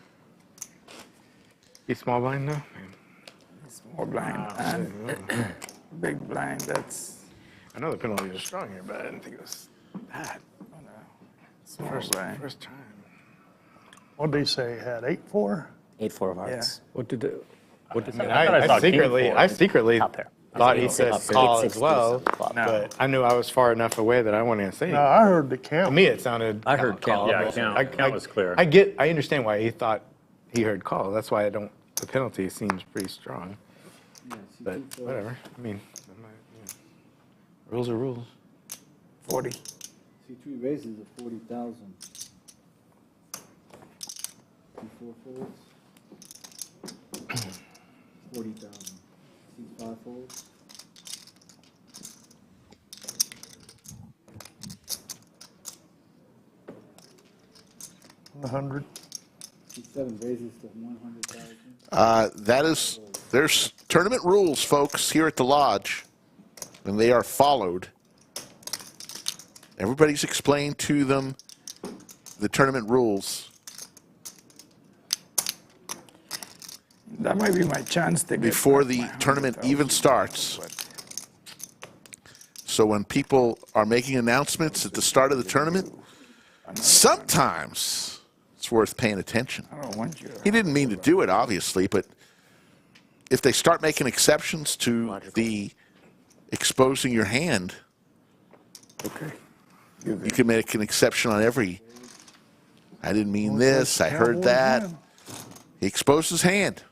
You small blind though. Small blind and big blind. That's. I know the penalties are strong here, but I didn't think it was that. Small First blind. time. What'd they say? Had 8-4? 8-4 of hearts. What did it? What did I thought king four. I secretly Top pair. thought he It's said six- call it's as well, 6-3 flop. but I knew I was far enough away that I wasn't gonna say. No, I heard the To count. me, it sounded. I heard count. Yeah, count was clear. I understand why he thought he heard call. That's why I don't. The penalty seems pretty strong. But whatever. I mean, rules are rules. 40. C3 raises at 40,000. C4 folds. 40,000. C5 folds. $100. C7 raises to 100,000. There's tournament rules, folks, here at the lodge, and they are followed. Everybody's explained to them the tournament rules. That might be my chance to get Before back the my tournament 100,000. even starts. So when people are making announcements at the start of the tournament, sometimes it's worth paying attention. I don't want you. He didn't mean to do it, obviously, but if they start making exceptions to the exposing your hand, Okay. you can make an exception on every. I didn't mean this. I heard that. He exposed his hand.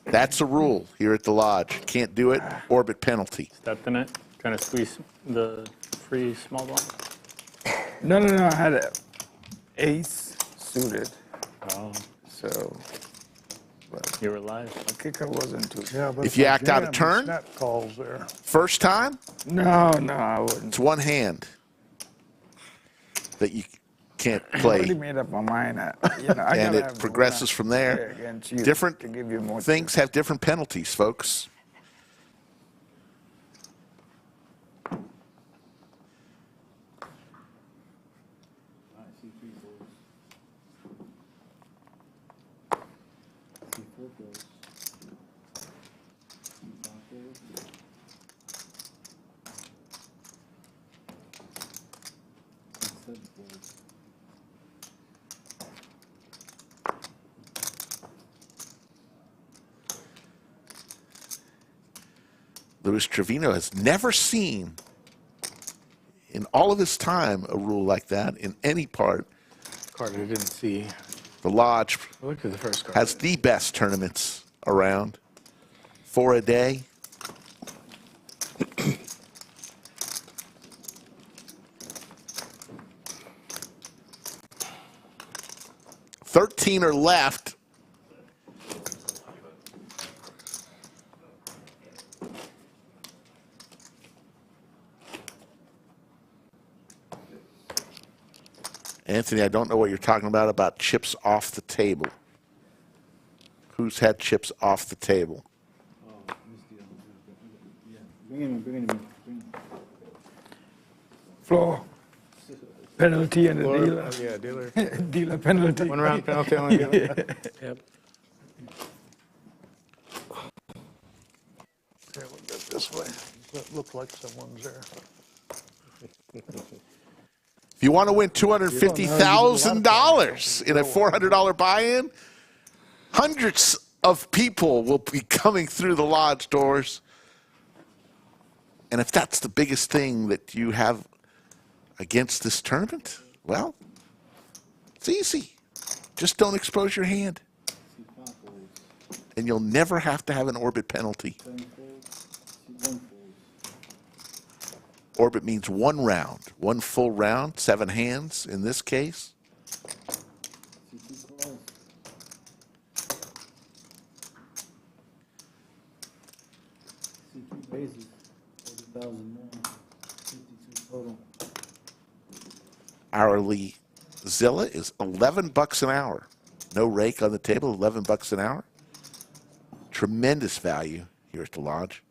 That's a rule here at the lodge. Can't do it. Orbit penalty. Stepped in it, kind of squeeze the free small blind. No. I had an ace suited. Oh, So. you were live. My kicker wasn't too. Yeah, but If you act out of jam, turn? Snap calls there. First time, No, I wouldn't. it's one hand that you can't I already play, made up my mind. I and gotta have it the progresses winner from there. play against you Different to give you more things have different penalties, folks. Alright, C3 folds. C4 folds. C5 folds. C7 folds. Luis Trevino has never seen, in all of his time, a rule like that in any part. Card I didn't see. The lodge Look at the first card. has the best tournaments around. 4 a day. $13 are left. Anthony, I don't know what you're talking about chips off the table. Who's had chips off the table? Oh, this deal. Yeah. Bring him in, bring him in. Bring him Floor. Penalty and a Floor, dealer. yeah, dealer. Dealer penalty. 1 round penalty on the dealer. Yep. Okay, we'll get this way. That look like someone's there. If you want to win $250,000 in a $400 buy-in, hundreds of people will be coming through the lodge doors. And if that's the biggest thing that you have against this tournament, well, it's easy. Just don't expose your hand. C5 folds. And you'll never have to have an orbit penalty. 7 folds. C1 folds. Orbit means 1 round, 1 full round, 7 hands in this case. C2 calls. Hourly Zilla is $11 an hour. No rake on the table, $11 an hour. Tremendous value here at the lodge.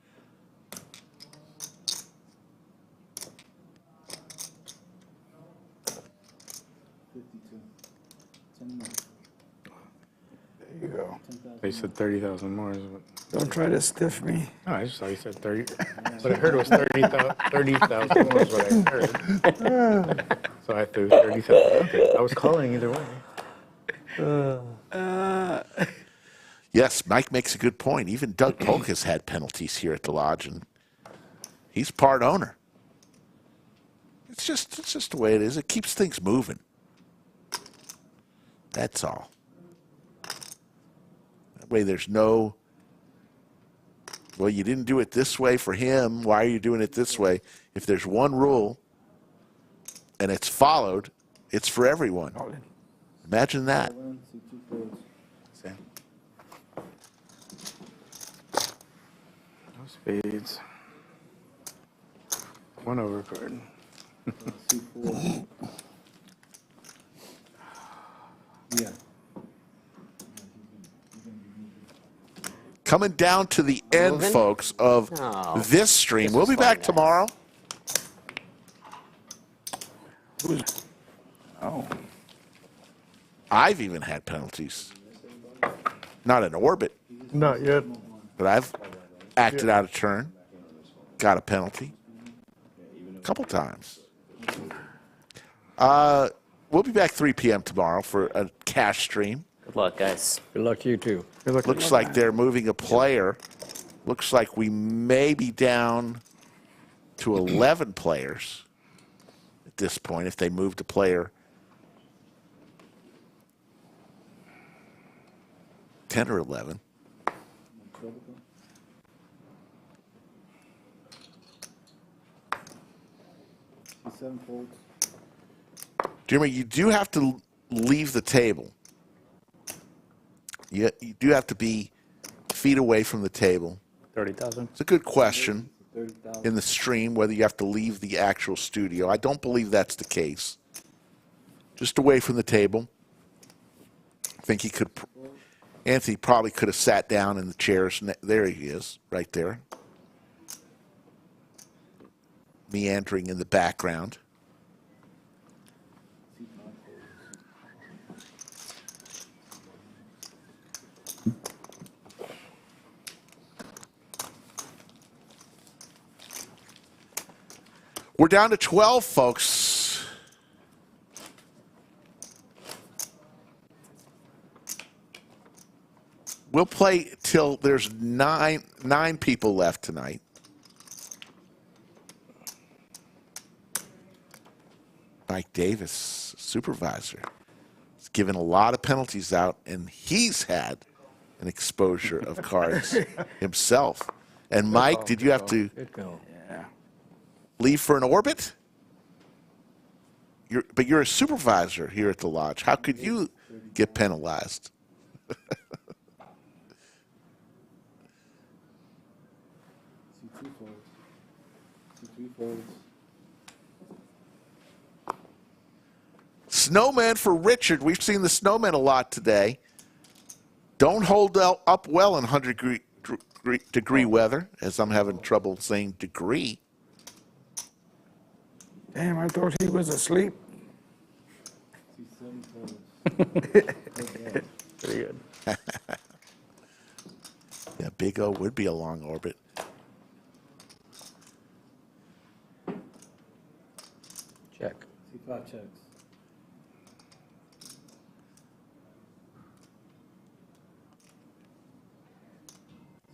There you go. They said 30,000 more. Is what... Don't try to stiff me. No, I just thought you said 30. What I heard was 30,000 more is what I heard. So I threw 30,000. Okay, I was calling either way. Yes, Mike makes a good point. Even Doug Polk has had penalties here at the lodge, and he's part owner. It's just the way it is. It keeps things moving. That's all. That way there's no, well, you didn't do it this way for him. Why are you doing it this way? If there's one rule and it's followed, it's for everyone. Imagine that. No spades. One overcard. Yeah. Coming down to the end, Moving? folks, of this stream. We'll be back tomorrow. Oh. I've even had penalties. Not in orbit. Not yet. But I've acted out of turn. Got a penalty. A couple times. We'll be back 3 p.m. tomorrow for a cash stream. Good luck, guys. Good luck to you too. Looks like they're moving a player. Looks like we may be down to 11 players at this point if they moved a player 10 or 11. Jimmy, you do have to leave the table. You do have to be feet away from the table. 30,000. It's a good question in the stream whether you have to leave the actual studio. I don't believe that's the case. Just away from the table. I think he could. Anthony probably could have sat down in the chairs. There he is, right there. Meandering in the background. We're down to 12, folks. We'll play till there's nine people left tonight. Mike Davis, supervisor, has given a lot of penalties out, and he's had an exposure of cards himself. And Mike, did you have to leave for an orbit? But you're a supervisor here at the lodge. How could you get penalized? Snowman for Richard. We've seen the snowman a lot today. Don't hold up well in 100-degree weather, as I'm having trouble saying degree. Damn, I thought he was asleep. Pretty good. Yeah, Big O would be a long orbit. Check. C5 checks.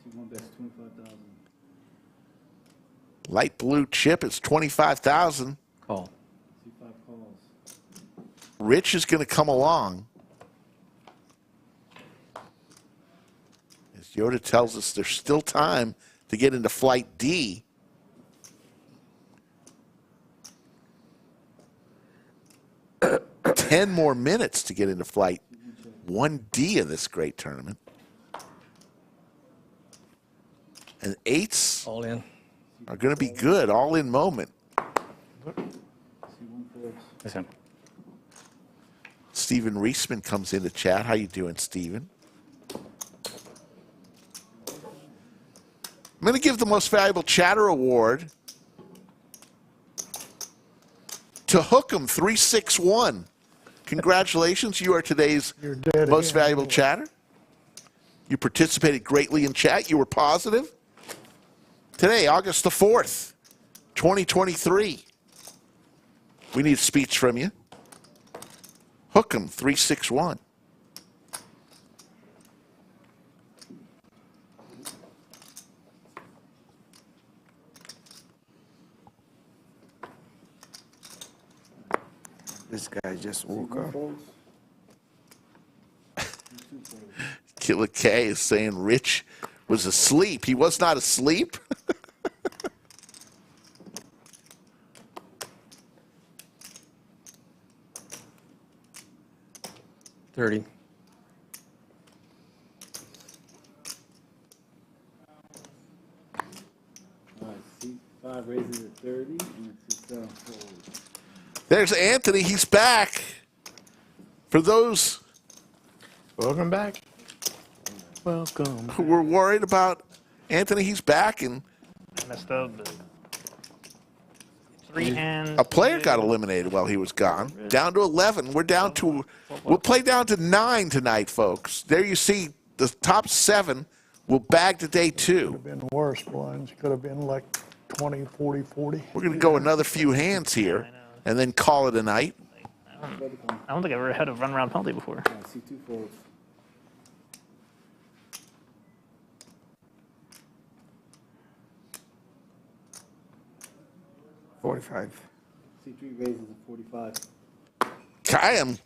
C1 bets 25,000. Light blue chip is 25,000. Call. C5 calls. Rich is going to come along. As Yoda tells us, there's still time to get into flight D. Ten more minutes to get into flight 1D of this great tournament. And eights all in are going to be good, all in moment. That's him. Steven Reisman comes into chat. How you doing, Steven? I'm going to give the most valuable chatter award to Hookem 361. Congratulations, you are today's most valuable chatter. You participated greatly in chat. You were positive. Today, August the 4th, 2023. We need a speech from you. Hookem 361. This guy just woke up. Killer K is saying Rich was asleep. He was not asleep. 30. C5 raises at 30, and C7 folds. There's Anthony. He's back. For those welcome back. Welcome. Who were worried about Anthony, he's back, and Messed up. Three hands. a player got eliminated while he was gone. Down to 11. We're down to. We'll play down to 9 tonight, folks. There you see the top 7 will bag to day 2. Could have been worse blinds. Could have been like 20, 40, 40. We're going to go another few hands here and then call it a night. I don't think I've ever had a run around penalty before. C2 folds. $45. C3 raises at 45. Kayam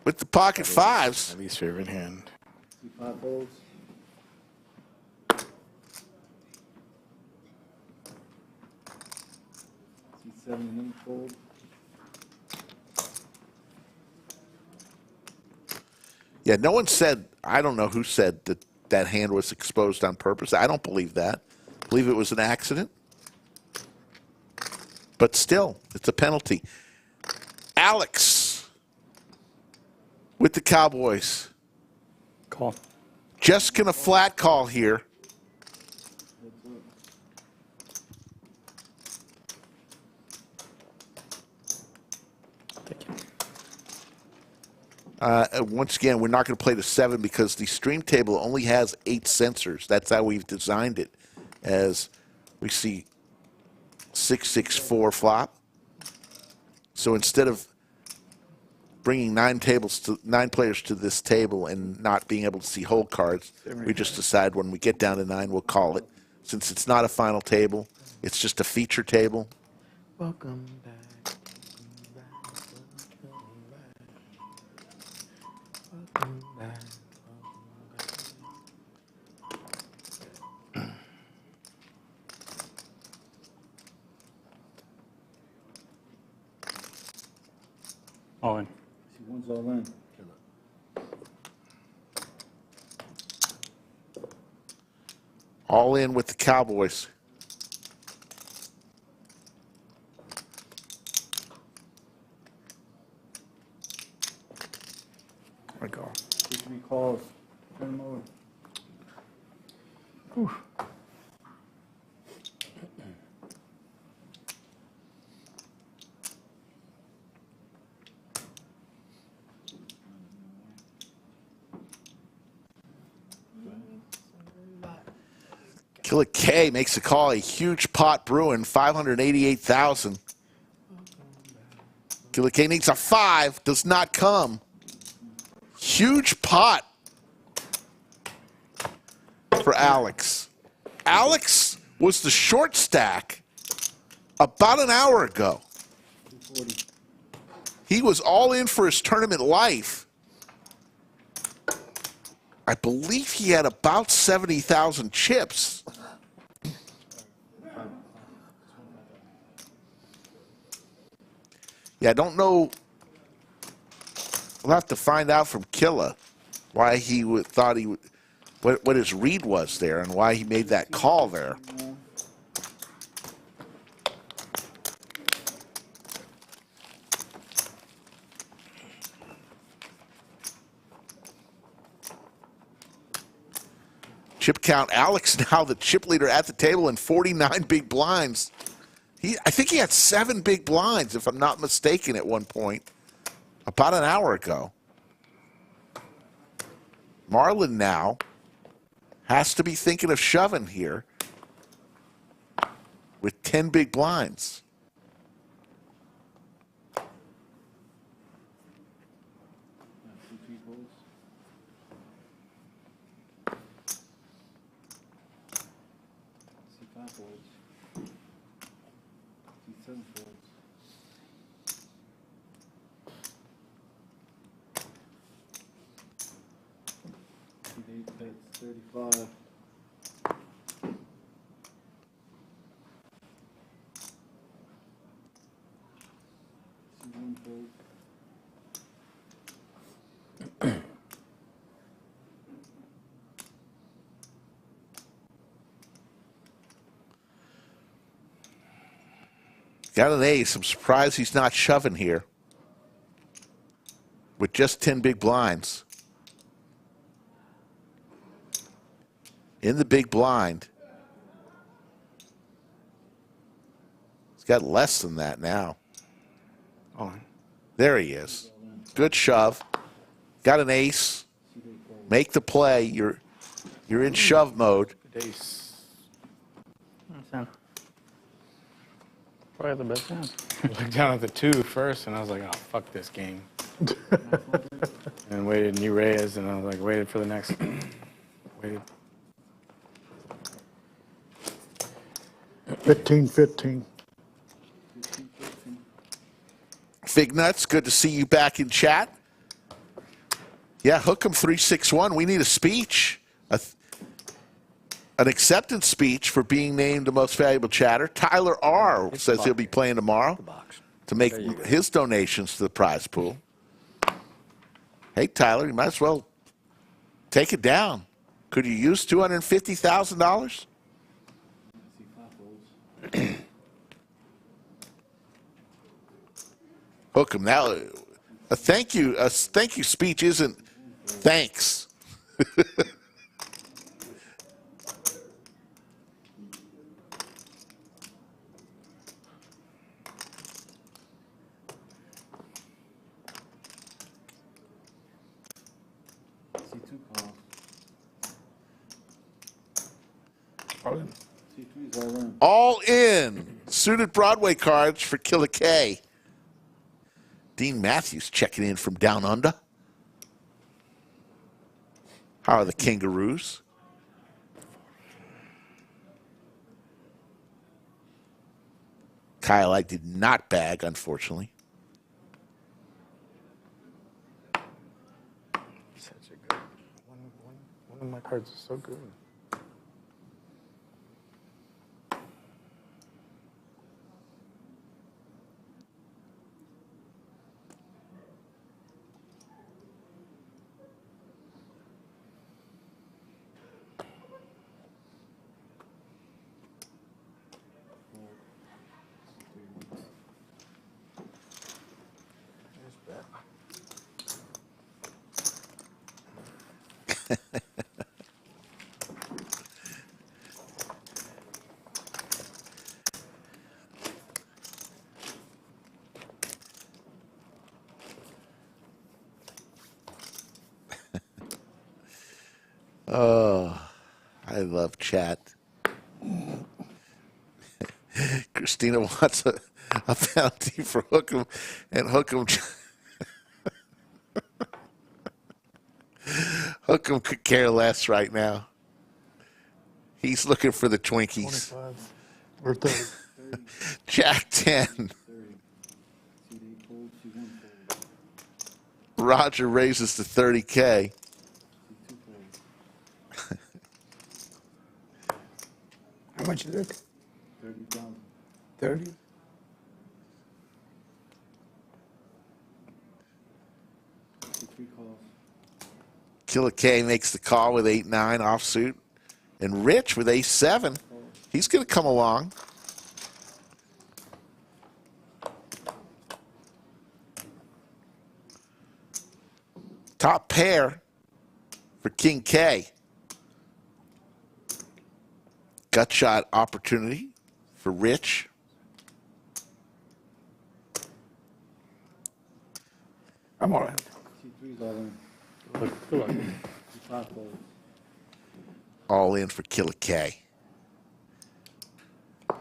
with the pocket fives. My least favorite hand. C5 folds. C7 and 8 fold. Yeah, no one said, I don't know who said that that hand was exposed on purpose. I don't believe that. I believe it was an accident. But still, it's a penalty. Alex with the Cowboys. Call. Just going to flat call here. Once again, we're not going to play the 7 because the stream table only has 8 sensors. That's how we've designed it. As we see 6-6-4 flop. So instead of bringing 9 players to this table and not being able to see whole cards, we just decide when we get down to 9, we'll call it. Since it's not a final table, it's just a feature table. Welcome back. Owen. C1's all in. All in with the Cowboys. My God. C3 calls. Turn them over. Killer K makes a call, a huge pot brewing, 588,000. Killer K needs a 5, does not come. Huge pot for Alex. Alex was the short stack about an hour ago. He was all in for his tournament life. I believe he had about 70,000 chips. Yeah, I don't know. We'll have to find out from Killa why he thought he would, what his read was there and why he made that call there. Chip count. Alex now the chip leader at the table in 49 big blinds. I think he had 7 big blinds, if I'm not mistaken, at one point, about an hour ago. Marlon now has to be thinking of shoving here with 10 big blinds. That's 35. One fold. Got an ace. I'm surprised he's not shoving here with just 10 big blinds. In the big blind. He's got less than that now. Oh. There he is. Good shove. Got an ace. Make the play. You're in shove mode. Good ace. Probably the best hand. I looked down at the 2 first, and I was like, oh, fuck this game. And waited, new raise, and I was like, waited for the next. Waited. 15-15. Fig Nuts, good to see you back in chat. Yeah, Hook'em 361. We need a speech, an acceptance speech for being named the most valuable chatter. Tyler R. says he'll be playing tomorrow to make his donations to the prize pool. Hey, Tyler, you might as well take it down. Could you use $250,000? Hook'em. Now, a thank you speech isn't thanks. All in. Suited Broadway cards for Killer K. Dean Matthews checking in from down under. How are the Kangaroos? Kyle, I did not bag, unfortunately. Such a good one of my cards is so good. Oh, I love chat. Christina wants a penalty for Hook'em, and Hook'em Hook'em could care less right now. He's looking for the Twinkies. 25 or 30. Jack 10. Roger raises to 30K. How much is it? 30,000. 30? Killer K makes the call with 8-9 offsuit. And Rich with ace-7. He's going to come along. Top pair for King K. gut shot opportunity for Rich. I'm all right. C3's all in. Good luck. C5 folds. All in for Killer K. C7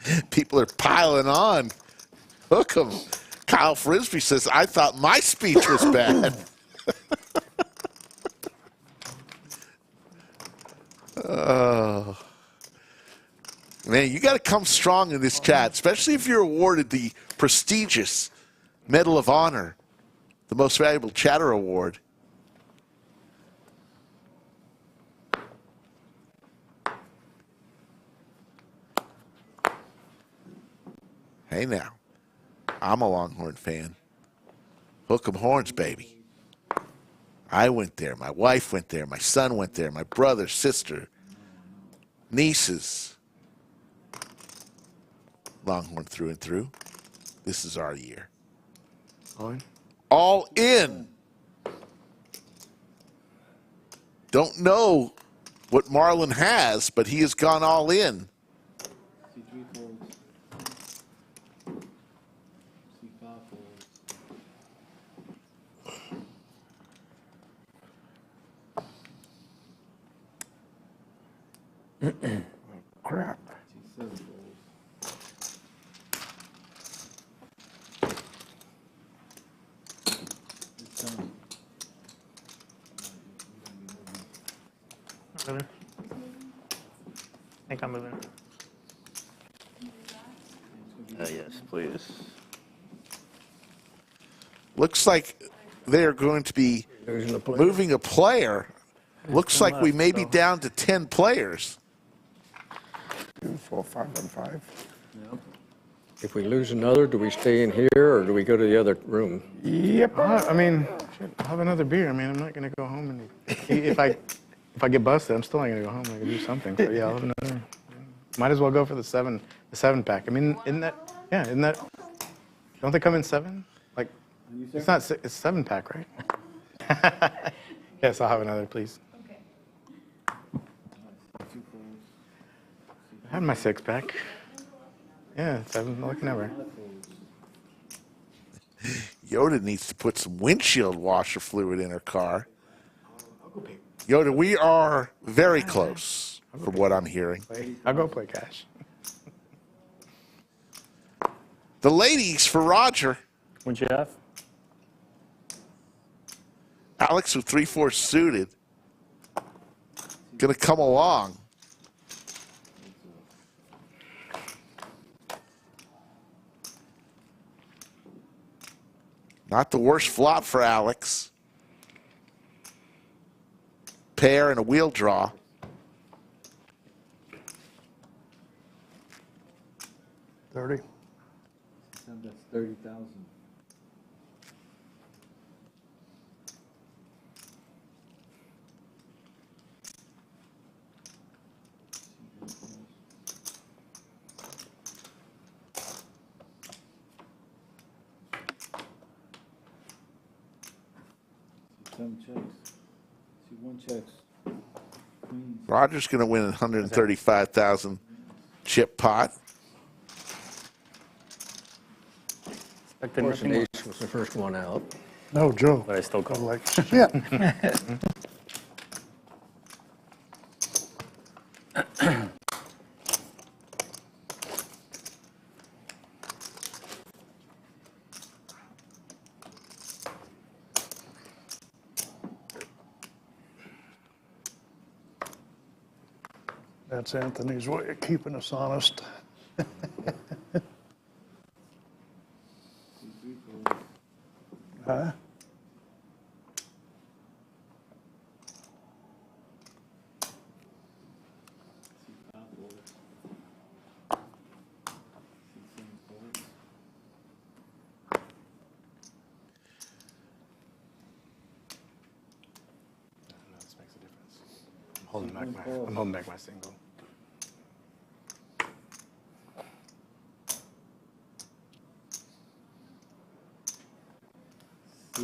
folds. People are piling on. Hook 'em. Kyle Frisbee says, I thought my speech was bad. Oh. Man, you got to come strong in this chat, especially if you're awarded the prestigious Medal of Honor, the Most Valuable Chatter Award. Hey now, I'm a Longhorn fan. Hook 'em horns, baby. I went there. My wife went there. My son went there. My brother, sister, nieces. Longhorn through and through. This is our year. Owen? All in. Don't know what Marlon has, but he has gone all in. C3 folds. C5 folds. Crap. C7 folds. It's done. Moving. I think I'm moving. Yes, please. Looks like they're going to be moving a player. Looks like we may be down to 10 players. 2, 4, 5, and 5. If we lose another, do we stay in here or do we go to the other room? Yep. I mean, shit, I'll have another beer. I mean, I'm not gonna go home and if I get busted, I'm still not gonna go home. I can do something. So yeah, I'll have another. Might as well go for the seven pack. I mean, isn't that? Don't they come in 7? Like, it's not. It's 7-pack, right? Yes, I'll have another, please. I had my 6-pack. Yeah, 7, lucky number. Yoda needs to put some windshield washer fluid in her car. Yoda, we are very close from what I'm hearing. I'll go play cash. The ladies for Roger. What'd you have? Alex with 3-4 suited. Gonna come along. Not the worst flop for Alex. Pair and a wheel draw. $30. That's 30,000. C7 checks. C1 checks. Queens. Roger's going to win 135,000 chip pot. Of course, an ace was the first one out. No, Joe. But I still I'm call. like, shit. That's Anthony's way of keeping us honest. Huh? This makes a difference. I'm holding back my single.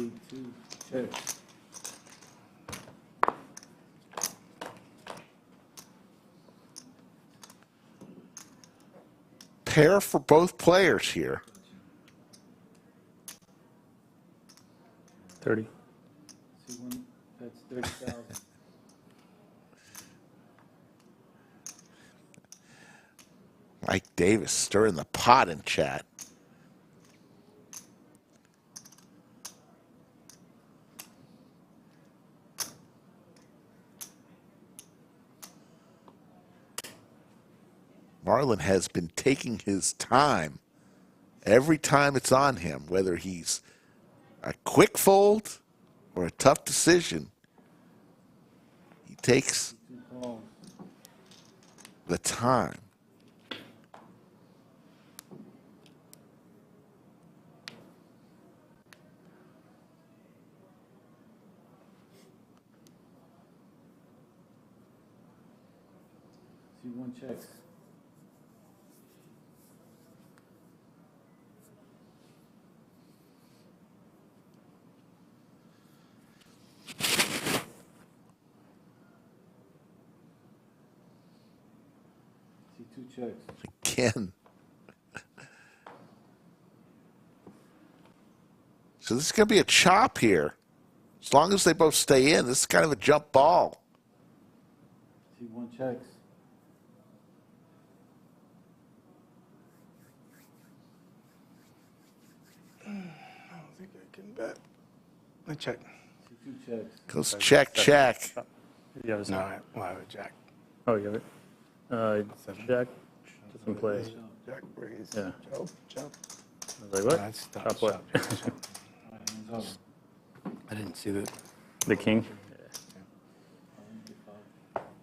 C2 checks. Pair for both players here. 30. C1, that's 30,000. Mike Davis stirring the pot in chat. Marlon has been taking his time every time it's on him, whether he's a quick fold or a tough decision. He takes the time. C1 checks. C2 checks. Again. So this is going to be a chop here. As long as they both stay in, this is kind of a jump ball. C1 checks. I don't think I can bet. I check. C2 checks. Goes check, check. You have a No, I have a jack. Oh, you have it? Jack doesn't play. Jack raise. Yeah. Jump, jump. I was like, what? That's stop, Top what? I didn't see that. The king?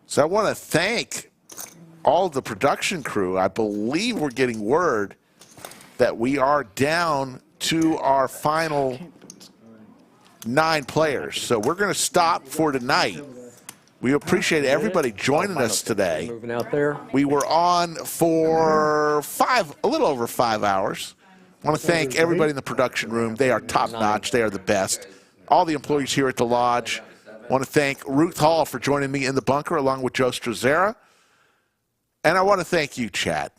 So I want to thank all the production crew. I believe we're getting word that we are down to our final 9 players. So we're going to stop for tonight. We appreciate everybody joining us today. Moving out there. We were on for a little over 5 hours. I want to thank everybody in the production room. They are top-notch. They are the best. All the employees here at the Lodge. I want to thank Ruth Hall for joining me in the bunker along with Joe Strazzera. And I want to thank you, Chad.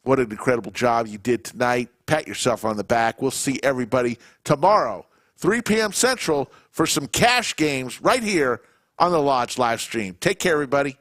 What an incredible job you did tonight. Pat yourself on the back. We'll see everybody tomorrow, 3 p.m. Central, for some cash games right here on the Lodge live stream. Take care, everybody.